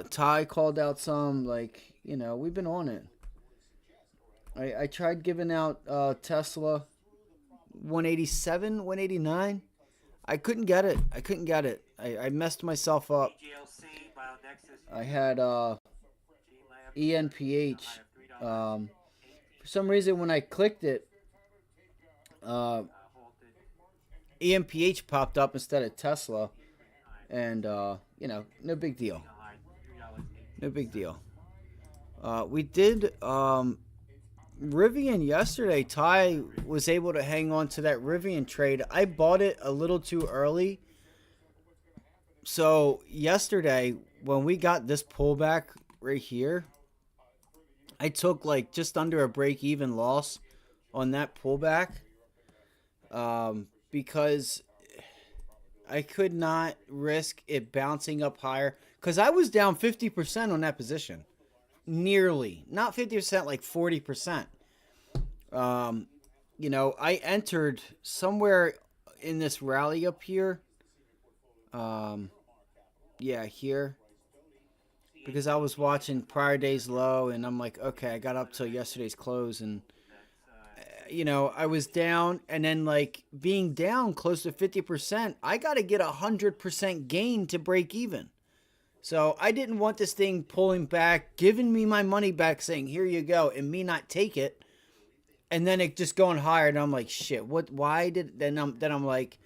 A: Ty called out some. Like, you know, we've been on it. I tried giving out Tesla 187, 189. I couldn't get it. I messed myself up. I had ENPH. For some reason, when I clicked it, ENPH popped up instead of Tesla. And, you know, no big deal. No big deal. We did Rivian yesterday. Ty was able to hang on to that Rivian trade. I bought it a little too early. So yesterday, when we got this pullback right here, I took like just under a break-even loss on that pullback because I could not risk it bouncing up higher because I was down 50% on that position. Nearly. Not 50%, like 40%. You know, I entered somewhere in this rally up here. Yeah, here. Because I was watching prior day's low, and I'm like, okay, I got up till yesterday's close, and, you know, I was down, and then, like, being down close to 50%, I got to get 100% gain to break even. So I didn't want this thing pulling back, giving me my money back, saying, here you go, and me not take it, and then it just going higher, and I'm like, shit, what, why did, then I'm like,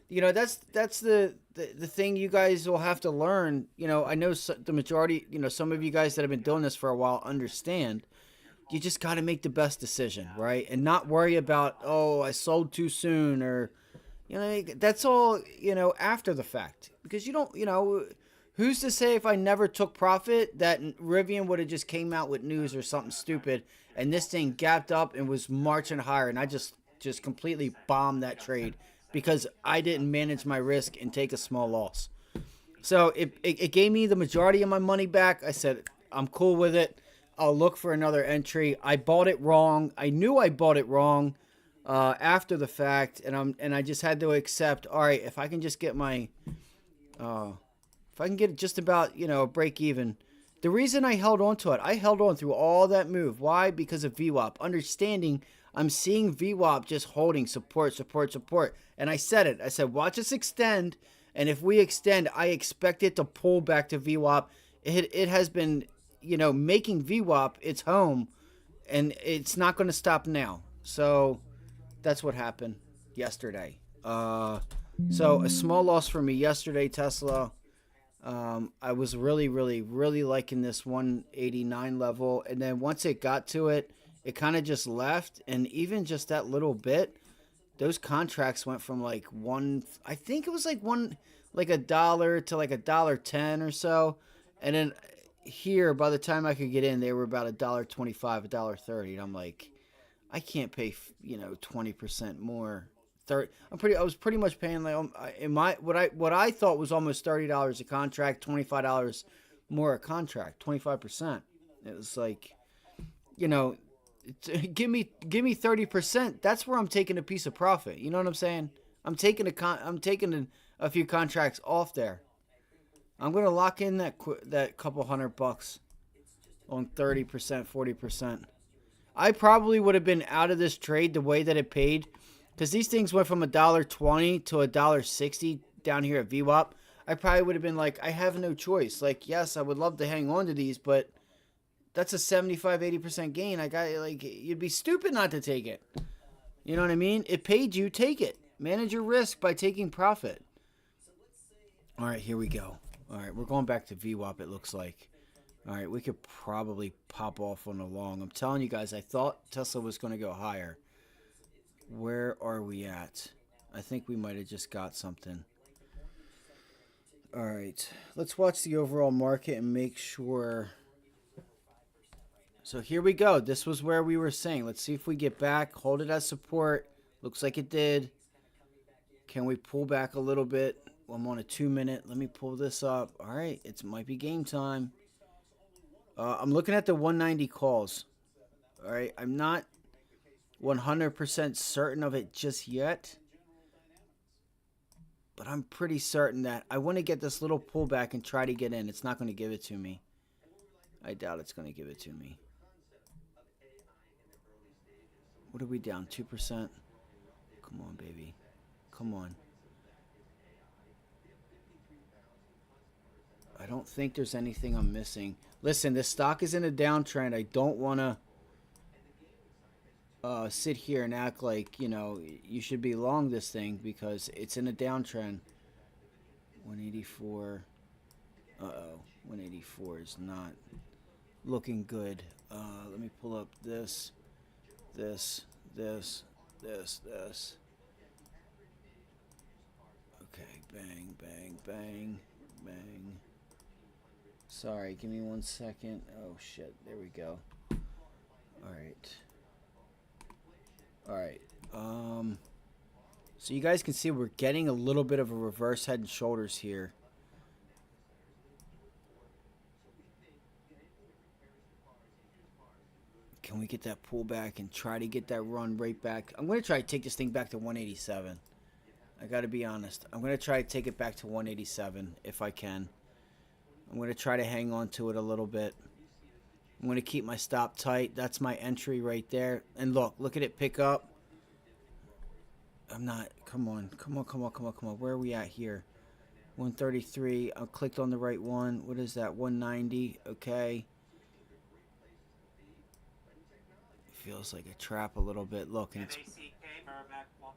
A: you know, that's the thing you guys will have to learn. You know, I know the majority, you know, some of you guys that have been doing this for a while understand. You just got to make the best decision, right? And not worry about, oh, I sold too soon, or, you know, that's all, you know, after the fact. Because you don't, you know, who's to say if I never took profit that Rivian would have just came out with news or something stupid and this thing gapped up and was marching higher, and I just completely bombed that trade because I didn't manage my risk and take a small loss. So it gave me the majority of my money back. I said, I'm cool with it. I'll look for another entry. I bought it wrong. I knew I bought it wrong after the fact, and I just had to accept, all right, if I can just get my if I can get just about, you know, break even. The reason I held on to it, I held on through all that move. Why? Because of VWAP. Understanding I'm seeing VWAP just holding support. And I said it. I said, watch us extend. And if we extend, I expect it to pull back to VWAP. It has been, making VWAP its home, and it's not going to stop now. So that's what happened yesterday. So a small loss for me yesterday, Tesla. I was really, really, really liking this 189 level. And then once it got to it, it kind of just left. And even just that little bit, those contracts went from like I think it was like $1 to like $1.10 or so. And then here, by the time I could get in, they were about $1.25, $1.30. And I'm like, I can't pay, 20% more. I was pretty much paying like what I thought was almost $30 a contract, $25 more a contract, 25%. It was like, give me 30%. That's where I'm taking a piece of profit. You know what I'm saying? I'm taking a few contracts off there. I'm gonna lock in that couple $100 on 30%, 40%. I probably would have been out of this trade the way that it paid. Because these things went from $1.20 to $1.60 down here at VWAP. I probably would have been like, I have no choice. Like, yes, I would love to hang on to these, but that's a 75-80% gain. You'd be stupid not to take it. You know what I mean? It paid you, take it. Manage your risk by taking profit. All right, here we go. All right, we're going back to VWAP, it looks like. All right, we could probably pop off on the long. I'm telling you guys, I thought Tesla was going to go higher. Where are we at? I think we might have just got something. All right. Let's watch the overall market and make sure. So here we go. This was where we were saying. Let's see if we get back. Hold it as support. Looks like it did. Can we pull back a little bit? I'm on a 2-minute. Let me pull this up. All right. It might be game time. I'm looking at the 190 calls. All right. I'm not 100% certain of it just yet, but I'm pretty certain that I want to get this little pullback and try to get in. It's not going to give it to me. I doubt it's going to give it to me. What are we down? 2%? Come on, baby. Come on. I don't think there's anything I'm missing. Listen, this stock is in a downtrend. I don't want to sit here and act like, you should be long this thing because it's in a downtrend. 184. Uh-oh. 184 is not looking good. Let me pull up this. Okay, bang, bang, bang, bang. Sorry, give me 1 second. Oh, shit. There we go. All right. All right. So you guys can see we're getting a little bit of a reverse head and shoulders here. Can we get that pullback and try to get that run right back? I'm going to try to take this thing back to 187. I got to be honest. I'm going to try to take it back to 187 if I can. I'm going to try to hang on to it a little bit. I'm going to keep my stop tight. That's my entry right there. And look at it pick up. I'm not. Come on. Where are we at here? 133. I clicked on the right one. What is that? 190. Okay. Feels like a trap a little bit. Look, and it's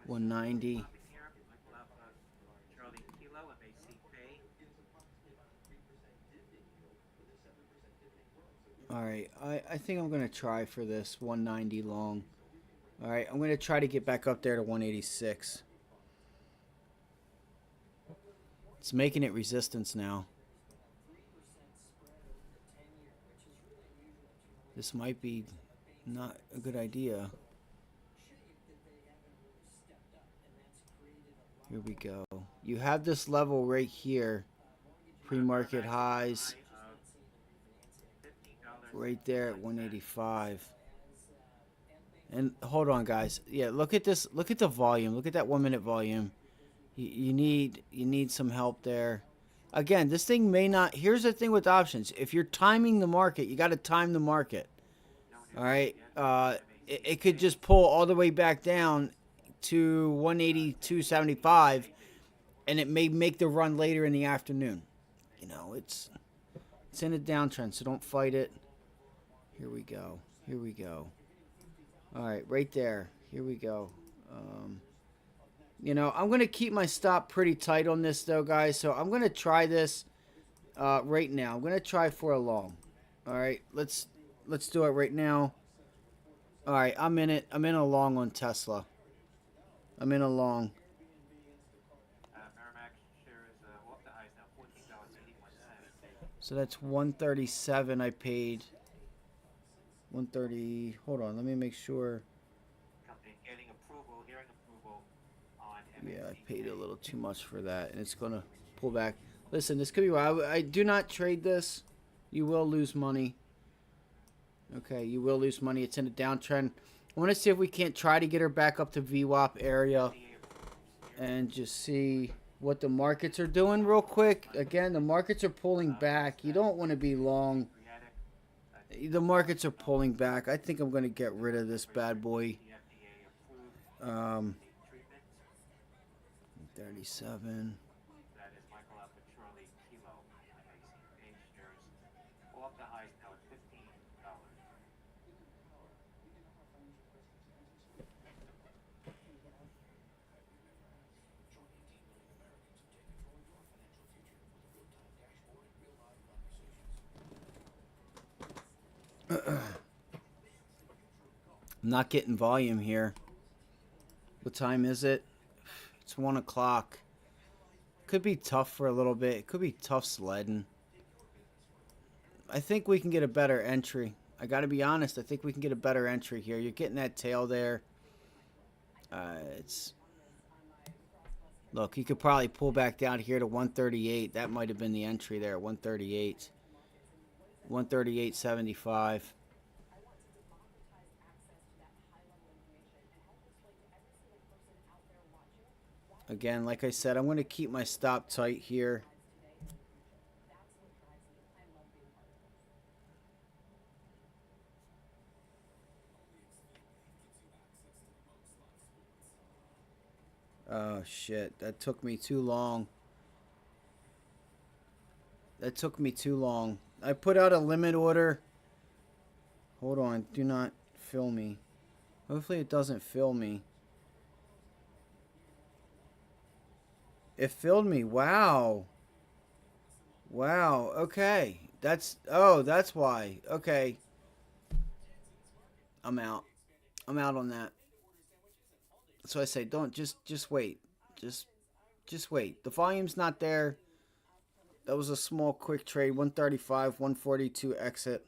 A: 190. All right, I think I'm going to try for this 190 long. All right, I'm going to try to get back up there to 186. It's making it resistance now. This might be not a good idea. Here we go. You have this level right here. Pre-market highs. Right there at 185. And hold on, guys. Yeah, look at this. Look at the volume. Look at that 1 minute volume. You need some help there. Again, this thing may not. Here's the thing with options. If you're timing the market, you got to time the market. All right. It could just pull all the way back down to 182.75, and it may make the run later in the afternoon. It's It's in a downtrend, so don't fight it. Here we go. Here we go. All right, right there. Here we go. You know, I'm going to keep my stop pretty tight on this, though, guys. So I'm going to try this right now. I'm going to try for a long. All right, let's do it right now. All right, I'm in it. I'm in a long on Tesla. I'm in a long. So that's 137 I paid. 130. Hold on, let me make sure. Yeah, I paid a little too much for that, and it's gonna pull back. Listen, this could be why I do not trade this. You will lose money. Okay, you will lose money. It's in a downtrend. I want to see if we can't try to get her back up to VWAP area and just see what the markets are doing real quick. Again, the markets are pulling back. You don't want to be long. The markets are pulling back. I think I'm going to get rid of this bad boy. 37. I'm not getting volume here. What time is it? It's 1 o'clock. Could be tough for a little bit. It could be tough sledding. I think we can get a better entry. I got to be honest. I think we can get a better entry here. You're getting that tail there. Look, you could probably pull back down here to 138. That might have been the entry there, 138. 138.75. Again, like I said, I'm going to keep my stop tight here. Oh, shit. That took me too long. That took me too long. I put out a limit order. Hold on. Do not fill me. Hopefully it doesn't fill me. It filled me. Wow. Wow. Okay. That's why. Okay. I'm out. I'm out on that. So I say, don't just wait. Just wait. The volume's not there. That was a small quick trade. 135, 142 exit.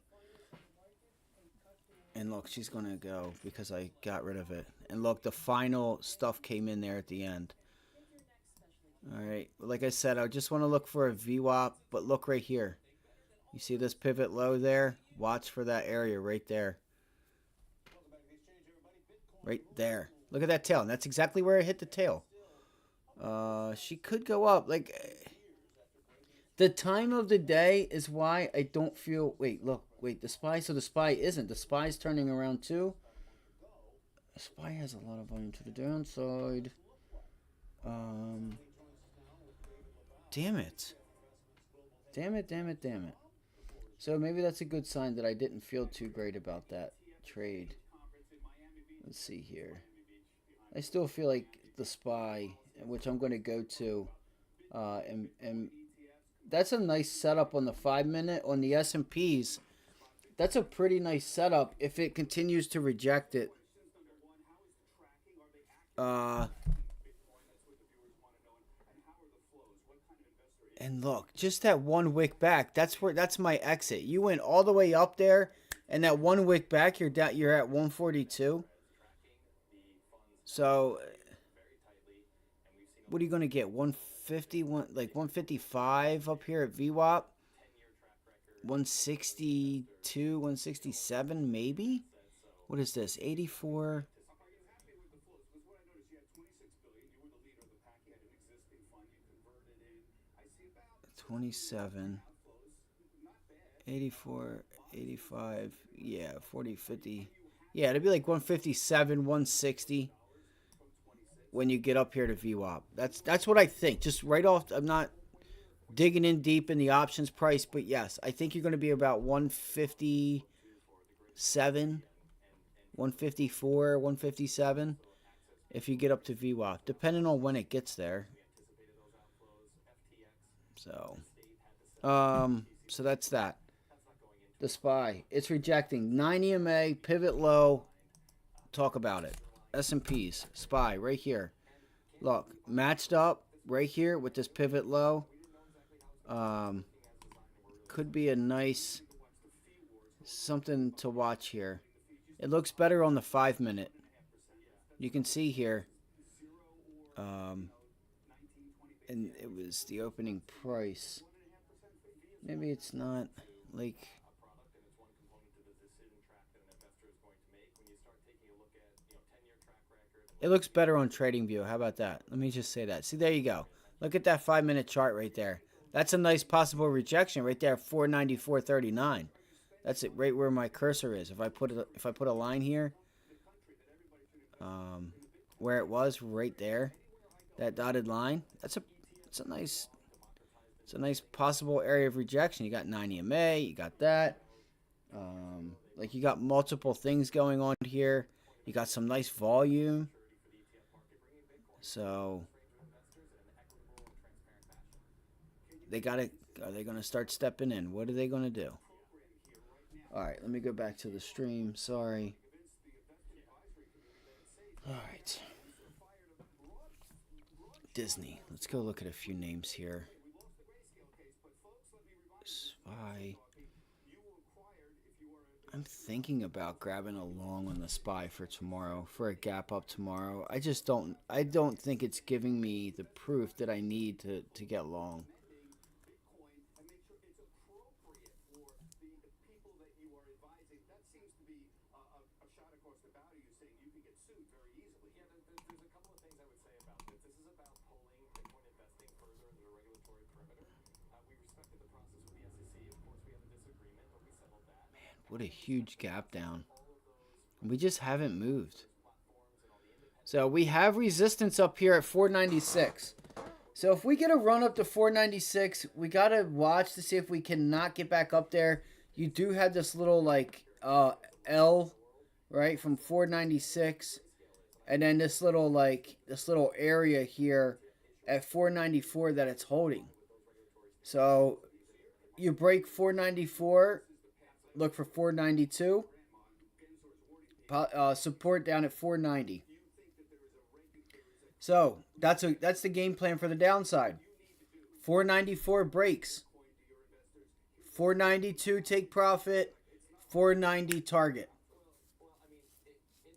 A: And look, she's going to go because I got rid of it. And look, the final stuff came in there at the end. All right. Like I said, I just want to look for a VWAP, but look right here. You see this pivot low there? Watch for that area right there. Right there. Look at that tail. And that's exactly where I hit the tail. She could go up. Like, the time of the day is why I don't feel... Wait, look. Wait, the SPY. So the SPY isn't. The SPY's turning around too. The SPY has a lot of volume to the downside. Damn it. Damn it, damn it, damn it. So maybe that's a good sign that I didn't feel too great about that trade. Let's see here. I still feel like the SPY, which I'm going to go to, and that's a nice setup on the 5-minute. On the S&Ps, that's a pretty nice setup if it continues to reject it. And look, just that one wick back. That's my exit. You went all the way up there, and that one wick back, you're at 142. So, what are you going to get? 150, like 155 up here at VWAP? 162, 167 maybe? What is this? 84? 27. 84, 85. Yeah, 40, 50. Yeah, it'd be like 157, 160. When you get up here to VWAP. That's what I think. Just right off, I'm not digging in deep in the options price, but yes, I think you're going to be about 157, 154, 157 if you get up to VWAP, depending on when it gets there. So that's that. The SPY, it's rejecting 9 EMA, pivot low. Talk about it. S&Ps, SPY right here. Look, matched up right here with this pivot low. Could be a nice something to watch here. It looks better on the 5-minute. You can see here. And it was the opening price. Maybe it's not like. It looks better on TradingView. How about that? Let me just say that. See, there you go. Look at that 5-minute chart right there. That's a nice possible rejection right there, 494.39. That's it, right where my cursor is. If I put a line here, where it was right there, that dotted line. It's a nice possible area of rejection. You got 9 EMA. You got that. Like you got multiple things going on here. You got some nice volume. So are they going to start stepping in? What are they going to do? All right, let me go back to the stream. Sorry. All right. Disney. Let's go look at a few names here. SPY. I'm thinking about grabbing a long on the SPY for tomorrow, for a gap up tomorrow. I don't think it's giving me the proof that I need to get long. What a huge gap down. We just haven't moved. So we have resistance up here at 496. So if we get a run up to 496, we got to watch to see if we cannot get back up there. You do have this little like L, right, from 496. And then this little area here at 494 that it's holding. So you break 494, look for 492. Support down at 490. So that's the game plan for the downside. 494 breaks. 492 take profit. 490 target.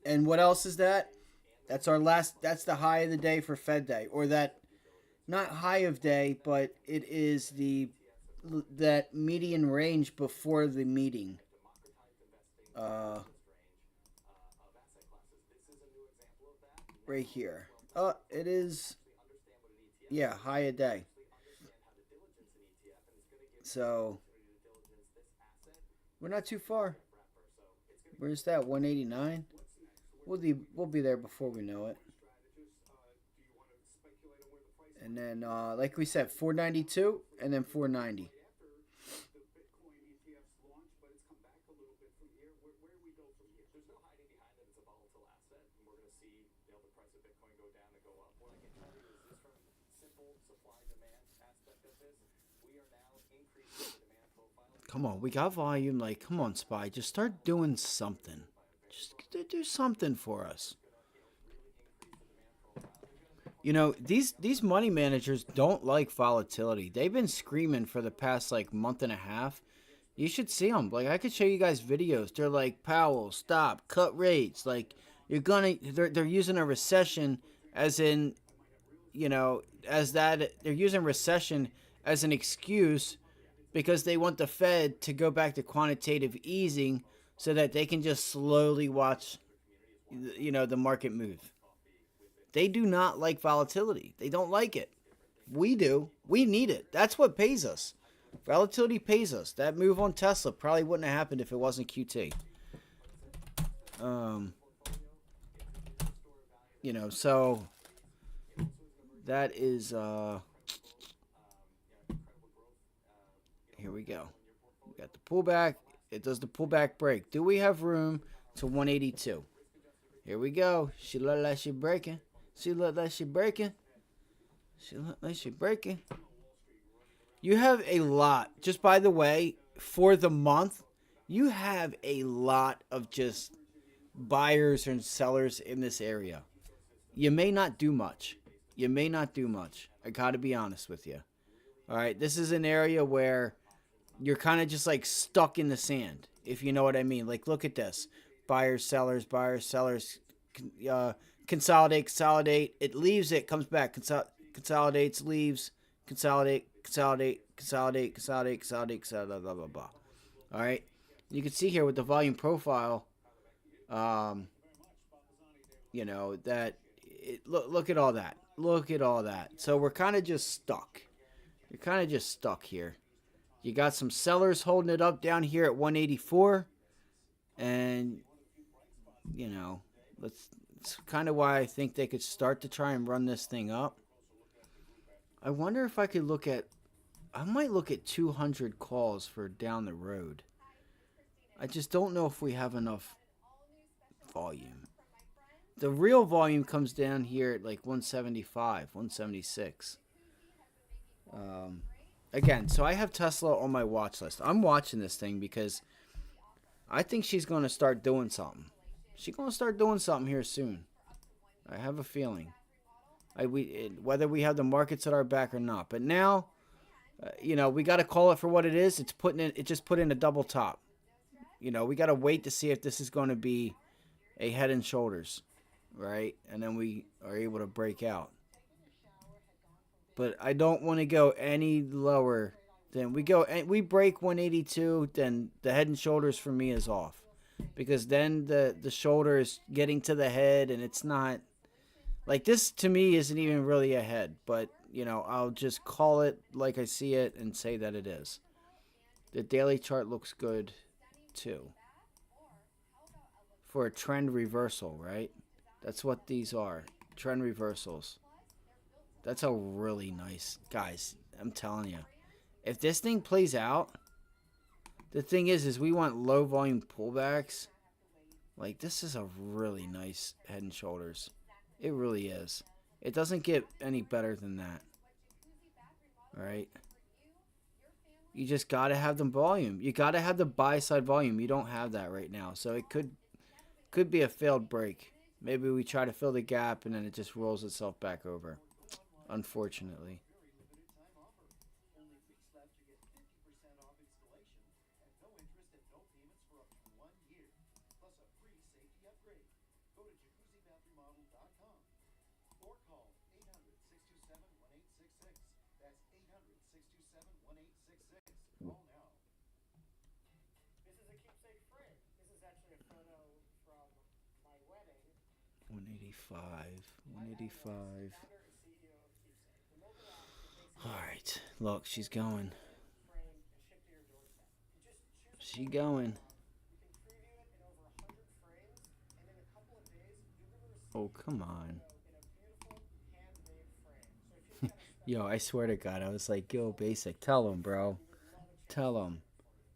A: And what else is that? That's our last. That's the high of the day for Fed Day, or that, not high of day, but it is that median range before the meeting. Right here. It is. Yeah, high a day. So we're not too far. Where's that? 189. We'll be there before we know it. And then, like we said, 492 and then 490. Come on, we got volume. Like, come on, SPY. Just start doing something. Just do something for us. You know, these money managers don't like volatility. They've been screaming for the past, like, month and a half. You should see them. Like, I could show you guys videos. They're like, Powell, stop, cut rates. Like, they're using a recession as in, you know, they're using recession as an excuse because they want the Fed to go back to quantitative easing so that they can just slowly watch, you know, the market move. They do not like volatility. They don't like it. We do. We need it. That's what pays us. Volatility pays us. That move on Tesla probably wouldn't have happened if it wasn't QT. You know, so that is Here we go. We got the pullback. It does the pullback break. Do we have room to 182? Here we go. She look like she breaking. She look like she breaking. She look like she breaking. You have a lot. Just by the way, for the month, you have a lot of just buyers and sellers in this area. You may not do much. You may not do much. I got to be honest with you. All right, this is an area where you're kind of just like stuck in the sand, if you know what I mean. Like, look at this. Buyers, sellers, consolidate, consolidate. It leaves, it comes back, consolidates, leaves, consolidate, consolidate, blah, blah, blah. All right. You can see here with the volume profile, you know, that look at all that. Look at all that. So we're kind of just stuck. You're kind of just stuck here. You got some sellers holding it up down here at 184. And, you know, it's kind of why I think they could start to try and run this thing up. I wonder if I could look at... I might look at 200 calls for down the road. I just don't know if we have enough volume. The real volume comes down here at like 175, 176. Again, so I have Tesla on my watch list. I'm watching this thing because I think she's going to start doing something. She's going to start doing something here soon. I have a feeling. Whether we have the markets at our back or not. But now, you know, we got to call it for what it is. It just put in a double top. You know, we got to wait to see if this is going to be a head and shoulders, right? And then we are able to break out. But I don't want to go any lower than we break 182, then the head and shoulders for me is off. Because then the shoulder is getting to the head and it's not like this to me isn't even really a head, but you know, I'll just call it like I see it and say that it is. The daily chart looks good too. For a trend reversal, right? That's what these are. Trend reversals. That's a really nice, guys, I'm telling you. If this thing plays out, the thing is we want low volume pullbacks. Like, this is a really nice head and shoulders. It really is. It doesn't get any better than that. All right. You just got to have the volume. You got to have the buy side volume. You don't have that right now. So it could be a failed break. Maybe we try to fill the gap and then it just rolls itself back over. Unfortunately.
H: This is a keepsake frame. This is actually a photo from my wedding.
A: 185. Alright. Look, she's going. She going. Oh, come on. Yo, I swear to God, I was like, yo, Basic, tell him, bro. Tell him.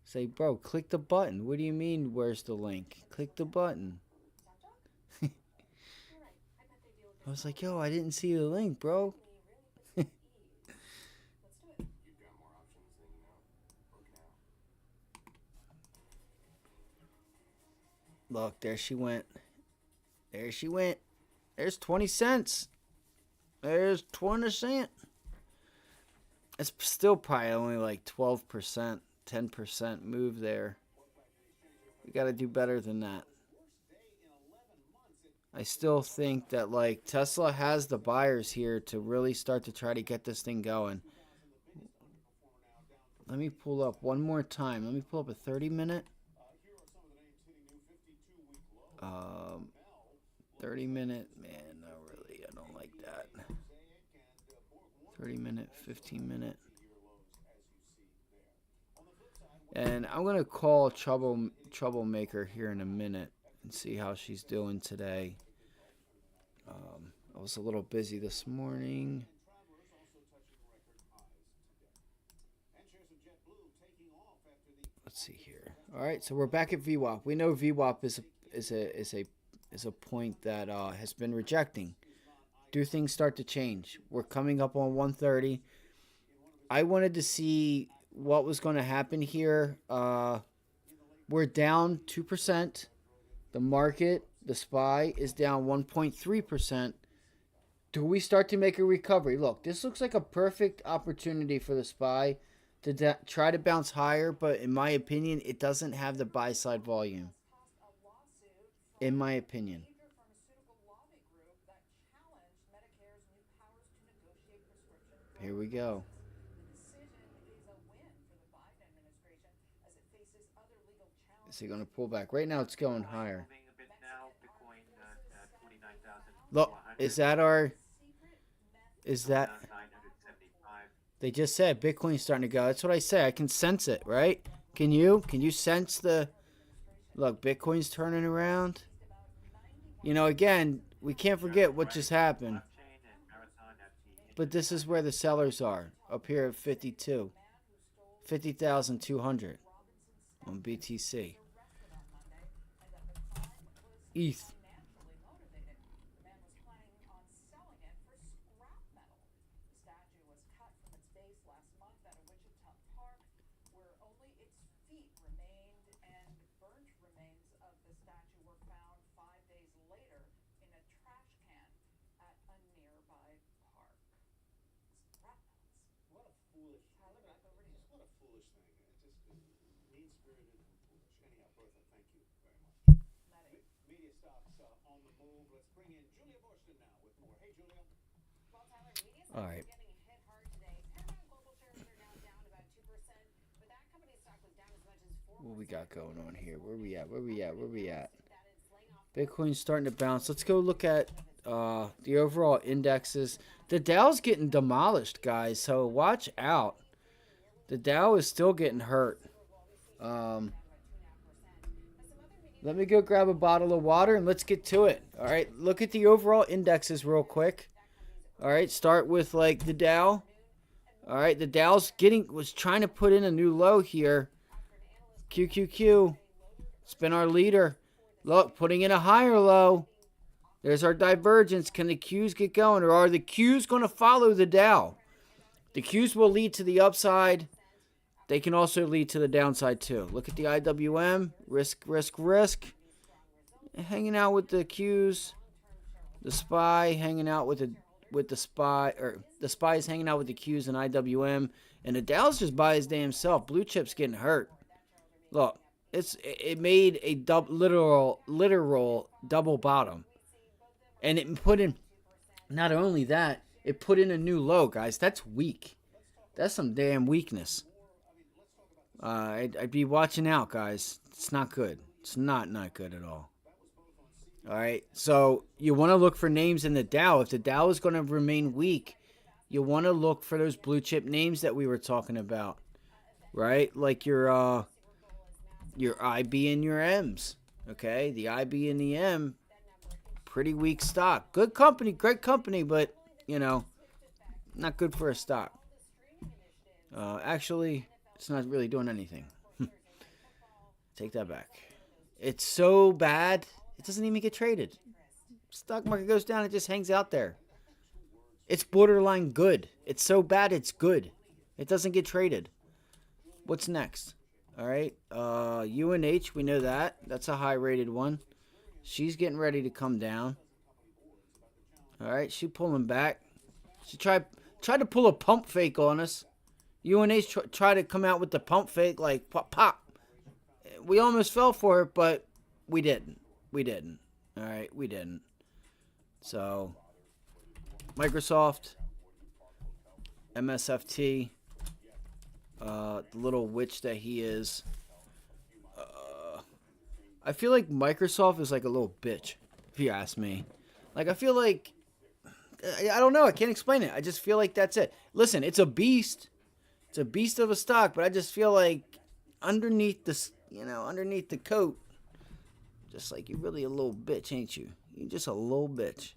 A: Say, bro, click the button. What do you mean, where's the link? Click the button. I was like, yo, I didn't see the link, bro. Look, there she went. There she went. There's 20 cents. There's 20 cents. It's still probably only like 12%, 10% move there. We got to do better than that. I still think that like Tesla has the buyers here to really start to try to get this thing going. Let me pull up one more time. Let me pull up a 30-minute. 30-minute, man, not really. I don't like that. 30-minute, 15-minute. And I'm going to call Troublemaker here in a minute and see how she's doing today. I was a little busy this morning. let's see here. All right, so we're back at VWAP. We know VWAP is a point that has been rejecting. Do things start to change? We're coming up on 130. I wanted to see what was going to happen here. We're down 2%. The market, the SPY, is down 1.3%. Do we start to make a recovery? Look, this looks like a perfect opportunity for the SPY to try to bounce higher, but in my opinion, it doesn't have the buy-side volume. In my opinion. Here we go. Is he going to pull back? Right now, it's going higher. Look, is that our... Is that... They just said Bitcoin's starting to go. That's what I say. I can sense it, right? Can you? Can you sense the... Look, Bitcoin's turning around. You know, again, we can't forget what just happened. But this is where the sellers are. Up here at 52. 50,200 on BTC. ETH. All right. What we got going on here? Where we at? Bitcoin's starting to bounce. Let's go look at the overall indexes. The Dow's getting demolished, guys, so watch out. The Dow is still getting hurt. Let me go grab a bottle of water and let's get to it. All right, look at the overall indexes real quick. All right, start with like the Dow. All right, the Dow's was trying to put in a new low here. QQQ. It's been our leader. Look, putting in a higher low. There's our divergence. Can the Qs get going, or are the Qs going to follow the Dow? The Qs will lead to the upside. They can also lead to the downside too. Look at the IWM. Risk. Hanging out with the Qs. The SPY hanging out with the SPY, or the SPY is hanging out with the Qs and IWM, and the Dow's just by his damn self. Blue chip's getting hurt. Look, it made a literal double bottom, and it put in. Not only that, it put in a new low, guys. That's weak. That's some damn weakness. I'd be watching out, guys. It's not good. It's not good at all. All right, so you want to look for names in the Dow. If the Dow is going to remain weak, you want to look for those blue chip names that we were talking about, right? Like your IB and your M's, okay? The IB and the M, pretty weak stock. Good company, great company, but, you know, not good for a stock. Actually, it's not really doing anything. Take that back. It's so bad, it doesn't even get traded. Stock market goes down, it just hangs out there. It's borderline good. It's so bad, it's good. It doesn't get traded. What's next? All right, UNH, we know that. That's a high-rated one. She's getting ready to come down. All right, she's pulling back. She tried to pull a pump fake on us. UNH tried to come out with the pump fake, like pop, pop. We almost fell for it, but we didn't. All right, we didn't. So, Microsoft, MSFT, the little witch that he is. I feel like Microsoft is like a little bitch, if you ask me. Like, I feel like, I don't know, I can't explain it. I just feel like that's it. Listen, it's a beast. It's a beast of a stock, but I just feel like underneath this, underneath the coat, just like you're really a little bitch, ain't you? You're just a little bitch.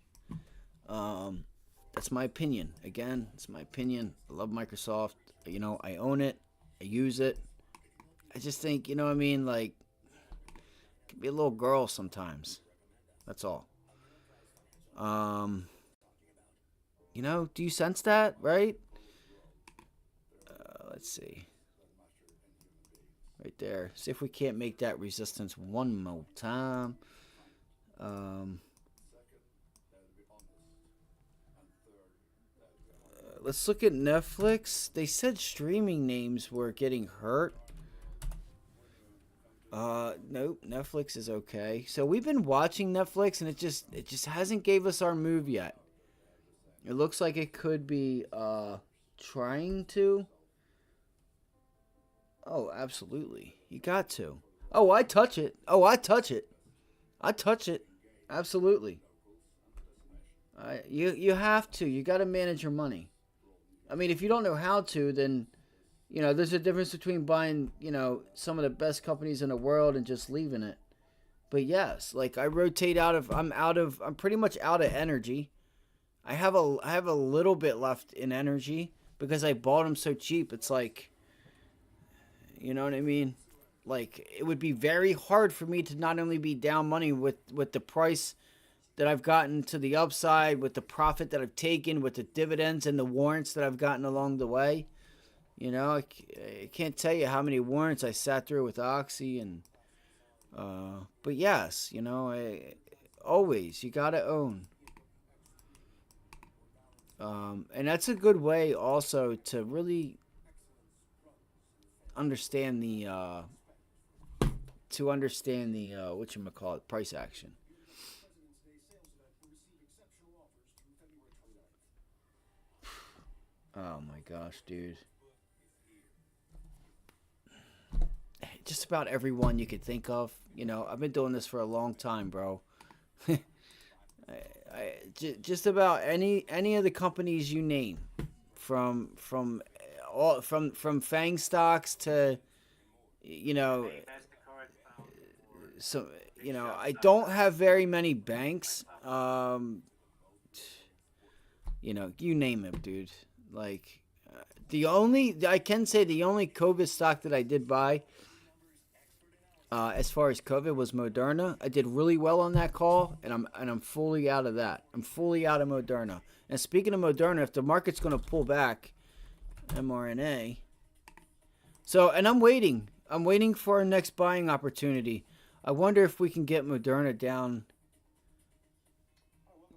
A: That's my opinion. Again, it's my opinion. I love Microsoft. I own it. I use it. I just think, you know what I mean? Like, be a little girl sometimes. That's all. You know, do you sense that, right? Let's see. Right there. See if we can't make that resistance one more time. Let's look at Netflix. They said streaming names were getting hurt. Nope, Netflix is okay. So we've been watching Netflix and it just hasn't gave us our move yet. It looks like it could be trying to. Oh, absolutely. You got to. Oh, I touch it. Oh, I touch it. I touch it. Absolutely. You have to. You got to manage your money. I mean, if you don't know how to, then, you know, there's a difference between buying, you know, some of the best companies in the world and just leaving it. But yes, like I rotate I'm pretty much out of energy. I have a little bit left in energy because I bought them so cheap. It's like, you know what I mean? Like, it would be very hard for me to not only be down money with the price that I've gotten to the upside, with the profit that I've taken, with the dividends and the warrants that I've gotten along the way. You know, I can't tell you how many warrants I sat through with Oxy and, but yes, you know, always, you gotta own. And that's a good way also to really understand the, whatchamacallit, price action. Oh my gosh, dude. Just about everyone you could think of. You know, I've been doing this for a long time, bro. Just about any of the companies you name, from FANG stocks to, you know, so, you know, I don't have very many banks. You know, you name it, dude. Like, I can say the only COVID stock that I did buy, as far as COVID, was Moderna. I did really well on that call, and I'm fully out of that. I'm fully out of Moderna. And speaking of Moderna, if the market's going to pull back, mRNA. So, and I'm waiting for our next buying opportunity. I wonder if we can get Moderna down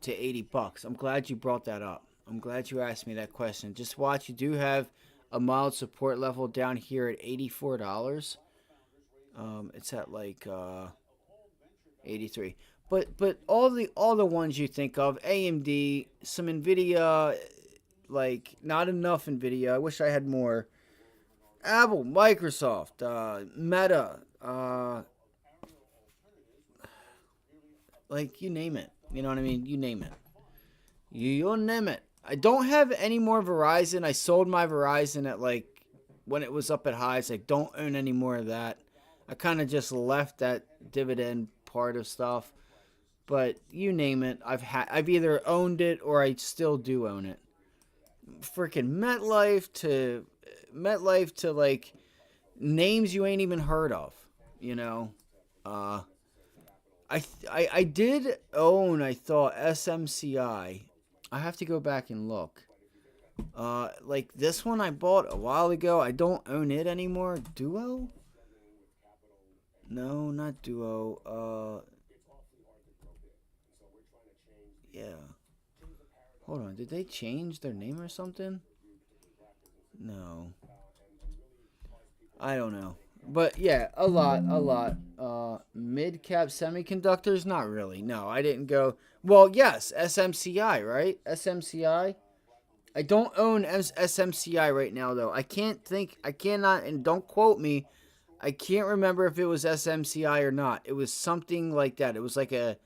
A: to $80. I'm glad you brought that up. I'm glad you asked me that question. Just watch, you do have a mild support level down here at $84. It's at like 83. But all the ones you think of, AMD, some Nvidia, like not enough Nvidia. I wish I had more. Apple, Microsoft, Meta, like you name it. You know what I mean? You name it. You'll name it. I don't have any more Verizon. I sold my Verizon at like when it was up at highs. I don't own any more of that. I kind of just left that dividend part of stuff. But you name it, I've either owned it or I still do own it. Freaking MetLife to like names you ain't even heard of, you know. I did own, I thought, SMCI. I have to go back and look. Like this one I bought a while ago. I don't own it anymore. Duo? No, not Duo. Yeah. Hold on. Did they change their name or something? No. I don't know. But yeah, a lot. Mid-cap semiconductors? Not really. No, I didn't go. Well, yes, SMCI, right? SMCI. I don't own SMCI right now, though. I cannot, and don't quote me, I can't remember if it was SMCI or not. It was something like that. It was like a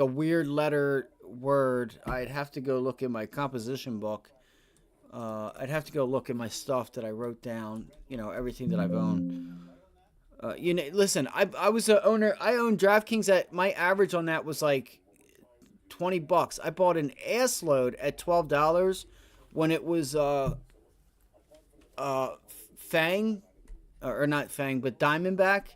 A: weird letter word. I'd have to go look in my composition book. I'd have to go look at my stuff that I wrote down, you know, everything that I've owned. You know, listen, I was an owner. I owned DraftKings. At my average on that was like $20. I bought an ass load at $12 when it was FANG or not Fang, but Diamondback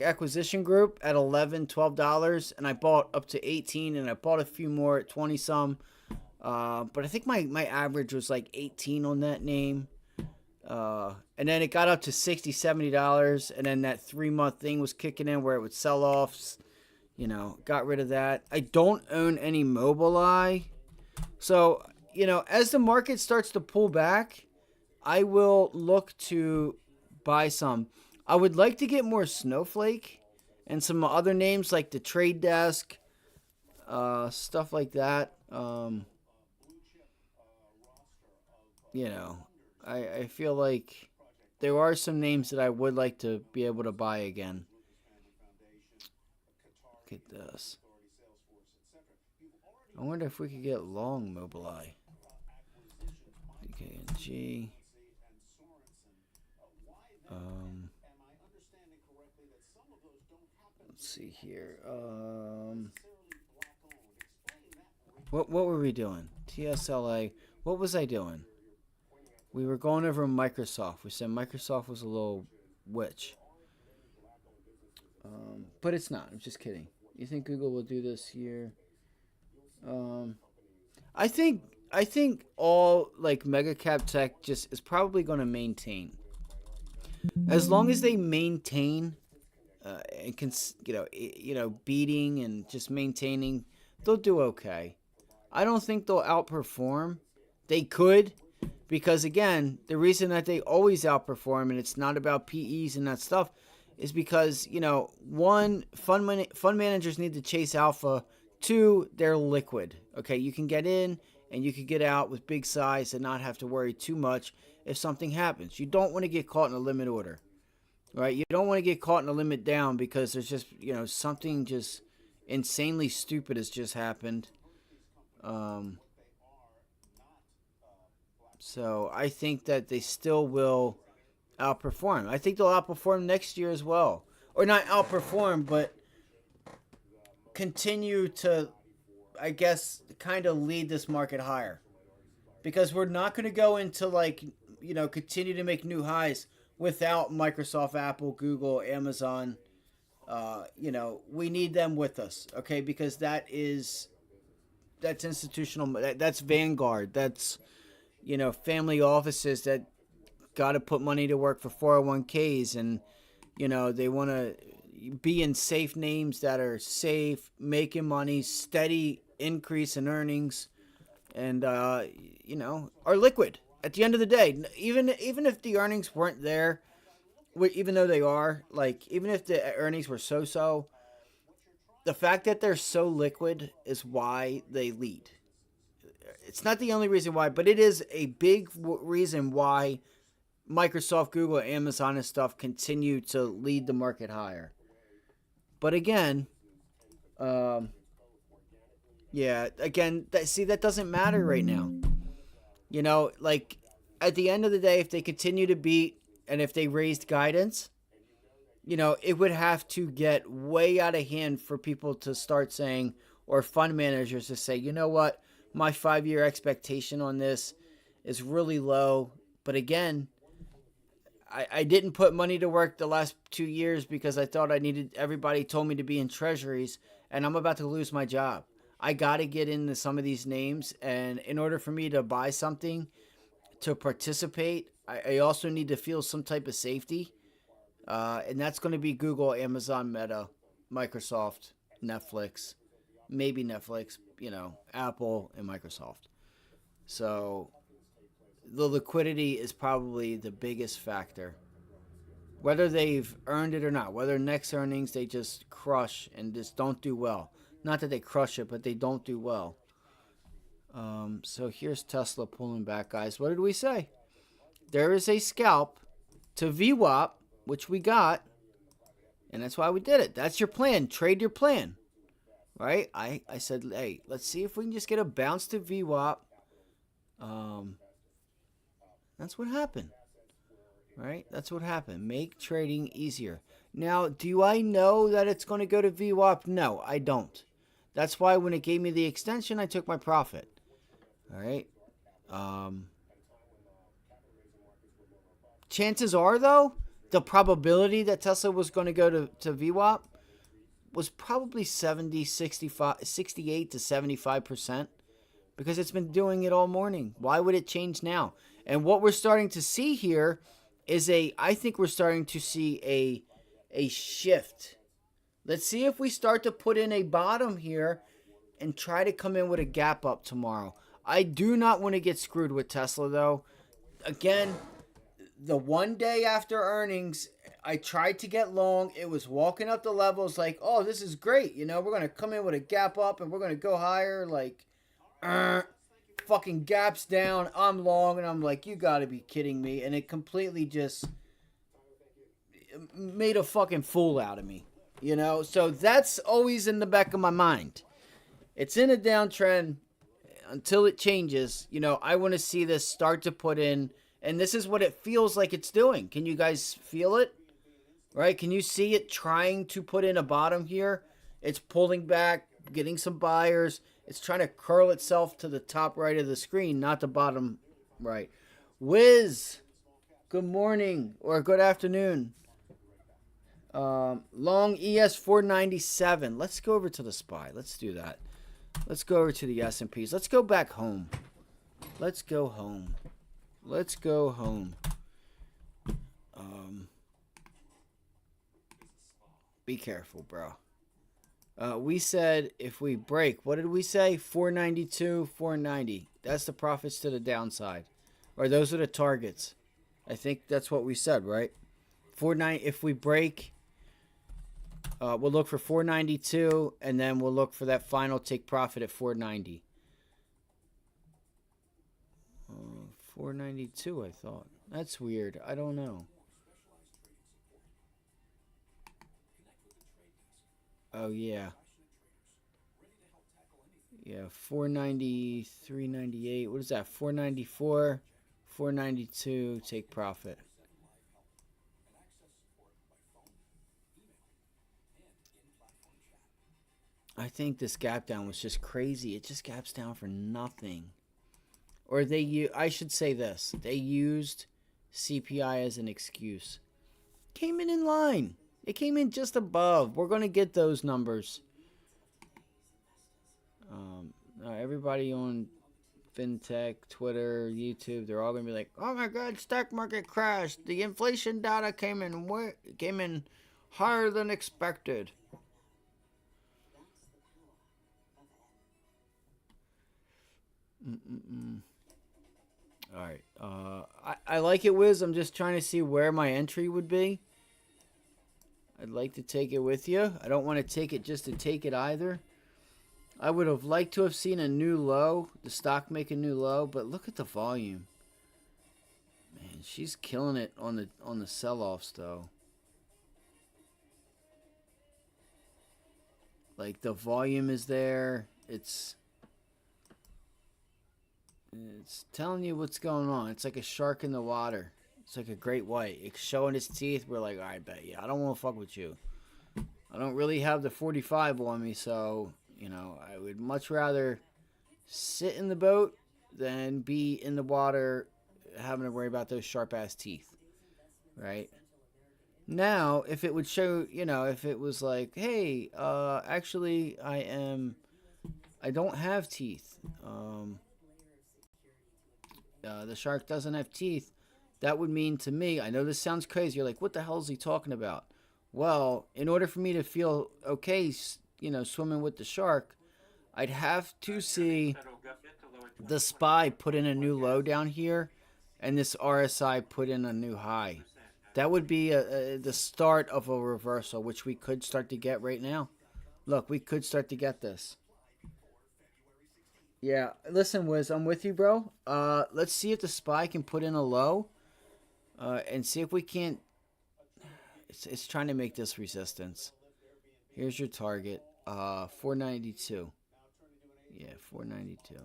A: Acquisition Group at $11, $12, and I bought up to 18, and I bought a few more at 20 some. But I think my average was like 18 on that name. And then it got up to $60, $70, and then that 3-month thing was kicking in where it would sell off. You know, got rid of that. I don't own any Mobileye. So, you know, as the market starts to pull back, I will look to buy some. I would like to get more Snowflake and some other names like the Trade Desk, stuff like that. You know, I feel like there are some names that I would like to be able to buy again. Look at this. I wonder if we could get long Mobileye. DKNG. Let's see here. What were we doing? TSLA. What was I doing? We were going over Microsoft. We said Microsoft was a little witch. But it's not. I'm just kidding. You think Google will do this here? I think all like mega cap tech just is probably going to maintain. As long as they maintain and can, beating and just maintaining, they'll do okay. I don't think they'll outperform. They could, because again, the reason that they always outperform, and it's not about PEs and that stuff, is because, one, fund managers need to chase alpha. Two, they're liquid. Okay, you can get in and you can get out with big size and not have to worry too much if something happens. You don't want to get caught in a limit order, right? You don't want to get caught in a limit down because there's just, something just insanely stupid has just happened. So I think that they still will outperform. I think they'll outperform next year as well. Or not outperform, but continue to, I guess, kind of lead this market higher. Because we're not going to go into continue to make new highs without Microsoft, Apple, Google, Amazon. We need them with us, okay? Because that's institutional, that's Vanguard, that's, family offices that got to put money to work for 401ks, and, they want to be in safe names that are safe, making money, steady increase in earnings, and, are liquid. At the end of the day, even if the earnings weren't there, even though they are, even if the earnings were so-so, the fact that they're so liquid is why they lead. It's not the only reason why, but it is a big reason why Microsoft, Google, Amazon, and stuff continue to lead the market higher. But again, that doesn't matter right now. At the end of the day, if they continue to beat and if they raised guidance, it would have to get way out of hand for people to start saying, or fund managers to say, you know what, my 5-year expectation on this is really low. But again, I didn't put money to work the last 2 years because I thought everybody told me to be in treasuries, and I'm about to lose my job. I got to get into some of these names, and in order for me to buy something, to participate, I also need to feel some type of safety. And that's going to be Google, Amazon, Meta, Microsoft, Netflix, maybe Netflix, Apple, and Microsoft. So the liquidity is probably the biggest factor. Whether they've earned it or not, whether next earnings they just crush and just don't do well. Not that they crush it, but they don't do well. So here's Tesla pulling back, guys. What did we say? There is a scalp to VWAP, which we got, and that's why we did it. That's your plan. Trade your plan, right? I said, hey, let's see if we can just get a bounce to VWAP. That's what happened, right? That's what happened. Make trading easier. Now, do I know that it's going to go to VWAP? No, I don't. That's why when it gave me the extension, I took my profit. All right. chances are, though, the probability that Tesla was going to go to VWAP was probably 68 to 75%, because it's been doing it all morning. Why would it change now? And what we're starting to see here is I think we're starting to see a shift. Let's see if we start to put in a bottom here and try to come in with a gap up tomorrow. I do not want to get screwed with Tesla, though. Again, the one day after earnings, I tried to get long. It was walking up the levels like, oh, this is great. You know, we're going to come in with a gap up and we're going to go higher. Like, fucking gaps down. I'm long. And I'm like, you got to be kidding me. And it completely just made a fucking fool out of me. You know, so that's always in the back of my mind. It's in a downtrend until it changes. You know, I want to see this start to put in. And this is what it feels like it's doing. Can you guys feel it? Right? Can you see it trying to put in a bottom here? It's pulling back, getting some buyers. It's trying to curl itself to the top right of the screen, not the bottom right. Wiz, good morning or good afternoon. Long ES 497. Let's go over to the SPY. Let's do that. Let's go over to the S&Ps. Let's go back home. Let's go home. Let's go home. Be careful, bro. We said if we break, what did we say? 492, 490. That's the profits to the downside. Or those are the targets. I think that's what we said, right? 490. If we break, we'll look for 492, and then we'll look for that final take profit at 490. 492, I thought. That's weird. I don't know. Oh, yeah. Yeah, 490, 398. What is that? 494, 492, take profit. I think this gap down was just crazy. It just gaps down for nothing. Or I should say this. They used CPI as an excuse. Came in line. It came in just above. We're going to get those numbers. Everybody on FinTech, Twitter, YouTube, they're all going to be like, oh my God, stock market crashed. The inflation data came in higher than expected. All right. I like it, Wiz. I'm just trying to see where my entry would be. I'd like to take it with you. I don't want to take it just to take it either. I would have liked to have seen a new low, the stock make a new low, but look at the volume. Man, she's killing it on the sell-offs though. Like the volume is there. It's telling you what's going on. It's like a shark in the water. It's like a great white. It's showing its teeth. We're like, I bet you. I don't want to fuck with you. I don't really have the 45 on me, so, you know, I would much rather sit in the boat than be in the water having to worry about those sharp-ass teeth. Right? Now, if it would show, you know, if it was like, hey, actually, I don't have teeth. The shark doesn't have teeth. That would mean to me, I know this sounds crazy. You're like, what the hell is he talking about? Well, in order for me to feel okay, you know, swimming with the shark, I'd have to see the SPY put in a new low down here and this RSI put in a new high. That would be the start of a reversal, which we could start to get right now. Look, we could start to get this. Yeah, listen, Wiz, I'm with you, bro. Let's see if the SPY can put in a low. And see if we can't. It's trying to make this resistance. Here's your target. 492. Yeah, 492.
V: Okay,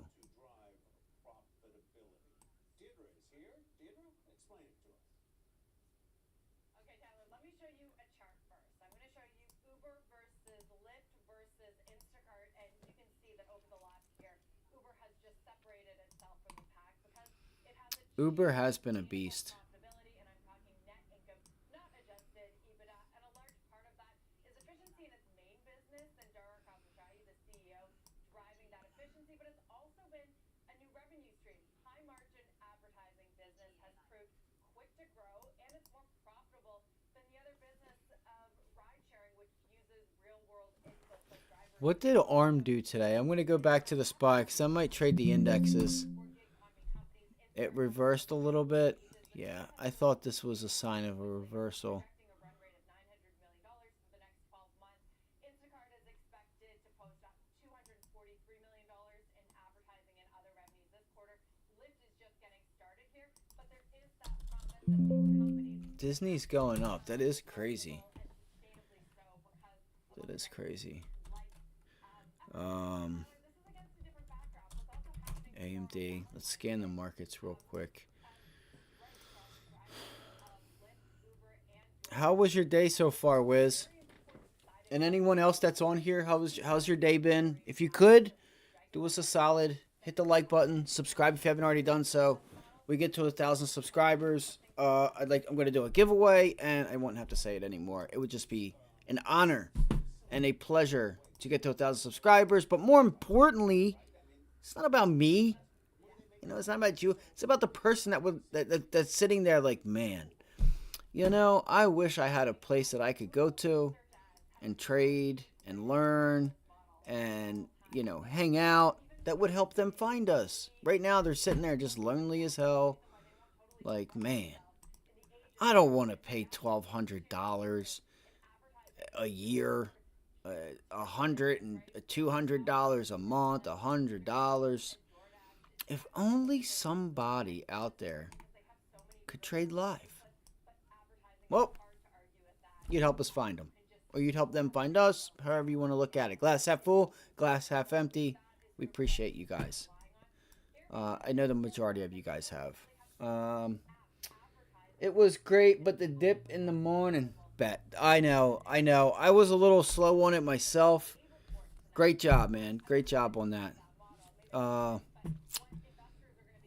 V: Tyler, let me show you a chart first. I'm going to show you Uber versus Lyft versus Instacart, and you can see that over the last year, Uber has just separated itself from the pack because it has
A: Uber has been a beast. What did ARM do today? I'm going to go back to the SPY because I might trade the indexes. It reversed a little bit. Yeah, I thought this was a sign of a reversal. Disney's going up. That is crazy. That is crazy. AMD. Let's scan the markets real quick. How was your day so far, Wiz? And anyone else that's on here, how's your day been? If you could, do us a solid. Hit the like button. Subscribe if you haven't already done so. We get to 1,000 subscribers. I'm going to do a giveaway, and I won't have to say it anymore. It would just be an honor and a pleasure to get to 1,000 subscribers. But more importantly, it's not about me. You know, it's not about you. It's about the person that's sitting there like, man, you know, I wish I had a place that I could go to and trade and learn and, you know, hang out that would help them find us. Right now, they're sitting there just lonely as hell. Like, man, I don't want to pay $1,200 a year, $100 and $200 a month, $100. If only somebody out there could trade live. Well, you'd help us find them. Or you'd help them find us, however you want to look at it. Glass half full, glass half empty. We appreciate you guys. I know the majority of you guys have. It was great, but the dip in the morning. Bet. I know. I was a little slow on it myself. Great job, man. Great job on that.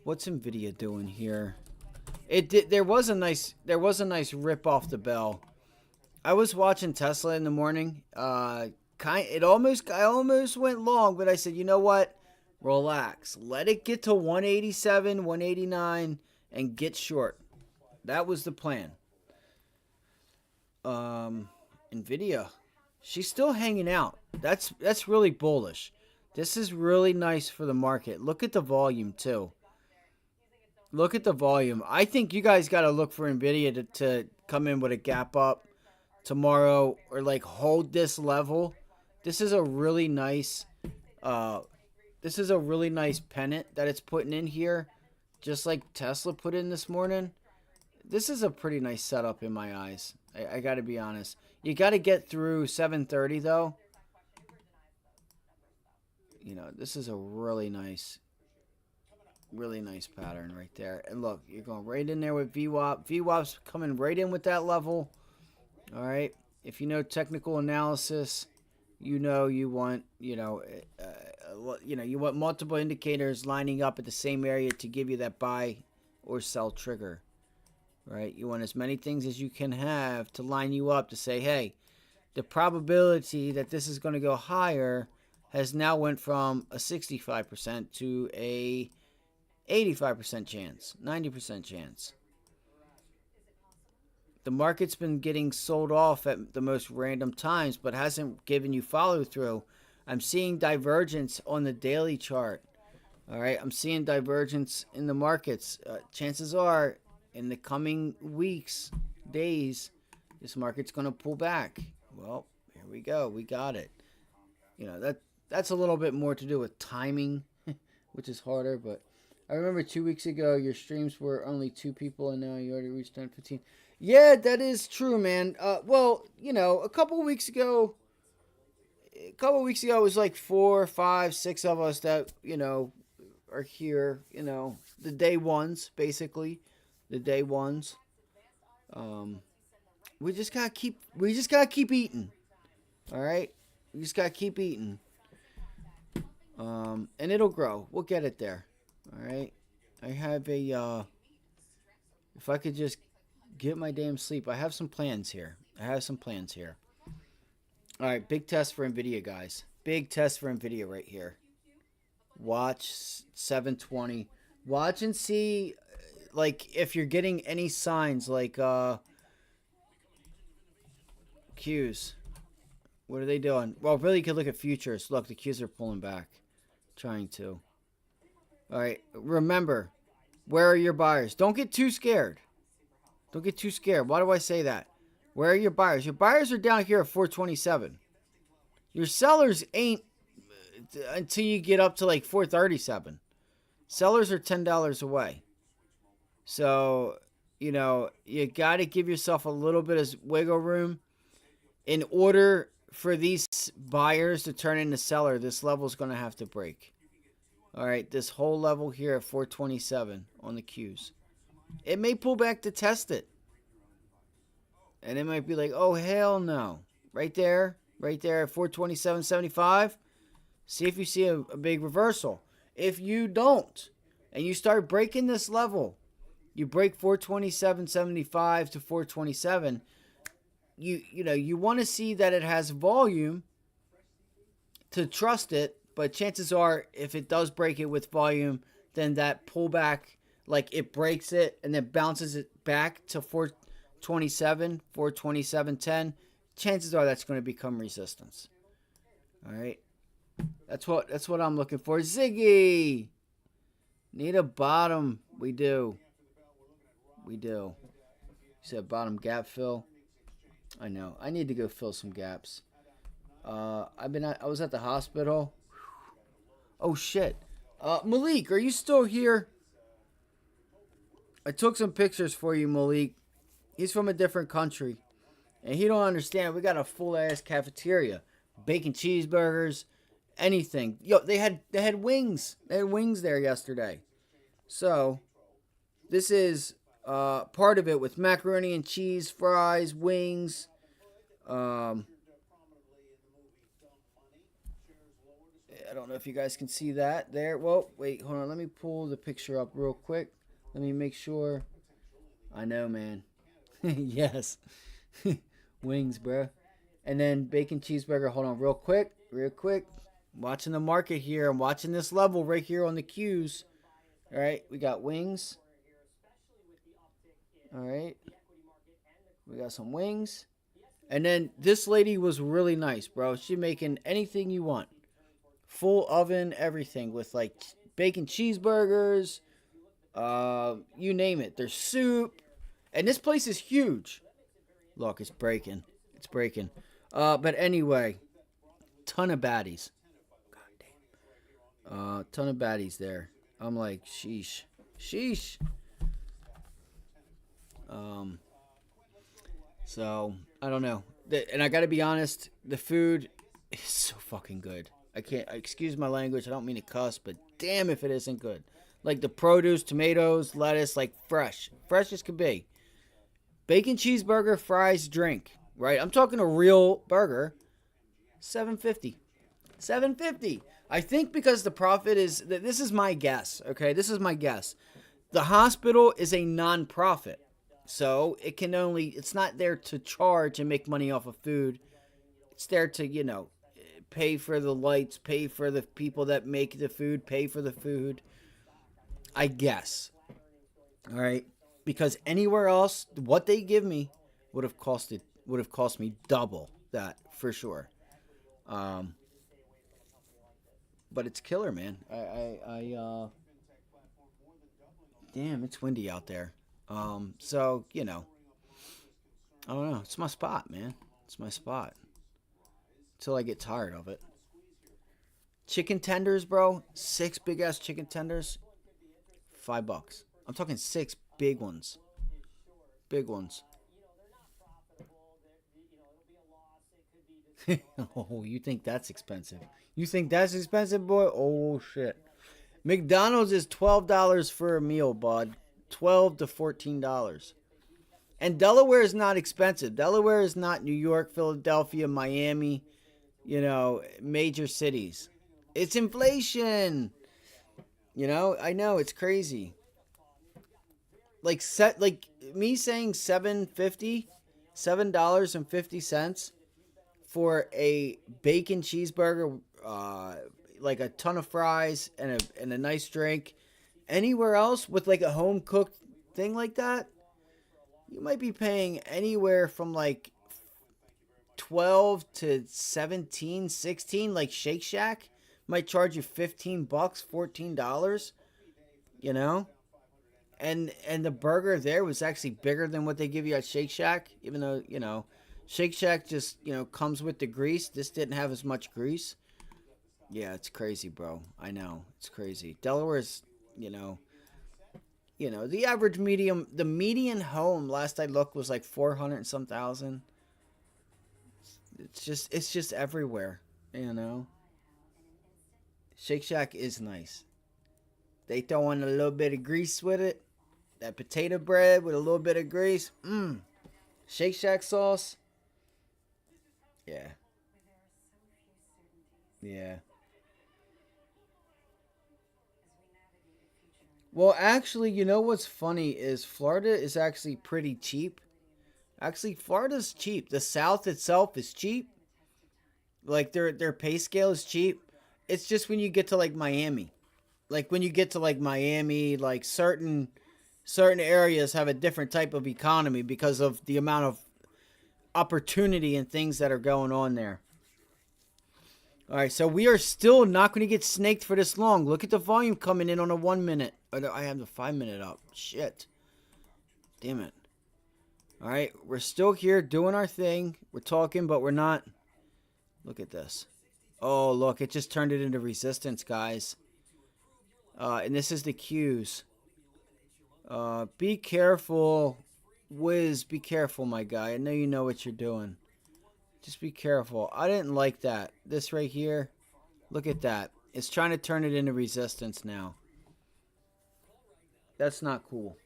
A: What's Nvidia doing here? There was a nice rip off the bell. I was watching Tesla in the morning. I almost went long, but I said, you know what? Relax. Let it get to 187, 189, and get short. That was the plan. Nvidia, she's still hanging out. That's really bullish. This is really nice for the market. Look at the volume too. Look at the volume. I think you guys got to look for Nvidia to come in with a gap up tomorrow or like hold this level. This is a really nice pennant that it's putting in here, just like Tesla put in this morning. This is a pretty nice setup in my eyes. I got to be honest. You got to get through 730 though. You know, this is a really nice pattern right there. And look, you're going right in there with VWAP. VWAP's coming right in with that level. All right. If you know technical analysis, you know you want, you want multiple indicators lining up at the same area to give you that buy or sell trigger. Right? You want as many things as you can have to line you up to say, hey, the probability that this is going to go higher has now went from a 65% to a 85% chance, 90% chance. The market's been getting sold off at the most random times, but hasn't given you follow through. I'm seeing divergence on the daily chart. All right, I'm seeing divergence in the markets. Chances are, in the coming weeks, days, this market's going to pull back. Well, here we go. We got it. You know, that's a little bit more to do with timing, which is harder, but I remember 2 weeks ago, your streams were only 2 people, and now you already reached 10-15. Yeah, that is true, man. Well, you know, a couple weeks ago, it was like 4, 5, 6 of us that, you know, are here. You know, the day ones, basically, the day ones. We just gotta keep eating. All right, we just gotta keep eating. And it'll grow. We'll get it there. All right, I have a, if I could just get my damn sleep. I have some plans here. All right, big test for Nvidia, guys. Big test for Nvidia right here. Watch 720. Watch and see, like, if you're getting any signs, like, cues. What are they doing? Well, really, you could look at futures. Look, the Qs are pulling back. Trying to. All right. Remember, where are your buyers? Don't get too scared. Don't get too scared. Why do I say that? Where are your buyers? Your buyers are down here at 427. Your sellers ain't until you get up to like 437. Sellers are $10 away. So, you know, you got to give yourself a little bit of wiggle room. In order for these buyers to turn into seller, this level is going to have to break. All right, this whole level here at 427 on the Qs. It may pull back to test it. And it might be like, oh, hell no. Right there at 427.75. See if you see a big reversal. If you don't, and you start breaking this level, you break 427.75 to 427, you want to see that it has volume to trust it, but chances are if it does break it with volume, then that pullback, like it breaks it and then bounces it back to 427, 427.10, chances are that's going to become resistance. All right. That's what I'm looking for. Ziggy! Need a bottom. We do. You said bottom gap fill. I know. I need to go fill some gaps. I was at the hospital. Oh shit. Malik, are you still here? I took some pictures for you, Malik. He's from a different country. And he don't understand. We got a full ass cafeteria. Bacon cheeseburgers, anything. Yo, they had wings. They had wings there yesterday. So, this is part of it with macaroni and cheese, fries, wings. I don't know if you guys can see that there. Well, wait, hold on. Let me pull the picture up real quick. Let me make sure. I know, man. Yes. Wings, bro. And then bacon cheeseburger. Hold on real quick. Watching the market here. I'm watching this level right here on the Qs. All right. We got wings. All right. We got some wings. And then this lady was really nice, bro. She's making anything you want. Full oven, everything with like bacon cheeseburgers. You name it. There's soup. And this place is huge. Look, it's breaking. But anyway, ton of baddies. God damn. Ton of baddies there. I'm like, sheesh. So, I don't know. And I gotta be honest, the food is so fucking good. I can't, excuse my language, I don't mean to cuss, but damn if it isn't good. Like the produce, tomatoes, lettuce, like fresh as could be. Bacon cheeseburger, fries, drink, right? I'm talking a real burger, $7.50. I think because the profit is, this is my guess, okay? This is my guess. The hospital is a non-profit. So it's not there to charge and make money off of food. It's there to, pay for the lights, pay for the people that make the food, pay for the food. I guess. All right. Because anywhere else, what they give me would have cost me double that for sure. But it's killer, man. Damn, it's windy out there. So, I don't know. It's my spot, man. It's my spot. Till I get tired of it. Chicken tenders, bro. 6 big ass chicken tenders. $5. I'm talking 6 big ones. Oh, you think that's expensive? Boy? Oh, shit. McDonald's is $12 for a meal, bud. $12 to $14. And Delaware is not expensive. Delaware is not New York, Philadelphia, Miami, major cities. It's inflation. I know it's crazy. Like me saying $7.50 for a bacon cheeseburger, like a ton of fries and a nice drink. Anywhere else with like a home cooked thing like that, you might be paying anywhere from like 12 to 17, 16, like Shake Shack might charge you $15, $14, you know? And the burger there was actually bigger than what they give you at Shake Shack, even though, you know, Shake Shack just, you know, comes with the grease. This didn't have as much grease. Yeah, it's crazy, bro. I know. It's crazy. Delaware's, you know, the average the median home last I looked was like 400 and some thousand. It's just everywhere, you know. Shake Shack is nice. They throw in a little bit of grease with it. That potato bread with a little bit of grease. Shake Shack sauce. Yeah. Yeah. Well, actually, you know what's funny is Florida is actually pretty cheap. Actually, Florida's cheap. The South itself is cheap. Like, their pay scale is cheap. It's just when you get to, like, Miami. Like, when you get to, like, Miami, like, certain areas have a different type of economy because of the amount of opportunity and things that are going on there. All right, so we are still not going to get snaked for this long. Look at the volume coming in on a 1 minute. I have the 5 minute up. Shit. Damn it. All right, we're still here doing our thing. We're talking, but we're not. Look at this. Oh, look, it just turned it into resistance, guys. And this is the Qs. Be careful. Wiz, be careful, my guy. I know you know what you're doing. Just be careful. I didn't like that. This right here. Look at that. It's trying to turn it into resistance now. That's not cool.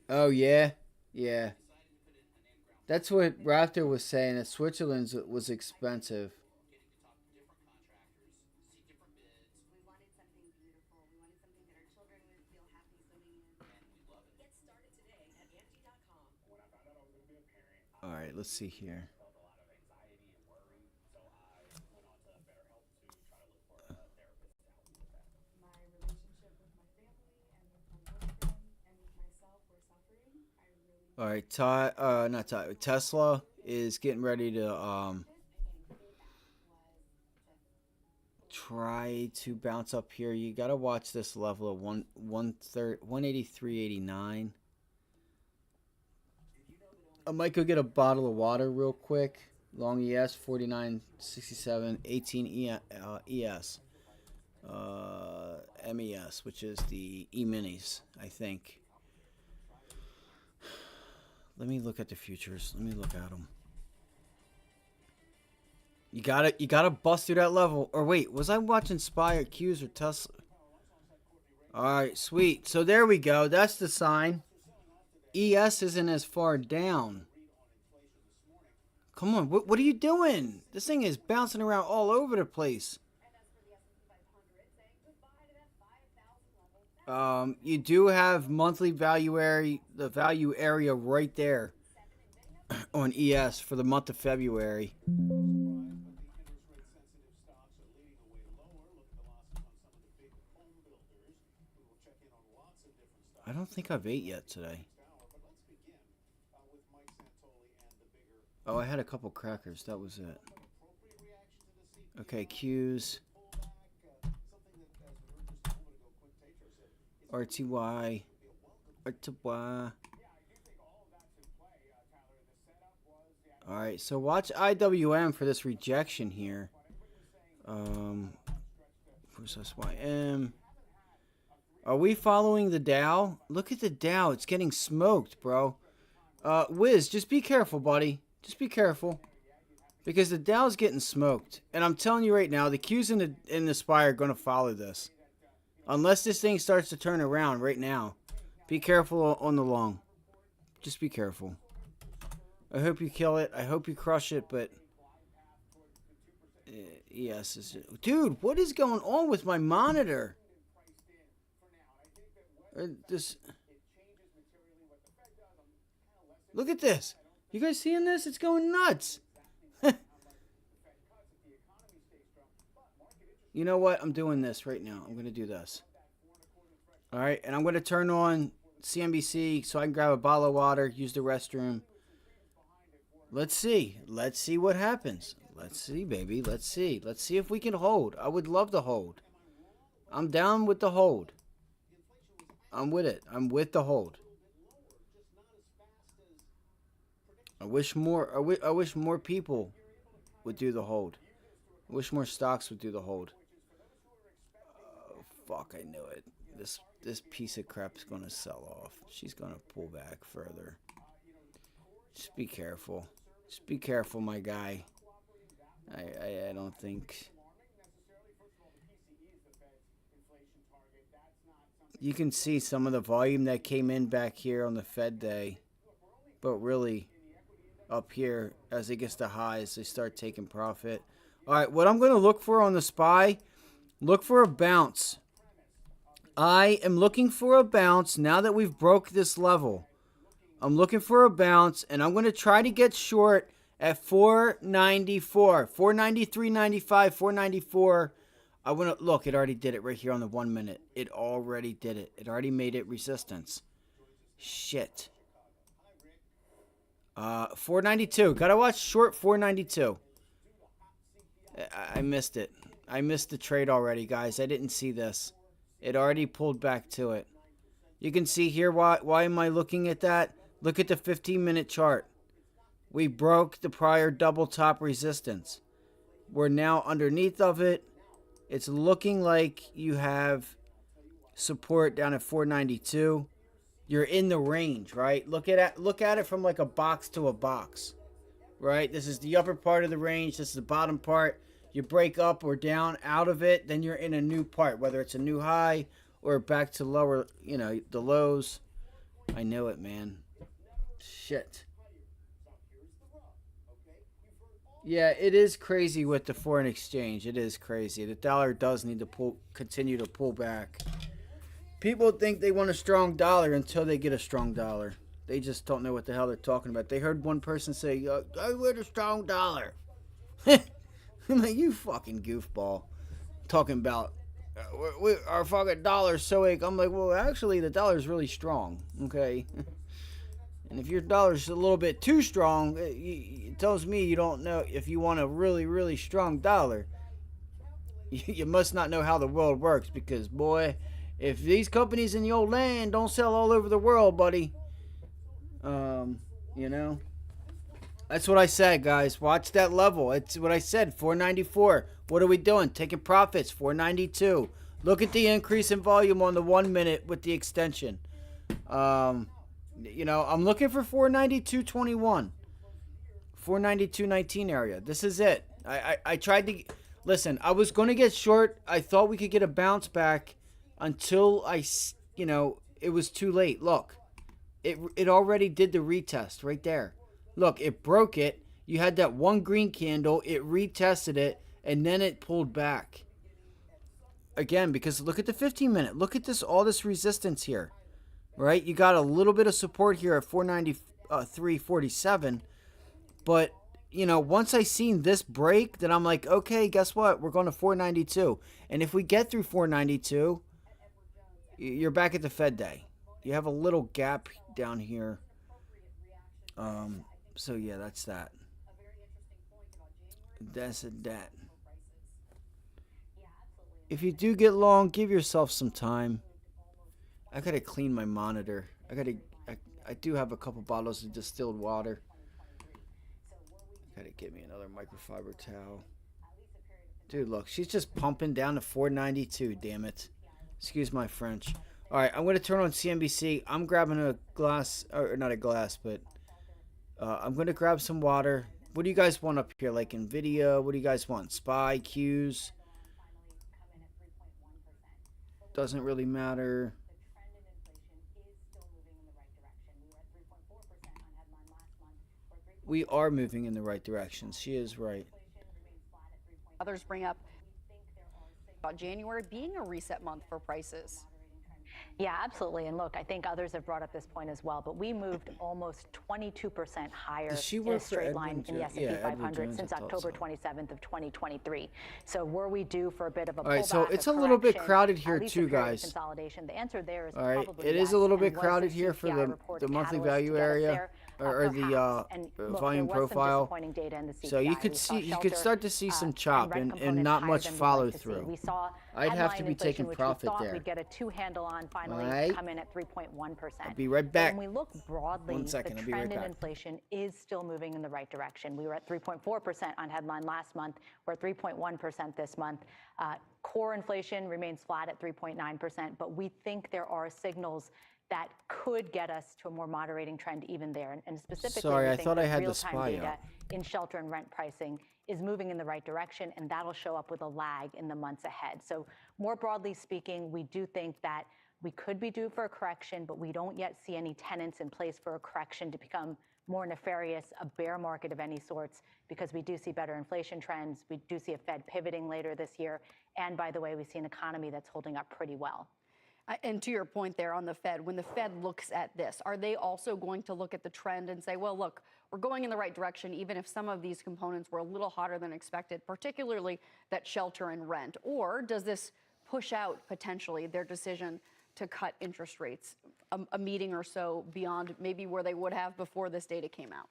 A: Oh, yeah? Yeah. That's what Raptor was saying, that Switzerland's was expensive. All right, let's see here. All right, Tesla is getting ready to try to bounce up here. You got to watch this level of 183.89. I might go get a bottle of water real quick. Long ES 4967 18 ES MES, which is the E-minis, I think. Let me look at the futures. Let me look at them. You gotta bust through that level. Or wait, was I watching SPY or Qs or Tesla? All right, sweet. So there we go. That's the sign. ES isn't as far down. Come on, what are you doing? This thing is bouncing around all over the place. You do have monthly value area, the value area right there on ES for the month of February. I don't think I've ate yet today. Oh, I had a couple crackers. That was it. Okay, Qs. RTY. Alright, so watch IWM for this rejection here. Where's SYM? Are we following the Dow? Look at the Dow. It's getting smoked, bro. Wiz, just be careful, buddy. Just be careful. Because the Dow's getting smoked. And I'm telling you right now, the Qs in the SPY are going to follow this. Unless this thing starts to turn around right now. Be careful on the long. Just be careful. I hope you kill it. I hope you crush it, but... yes. Dude, what is going on with my monitor? Look at this. You guys seeing this? It's going nuts. You know what? I'm doing this right now. I'm going to do this. All right. And I'm going to turn on CNBC so I can grab a bottle of water, use the restroom. Let's see. Let's see what happens. Let's see, baby. Let's see. Let's see if we can hold. I would love to hold. I'm down with the hold. I'm with it. I'm with the hold. I wish more. I wish more people would do the hold. I wish more stocks would do the hold. Oh, fuck! I knew it. This piece of crap's gonna sell off. She's gonna pull back further. Just be careful. Just be careful, my guy. I don't think. You can see some of the volume that came in back here on the Fed day. But really, up here, as it gets to highs, they start taking profit. All right, what I'm going to look for on the SPY, look for a bounce. I am looking for a bounce now that we've broke this level. I'm looking for a bounce, and I'm going to try to get short at 494, 493.95, 494. I want to look. It already did it right here on the 1 minute. It already did it. It already made it resistance. Shit. 492. Gotta watch short 492. I missed it. I missed the trade already, guys. I didn't see this. It already pulled back to it. You can see here. Why am I looking at that? Look at the 15-minute chart. We broke the prior double top resistance. We're now underneath of it. It's looking like you have support down at 492. You're in the range, right? Look at it from like a box to a box, right? This is the upper part of the range. This is the bottom part. You break up or down out of it, then you're in a new part, whether it's a new high or back to lower, you know, the lows. I know it, man. Shit. Yeah, it is crazy with the foreign exchange. It is crazy. The dollar does need to continue to pull back. People think they want a strong dollar until they get a strong dollar. They just don't know what the hell they're talking about. They heard one person say, I want a strong dollar. I'm like, you fucking goofball. Talking about, our fucking dollar's so weak. I'm like, well, actually, the dollar's really strong, okay? And if your dollar's a little bit too strong, it tells me you don't know. If you want a really, really strong dollar, you must not know how the world works. Because, boy, if these companies in the old land don't sell all over the world, buddy, you know, that's what I said, guys. Watch that level. It's what I said, 494. What are we doing? Taking profits, 492. Look at the increase in volume on the 1 minute with the extension. You know, I'm looking for 492.21. 492.19 area. This is it. I tried to... Listen, I was going to get short. I thought we could get a bounce back until you know, it was too late. Look. It already did the retest right there. Look, it broke it. You had that one green candle. It retested it. And then it pulled back. Again, because look at the 15-minute. Look at this, all this resistance here. Right? You got a little bit of support here at 493.47. But, you know, once I seen this break, then I'm like, okay, guess what? We're going to 492. And if we get through 492, you're back at the Fed day. You have a little gap down here. So, yeah, that's that. That's that. If you do get long, give yourself some time. I gotta clean my monitor. I do have a couple bottles of distilled water. Gotta get me another microfiber towel. Dude, look, she's just pumping down to 492, damn it. Excuse my French. Alright, I'm gonna turn on CNBC. I'm grabbing a glass, or not a glass, but I'm gonna grab some water. What do you guys want up here? Like NVIDIA? What do you guys want? SPY, Qs? Doesn't really matter. We are moving in the right direction. She is right.
D: Others bring up about January being a reset month for prices. Yeah, absolutely. And look, I think others have brought up this point as well, but we moved almost 22% higher
A: Does she
D: in a
A: work for
D: straight line
A: Edwin
D: in the
A: Jo-
D: S&P
A: yeah, Edwin
D: 500
A: Jones,
D: since
A: I thought
D: October
A: so.
D: 27th of 2023. So were we due for a bit of a
A: All right,
D: pullback,
A: so it's a little bit
D: correction,
A: crowded
D: at
A: here
D: least
A: too,
D: a period of
A: guys.
D: Consolidation. The answer there is
A: All right,
D: probably
A: it is
D: yes.
A: a little
D: And
A: bit
D: was
A: crowded here for
D: CPI report
A: the monthly
D: catalyst to
A: value
D: get us
A: area
D: there?
A: or the
D: Perhaps. And look,
A: volume
D: there was some
A: profile.
D: disappointing data in the
A: So you
D: CPI.
A: could
D: We saw
A: see, you could
D: shelter,
A: start to see some
D: and
A: chop
D: rent
A: and
D: components
A: not
D: higher
A: much
D: than we'd
A: follow
D: like to see.
A: through.
D: We saw
A: I'd have
D: headline
A: to be
D: inflation,
A: taking
D: which
A: profit
D: we thought
A: there.
D: we'd get a two-handle on, finally
A: All right.
D: come in at 3.1%.
A: I'll be right back.
D: When we look broadly,
A: 1 second,
D: the
A: I'll be right
D: trend in
A: back.
D: inflation is still moving in the right direction. We were at 3.4% on headline last month. We're at 3.1% this month. Core inflation remains flat at 3.9%, but we think there are signals that could get us to a more moderating trend even there. And specifically,
A: Sorry,
D: we
A: I
D: think
A: thought I
D: that
A: had the
D: real-time
A: SPY
D: data
A: up.
D: in shelter and rent pricing is moving in the right direction, and that'll show up with a lag in the months ahead. So more broadly speaking, we do think that we could be due for a correction, but we don't yet see any tenets in place for a correction to become more nefarious, a bear market of any sorts, because we do see better inflation trends. We do see a Fed pivoting later this year. And by the way, we see an economy that's holding up pretty well.
E: And to your point there on the Fed, when the Fed looks at this, are they also going to look at the trend and say, well, look, we're going in the right direction, even if some of these components were a little hotter than expected, particularly that shelter and rent? Or does this push out potentially their decision to cut interest rates a meeting or so beyond maybe where they would have before this data came out?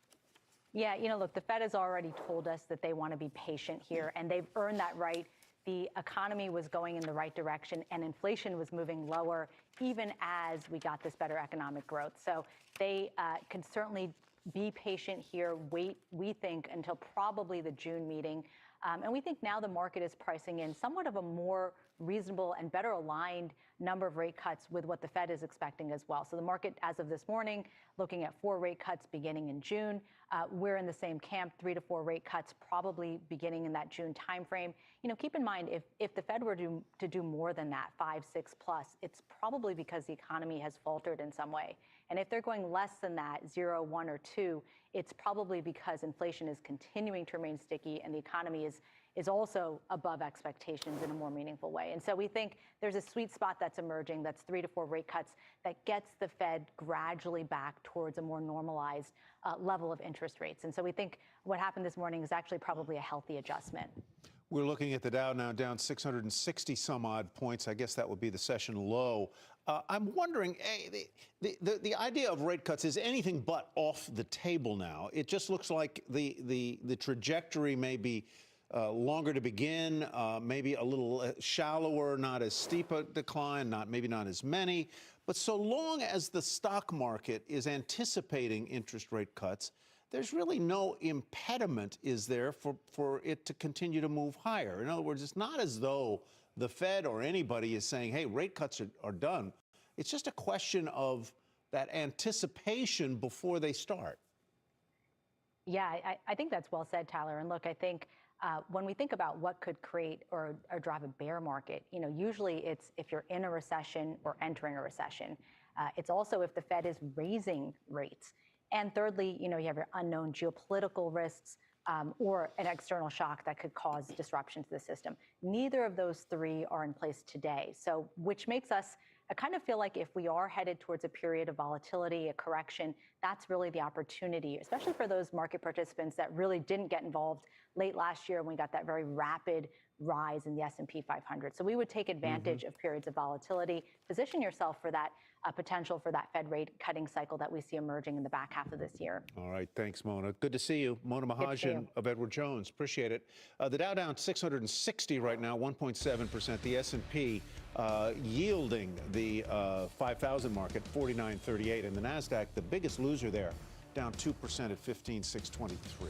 D: Yeah, look, the Fed has already told us that they want to be patient here, and they've earned that right. The economy was going in the right direction, and inflation was moving lower even as we got this better economic growth. So they can certainly be patient here, wait, we think, until probably the June meeting. And we think now the market is pricing in somewhat of a more reasonable and better aligned number of rate cuts with what the Fed is expecting as well. So the market, as of this morning, looking at 4 rate cuts beginning in June. We're in the same camp, 3 to 4 rate cuts probably beginning in that June timeframe. Keep in mind, if the Fed were to do more than that, 5, 6 plus, it's probably because the economy has faltered in some way. And if they're going less than that, 0, 1, or 2, it's probably because inflation is continuing to remain sticky and the economy is also above expectations in a more meaningful way. And so we think there's a sweet spot that's emerging, that's 3 to 4 rate cuts, that gets the Fed gradually back towards a more normalized level of interest rates. And so we think what happened this morning is actually probably a healthy adjustment.
W: We're looking at the Dow now down 660 some odd points. I guess that would be the session low. I'm wondering, the idea of rate cuts is anything but off the table now. It just looks like the trajectory may be longer to begin, maybe a little shallower, not as steep a decline, maybe not as many. But so long as the stock market is anticipating interest rate cuts, there's really no impediment, is there, for it to continue to move higher? In other words, it's not as though the Fed or anybody is saying, hey, rate cuts are done. It's just a question of that anticipation before they start.
D: Yeah, I think that's well said, Tyler. And look, I think when we think about what could create or drive a bear market, usually it's if you're in a recession or entering a recession. It's also if the Fed is raising rates. And thirdly, you have your unknown geopolitical risks or an external shock that could cause disruption to the system. Neither of those three are in place today. So which makes us kind of feel like if we are headed towards a period of volatility, a correction, that's really the opportunity, especially for those market participants that really didn't get involved late last year when we got that very rapid rise in the S&P 500. So we would take advantage of periods of volatility, position yourself for that potential for that Fed rate cutting cycle that we see emerging in the back half of this year.
W: All right. Thanks, Mona. Good to see you. Mona Mahajan of Edward Jones. Appreciate it. The Dow down 660 right now, 1.7%. The S&P yielding the 5,000 mark at 49.38. And the NASDAQ, the biggest loser there, down 2% at 15,623.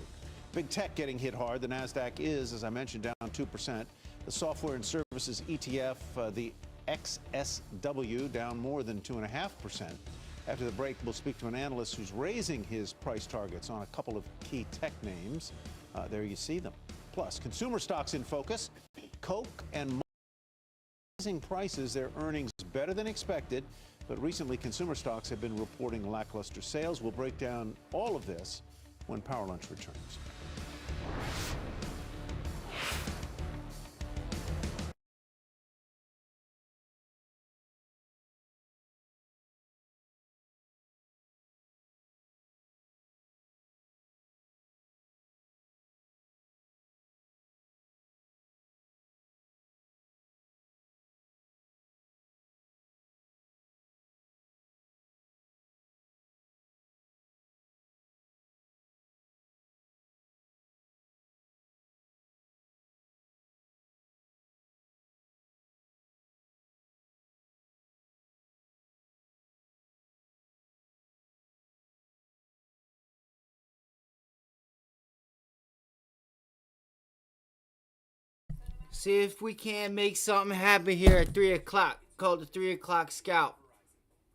W: Big tech getting hit hard. The NASDAQ is, as I mentioned, down 2%. The software and services ETF, the XSW, down more than 2.5%. After the break, we'll speak to an analyst who's raising his price targets on a couple of key tech names. There you see them. Plus, consumer stocks in focus. Coke and rising prices, their earnings better than expected. But recently, consumer stocks have been reporting lackluster sales. We'll break down all of this when Power Lunch returns.
A: See if we can make something happen here at 3 o'clock. Call it the 3 o'clock scalp.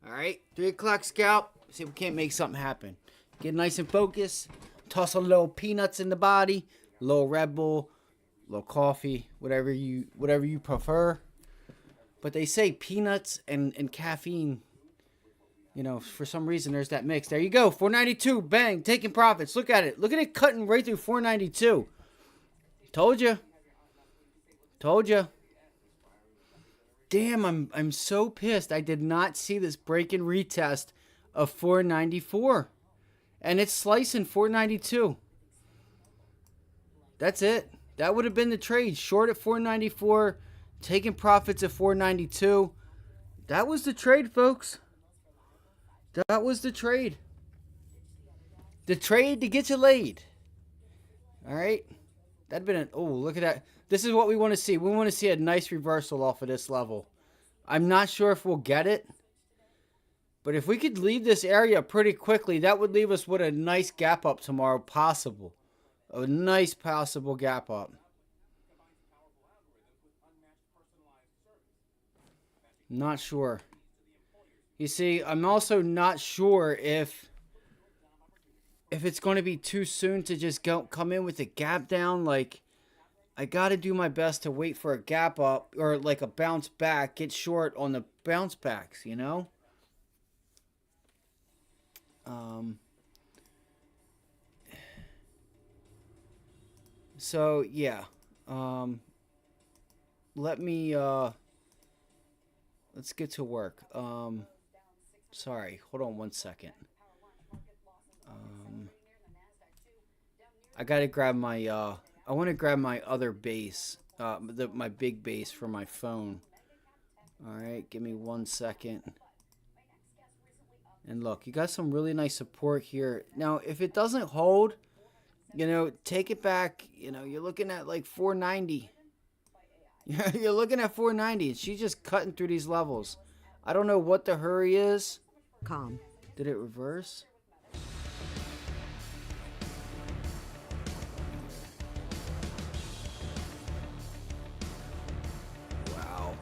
A: All right, 3 o'clock scalp. See if we can't make something happen. Get nice and focused. Toss a little peanuts in the body. A little Red Bull, a little coffee, whatever you prefer. But they say peanuts and caffeine. You know, for some reason, there's that mix. There you go. 492. Bang. Taking profits. Look at it. Look at it cutting right through 492. Told you. Told you. Damn, I'm so pissed. I did not see this break and retest of 494. And it's slicing 492. That's it. That would have been the trade. Short at 494. Taking profits at 492. That was the trade, folks. That was the trade. The trade to get you laid. All right. That'd been oh, look at that. This is what we want to see. We want to see a nice reversal off of this level. I'm not sure if we'll get it. But if we could leave this area pretty quickly, that would leave us with a nice gap up tomorrow, possible. A nice possible gap up. Not sure. You see, I'm also not sure if it's going to be too soon to just come in with a gap down. Like, I got to do my best to wait for a gap up or like a bounce back, get short on the bounce backs, you know? So, yeah. Let's get to work. Sorry, hold on one second. I gotta grab my, I want to grab my other base, my big base for my phone. Alright, give me 1 second. And look, you got some really nice support here. Now, if it doesn't hold, you know, take it back. You know, you're looking at like 490. You're looking at 490, and she's just cutting through these levels. I don't know what the hurry is.
F: Calm.
A: Did it reverse? Wow.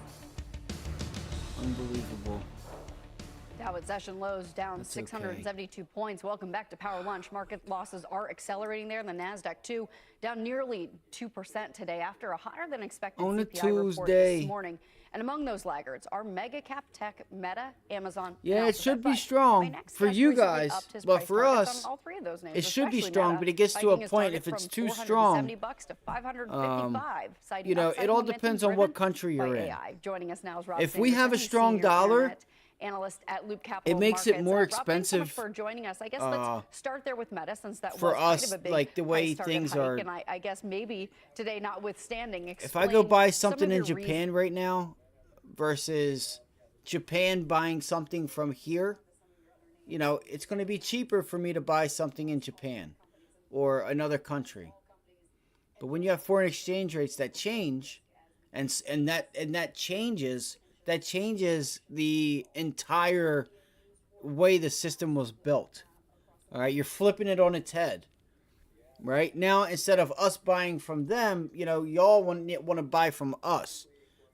A: Unbelievable.
E: Dow at session lows down
A: That's
E: 672 points. Welcome back to Power Lunch. Market losses are accelerating there. The NASDAQ, too, down nearly 2% today after a higher than expected
A: On a
E: CPI report
A: Tuesday.
E: this morning. And among those laggards are mega cap tech, Meta, Amazon.
A: Yeah,
E: and
A: it should be
E: Alphabet.
A: strong for
E: Next
A: you
E: recently
A: guys,
E: upped his
A: but
E: price
A: for
E: targets
A: us,
E: on all three of those names,
A: it should be
E: especially
A: strong.
E: Meta,
A: But it gets to a
E: hiking his
A: point
E: target
A: if it's
E: from
A: too strong.
E: $470 to $555, citing
A: You know,
E: upside
A: it all
E: momentum
A: depends on
E: driven
A: what country
E: by
A: you're in.
E: AI. Joining us now is Rob
A: If we have a
E: Sanderson,
A: strong
E: senior
A: dollar,
E: internet analyst at Loop Capital
A: it makes it
E: Markets.
A: more
E: Rob, thanks so much
A: expensive,
E: for joining us. I guess let's start there with Meta, since that
A: for
E: was kind
A: us,
E: of a big
A: like the way
E: price target
A: things
E: hike,
A: are.
E: and I guess maybe today, notwithstanding,
A: If I go buy
E: some of
A: something in
E: your
A: Japan right now versus Japan buying something from here, you know, it's going to be cheaper for me to buy something in Japan or another country. But when you have foreign exchange rates that change, and that changes the entire way the system was built. All right, you're flipping it on its head. Right now, instead of us buying from them, you know, y'all want to buy from us,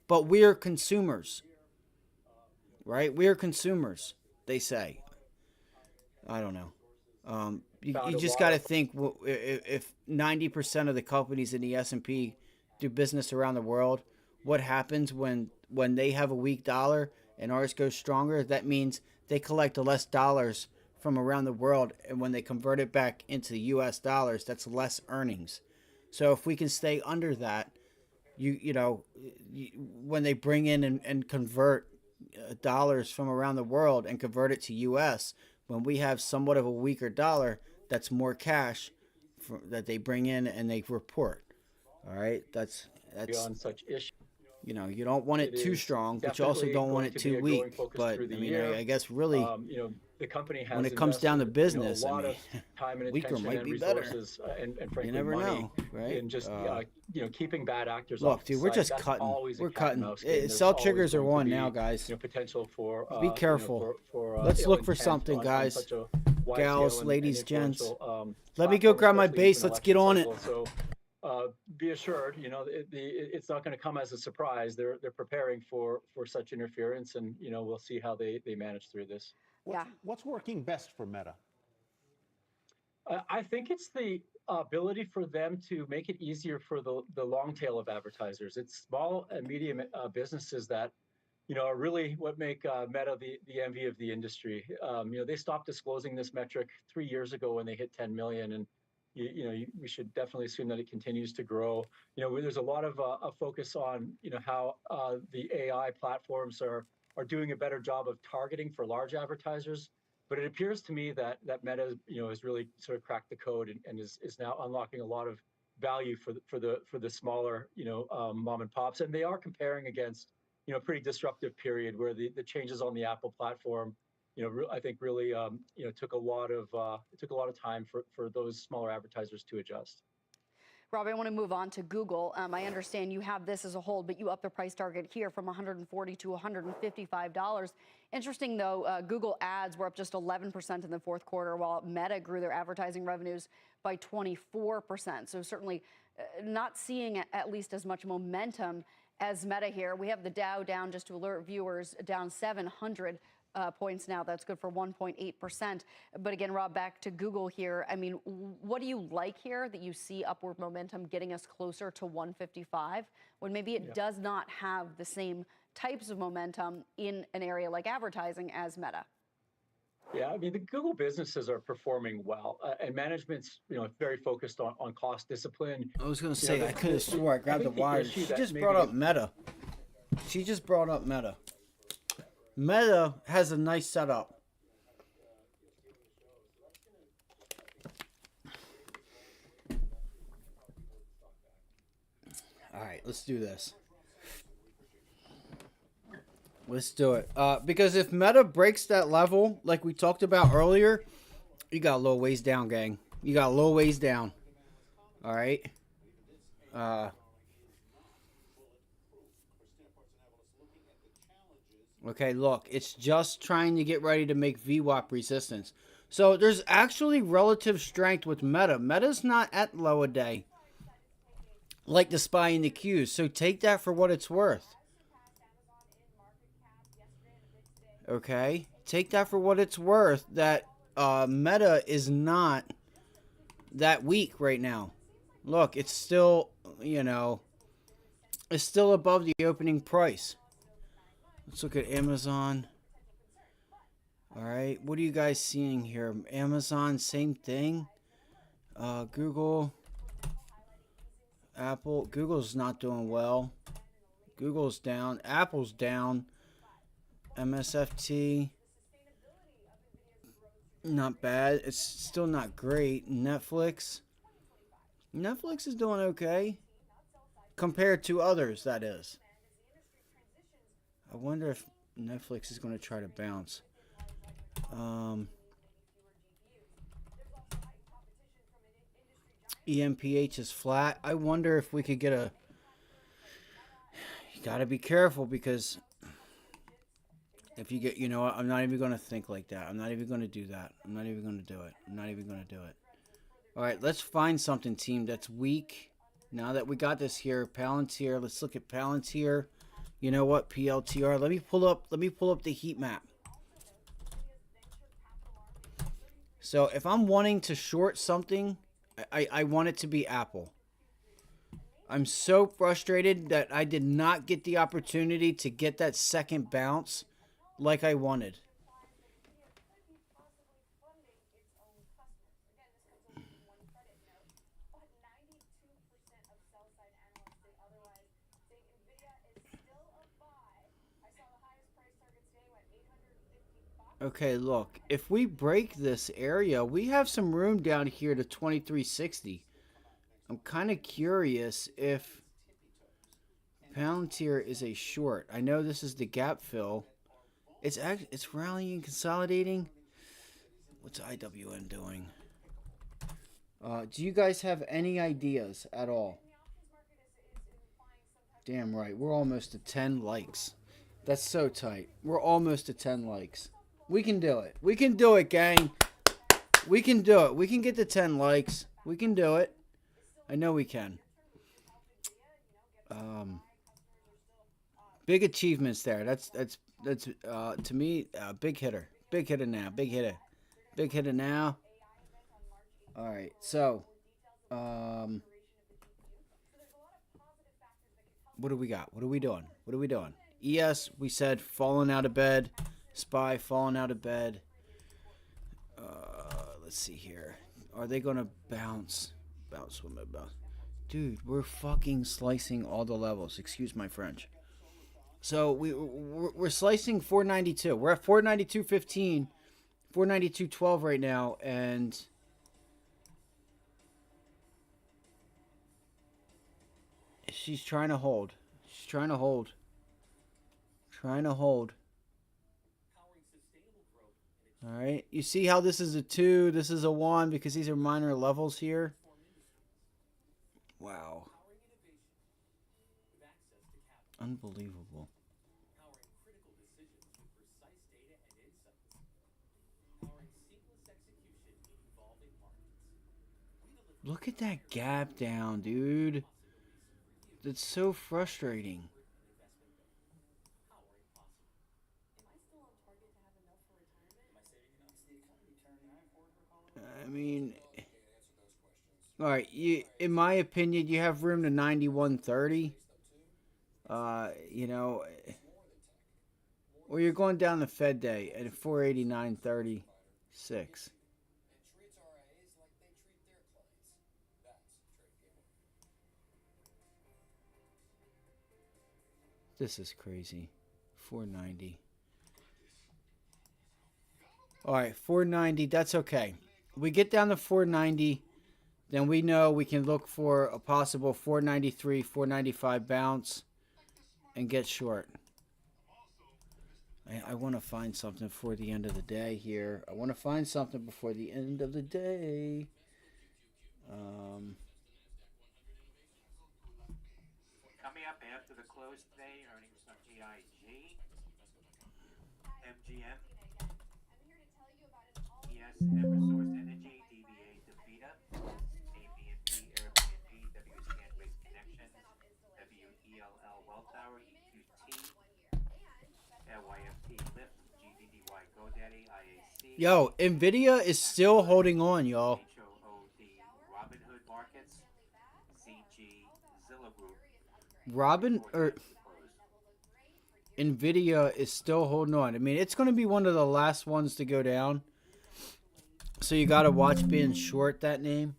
A: but we're consumers. Right? We're consumers, they say. I don't know. You just got to think, if 90% of the companies in the S&P do business around the world, what happens when they have a weak dollar and ours goes stronger? That means they collect less dollars from around the world, and when they convert it back into the U.S. dollars, that's less earnings. So if we can stay under that, when they bring in and convert dollars from around the world and convert it to U.S., when we have somewhat of a weaker dollar, that's more cash that they bring in and they report. All right, that's
K: on such issues.
A: You know, you don't want it too strong, but you also don't want it too weak. But I mean, I guess really,
K: the company has
A: when it comes down to business,
K: a lot of time and
A: weaker
K: attention
A: might
K: and
A: be better.
K: resources and frankly
A: You never
K: money
A: know, right?
K: in just keeping bad actors
A: look,
K: off the
A: dude, we're
K: site.
A: just
K: That's
A: cutting.
K: always a
A: We're
K: cat and
A: cutting.
K: mouse game. There's
A: Sell
K: always
A: triggers are
K: going to
A: on
K: be,
A: now, guys.
K: potential for
A: Be careful.
K: for
A: Let's look for
K: intent
A: something,
K: on
A: guys.
K: such a wide
A: Gals,
K: scale and
A: ladies, gents.
K: influential,
A: Let me go
K: platform,
A: grab my
K: especially
A: base.
K: with an
A: Let's get on it.
K: election cycle. So be assured, it's not going to come as a surprise. They're preparing for such interference, and we'll see how they manage through this.
W: What's working best for Meta?
K: I think it's the ability for them to make it easier for the long tail of advertisers. It's small and medium businesses that are really what make Meta the envy of the industry. They stopped disclosing this metric 3 years ago when they hit 10 million, and we should definitely assume that it continues to grow. There's a lot of a focus on how the AI platforms are doing a better job of targeting for large advertisers. But it appears to me that Meta has really sort of cracked the code and is now unlocking a lot of value for the smaller mom and pops, and they are comparing against a pretty disruptive period where the changes on the Apple platform I think really took a lot of time for those smaller advertisers to adjust.
E: Rob, I want to move on to Google. I understand you have this as a hold, but you up the price target here from $140 to $155. Interesting, though, Google ads were up just 11% in the fourth quarter, while Meta grew their advertising revenues by 24%. So certainly not seeing at least as much momentum as Meta here. We have the Dow down, just to alert viewers, down 700 points now. That's good for 1.8%. But again, Rob, back to Google here. I mean, what do you like here that you see upward momentum getting us closer to 155 when maybe it does not have the same types of momentum in an area like advertising as Meta?
K: Yeah, I mean, the Google businesses are performing well, and management's very focused on cost discipline.
A: I was going to say, I could have swore I grabbed the wire. She just brought up Meta. She just brought up Meta. Meta has a nice setup. All right, let's do this. Let's do it. Because if Meta breaks that level, like we talked about earlier, you got a little ways down, gang. You got a little ways down. All right. Okay, look, it's just trying to get ready to make VWAP resistance. So there's actually relative strength with Meta. Meta's not at low a day like the SPY and the Qs. So take that for what it's worth. Okay, take that for what it's worth, that Meta is not that weak right now. Look, it's still, it's still above the opening price. Let's look at Amazon. All right, what are you guys seeing here? Amazon, same thing. Google, Apple. Google's not doing well. Google's down. Apple's down. MSFT, not bad. It's still not great. Netflix is doing okay compared to others, that is. I wonder if Netflix is going to try to bounce. EMPH is flat. I wonder if we could get a... You got to be careful, because if you get, what, I'm not even going to think like that. I'm not even going to do that. I'm not even going to do it. I'm not even going to do it. All right, let's find something, team, that's weak. Now that we got this here, Palantir. Let's look at Palantir. You know what? PLTR. Let me pull up the heat map. So if I'm wanting to short something, I want it to be Apple. I'm so frustrated that I did not get the opportunity to get that second bounce like I wanted. Okay, look, if we break this area, we have some room down here to 2360. I'm kind of curious if Palantir is a short. I know this is the gap fill. It's rallying and consolidating. What's IWM doing? Do you guys have any ideas at all? Damn right, we're almost to 10 likes. That's so tight. We're almost to 10 likes. We can do it. We can do it, gang. We can do it. We can get to 10 likes. We can do it. I know we can. Big achievements there. That's to me big hitter. Big hitter now. Big hitter. Big hitter now. All right. So, what do we got? What are we doing? What are we doing? ES, we said falling out of bed. SPY falling out of bed. Let's see here. Are they gonna bounce? Bounce. Dude, we're fucking slicing all the levels. Excuse my French. So we're slicing 492. We're at 492.15, 492.12 right now, and she's trying to hold. She's trying to hold. Trying to hold. All right. You see how this is a 2, this is a 1 because these are minor levels here. Wow. Unbelievable. Look at that gap down, dude. That's so frustrating. I mean, all right. In my opinion, you have room to 91.30. You know, or you're going down the Fed day at 489.36. This is crazy. 490. All right, 490. That's okay. We get down to 490, then we know we can look for a possible 493, 495 bounce and get short. I want to find something for the end of the day here. I want to find something before the end of the day.
I: Coming up after the close today, earnings from GIG, MGM, ES, Eversource Energy, DBA, DaVita, ABNB, Airbnb, WScan Waste Connections, WELL Welltower, EQT, LYFT Lyft, GBDY GoDaddy, IAC.
A: Yo, Nvidia is still holding on, y'all.
I: HOOD, Robinhood Markets, CG, Zillow Group.
A: Nvidia is still holding on. I mean, it's going to be one of the last ones to go down. So you got to watch being short that name.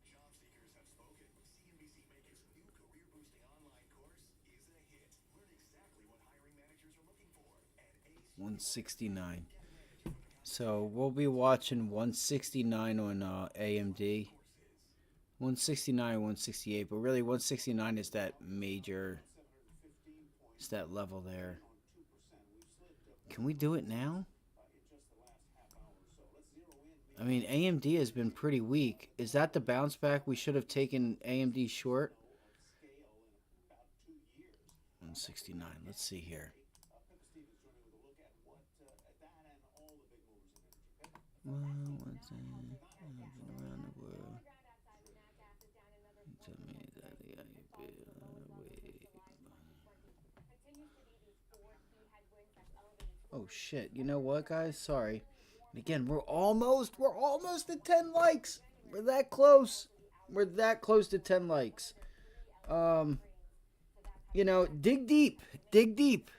O: Job seekers have spoken. CNBC Make's new career boosting online course is a hit. Learn exactly what hiring managers are looking for at
A: 169. So we'll be watching 169 on AMD. 169, 168, but really 169 is that major. It's that level there. Can we do it now? I mean, AMD has been pretty weak. Is that the bounce back? We should have taken AMD short. 169. Let's see here. Well, what's that? Around the world. Tell me that oh shit! You know what, guys? Sorry. Again, we're almost at 10 likes. We're that close. We're that close to 10 likes. You know, dig deep. Dig deep.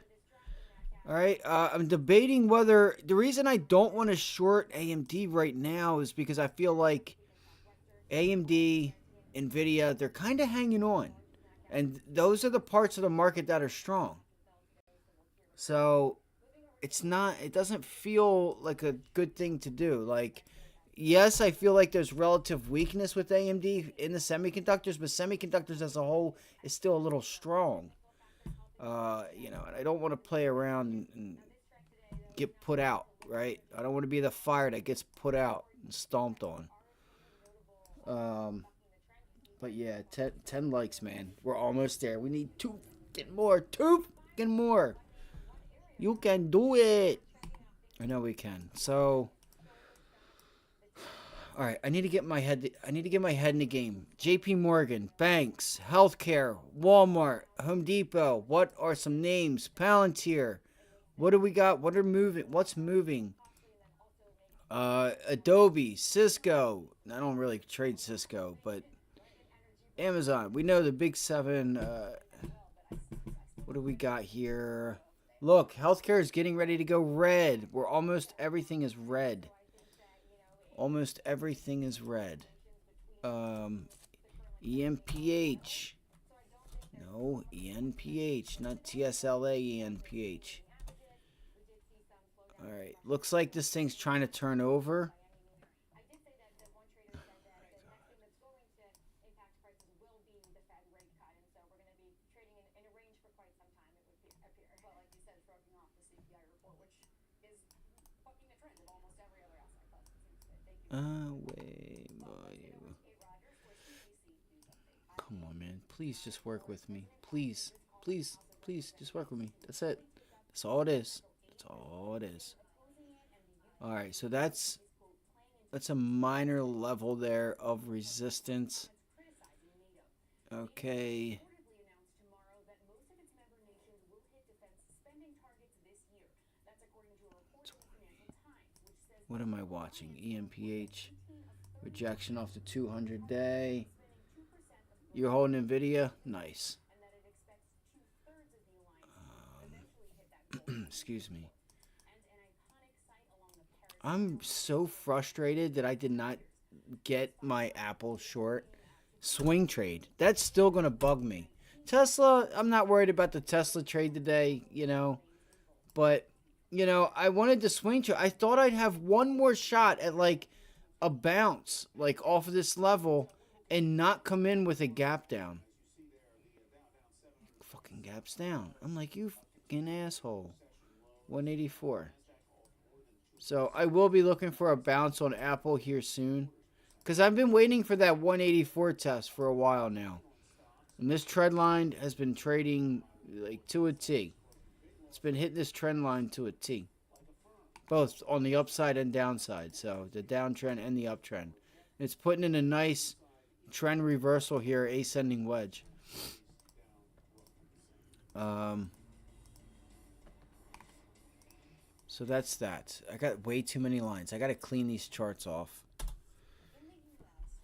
A: All right. I'm debating whether the reason I don't want to short AMD right now is because I feel like AMD, Nvidia, they're kind of hanging on. And those are the parts of the market that are strong. So it doesn't feel like a good thing to do. Like, yes, I feel like there's relative weakness with AMD in the semiconductors, but semiconductors as a whole is still a little strong. You know, and I don't want to play around and get put out, right? I don't want to be the fire that gets put out and stomped on. But yeah, 10 likes, man. We're almost there. We need 2 fucking more. 2 fucking more. You can do it. I know we can. So, all right. I need to get my head in the game. J.P. Morgan, banks, healthcare, Walmart, Home Depot. What are some names? Palantir. What do we got? What are moving? What's moving? Adobe, Cisco. I don't really trade Cisco, but Amazon. We know the big 7. What do we got here? Look, healthcare is getting ready to go red. We're almost everything is red. Almost everything is red. EMPH. No, ENPH, not TSLA, ENPH. All right, looks like this thing's trying to turn over. Come on, man. Please just work with me. Please. Please. Please, just work with me. That's it. That's all it is. That's all it is. Alright, so that's a minor level there of resistance. Okay. What am I watching? EMPH. Rejection off the 200-day. You're holding NVIDIA? Nice. Excuse me. I'm so frustrated that I did not get my Apple short swing trade. That's still going to bug me. Tesla, I'm not worried about the Tesla trade today, you know. But, you know, I wanted to swing trade. I thought I'd have one more shot at, like, a bounce, like, off of this level and not come in with a gap down. Fucking gaps down. I'm like, you fucking asshole. 184. So I will be looking for a bounce on Apple here soon. Because I've been waiting for that 184 test for a while now. And this trend line has been trading like to a T. It's been hitting this trend line to a T. Both on the upside and downside. So the downtrend and the uptrend. It's putting in a nice trend reversal here, ascending wedge. So that's that. I got way too many lines. I got to clean these charts off.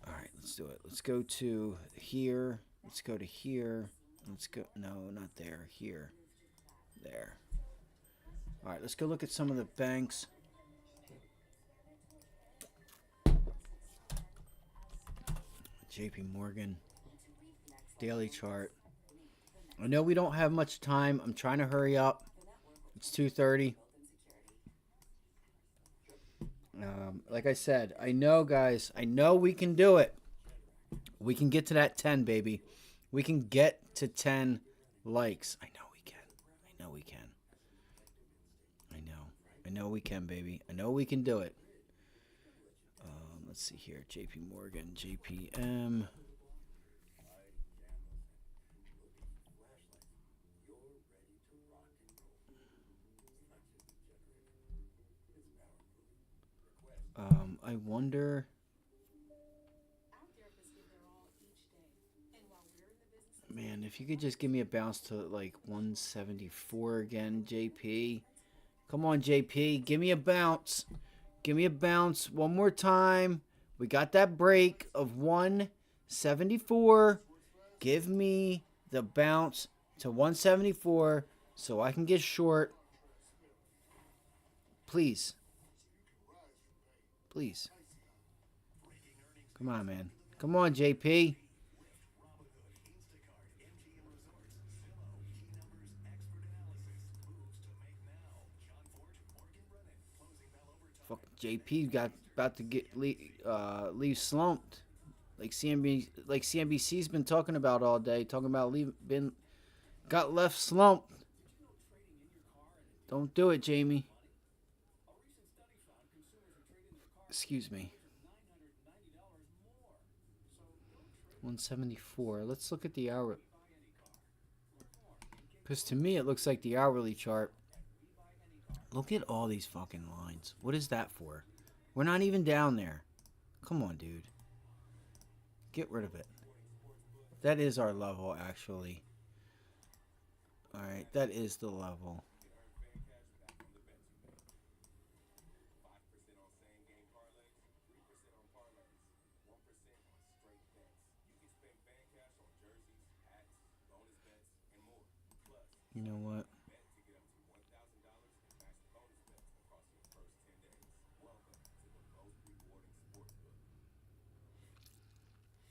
A: All right, let's do it. Let's go to here. Let's go to here. Let's go. No, not there. Here. There. All right, let's go look at some of the banks. JP Morgan. Daily chart. I know we don't have much time. I'm trying to hurry up. It's 2:30. Like I said, I know, guys. I know we can do it. We can get to that 10, baby. We can get to 10 likes. I know we can. I know we can. I know we can, baby. I know we can do it. Let's see here. JP Morgan, JPM. I wonder. Man, if you could just give me a bounce to like 174 again, JP. Come on, JP. Give me a bounce. Give me a bounce one more time. We got that break of 174. Give me the bounce to 174 so I can get short. Please. Please. Come on, man. Come on, JP. Fuck, JP got about to get leave slumped, like CNBC's been talking about all day, talking about got left slumped. Don't do it, Jamie. Excuse me. 174. Let's look at the hour. Because to me, it looks like the hourly chart. Look at all these fucking lines. What is that for? We're not even down there. Come on, dude. Get rid of it. That is our level, actually. Alright, that is the level. You know what?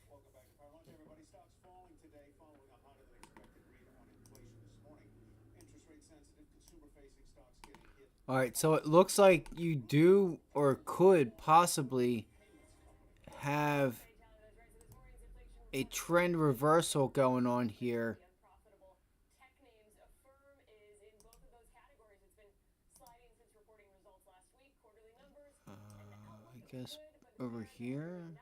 H: Welcome back to Power Lunch, everybody. Stocks falling today following a hotter than expected read on inflation this morning. Interest rate sensitive consumer facing stocks getting hit.
A: All right, so it looks like you do or could possibly have a trend reversal going on here. I guess over here.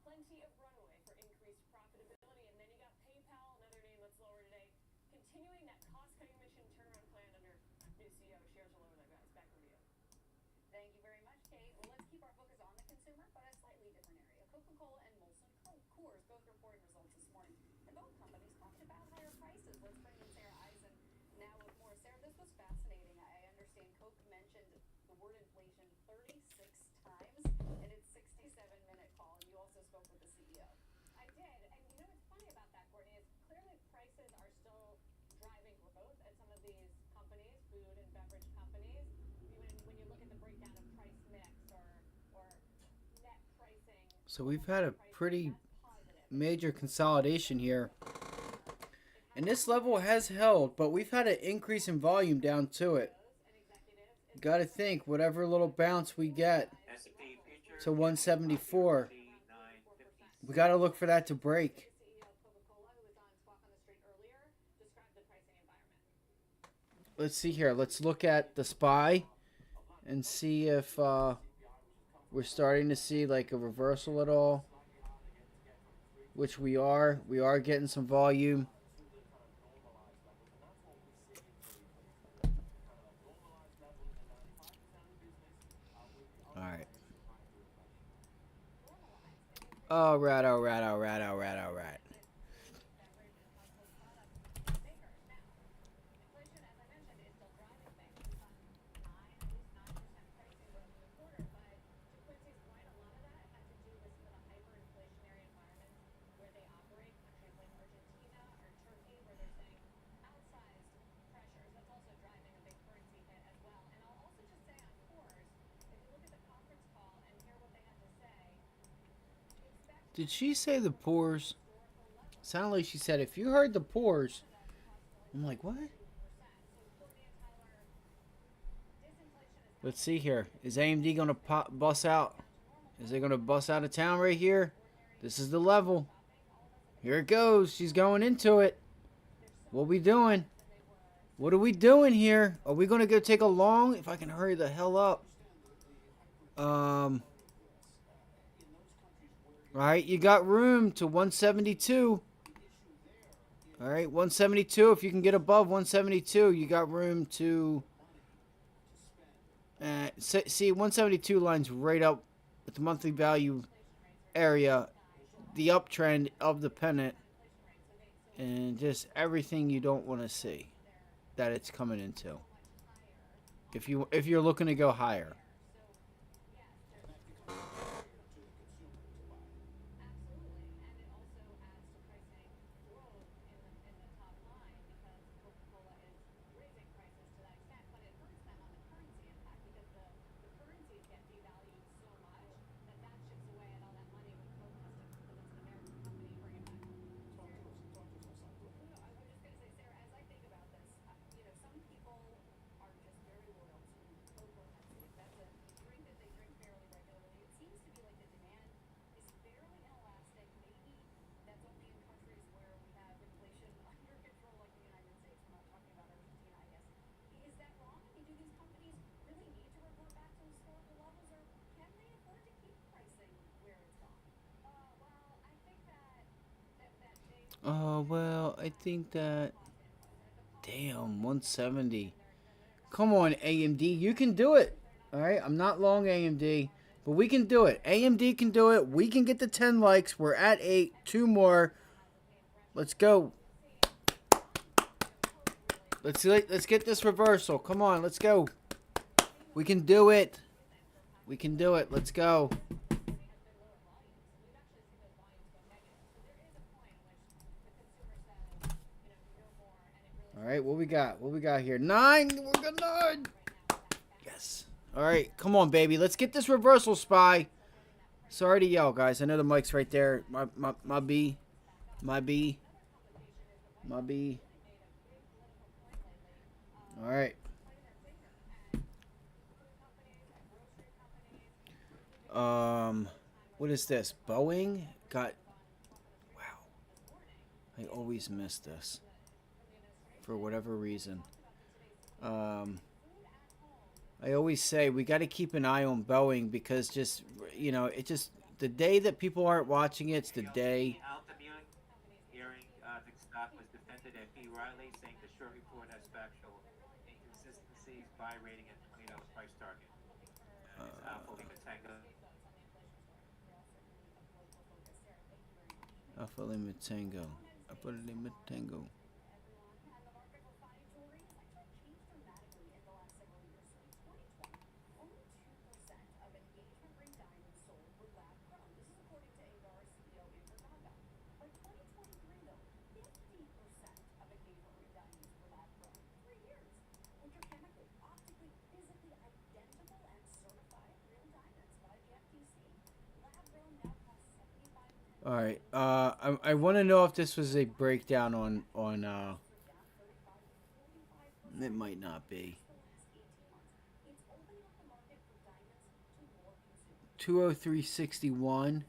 M: Plenty of runway for increased profitability. And then you got PayPal, another name that's lower today, continuing that cost-cutting mission turnaround plan under new CEO. Shares all over that, guys. Back over to you.
E: Thank you very much, Kate. Well, let's keep our focus on the consumer, but a slightly different area. Coca-Cola and Molson Coors both reporting results this morning. And both companies talked about higher prices. Let's bring in Sarah Eisen now with more. Sarah, this was fascinating. I understand Coke mentioned the word inflation 36 times in its 67-minute call. And you also spoke with the CEO.
M: I did. And you know what's funny about that, Courtney, is clearly prices are still driving growth at some of these companies, food and beverage companies. When you look at the breakdown of price mix or net pricing.
A: So we've had a pretty major consolidation here. And this level has held, but we've had an increase in volume down to it. Got to think, whatever little bounce we get to 174, we got to look for that to break. Let's see here. Let's look at the SPY and see if we're starting to see like a reversal at all. Which we are. We are getting some volume. Alright. Alright. Did she say the pores? Sounded like she said, if you heard the pores. I'm like, what? Let's see here. Is AMD going to bust out? Is it going to bust out of town right here? This is the level. Here it goes. She's going into it. What we doing? What are we doing here? Are we going to go take a long? If I can hurry the hell up. Alright, you got room to 172. Alright, 172. If you can get above 172, you got room to... see, 172 lines right up with the monthly value area. The uptrend of the pennant. And just everything you don't want to see that it's coming into. If you're looking to go higher. Oh, well, I think that... Damn, 170. Come on, AMD. You can do it. All right? I'm not long AMD, but we can do it. AMD can do it. We can get the 10 likes. We're at 8. 2 more. Let's go. Let's get this reversal. Come on, let's go. We can do it. We can do it. Let's go. All right, what we got? What we got here? 9. We're good. 9. Yes. All right, come on, baby. Let's get this reversal, Spy. Sorry to yell, guys. I know the mic's right there. My B. My B. My B. All right. What is this? Boeing got... Wow. I always miss this. For whatever reason. I always say we got to keep an eye on Boeing because just, you know, it just... The day that people aren't watching it, it's the day...
I: Altimmune hearing the stock was defended at B. Riley, saying the short report has factual inconsistencies, buy rating at $20 price target. It's Alpha Lima Tango.
A: Alpha Lima Tango. Alpha Lima Tango. All right. I want to know if this was a breakdown on it might not be. 203.61.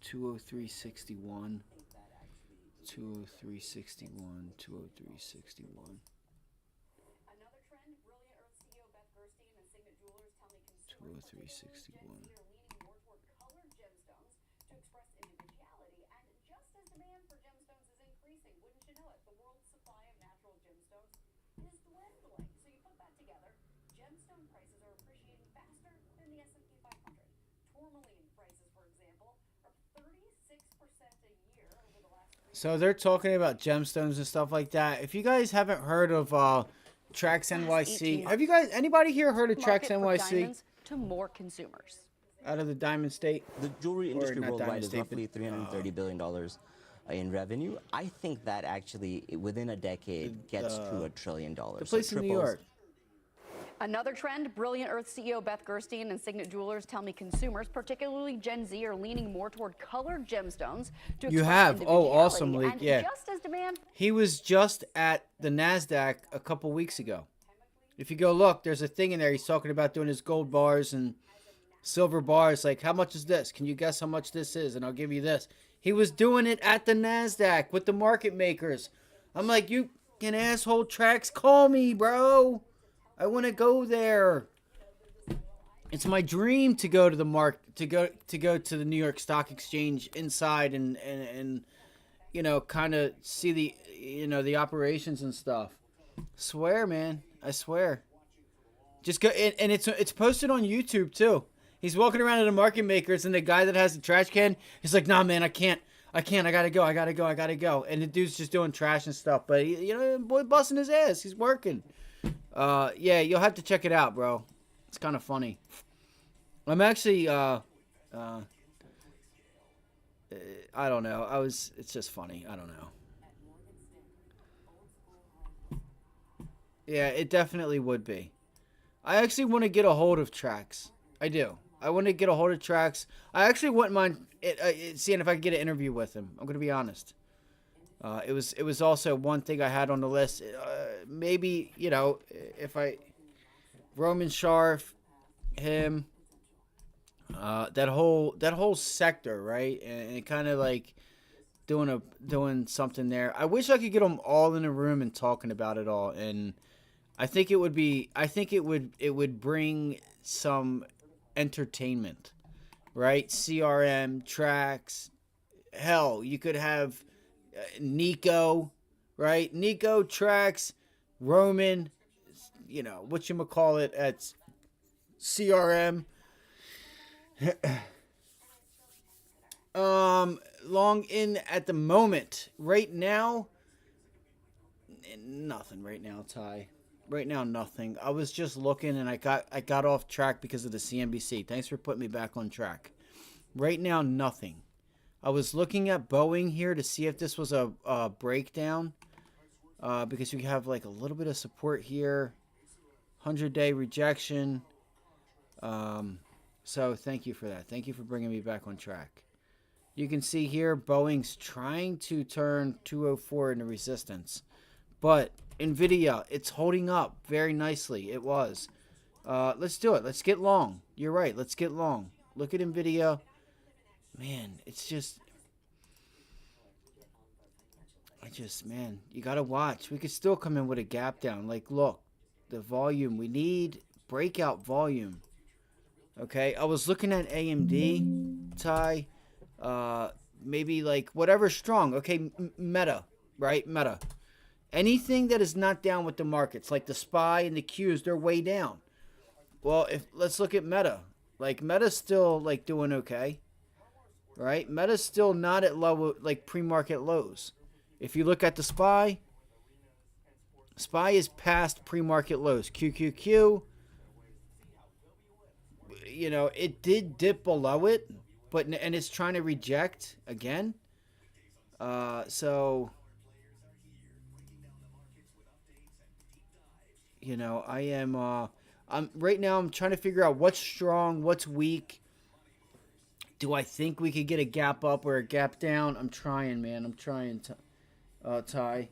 A: 203.61. 203.61. 203.61. 203.61. So they're talking about gemstones and stuff like that. If you guys haven't heard of Trax NYC, have you guys, anybody here heard of Trax NYC?
E: To more consumers.
A: Out of the Diamond State?
F: The jewelry industry
A: not
F: worldwide
A: Diamond
F: is
A: State,
F: roughly $330 billion in revenue. I think that actually, within a decade, gets to $1 trillion.
A: The place in New York.
E: Another trend, Brilliant Earth CEO Beth Gerstein and Signet Jewelers tell me consumers, particularly Gen Z, are leaning more toward colored gemstones to
A: You
E: express
A: have? Oh, awesome,
E: individuality.
A: Leak.
E: And
A: Yeah.
E: just as demand
A: He was just at the NASDAQ a couple weeks ago. If you go look, there's a thing in there. He's talking about doing his gold bars and silver bars. Like, how much is this? Can you guess how much this is? And I'll give you this. He was doing it at the NASDAQ with the market makers. I'm like, you an asshole, Trax, call me, bro. I want to go there. It's my dream to go to the to go to the New York Stock Exchange inside and you know, kind of see the, you know, the operations and stuff. Swear, man. I swear. Just go, and it's posted on YouTube too. He's walking around to the market makers, and the guy that has the trash can, he's like, "Nah, man, I can't. I gotta go. And the dude's just doing trash and stuff. But he, you know, boy, busting his ass. He's working. Yeah, you'll have to check it out, bro. It's kind of funny. I'm actually, I don't know. It's just funny. I don't know. Yeah, it definitely would be. I actually want to get a hold of Trax. I do. I want to get a hold of Trax. I actually wouldn't mind seeing if I could get an interview with him. I'm going to be honest. It was also one thing I had on the list. Maybe, you know, if Roman Sharf, him, that whole sector, right? And kind of like doing something there. I wish I could get them all in a room and talking about it all. And I think it would bring some entertainment, right? CRM, Trax, hell, you could have Nico, right? Nico tracks Roman, you know, whatchamacallit at CRM. Long in at the moment. Right now, nothing right now, Ty. Right now, nothing. I was just looking and I got off track because of the CNBC. Thanks for putting me back on track. Right now, nothing. I was looking at Boeing here to see if this was a breakdown. Because we have like a little bit of support here. 100-day rejection. So thank you for that. Thank you for bringing me back on track. You can see here Boeing's trying to turn 204 into resistance. But NVIDIA, it's holding up very nicely. It was. Let's do it. Let's get long. You're right. Let's get long. Look at NVIDIA. Man, it's just... man, you got to watch. We could still come in with a gap down. Like, look, the volume. We need breakout volume. Okay, I was looking at AMD, Ty. Maybe like whatever strong. Okay, Meta, right? Meta. Anything that is not down with the markets, like the SPY and the Qs, they're way down. Well, let's look at Meta. Like Meta's still like doing okay, right? Meta's still not at low like pre-market lows. If you look at the SPY, SPY is past pre-market lows. QQQ, you know, it did dip below it, and it's trying to reject again. So, you know, I'm right now. I'm trying to figure out what's strong, what's weak. Do I think we could get a gap up or a gap down? I'm trying, man. I'm trying to. Ty.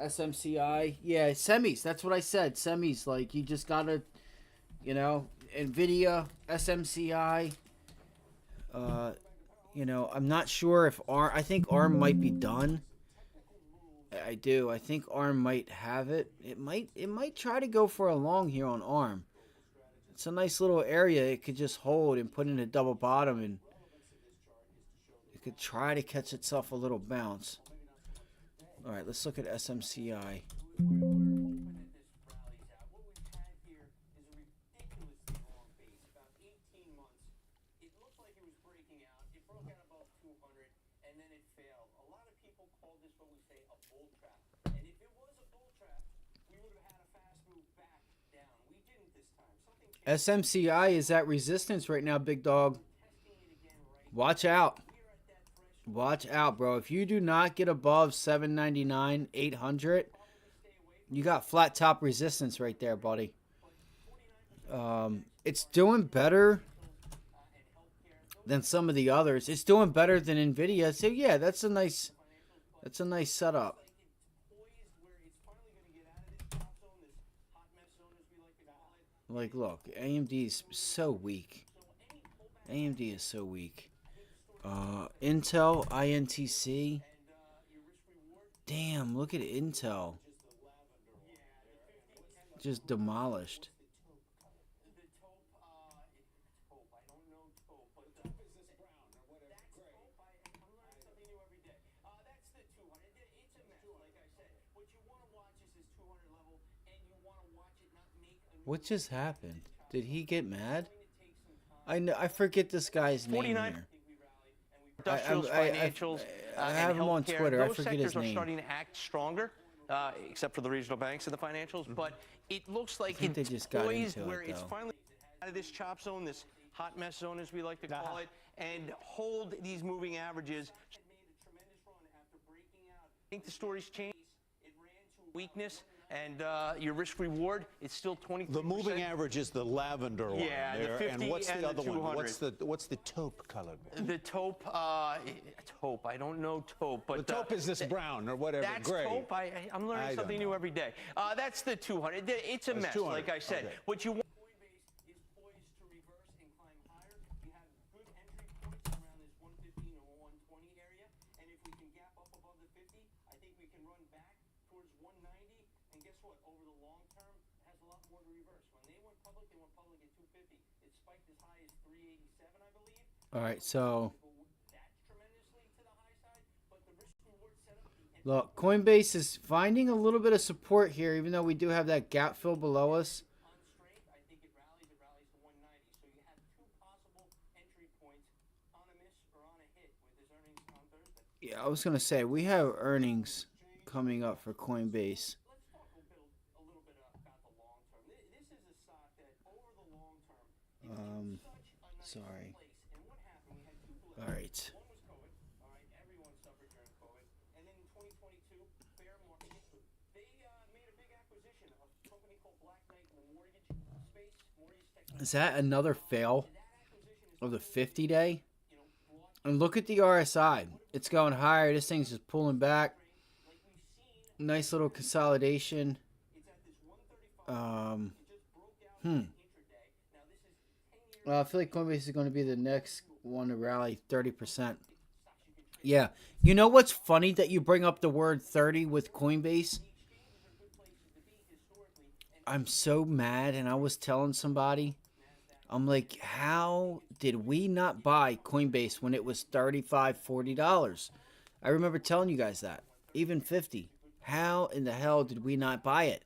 A: SMCI. Yeah, semis. That's what I said. Semis. Like, you just gotta, you know, NVIDIA, SMCI. You know, I'm not sure if ARM... I think ARM might be done. I do. I think ARM might have it. It might try to go for a long here on ARM. It's a nice little area it could just hold and put in a double bottom, and it could try to catch itself a little bounce. All right, let's look at SMCI. SMCI is at resistance right now, big dog. Watch out. Watch out, bro. If you do not get above 799, 800, you got flat top resistance right there, buddy. It's doing better than some of the others. It's doing better than NVIDIA. So yeah, that's a nice setup. Like, look, AMD is so weak. AMD is so weak. Intel, INTC. Damn, look at Intel. Just demolished. What just happened? Did he get mad? I forget this guy's name here.
C: Industrials, financials,
A: I have him on Twitter. I forget his
C: name. Those sectors are
A: name.
C: starting to act stronger, except for the regional banks and the financials. But it looks like
A: think they
C: it's
A: just got
C: poised
A: into it,
C: where it's
A: though.
C: finally out of this chop zone, this hot mess zone, as we like to call it, and hold these moving averages. I think the story's changed. It ran to weakness. And your risk reward, it's still 23%.
W: The moving average is the lavender one.
C: Yeah,
W: there.
C: the 50
W: and what's
C: and
W: the other
C: the 200.
W: one? What's the taupe colored one?
C: The taupe, taupe. I don't know taupe, but
W: the taupe is this brown or whatever,
C: that's
W: gray.
C: Taupe. I'm learning something new every day. That's the 200. It's a mess, 200. Like I said.
W: Okay.
C: What you want is poised to reverse and climb higher. You have good entry points around this 115 or 120 area, and if we can gap up above the 50, I think we can run back towards 190. And guess what? Over the long term, it has a lot more to reverse. When they went public at 250. It spiked as high as 387, I believe.
A: All right, so Look, Coinbase is finding a little bit of support here, even though we do have that gap fill below us. Yeah, I was going to say, we have earnings coming up for Coinbase. Sorry. All right. Is that another fail of the 50-day? And look at the RSI. It's going higher. This thing's just pulling back. Nice little consolidation. Well, I feel like Coinbase is going to be the next one to rally 30%. Yeah. You know what's funny that you bring up the word 30 with Coinbase? I'm so mad, and I was telling somebody, I'm like, how did we not buy Coinbase when it was $35, $40? I remember telling you guys that. Even 50. How in the hell did we not buy it?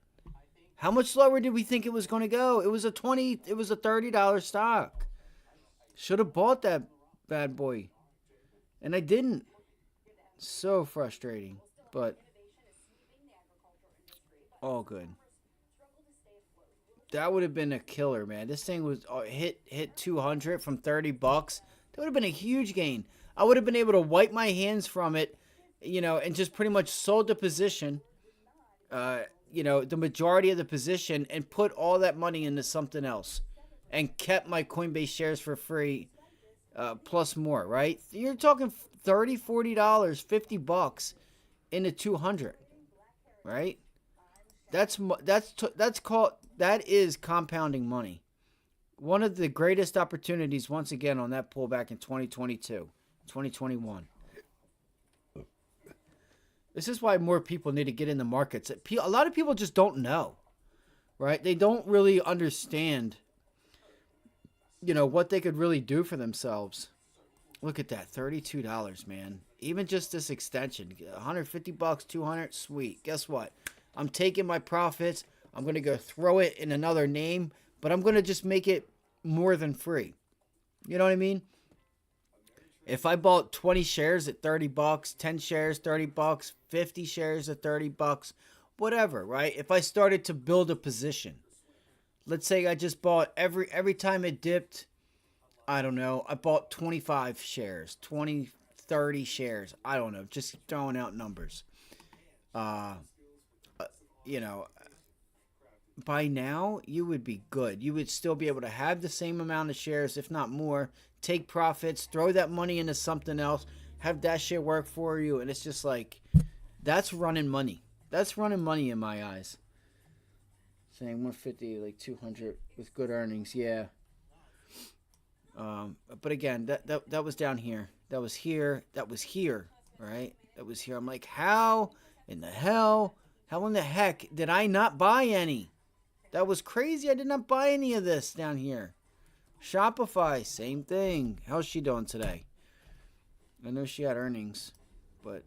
A: How much lower did we think it was going to go? It was a $30 stock. Should have bought that bad boy. And I didn't. So frustrating. But all good. That would have been a killer, man. This thing was hit 200 from 30 bucks. That would have been a huge gain. I would have been able to wipe my hands from it, you know, and just pretty much sold the position, you know, the majority of the position, and put all that money into something else and kept my Coinbase shares for free, plus more, right? You're talking $30, $40, 50 bucks into 200, right? That is compounding money. One of the greatest opportunities, once again, on that pullback in 2022, 2021. This is why more people need to get in the markets. A lot of people just don't know, right? They don't really understand, you know, what they could really do for themselves. Look at that, $32, man. Even just this extension, 150 bucks, 200, sweet. Guess what? I'm taking my profits. I'm going to go throw it in another name, but I'm going to just make it more than free. You know what I mean? If I bought 20 shares at 30 bucks, 10 shares, 30 bucks, 50 shares at 30 bucks, whatever, right? If I started to build a position, let's say I just bought every time it dipped, I don't know, I bought 25 shares, 20, 30 shares. I don't know, just throwing out numbers. You know, by now, you would be good. You would still be able to have the same amount of shares, if not more, take profits, throw that money into something else, have that shit work for you, and it's just like, that's running money. That's running money in my eyes. Saying 150, like 200 with good earnings, yeah. But again, that was down here. That was here. That was here, right? That was here. I'm like, how in the heck did I not buy any? That was crazy. I did not buy any of this down here. Shopify, same thing. How's she doing today? I know she had earnings, but...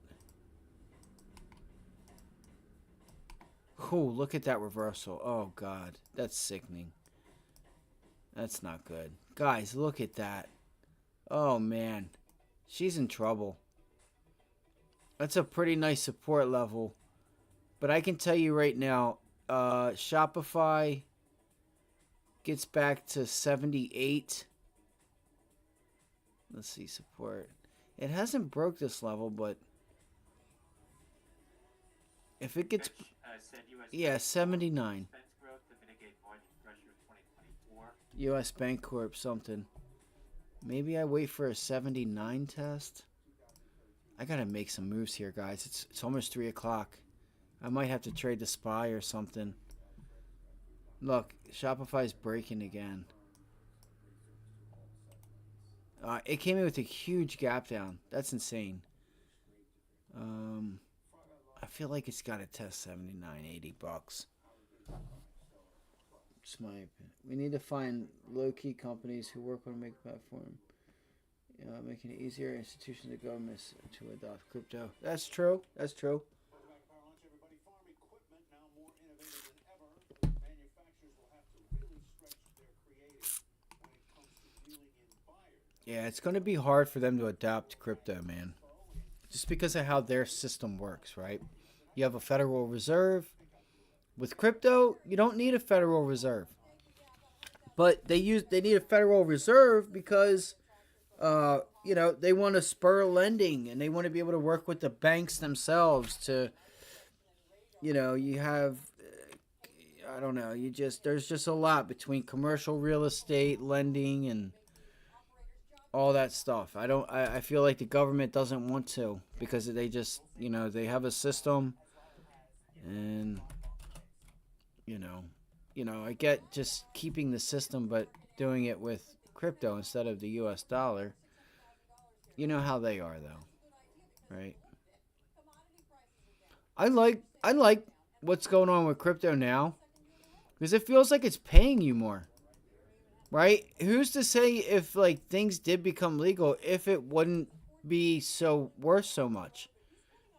A: Ooh, look at that reversal. Oh, God. That's sickening. That's not good. Guys, look at that. Oh, man. She's in trouble. That's a pretty nice support level. But I can tell you right now, Shopify gets back to 78. Let's see, support. It hasn't broke this level, but if it gets, yeah, 79. U.S. Bancorp something. Maybe I wait for a 79 test. I gotta make some moves here, guys. It's almost 3 o'clock. I might have to trade the SPY or something. Look, Shopify's breaking again. It came in with a huge gap down. That's insane. I feel like it's got to test 79, 80 bucks. Just my opinion. We need to find low-key companies who work on a make platform, making it easier institutions and governments to adopt crypto. That's true. That's true. Yeah, it's going to be hard for them to adapt to crypto, man. Just because of how their system works, right? You have a Federal Reserve. With crypto, you don't need a Federal Reserve. But they need a Federal Reserve because they want to spur lending and they want to be able to work with the banks themselves to you have I don't know, there's just a lot between commercial real estate lending and all that stuff. I feel like the government doesn't want to because they just, they have a system and I get just keeping the system but doing it with crypto instead of the US dollar. You know how they are though, right? I like what's going on with crypto now because it feels like it's paying you more. Right? Who's to say if like things did become legal if it wouldn't be so worth so much?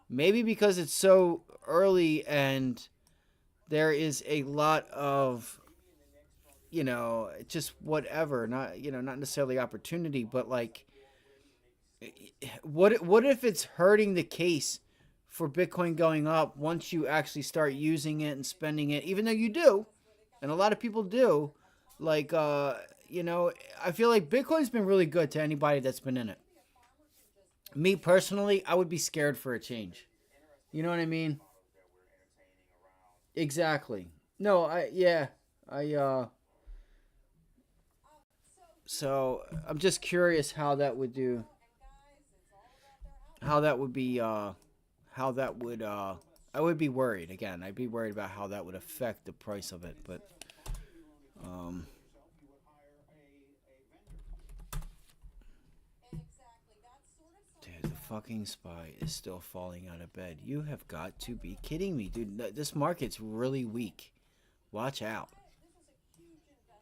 A: Maybe because it's so early and there is a lot of just whatever, not not necessarily opportunity, but like what if it's hurting the case for Bitcoin going up once you actually start using it and spending it, even though you do, and a lot of people do. Like, I feel like Bitcoin's been really good to anybody that's been in it. Me personally, I would be scared for a change. You know what I mean? Exactly. No, so I'm just curious how that would do. How that would be, how that would, I would be worried. Again, I'd be worried about how that would affect the price of it, but, dude, the fucking SPY is still falling out of bed. You have got to be kidding me, dude. This market's really weak. Watch out.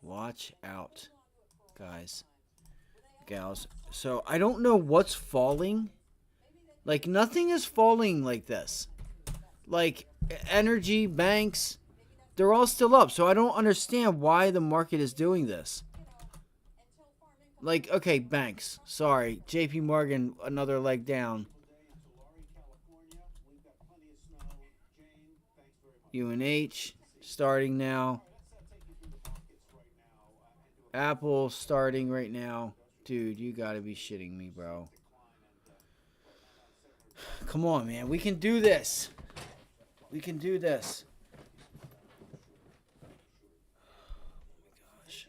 A: Watch out, guys, gals. So I don't know what's falling. Like, nothing is falling like this. Like, energy, banks, they're all still up. So I don't understand why the market is doing this. Like, okay, banks. Sorry. JP Morgan, another leg down. UNH, starting now. Apple, starting right now. Dude, you gotta be shitting me, bro. Come on, man. We can do this. We can do this. Gosh.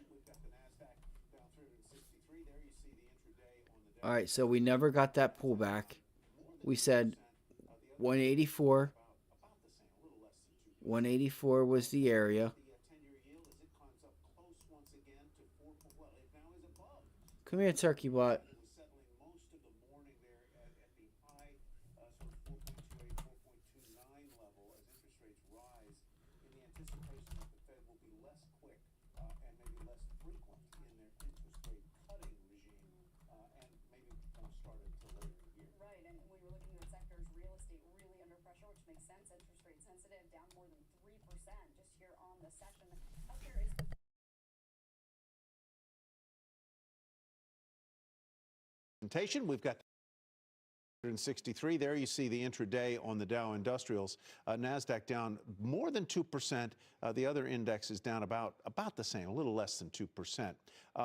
A: All right, so we never got that pullback. We said 184. 184 was the area. Come here, turkey butt.
W: We've got 163. There you see the intraday on the Dow Industrials. NASDAQ down more than 2%. The other index is down about the same, a little less than 2%.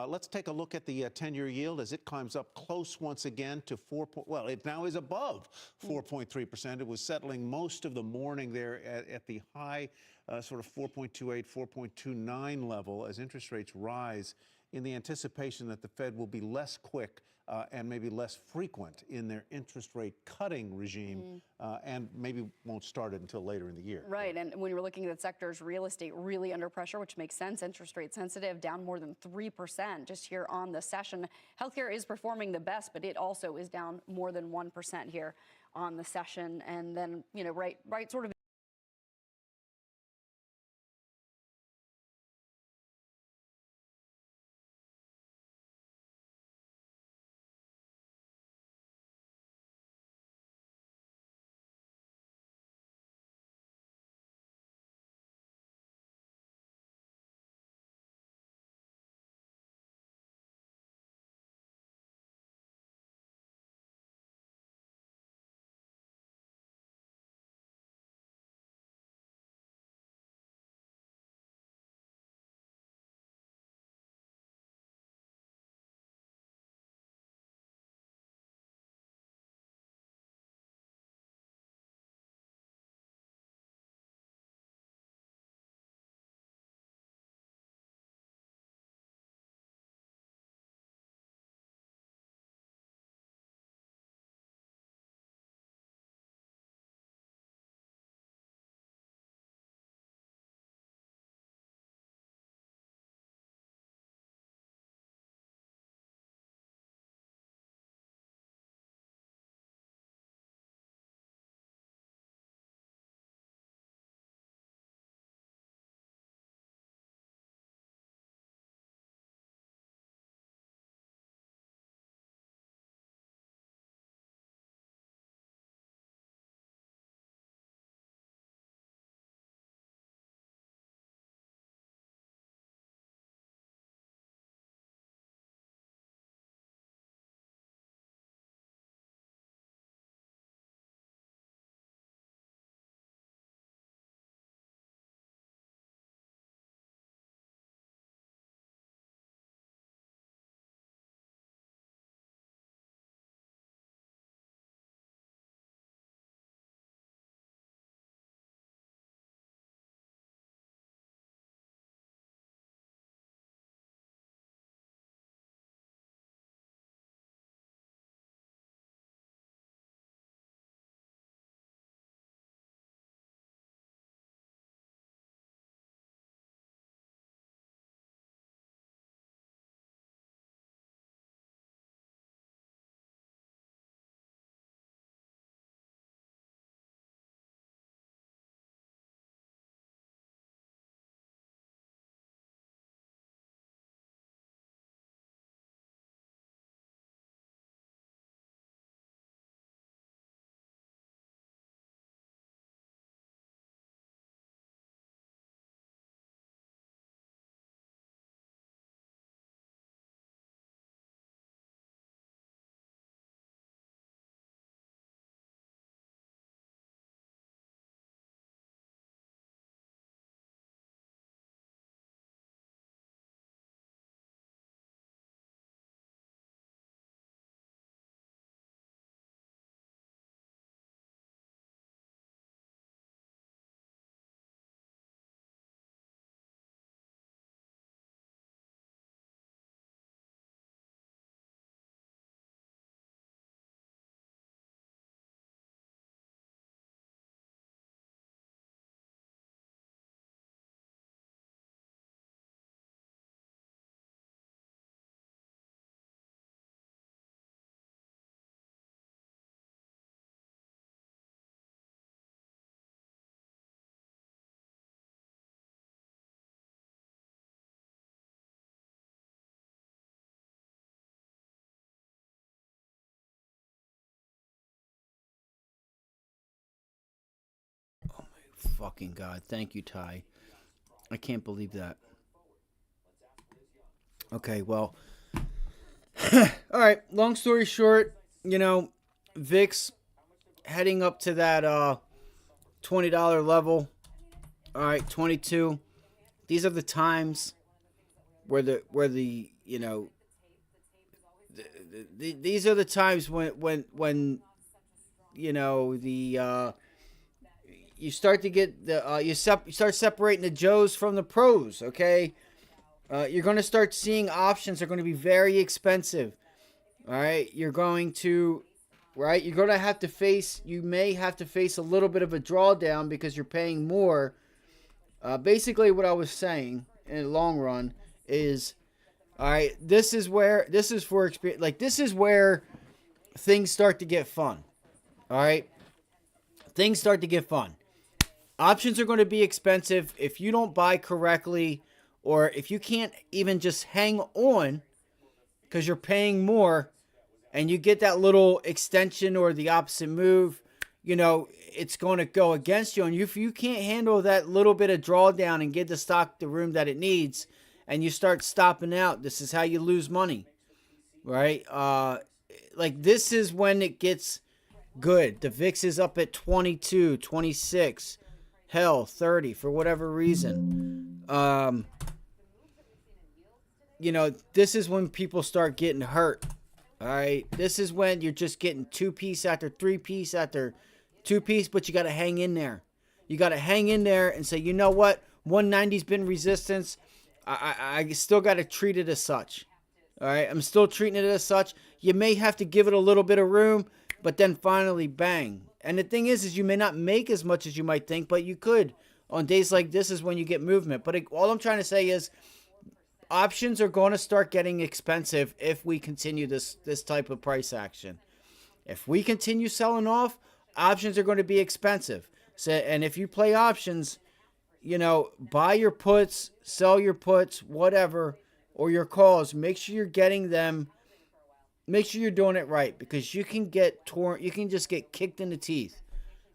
W: Let's take a look at the 10-year yield as it climbs up close once again to it now is above 4.3%. It was settling most of the morning there at the high sort of 4.28, 4.29 level as interest rates rise in the anticipation that the Fed will be less quick and maybe less frequent in their interest rate cutting regime and maybe won't start it until later in the year.
E: Right, and when you're looking at sectors, real estate really under pressure, which makes sense. Interest rate sensitive, down more than 3% just here on the session. Healthcare is performing the best, but it also is down more than 1% here on the session. And then, right sort of
A: fucking God. Thank you, Ty. I can't believe that. Okay, well. All right, long story short, you know, VIX heading up to that $20 level. All right, 22. These are the times where the you know, these are the times when you know, the you start to get the you start separating the Joes from the pros, okay? You're going to start seeing options are going to be very expensive. All right, you're going to have to face, you may have to face a little bit of a drawdown because you're paying more. Basically what I was saying in the long run is, all right, this is where things start to get fun. All right, things start to get fun. Options are going to be expensive if you don't buy correctly, or if you can't even just hang on because you're paying more and you get that little extension or the opposite move, you know, it's going to go against you. And if you can't handle that little bit of drawdown and get the stock the room that it needs, and you start stopping out, this is how you lose money, right? Like, this is when it gets good. The VIX is up at 22, 26, hell, 30 for whatever reason. You know, this is when people start getting hurt. All right, this is when you're just getting 2-piece after 3-piece after 2-piece, but you got to hang in there. You got to hang in there and say, you know what? 190's been resistance. I still got to treat it as such. All right, I'm still treating it as such. You may have to give it a little bit of room, but then finally, bang. And the thing is you may not make as much as you might think, but you could. On days like this is when you get movement. But all I'm trying to say is, options are going to start getting expensive if we continue this type of price action. If we continue selling off, options are going to be expensive. So, and if you play options, you know, buy your puts, sell your puts, whatever, or your calls. Make sure you're getting them. Make sure you're doing it right, because you can get torn. You can just get kicked in the teeth.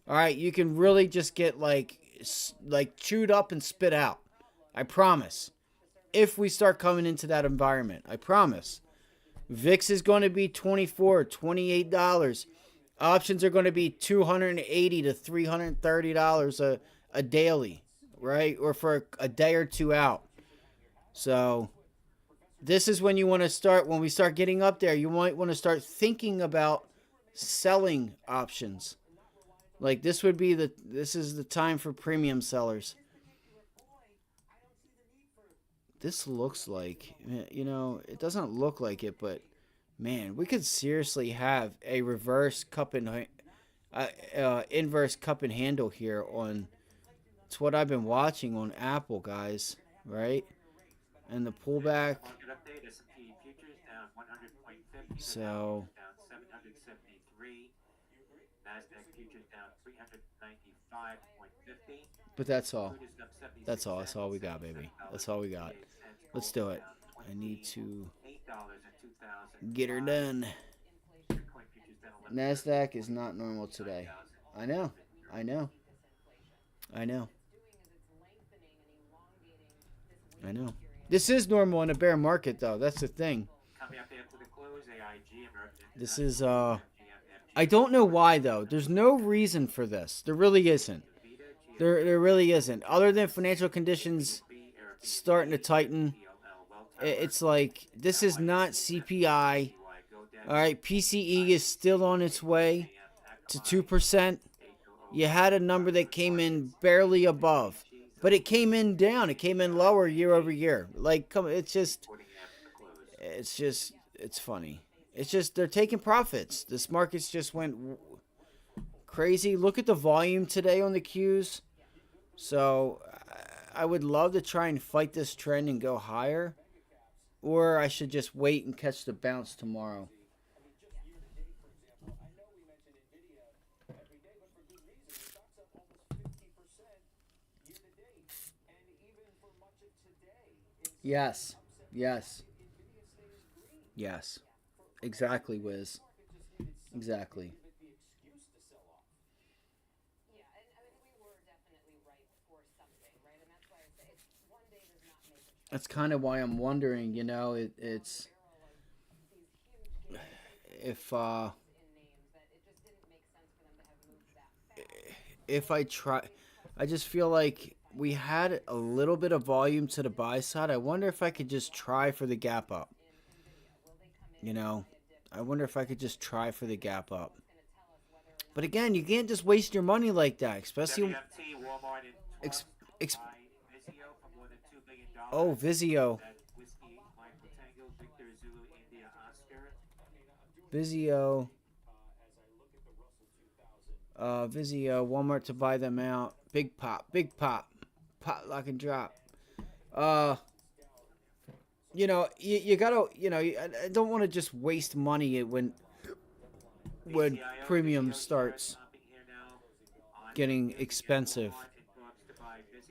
A: All right, you can really just get like chewed up and spit out. I promise. If we start coming into that environment, I promise. VIX is going to be $24, $28. Options are going to be $280 to $330 a daily, right? Or for a day or two out. So this is when you want to start, when we start getting up there, you might want to start thinking about selling options. Like this is the time for premium sellers. This looks like, you know, it doesn't look like it, but man, we could seriously have a reverse cup and inverse cup and handle here on. It's what I've been watching on Apple, guys, right? And the pullback. So. But that's all. That's all. That's all we got, baby. That's all we got. Let's do it. I need to get her done. NASDAQ is not normal today. I know. I know. I know. I know. This is normal in a bear market, though. That's the thing. This is, I don't know why, though. There's no reason for this. There really isn't. There really isn't. Other than financial conditions starting to tighten, it's like, this is not CPI. All right, PCE is still on its way to 2%. You had a number that came in barely above, but it came in down. It came in lower year over year. Like, come, it's funny. It's just, they're taking profits. This market's just went crazy. Look at the volume today on the Qs. So I would love to try and fight this trend and go higher, or I should just wait and catch the bounce tomorrow. Yes. Yes. Yes. Exactly, Wiz. Exactly. That's kind of why I'm wondering, it's if I try, I just feel like we had a little bit of volume to the buy side. I wonder if I could just try for the gap up. I wonder if I could just try for the gap up. But again, you can't just waste your money like that, especially.
I: WFT, Walmart, and Vizio for more than $2 billion.
A: Oh, Vizio.
I: Whiskey, Michael Tango, Victor Zulu, India, Oscar.
A: Vizio. Vizio, Walmart to buy them out. Big pop, pot lock and drop. You gotta, I don't want to just waste money when premium starts getting expensive.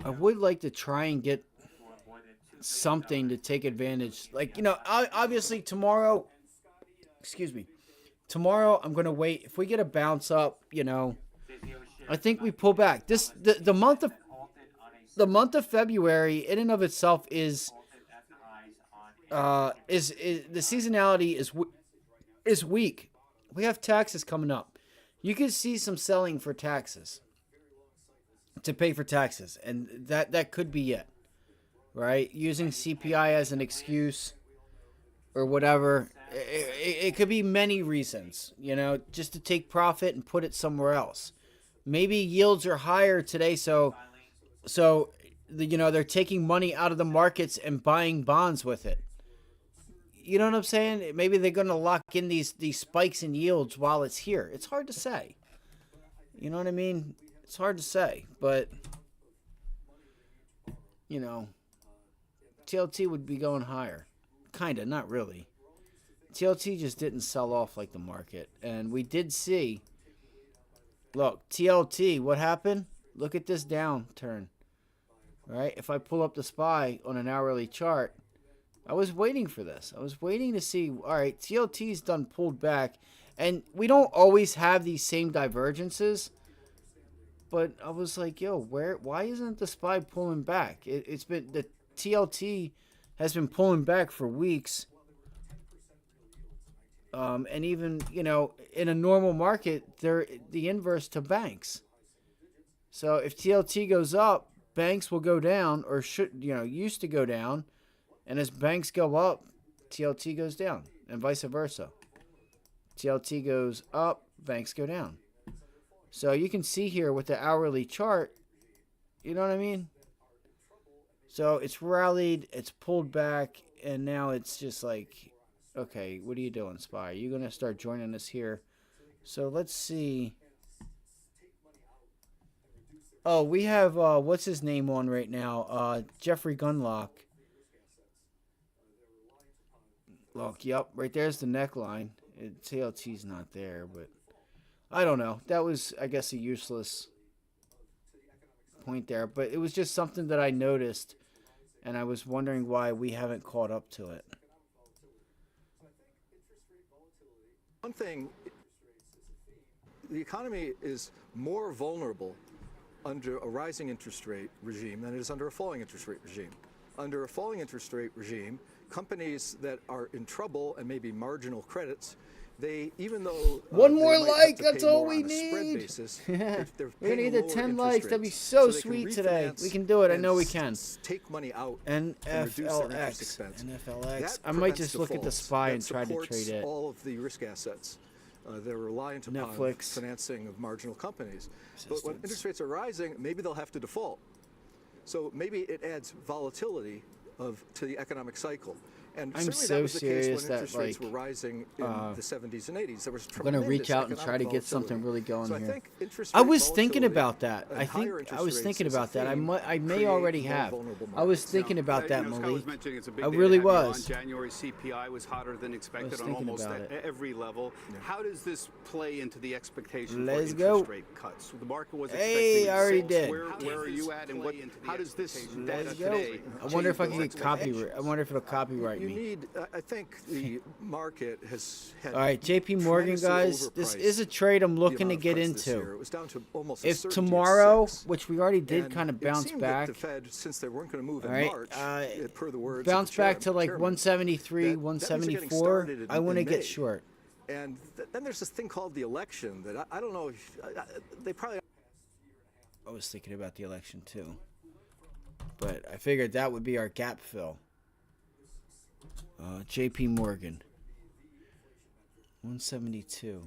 A: I would like to try and get something to take advantage. Like, obviously tomorrow, tomorrow I'm going to wait. If we get a bounce up, I think we pull back. The month of February in and of itself is the seasonality is weak. We have taxes coming up. You could see some selling for taxes to pay for taxes, and that could be it, right? Using CPI as an excuse or whatever. It could be many reasons, just to take profit and put it somewhere else. Maybe yields are higher today, so they're taking money out of the markets and buying bonds with it. You know what I'm saying? Maybe they're going to lock in these spikes in yields while it's here. It's hard to say. You know what I mean? It's hard to say, but TLT would be going higher. Kind of, not really. TLT just didn't sell off like the market. And we did see, look, TLT, what happened? Look at this downturn. Right? If I pull up the SPY on an hourly chart, I was waiting for this. I was waiting to see, all right, TLT's done pulled back. And we don't always have these same divergences. But I was like, why isn't the SPY pulling back? It's been, the TLT has been pulling back for weeks. And even, in a normal market, they're the inverse to banks. So if TLT goes up, banks will go down, or used to go down. And as banks go up, TLT goes down, and vice versa. TLT goes up, banks go down. So you can see here with the hourly chart, you know what I mean? So it's rallied, it's pulled back, and now it's just like, okay, what are you doing, SPY? Are you going to start joining us here? So let's see. Oh, we have, what's his name on right now? Jeffrey Gunlock. Look, yep, right there's the neckline. TLT's not there, but I don't know. That was, I guess, a useless point there. But it was just something that I noticed, and I was wondering why we haven't caught up to it.
G: One thing, the economy is more vulnerable under a rising interest rate regime than it is under a falling interest rate regime. Under a falling interest rate regime, companies that are in trouble and maybe marginal credits, even though
A: one more like, that's all we need.
G: Basis,
A: we're gonna need the 10 likes. That'd be so sweet today. We can do it. I know we can.
G: Take money out.
A: NFLX. NFLX. I might just look at the SPY and try to trade it.
G: All of the risk assets. They're reliant upon
A: Netflix
G: financing of marginal companies. But when interest rates are rising, maybe they'll have to default. So maybe it adds volatility to the economic cycle. And
A: I'm
G: certainly
A: so
G: that was the case
A: serious
G: when
A: that
G: interest rates were rising in the 70s and 80s. There was
A: I'm going to reach out and try to get something really going here. I was thinking about that. I was thinking about that. I may already have. I was thinking about that, Malik. I really was.
L: January CPI was hotter than expected on almost every level. How does this play into the expectation for interest rate cuts? The market was expecting
A: I already did.
L: Where are you at, and how does this
A: Let's go. I wonder if I can get copyright. I wonder if it'll copyright me.
G: you
A: me.
G: need, I think the market has had.
A: All right, JP Morgan, guys, this is a trade I'm looking to get into.
G: It was down to almost
A: If
G: a certainty of
A: tomorrow,
G: 6.
A: which we already did,
G: And
A: kind of
G: it
A: bounce
G: seemed
A: back.
G: That the Fed, since they weren't going to move
A: All
G: in
A: right,
G: March, per the words
A: bounce
G: of the
A: back to like
G: chairman,
A: 173,
G: that means they're getting
A: 174.
G: started
A: I want to
G: in
A: get
G: May.
A: short.
G: And then there's this thing called the election that I don't know if they probably.
A: I was thinking about the election too, but I figured that would be our gap fill. JP Morgan, 172.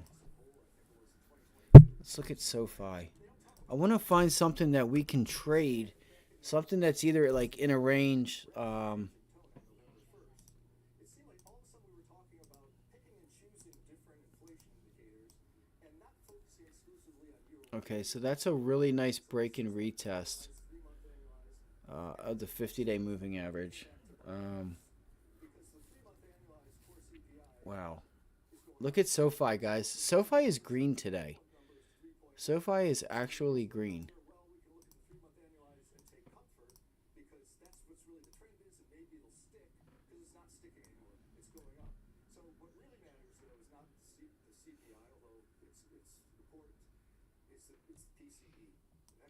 A: Let's look at SoFi. I want to find something that we can trade, something that's either like in a range. Okay, so that's a really nice break and retest of the 50-day moving average. Wow. Look at SoFi, guys. SoFi is green today. SoFi is actually green.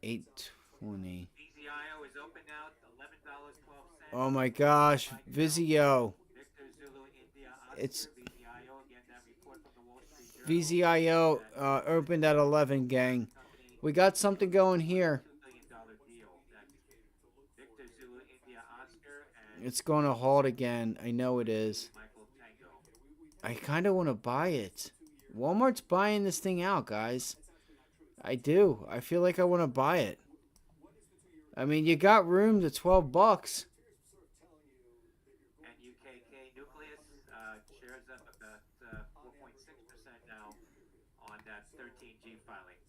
A: $8.20.
I: VZIO is open now, $11.12.
A: Oh my gosh, Vizio.
I: Victor Zulu India
A: It's
I: VZIO, again, that report from the Wall Street Journal.
A: VZIO opened at 11, gang. We got something going here.
I: $2 billion deal that Victor Zulu India Oscar and
A: It's going to halt again. I know it is.
I: Michael Tango.
A: I kind of want to buy it. Walmart's buying this thing out, guys. I do. I feel like I want to buy it. I mean, you got room to $12.
I: And UKK Nucleus shares up about 4.6% now on that 13G filing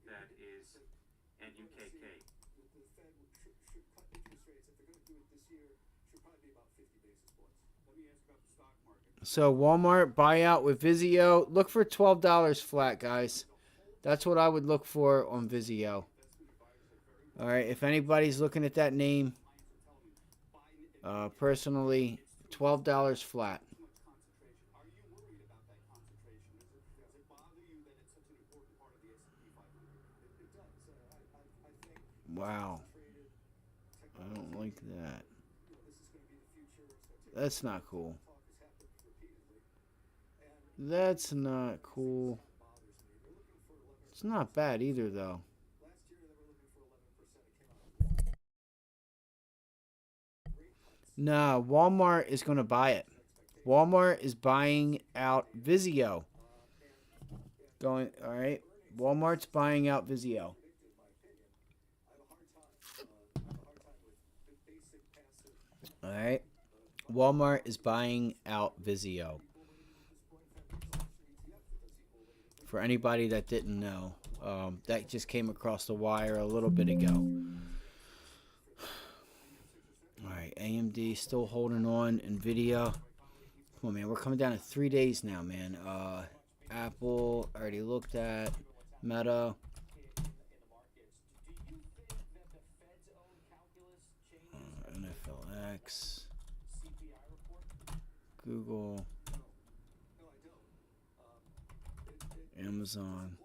I: that is NUKK.
A: So Walmart buyout with Vizio. Look for $12 flat, guys. That's what I would look for on Vizio. All right, if anybody's looking at that name, personally, $12 flat. Wow. I don't like that. That's not cool. That's not cool. It's not bad either, though. Nah, Walmart is going to buy it. Walmart is buying out Vizio. All right. Walmart's buying out Vizio. All right. Walmart is buying out Vizio. For anybody that didn't know, that just came across the wire a little bit ago. All right, AMD still holding on. Nvidia, come on, man. We're coming down to 3 days now, man. Apple, already looked at. Meta. NFLX. Google. Amazon.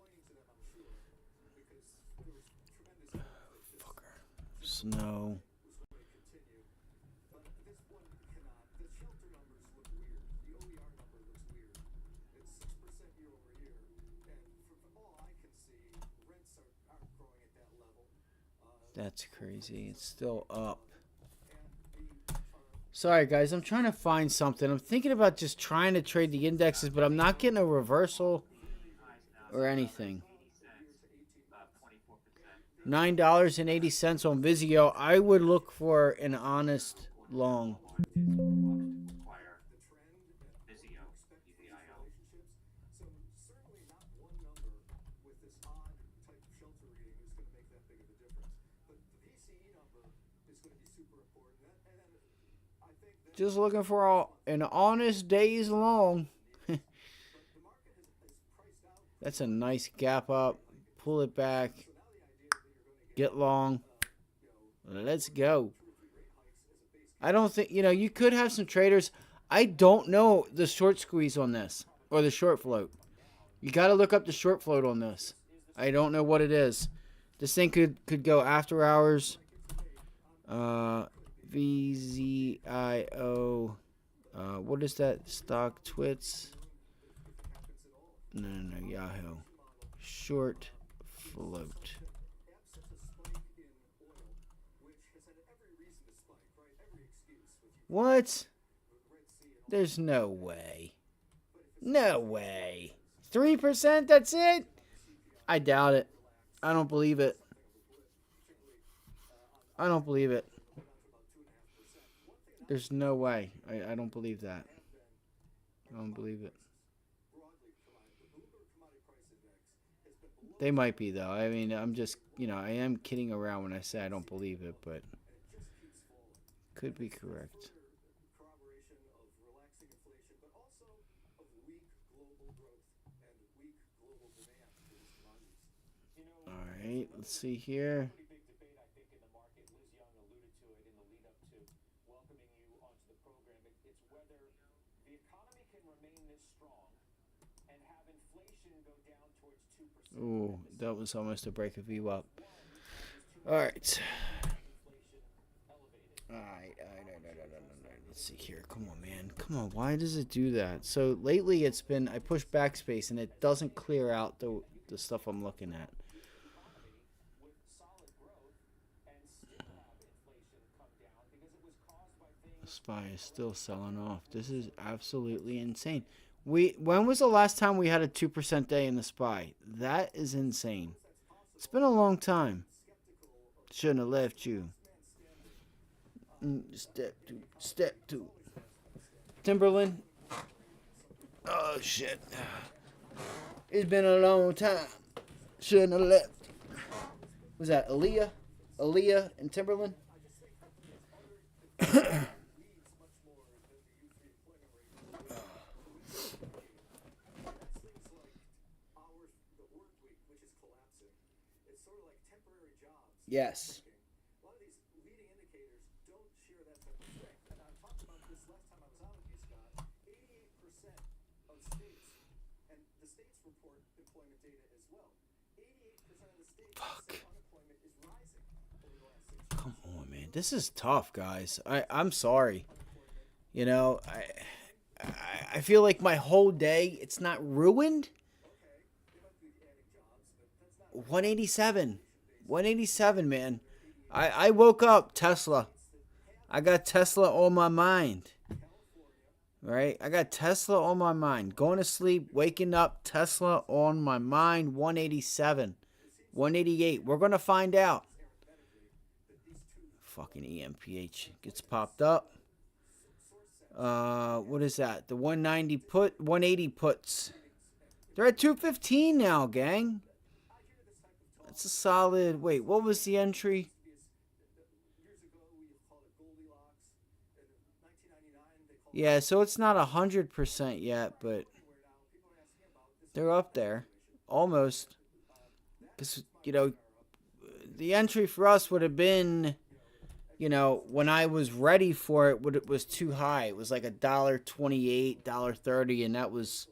A: Fucker. Snow. That's crazy. It's still up. Sorry, guys. I'm trying to find something. I'm thinking about just trying to trade the indexes, but I'm not getting a reversal or anything. $9.80 on Vizio. I would look for an honest long. Just looking for an honest days long. That's a nice gap up. Pull it back. Get long. Let's go. I don't think, you could have some traders. I don't know the short squeeze on this or the short float. You got to look up the short float on this. I don't know what it is. This thing could go after hours. VZIO. What is that? Stock twits? No, Yahoo. Short float. What? There's no way. No way. 3%? That's it? I doubt it. I don't believe it. I don't believe it. There's no way. I don't believe that. I don't believe it. They might be, though. I mean, I'm just, I am kidding around when I say I don't believe it, but could be correct. All right, let's see here. Ooh, that was almost a break of VWAP. All right. All right. Let's see here. Come on, man. Come on. Why does it do that? So lately it's been, I push backspace and it doesn't clear out the stuff I'm looking at. The SPY is still selling off. This is absolutely insane. When was the last time we had a 2% day in the SPY? That is insane. It's been a long time. Shouldn't have left you. Step two. Timberland. Oh shit. It's been a long time. Shouldn't have left. Was that Aaliyah? Aaliyah and Timberland? Yes.
G: A lot of these leading indicators don't share that type of strength. And I talked about this last time I was on with you, Scott. 88% of states, and the states report employment data as well. 88% of the states say unemployment is rising over the last 6 years.
A: Come on, man. This is tough, guys. I'm sorry. I feel like my whole day, it's not ruined. 187. 187, man. I woke up, Tesla. I got Tesla on my mind. Right? I got Tesla on my mind. Going to sleep, waking up, Tesla on my mind. 187. 188. We're going to find out. Fucking EMPH gets popped up. What is that? The 180 puts. They're at 215 now, gang. It's a solid. Wait, what was the entry? Yeah, so it's not 100% yet, but they're up there, almost. Because the entry for us would have been, when I was ready for it, it was too high. It was like $1.28, $1.30, and that was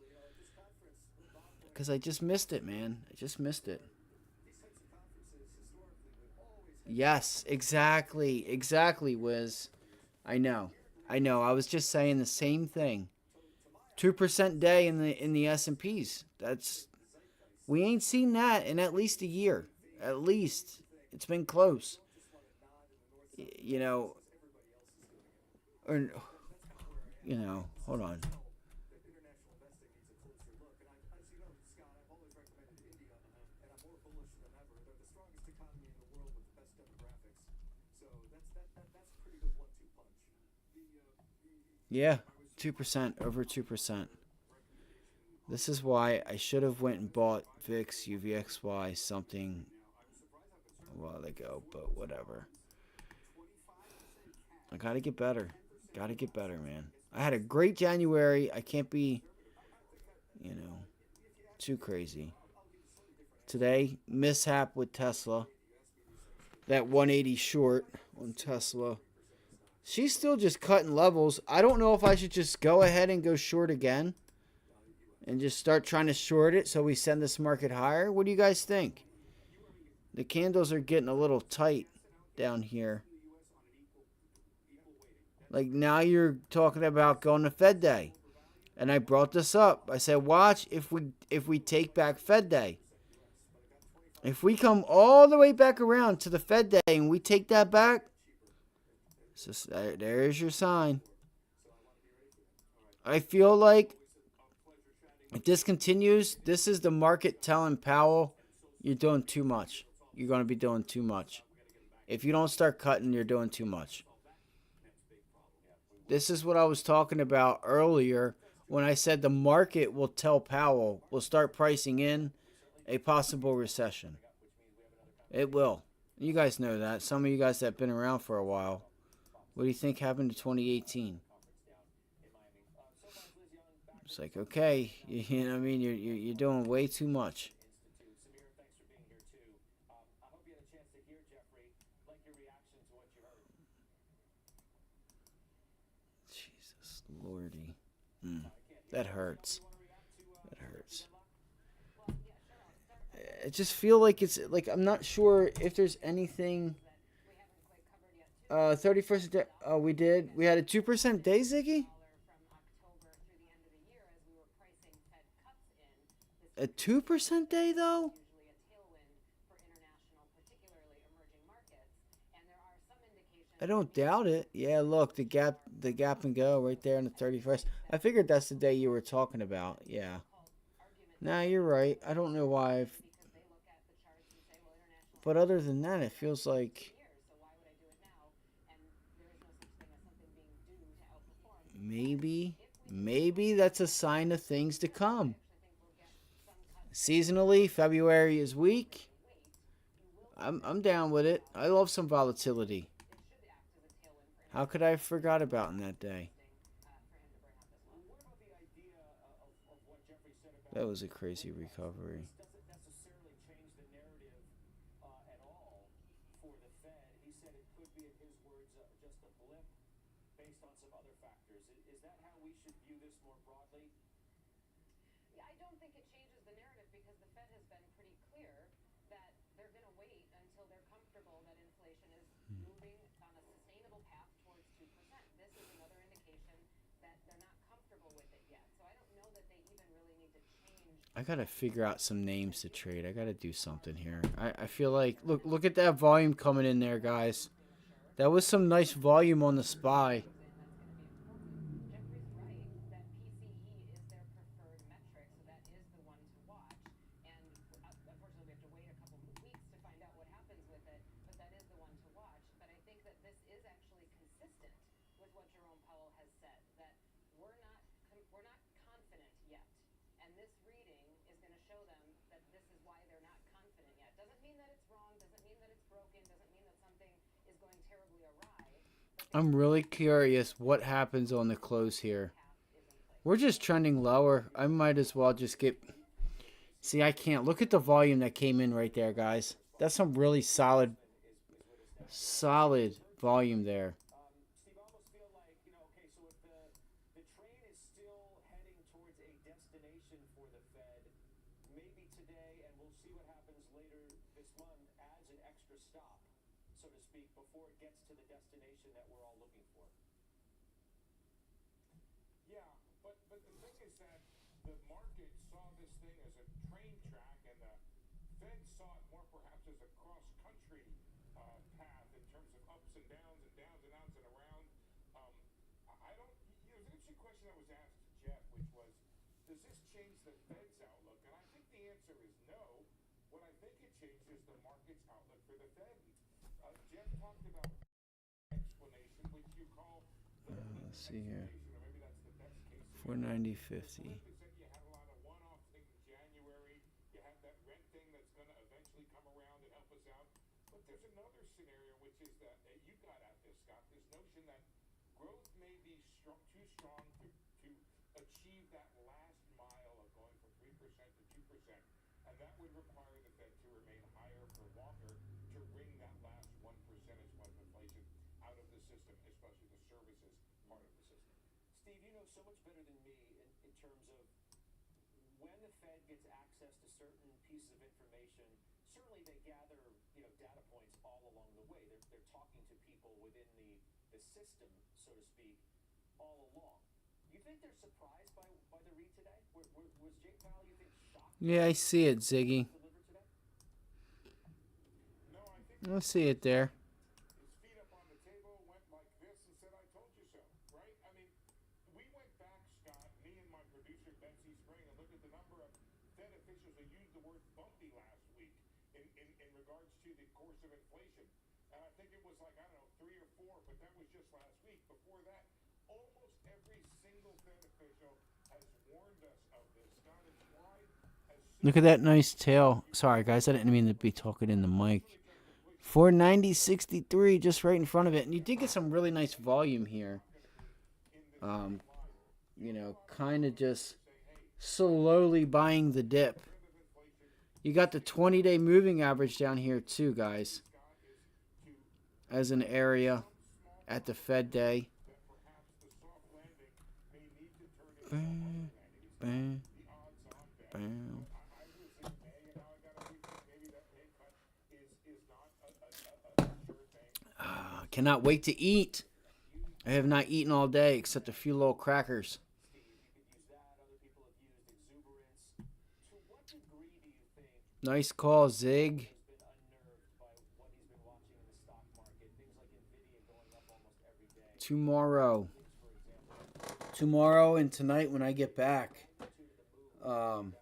A: because I just missed it, man. I just missed it. Yes, exactly, Wiz. I know. I was just saying the same thing. 2% day in the S&Ps. We ain't seen that in at least a year. At least it's been close. Hold on. Yeah, 2%, over 2%. This is why I should have went and bought VIX, UVXY, something a while ago, but whatever. I gotta get better. Gotta get better, man. I had a great January. I can't be, too crazy. Today, mishap with Tesla. That 180 short on Tesla. She's still just cutting levels. I don't know if I should just go ahead and go short again and just start trying to short it so we send this market higher. What do you guys think? The candles are getting a little tight down here. Like now you're talking about going to Fed Day. And I brought this up. I said, watch if we take back Fed Day. If we come all the way back around to the Fed Day and we take that back, so there's your sign. I feel like if this continues, this is the market telling Powell, you're doing too much. You're going to be doing too much. If you don't start cutting, you're doing too much. This is what I was talking about earlier when I said the market will tell Powell, will start pricing in a possible recession. It will. You guys know that. Some of you guys that have been around for a while. What do you think happened to 2018? It's like, okay, you know what I mean? You're doing way too much. Jesus Lordy. That hurts. That hurts. I just feel like it's like I'm not sure if there's anything. 31st day. Oh, we did. We had a 2% day, Ziggy. A 2% day though. I don't doubt it. Yeah, look, the gap and go right there on the 31st. I figured that's the day you were talking about. Yeah. Nah, you're right. I don't know why. But other than that, it feels like maybe that's a sign of things to come. Seasonally, February is weak. I'm down with it. I love some volatility. How could I have forgot about in that day? That was a crazy recovery. I gotta figure out some names to trade. I gotta do something here. I feel like look at that volume coming in there, guys. That was some nice volume on the SPY. I'm really curious what happens on the close here. We're just trending lower. I might as well just get... See, I can't. Look at the volume that came in right there, guys. That's some really solid volume there. Let's see here. 490.50.
O: system, especially the services part of the system.
C: Steve, you know so much better than me in terms of when the Fed gets access to certain pieces of information. Certainly, they gather data points all along the way. They're talking to people within the system, so to speak, all along. You think they're surprised by the read today? Was Jay Powell, you think, shocked?
A: Yeah, I see it, Ziggy. I see it there.
O: His feet up on the table, went like this and said, I told you so, right? I mean, we went back, Scott, me and my producer, Betsy Spring, and looked at the number of Fed officials who used the word bumpy last week in regards to the course of inflation. And I think it was like, I don't know, 3 or 4, but that was just last week. Before that, almost every single Fed official has warned us of this. Scott, it's why
A: Look at that nice tail. Sorry, guys, I didn't mean to be talking in the mic. 490.63 just right in front of it. And you did get some really nice volume here. Kind of just slowly buying the dip. You got the 20-day moving average down here too, guys. As an area at the Fed day. Bam, bam, bam. Cannot wait to eat. I have not eaten all day except a few little crackers. Nice call, Zig. Tomorrow and tonight when I get back, I'm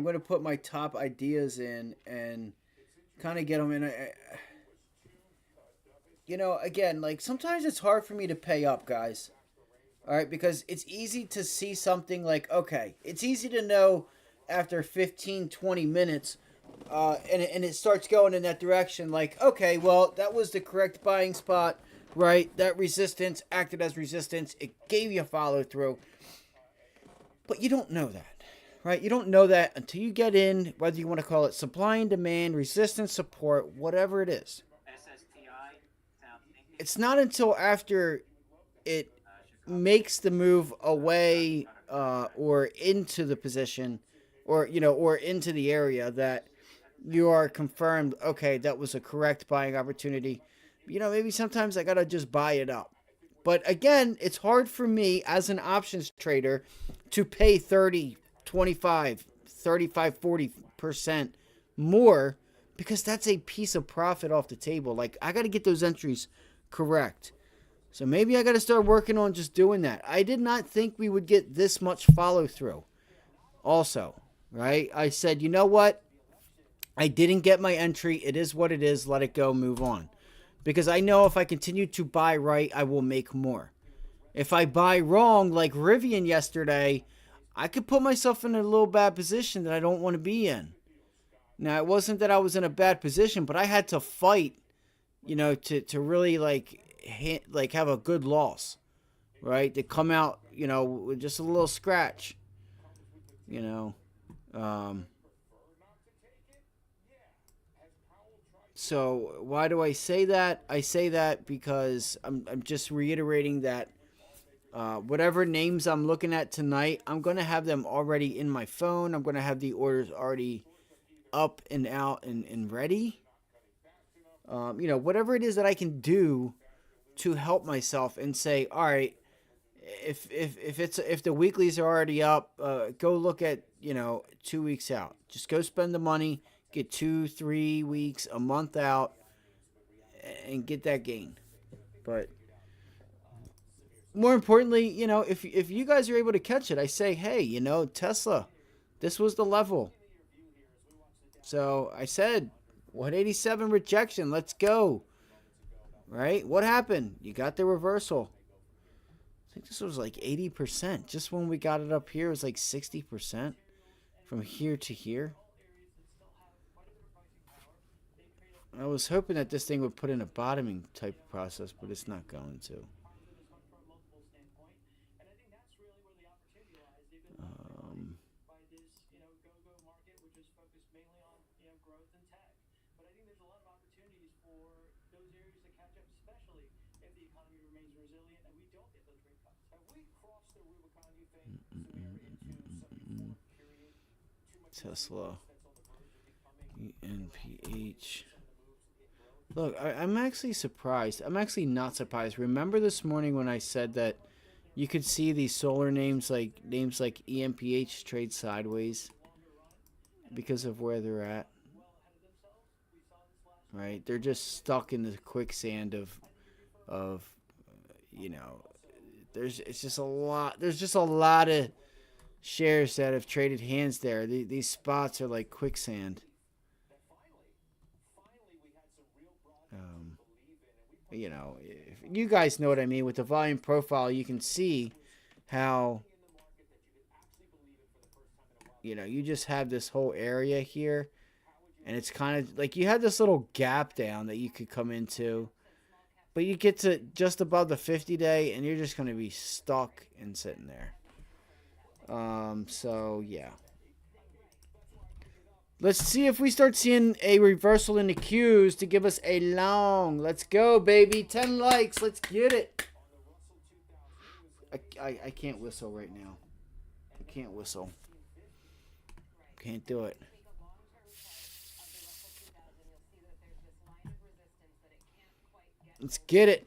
A: going to put my top ideas in and kind of get them in. Again, like sometimes it's hard for me to pay up, guys. All right, because it's easy to see something like, okay, it's easy to know after 15, 20 minutes, and it starts going in that direction. Like, okay, well, that was the correct buying spot, right? That resistance acted as resistance. It gave you a follow through. But you don't know that. Right? You don't know that until you get in, whether you want to call it supply and demand, resistance, support, whatever it is. It's not until after it makes the move away or into the position or into the area that you are confirmed, okay, that was a correct buying opportunity. Maybe sometimes I got to just buy it up. But again, it's hard for me as an options trader to pay 30, 25, 35, 40% more because that's a piece of profit off the table. Like, I got to get those entries correct. So maybe I got to start working on just doing that. I did not think we would get this much follow through. Also, right? I said, you know what? I didn't get my entry. It is what it is. Let it go. Move on. Because I know if I continue to buy right, I will make more. If I buy wrong, like Rivian yesterday, I could put myself in a little bad position that I don't want to be in. Now, it wasn't that I was in a bad position, but I had to fight, to really have a good loss, right? To come out, with just a little scratch, So why do I say that? I say that because I'm just reiterating that whatever names I'm looking at tonight, I'm going to have them already in my phone. I'm going to have the orders already up and out and ready. Whatever it is that I can do to help myself and say, all right, if the weeklies are already up, go look at, 2 weeks out. Just go spend the money, get 2, 3 weeks, a month out, and get that gain. But more importantly, if you guys are able to catch it, I say, hey, Tesla, this was the level. So I said, 187 rejection, let's go. Right? What happened? You got the reversal. I think this was like 80%. Just when we got it up here, it was like 60% from here to here. I was hoping that this thing would put in a bottoming type of process, but it's not going to. Tesla. ENPH. Look, I'm actually surprised. I'm actually not surprised. Remember this morning when I said that you could see these solar names like EMPH trade sideways because of where they're at? Right? They're just stuck in the quicksand of you know, there's just a lot of shares that have traded hands there. These spots are like quicksand. You know, if you guys know what I mean. With the volume profile, you can see how, you know, you just have this whole area here, and it's kind of like you have this little gap down that you could come into, but you get to just above the 50-day, and you're just going to be stuck and sitting there. So yeah. Let's see if we start seeing a reversal in the Qs to give us a long. Let's go, baby. 10 likes. Let's get it. I can't whistle right now. I can't whistle. Can't do it. Let's get it.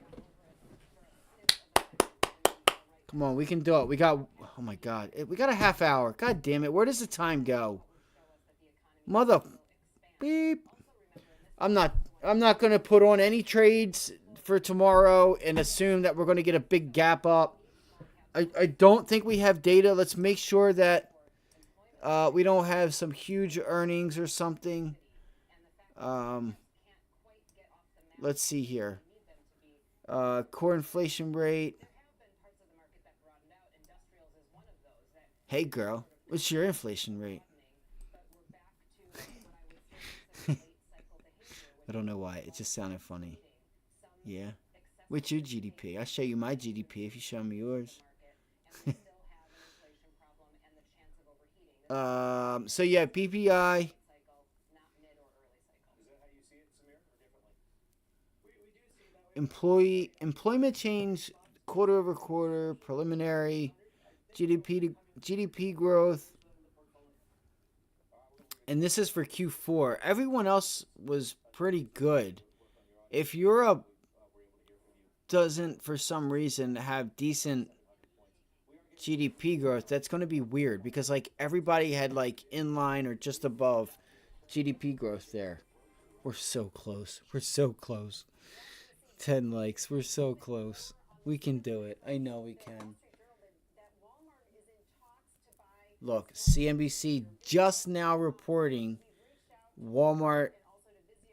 A: Come on, we can do it. We got, oh my God. We got a half hour. God damn it. Where does the time go? Mother beep. I'm not going to put on any trades for tomorrow and assume that we're going to get a big gap up. I don't think we have data. Let's make sure that we don't have some huge earnings or something. Let's see here. Core inflation rate. Hey girl, what's your inflation rate? I don't know why. It just sounded funny. Yeah. What's your GDP? I'll show you my GDP if you show me yours. So yeah, PPI. Employment change quarter over quarter, preliminary, GDP growth. And this is for Q4. Everyone else was pretty good. If Europe doesn't, for some reason, have decent GDP growth, that's going to be weird because, like, everybody had, like, in line or just above GDP growth there. We're so close. We're so close. 10 likes. We're so close. We can do it. I know we can. Look, CNBC just now reporting Walmart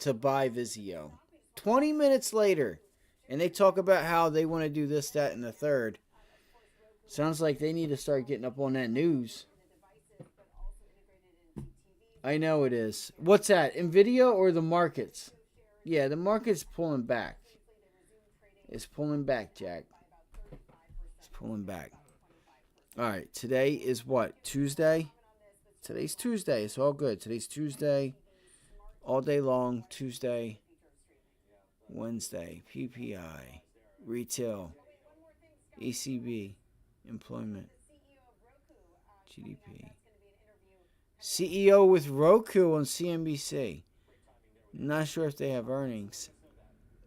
A: to buy Vizio. 20 minutes later, and they talk about how they want to do this, that, and the third. Sounds like they need to start getting up on that news. I know it is. What's that, NVIDIA or the markets? Yeah, the market's pulling back. It's pulling back, Jack. It's pulling back. All right, today is what? Tuesday? Today's Tuesday. It's all good. Today's Tuesday. All day long, Tuesday. Wednesday, PPI, retail, ECB, employment, GDP. CEO with Roku on CNBC. Not sure if they have earnings.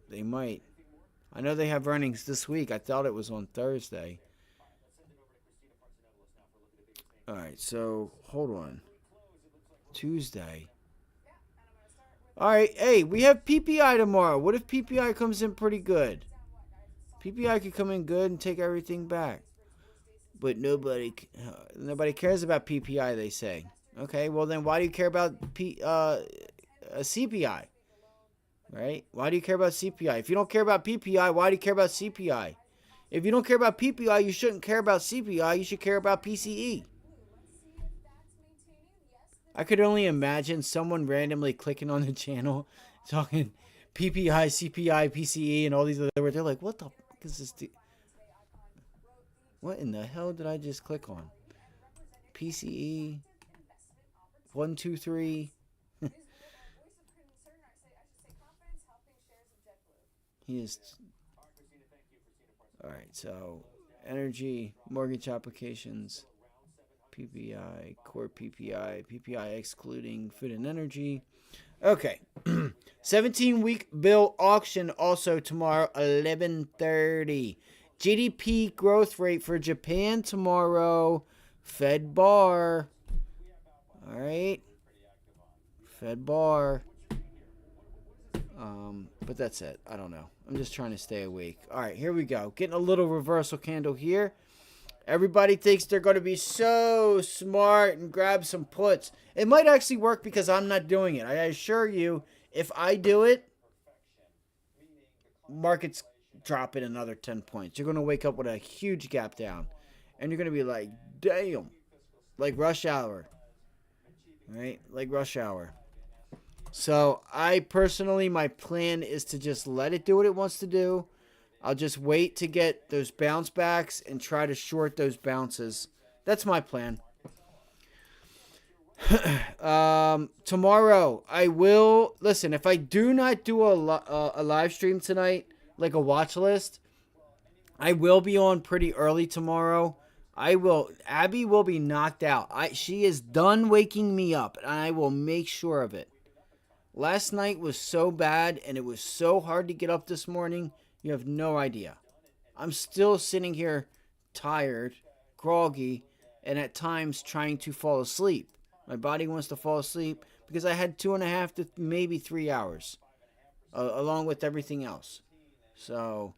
A: They might. I know they have earnings this week. I thought it was on Thursday. All right, so hold on. Tuesday. All right, hey, we have PPI tomorrow. What if PPI comes in pretty good? PPI could come in good and take everything back. But nobody cares about PPI, they say. Okay, well then why do you care about CPI? Right? Why do you care about CPI? If you don't care about PPI, why do you care about CPI? If you don't care about PPI, you shouldn't care about CPI. You should care about PCE. I could only imagine someone randomly clicking on the channel, talking PPI, CPI, PCE, and all these other words. They're like, what the fuck is this? What in the hell did I just click on? PCE, 1, 2, 3. He is. All right, so energy, mortgage applications, PPI, core PPI, PPI excluding food and energy. Okay. 17-week bill auction also tomorrow, 11:30. GDP growth rate for Japan tomorrow. Fed bar. All right. Fed bar. But that's it. I don't know. I'm just trying to stay awake. All right, here we go. Getting a little reversal candle here. Everybody thinks they're going to be so smart and grab some puts. It might actually work because I'm not doing it. I assure you, if I do it, markets drop in another 10 points. You're going to wake up with a huge gap down. And you're going to be like, damn. Like rush hour. Right? Like rush hour. So, I personally, my plan is to just let it do what it wants to do. I'll just wait to get those bounce backs and try to short those bounces. That's my plan. Tomorrow, I will... Listen, if I do not do a live stream tonight, like a watch list, I will be on pretty early tomorrow. Abby will be knocked out. She is done waking me up, and I will make sure of it. Last night was so bad, and it was so hard to get up this morning. You have no idea. I'm still sitting here tired, groggy, and at times trying to fall asleep. My body wants to fall asleep because I had 2.5 to maybe 3 hours, along with everything else. So,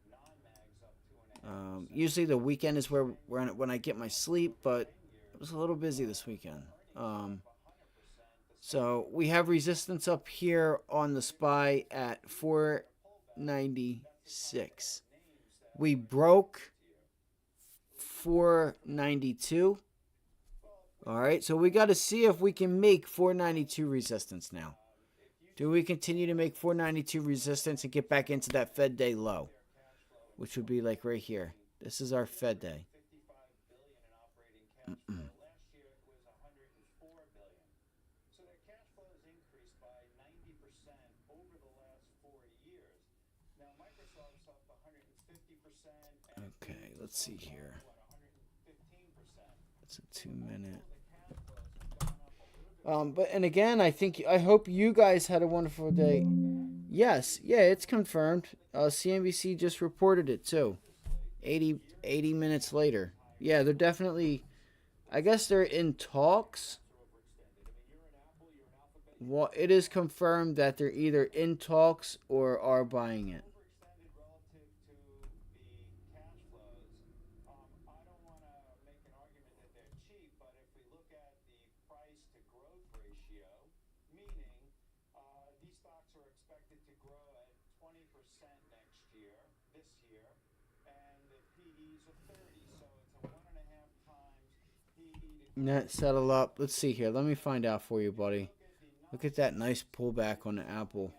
A: usually the weekend is when I get my sleep, but it was a little busy this weekend. So we have resistance up here on the SPY at 496. We broke 492. All right, so we got to see if we can make 492 resistance now. Do we continue to make 492 resistance and get back into that Fed day low, which would be like right here. This is our Fed day. Okay, let's see here. It's a 2-minute. And again, I hope you guys had a wonderful day. Yes, yeah, it's confirmed. CNBC just reported it too. 80 minutes later. Yeah, they're definitely, I guess they're in talks. Well, it is confirmed that they're either in talks or are buying it. Net settle up. Let's see here. Let me find out for you, buddy. Look at that nice pullback on the Apple.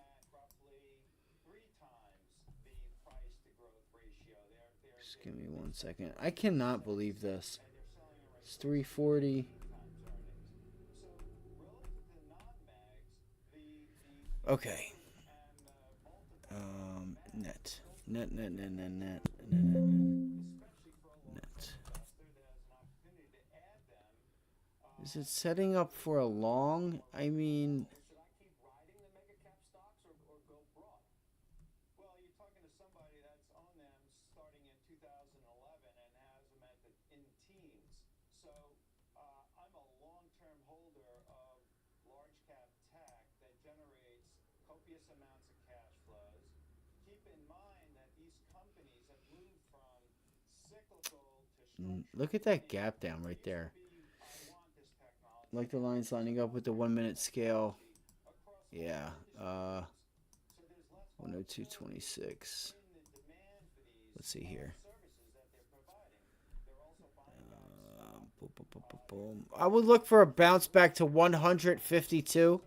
A: Just give me 1 second. I cannot believe this. It's 340. Okay. Net. Is it setting up for a long? I mean... Look at that gap down right there. Like the lines lining up with the 1-minute scale. Yeah. 102.26. Let's see here. I would look for a bounce back to 152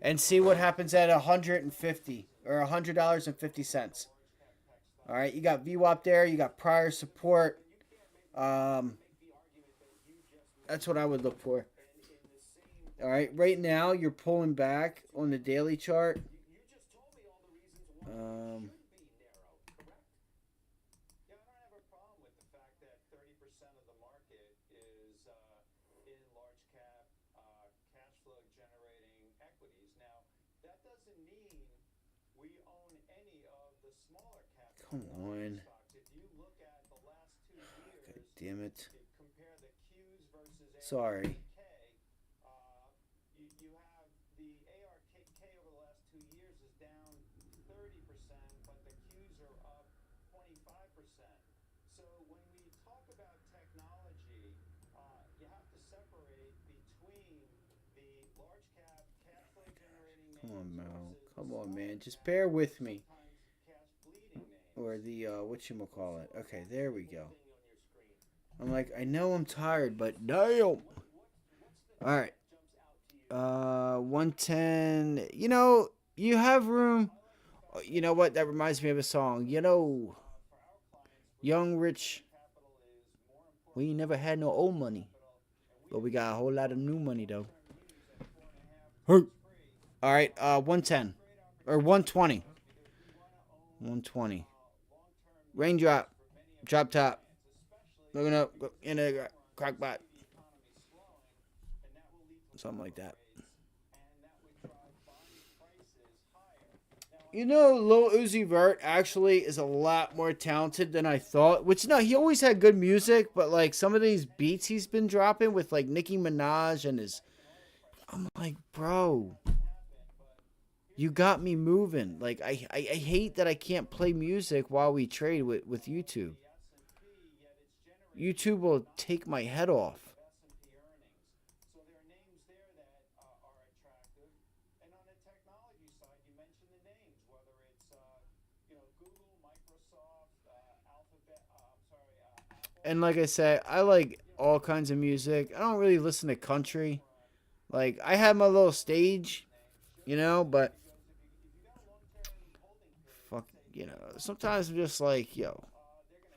A: and see what happens at 150 or $100.50. All right, you got VWAP there. You got prior support. That's what I would look for. All right, right now you're pulling back on the daily chart.
T: that doesn't mean we own any of the smaller cap
A: Come on.
T: stocks. If you look at the last 2 years,
A: God damn it.
T: compare the Qs versus
A: Sorry.
T: you have the ARKK over the last 2 years is down 30%, but the Qs are up 25%. So when we talk about technology, you have to separate between the large cap cash flow generating
A: Come on, Mo. Come on, man. Just bear with me. Or the, whatchamacallit. Okay, there we go. I'm like, I know I'm tired, but damn. Alright. 110. You know, you have room. You know what? That reminds me of a song. You know, Young Rich. We never had no old money. But we got a whole lot of new money, though. Alright, 110. Or 120. 120. Raindrop. Drop top. Looking up. In a crackpot. Something like that. You know, Lil Uzi Vert actually is a lot more talented than I thought. Which, no, he always had good music. But, like, some of these beats he's been dropping with, like, Nicki Minaj and his... I'm like, bro... You got me moving. Like, I hate that I can't play music while we trade with YouTube. YouTube will take my head off.
T: So there are names there that are attractive. And on the technology side, you mentioned the names, whether it's Google, Microsoft, Alphabet, Apple.
A: And like I said, I like all kinds of music. I don't really listen to country. Like, I have my little stage, you know, but fuck, you know, sometimes I'm just like, yo,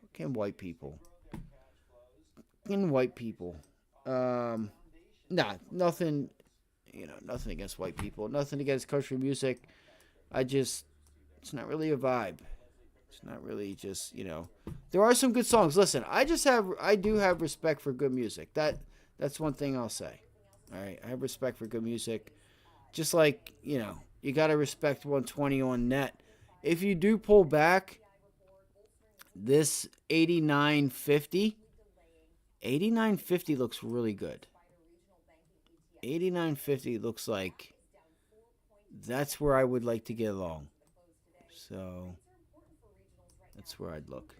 A: fucking white people. Fucking white people. Nah, nothing, you know, nothing against white people. Nothing against country music. It's not really a vibe. It's not really just, you know. There are some good songs. Listen, I do have respect for good music. That's one thing I'll say. All right, I have respect for good music. Just like, you know, you got to respect 120 on net. If you do pull back, this 89.50 looks really good. 89.50 looks like that's where I would like to get along. So that's where I'd look.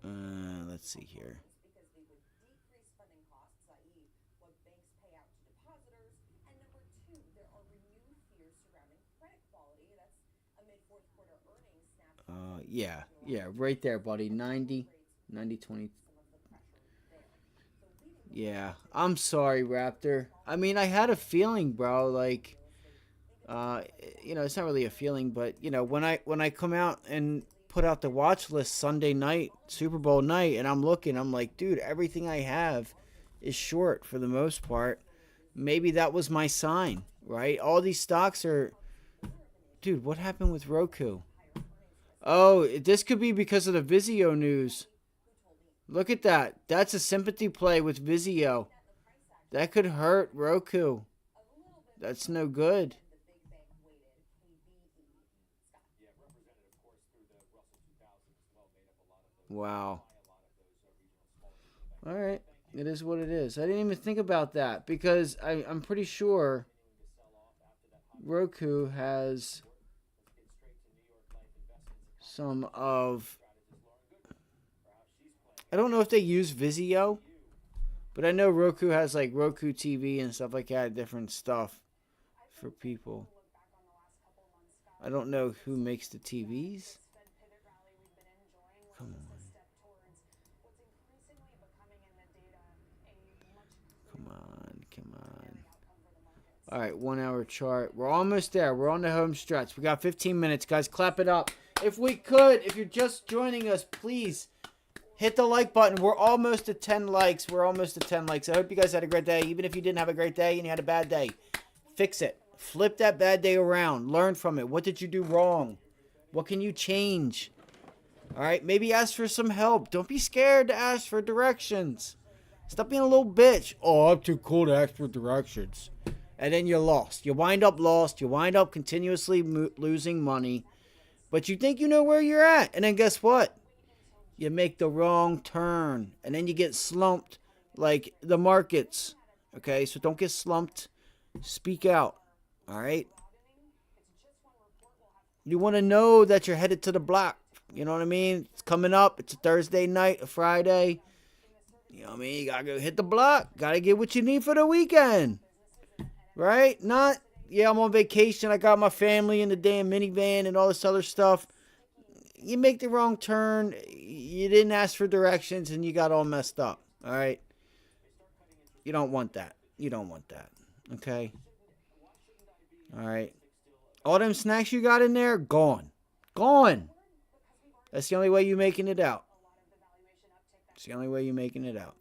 A: Let's see here. Yeah, right there, buddy. 90, 20. Yeah, I'm sorry, Raptor. I mean, I had a feeling, bro. Like, you know, it's not really a feeling, but you know, when I come out and put out the watch list Sunday night, Super Bowl night, and I'm looking, I'm like, dude, everything I have is short for the most part. Maybe that was my sign, right? All these stocks are, dude. What happened with Roku? Oh, this could be because of the Vizio news. Look at that. That's a sympathy play with Vizio. That could hurt Roku. That's no good. Wow. All right. It is what it is. I didn't even think about that because I'm pretty sure Roku has some of... I don't know if they use Vizio, but I know Roku has like Roku TV and stuff like that, different stuff for people. I don't know who makes the TVs. Come on. Come on. All right, 1 hour chart. We're almost there. We're on the home stretch. We got 15 minutes, guys. Clap it up. If we could, if you're just joining us, please hit the like button. We're almost at 10 likes. We're almost at 10 likes. I hope you guys had a great day. Even if you didn't have a great day and you had a bad day, fix it. Flip that bad day around. Learn from it. What did you do wrong? What can you change? All right, maybe ask for some help. Don't be scared to ask for directions. Stop being a little bitch. Oh, I'm too cool to ask for directions. and then you're lost. You wind up lost. You wind up continuously losing money. But you think you know where you're at. And then guess what? You make the wrong turn. And then you get slumped like the markets. Okay, so don't get slumped. Speak out. All right? You want to know that you're headed to the block. You know what I mean? It's coming up. It's a Thursday night, a Friday. You know what I mean? You got to go hit the block. Got to get what you need for the weekend. Right? Not, yeah, I'm on vacation. I got my family in the damn minivan and all this other stuff. You make the wrong turn. You didn't ask for directions and you got all messed up. All right? You don't want that. You don't want that. Okay? All right? All them snacks you got in there, gone. Gone. That's the only way you're making it out. It's the only way you're making it out.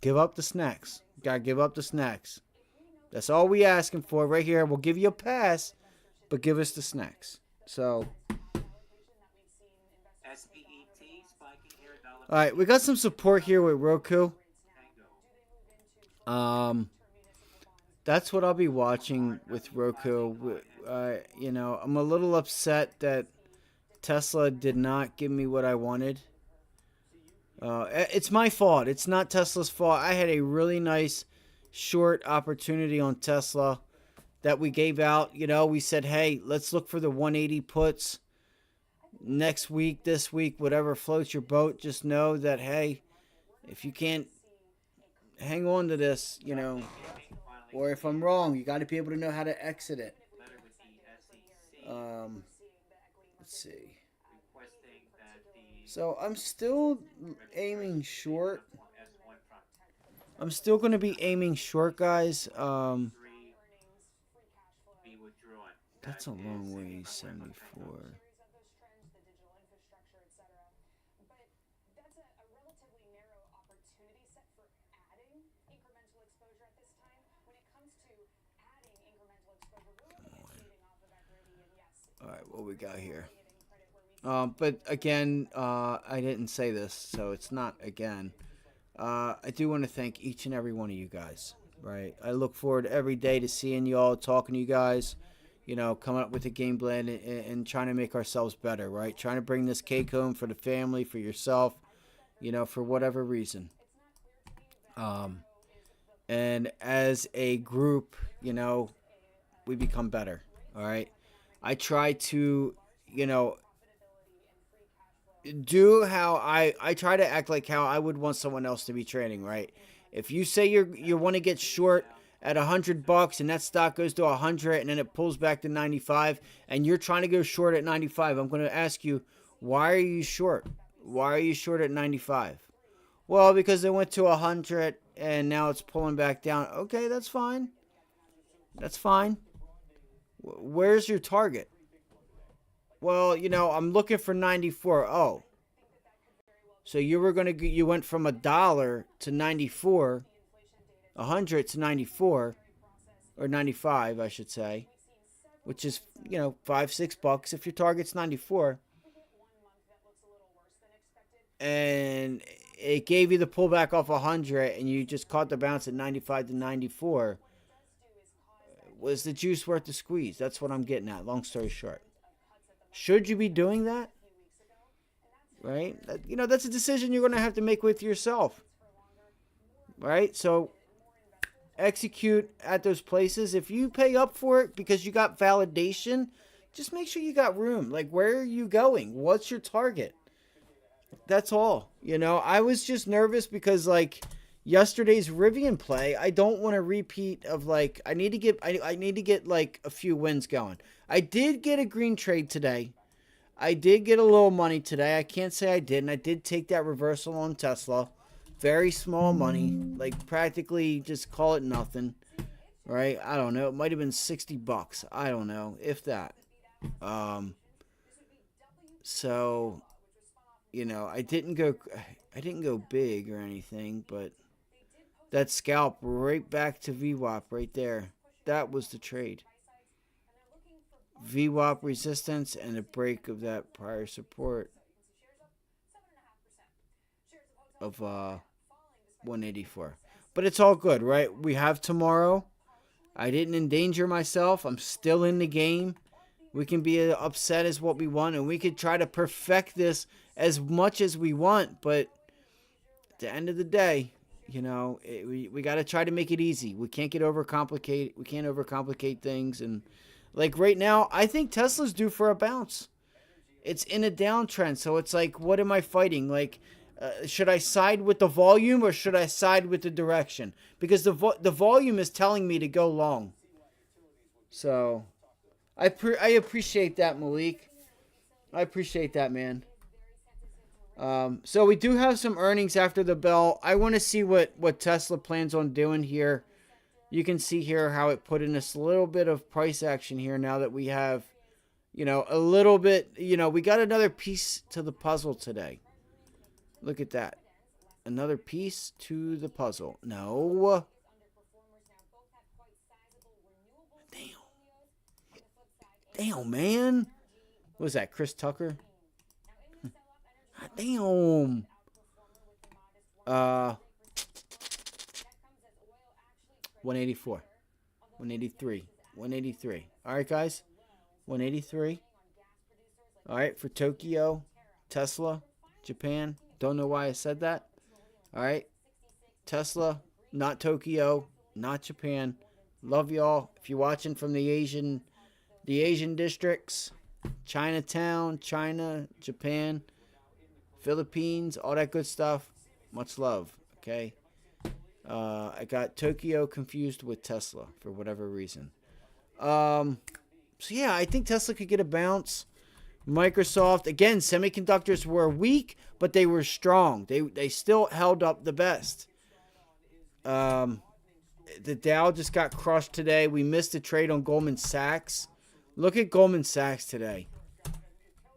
A: Give up the snacks. You gotta give up the snacks. That's all we asking for right here. We'll give you a pass, but give us the snacks. So, all right, we got some support here with Roku. That's what I'll be watching with Roku. You know, I'm a little upset that Tesla did not give me what I wanted. It's my fault. It's not Tesla's fault. I had a really nice short opportunity on Tesla that we gave out. You know, we said, hey, let's look for the 180 puts next week, this week, whatever floats your boat. Just know that, hey, if you can't hang on to this, you know, or if I'm wrong, you got to be able to know how to exit it. Let's see. So I'm still aiming short. I'm still going to be aiming short, guys. That's a long way, 74. All right, what we got here? But again, I didn't say this, so it's not again. I do want to thank each and every one of you guys, right? I look forward every day to seeing you all, talking to you guys, you know, coming up with a game plan and trying to make ourselves better, right? Trying to bring this cake home for the family, for yourself, you know, for whatever reason. And as a group, you know, we become better, all right? I try to, you know, do how I try to act like how I would want someone else to be trading, right? If you say you want to get short at $100 and that stock goes to 100 and then it pulls back to 95 and you're trying to go short at 95, I'm going to ask you, why are you short? Why are you short at 95? Well, because it went to 100 and now it's pulling back down. Okay, that's fine. That's fine. Where's your target? Well, you know, I'm looking for 94. Oh. So you went from $1 to 94, 100 to 94, or 95, I should say, which is, you know, $5-6 if your target's 94. And it gave you the pullback off 100 and you just caught the bounce at 95 to 94. Was the juice worth the squeeze? That's what I'm getting at, long story short. Should you be doing that? Right? You know, that's a decision you're going to have to make with yourself. Right? So, execute at those places. If you pay up for it because you got validation, just make sure you got room. Like, where are you going? What's your target? That's all. You know, I was just nervous because, like, yesterday's Rivian play, I don't want to repeat of, like, I need to get like a few wins going. I did get a green trade today. I did get a little money today. I can't say I didn't. I did take that reversal on Tesla. Very small money. Like, practically just call it nothing. Right? I don't know. It might have been $60. I don't know. If that. So, you know, I didn't go big or anything, but that scalp right back to VWAP right there. That was the trade. VWAP resistance and a break of that prior support of 184. But it's all good, right? We have tomorrow. I didn't endanger myself. I'm still in the game. We can be upset as what we want, and we could try to perfect this as much as we want, but at the end of the day, you know, we got to try to make it easy. We can't get overcomplicated. We can't overcomplicate things. And like right now, I think Tesla's due for a bounce. It's in a downtrend, so it's like, what am I fighting? Like, should I side with the volume or should I side with the direction? Because the volume is telling me to go long. So I appreciate that, Malik. I appreciate that, man. So we do have some earnings after the bell. I want to see what Tesla plans on doing here. You can see here how it put in this little bit of price action here now that we have, you know, a little bit, you know, we got another piece to the puzzle today. Look at that. Another piece to the puzzle. No. Damn, man. What was that, Chris Tucker? Damn. 184. 183. 183. All right, guys. 183. All right, for Tokyo, Tesla, Japan. Don't know why I said that. All right. Tesla, not Tokyo, not Japan. Love y'all. If you're watching from the Asian districts, Chinatown, China, Japan, Philippines, all that good stuff. Much love. Okay. I got Tokyo confused with Tesla for whatever reason. So yeah, I think Tesla could get a bounce. Microsoft, again, semiconductors were weak, but they were strong. They still held up the best. The Dow just got crushed today. We missed a trade on Goldman Sachs. Look at Goldman Sachs today.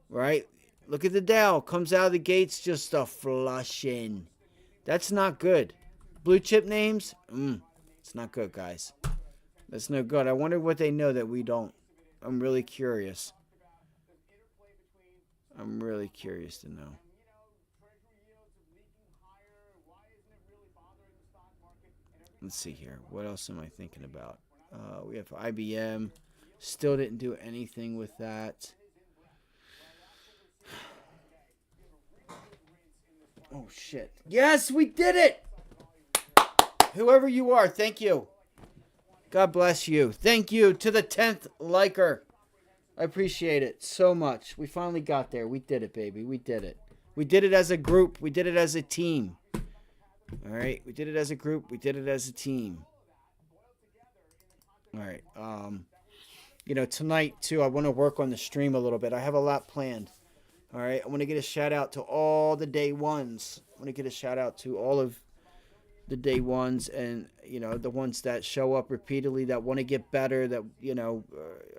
A: Right? Look at the Dow. Comes out of the gates just a flushing. That's not good. Blue chip names? It's not good, guys. That's no good. I wonder what they know that we don't. I'm really curious. I'm really curious to know. Let's see here. What else am I thinking about? We have IBM. Still didn't do anything with that. Oh, shit. Yes, we did it! Whoever you are, thank you. God bless you. Thank you to the 10th liker. I appreciate it so much. We finally got there. We did it, baby. We did it. We did it as a group. We did it as a team. All right. We did it as a group. We did it as a team. All right. You know, tonight, too, I want to work on the stream a little bit. I have a lot planned. All right. I want to get a shout out to all the day ones. I want to get a shout out to all of the day ones and, you know, the ones that show up repeatedly, that want to get better, that, you know,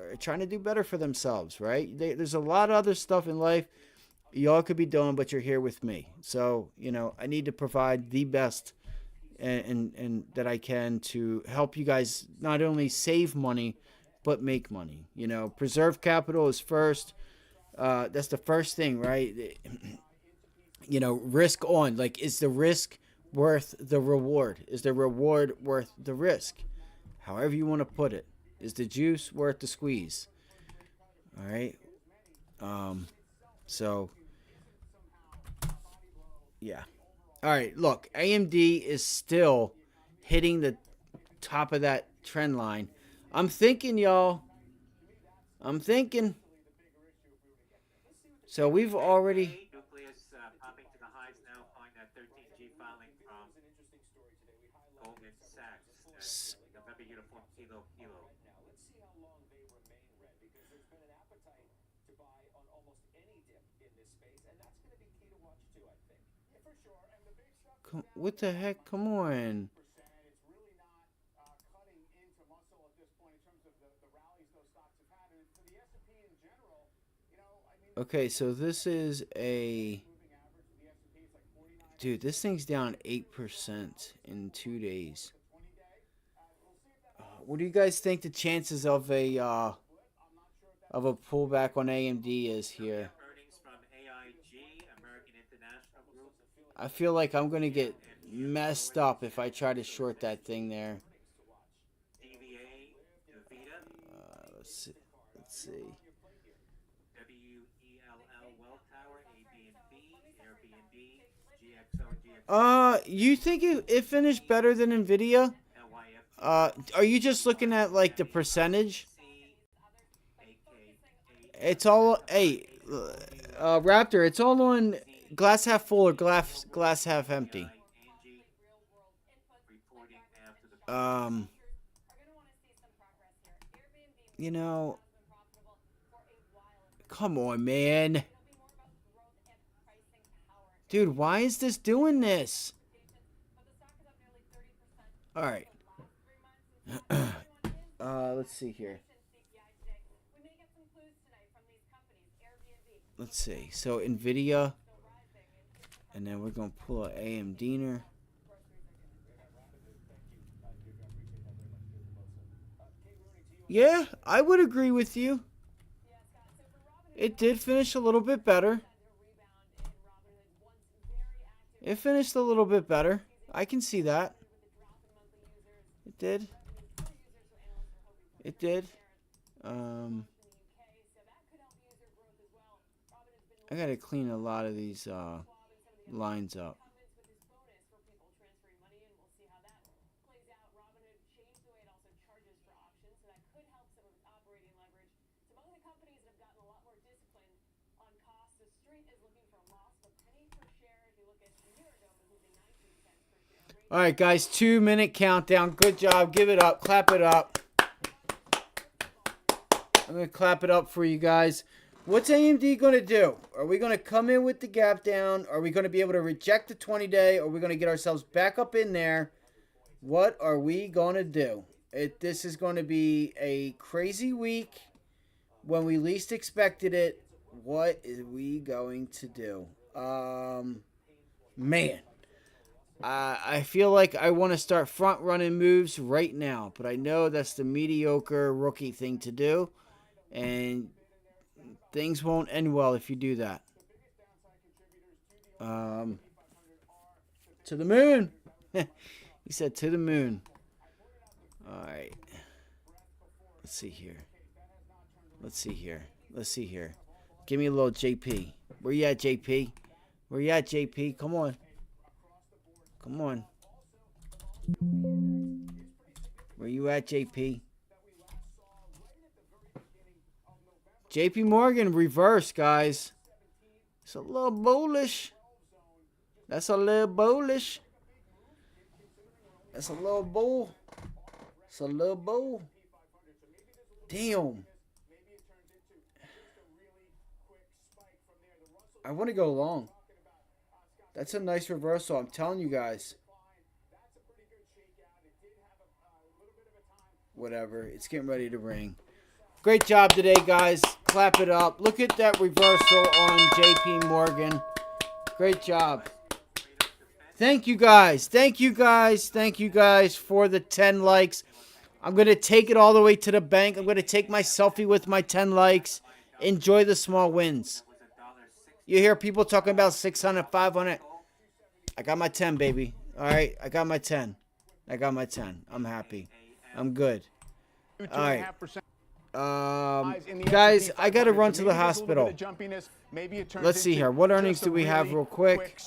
A: are trying to do better for themselves, right? There's a lot of other stuff in life y'all could be doing, but you're here with me. So, you know, I need to provide the best and that I can to help you guys not only save money, but make money. You know, preserve capital is first. That's the first thing, right? You know, risk on. Like, is the risk worth the reward? Is the reward worth the risk? However you want to put it. Is the juice worth the squeeze? All right. So, yeah. All right. Look, AMD is still hitting the top of that trend line. I'm thinking, y'all. I'm thinking. So we've already.
I: Nucleus popping to the highs now, following that 13G filing from Goldman Sachs. November uniform kilo.
C: Let's see how long they remain red, because there's been an appetite to buy on almost any dip in this space, and that's going to be key to watch too, I think. Yeah, for sure. And the big stuff.
A: What the heck? Come on.
C: It's really not cutting into muscle at this point in terms of the rallies those stocks have had, and for the S&P in general, you know, I mean.
A: Okay, so this is a. Dude, this thing's down 8% in 2 days. What do you guys think the chances of a pullback on AMD is here? I feel like I'm gonna get messed up if I try to short that thing there.
I: DVA
A: Let's see.
I: WELL Well Tower, Airbnb, GXO,
A: You think it finished better than Nvidia? Are you just looking at like the percentage? It's all Raptor. It's all on glass half full or glass half empty. You know, come on, man. Dude, why is this doing this? All right. Let's see here. Let's see. So Nvidia, and then we're gonna pull an AMD'ner. Yeah, I would agree with you. It did finish a little bit better. It finished a little bit better. I can see that. It did. It did. I gotta clean a lot of these lines up. All right, guys, 2-minute countdown. Good job. Give it up. Clap it up. I'm going to clap it up for you guys. What's AMD going to do? Are we going to come in with the gap down? Are we going to be able to reject the 20-day? Are we going to get ourselves back up in there? What are we going to do? This is going to be a crazy week when we least expected it. What are we going to do? Man. I feel like I want to start front-running moves right now, but I know that's the mediocre rookie thing to do, and things won't end well if you do that. To the moon. He said to the moon. All right. Let's see here. Let's see here. Let's see here. Give me a little JP. Where you at, JP? Where you at, JP? Come on. Come on. Where you at, JP? JP Morgan reverse, guys. It's a little bullish. That's a little bullish. That's a little bull. It's a little bull. Damn. I want to go long. That's a nice reversal, I'm telling you guys. Whatever, it's getting ready to ring. Great job today, guys. Clap it up. Look at that reversal on JP Morgan. Great job. Thank you guys. Thank you guys. Thank you guys for the 10 likes. I'm going to take it all the way to the bank. I'm going to take my selfie with my 10 likes. Enjoy the small wins. You hear people talking about 600, 500. I got my 10, baby. All right, I got my 10. I got my 10. I'm happy. I'm good. All right. Guys, I got to run to the hospital. Let's see here. What earnings do we have real quick?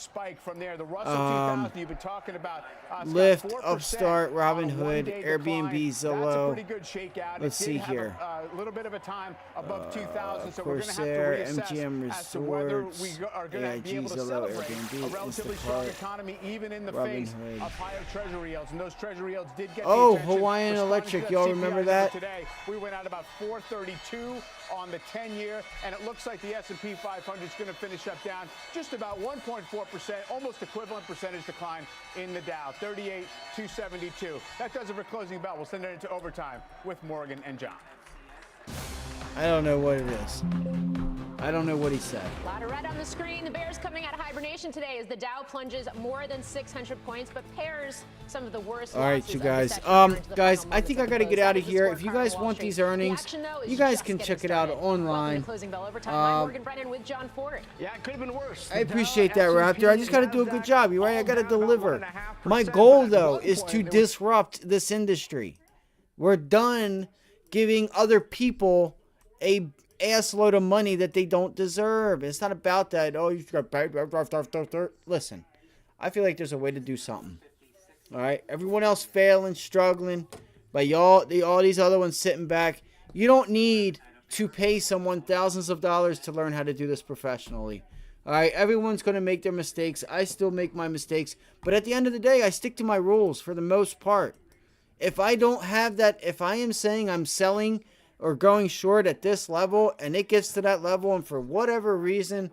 A: Lyft, Upstart, Robinhood, Airbnb, Zillow. Let's see here. Corsair, MGM Resorts, AIG, Zillow, Airbnb, Instacart, Robinhood. Oh, Hawaiian Electric. Y'all remember that?
H: We went out about 432 on the 10-year, and it looks like the S&P 500 is going to finish up down just about 1.4%, almost equivalent percentage decline in the Dow, 38,272. That does it for Closing Bell. We'll send it into overtime with Morgan and John.
A: I don't know what it is. I don't know what he said.
J: A lot of red on the screen. The bears coming out of hibernation today as the Dow plunges more than 600 points, but pairs some of the worst.
A: All right, you guys. Guys, I think I got to get out of here. If you guys want these earnings, you guys can check it out online.
J: Closing Bell overtime. Morgan Brennan with John Ford.
H: Yeah, it could have been worse.
A: I appreciate that, Raptor. I just got to do a good job. You're right. I got to deliver. My goal, though, is to disrupt this industry. We're done giving other people a assload of money that they don't deserve. It's not about that. Oh, you got paid. Listen, I feel like there's a way to do something. All right, everyone else failing, struggling, but all these other ones sitting back. You don't need to pay someone thousands of dollars to learn how to do this professionally. All right, everyone's going to make their mistakes. I still make my mistakes, but at the end of the day, I stick to my rules for the most part. If I don't have that, if I am saying I'm selling or going short at this level and it gets to that level and for whatever reason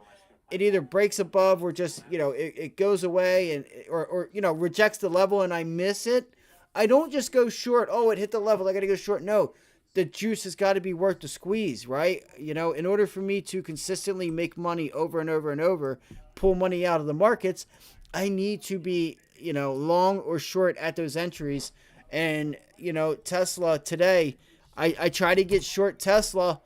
A: it either breaks above or just, it goes away and or rejects the level and I miss it, I don't just go short. Oh, it hit the level, I got to go short. No, the juice has got to be worth the squeeze, right? In order for me to consistently make money over and over and over, pull money out of the markets, I need to be, long or short at those entries. And, Tesla today, I try to get short Tesla.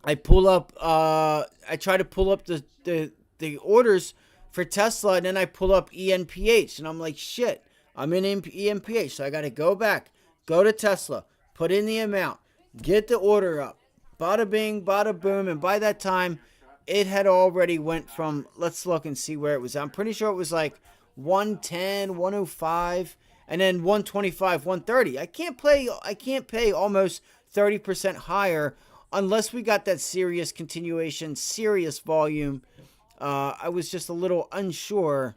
A: I try to pull up the orders for Tesla, and then I pull up ENPH, and I'm like, shit, I'm in ENPH, so I got to go back, go to Tesla, put in the amount, get the order up, bada bing, bada boom, and by that time, it had already went from, let's look and see where it was. I'm pretty sure it was like 110, 105, and then 125, 130. I can't pay almost 30% higher unless we got that serious continuation, serious volume. I was just a little unsure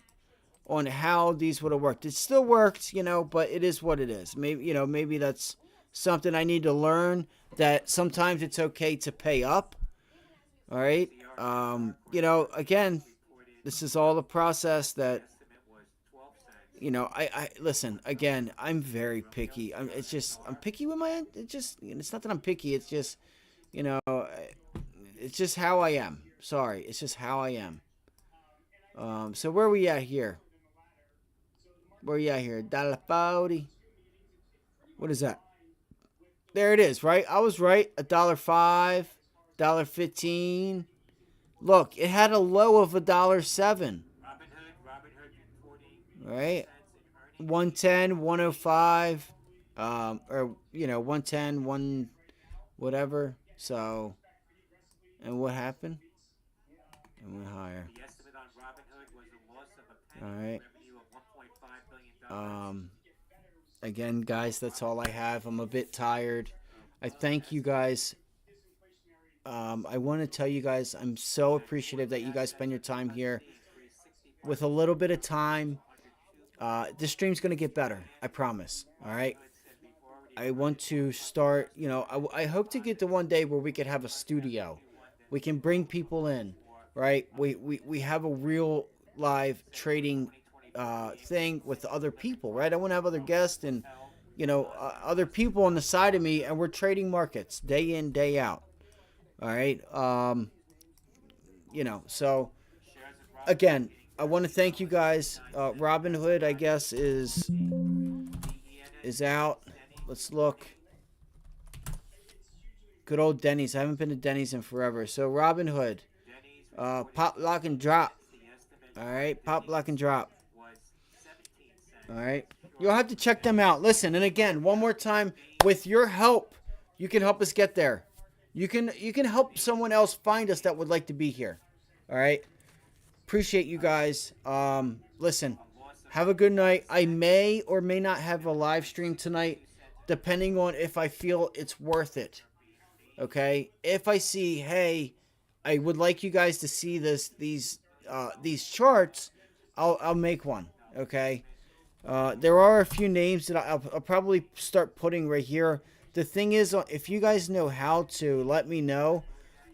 A: on how these would have worked. It still worked, but it is what it is. Maybe that's something I need to learn, that sometimes it's okay to pay up. All right. Again, this is all the process that, I listen, again, I'm very picky. I'm picky with my, it's not that I'm picky. It's just, it's just how I am. Sorry. It's just how I am. So where are we at here? $1.40. What is that? There it is, right? I was right. $1.05, $1.15. Look, it had a low of $1.07. Right? 110, 105, or 110, 1 whatever. So, and what happened? It went higher. All right. Again, guys, that's all I have. I'm a bit tired. I thank you guys. I want to tell you guys, I'm so appreciative that you guys spend your time here. With a little bit of time, this stream's going to get better. I promise. All right. I want to start, I hope to get to one day where we could have a studio. We can bring people in, right? We have a real live trading thing with other people, right? I want to have other guests and, other people on the side of me, and we're trading markets day in, day out. All right. So again, I want to thank you guys. Robinhood, I guess, is out. Let's look. Good old Denny's. I haven't been to Denny's in forever. So Robinhood, pop, lock, and drop. All right, pop, lock, and drop. All right, you'll have to check them out. Listen, and again, one more time, with your help, you can help us get there. You can help someone else find us that would like to be here. All right, appreciate you guys. Listen, have a good night. I may or may not have a live stream tonight, depending on if I feel it's worth it. Okay, if I see, hey, I would like you guys to see these charts, I'll make one. Okay. There are a few names that I'll probably start putting right here. The thing is, if you guys know how to, let me know.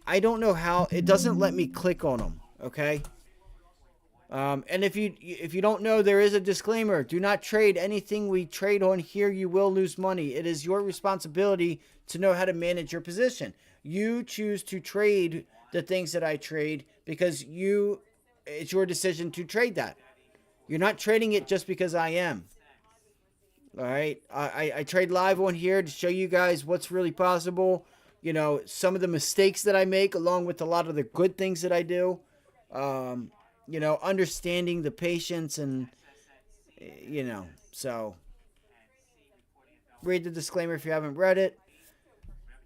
A: I don't know how. It doesn't let me click on them. Okay. And if you don't know, there is a disclaimer. Do not trade anything we trade on here. You will lose money. It is your responsibility to know how to manage your position. You choose to trade the things that I trade because it's your decision to trade that. You're not trading it just because I am. All right. I trade live on here to show you guys what's really possible. Some of the mistakes that I make along with a lot of the good things that I do. Understanding the patience and, so read the disclaimer if you haven't read it.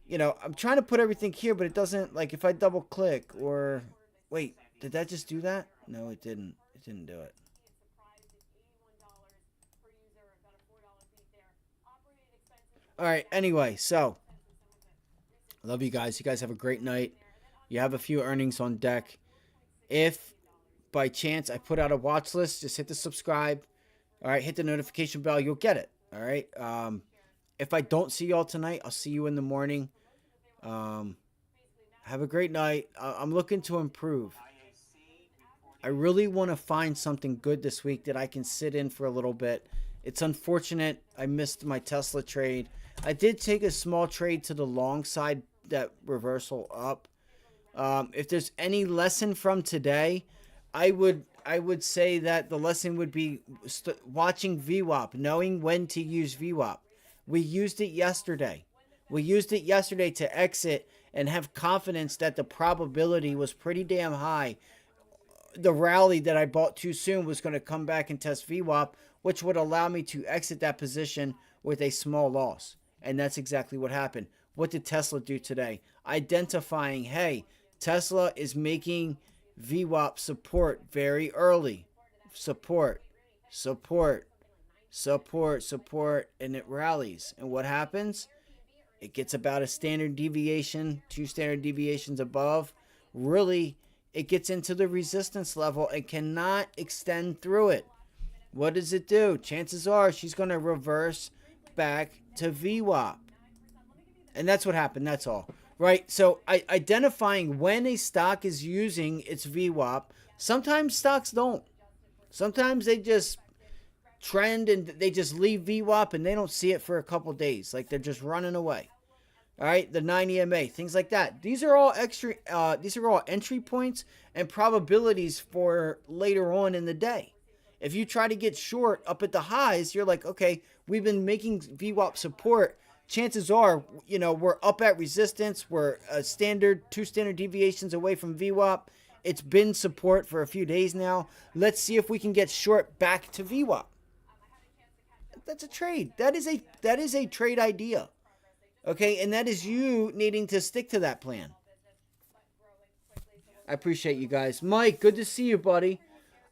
A: you know, I'm trying to put everything here, but it doesn't, like, if I double click or, wait, did that just do that? No, it didn't. It didn't do it. All right, anyway, so, I love you guys. You guys have a great night. You have a few earnings on deck. If, by chance, I put out a watch list, just hit the subscribe. All right, hit the notification bell. You'll get it. All right. If I don't see y'all tonight, I'll see you in the morning. Have a great night. I'm looking to improve. I really want to find something good this week that I can sit in for a little bit. It's unfortunate I missed my Tesla trade. I did take a small trade to the long side, that reversal up. If there's any lesson from today, I would say that the lesson would be watching VWAP, knowing when to use VWAP. We used it yesterday. We used it yesterday to exit and have confidence that the probability was pretty damn high. The rally that I bought too soon was going to come back and test VWAP, which would allow me to exit that position with a small loss. And that's exactly what happened. What did Tesla do today? Identifying, hey, Tesla is making VWAP support very early. Support, support, support, support, and it rallies. And what happens? It gets about a standard deviation, 2 standard deviations above. Really, it gets into the resistance level and cannot extend through it. What does it do? Chances are she's going to reverse back to VWAP. And that's what happened. That's all. Right? So identifying when a stock is using its VWAP. Sometimes stocks don't. Sometimes they just trend and they just leave VWAP and they don't see it for a couple days. Like they're just running away. All right, the 9 EMA, things like that. These are all these are all entry points and probabilities for later on in the day. If you try to get short up at the highs, you're like, okay, we've been making VWAP support. Chances are, you know, we're up at resistance. We're a standard 2 standard deviations away from VWAP. It's been support for a few days now. Let's see if we can get short back to VWAP. That's a trade. That is a trade idea. Okay, and that is you needing to stick to that plan. I appreciate you guys. Mike, good to see you, buddy.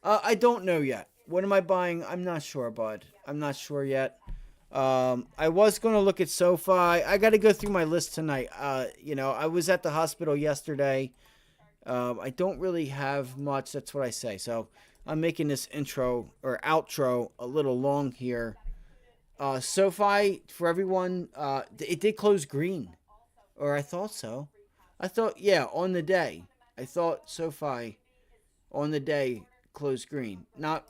A: I don't know yet. What am I buying? I'm not sure, bud. I'm not sure yet. I was going to look at SoFi. I got to go through my list tonight. You know, I was at the hospital yesterday. I don't really have much. That's what I say. So I'm making this intro or outro a little long here. SoFi, for everyone, it did close green. Or I thought so. I thought, yeah, on the day. I thought SoFi on the day closed green. Not,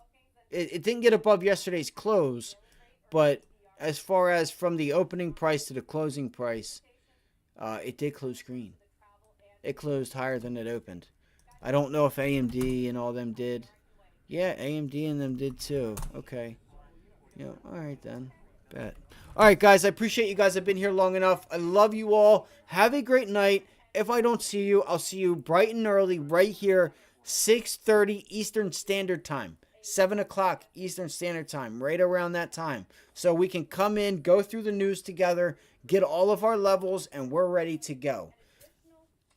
A: it didn't get above yesterday's close, but as far as from the opening price to the closing price, it did close green. It closed higher than it opened. I don't know if AMD and all them did. Yeah, AMD and them did too. Okay. Yeah, all right then. Bet. All right, guys, I appreciate you guys have been here long enough. I love you all. Have a great night. If I don't see you, I'll see you bright and early right here, 6:30 Eastern Standard Time. 7 o'clock Eastern Standard Time, right around that time. So we can come in, go through the news together, get all of our levels, and we're ready to go.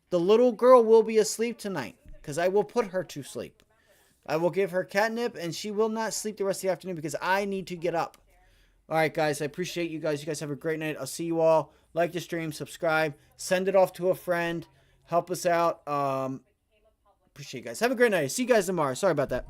A: The little girl will be asleep tonight because I will put her to sleep. I will give her catnip, and she will not sleep the rest of the afternoon because I need to get up. All right, guys, I appreciate you guys. You guys have a great night. I'll see you all. Like the stream, subscribe, send it off to a friend. Help us out. Appreciate you guys. Have a great night. See you guys tomorrow. Sorry about that.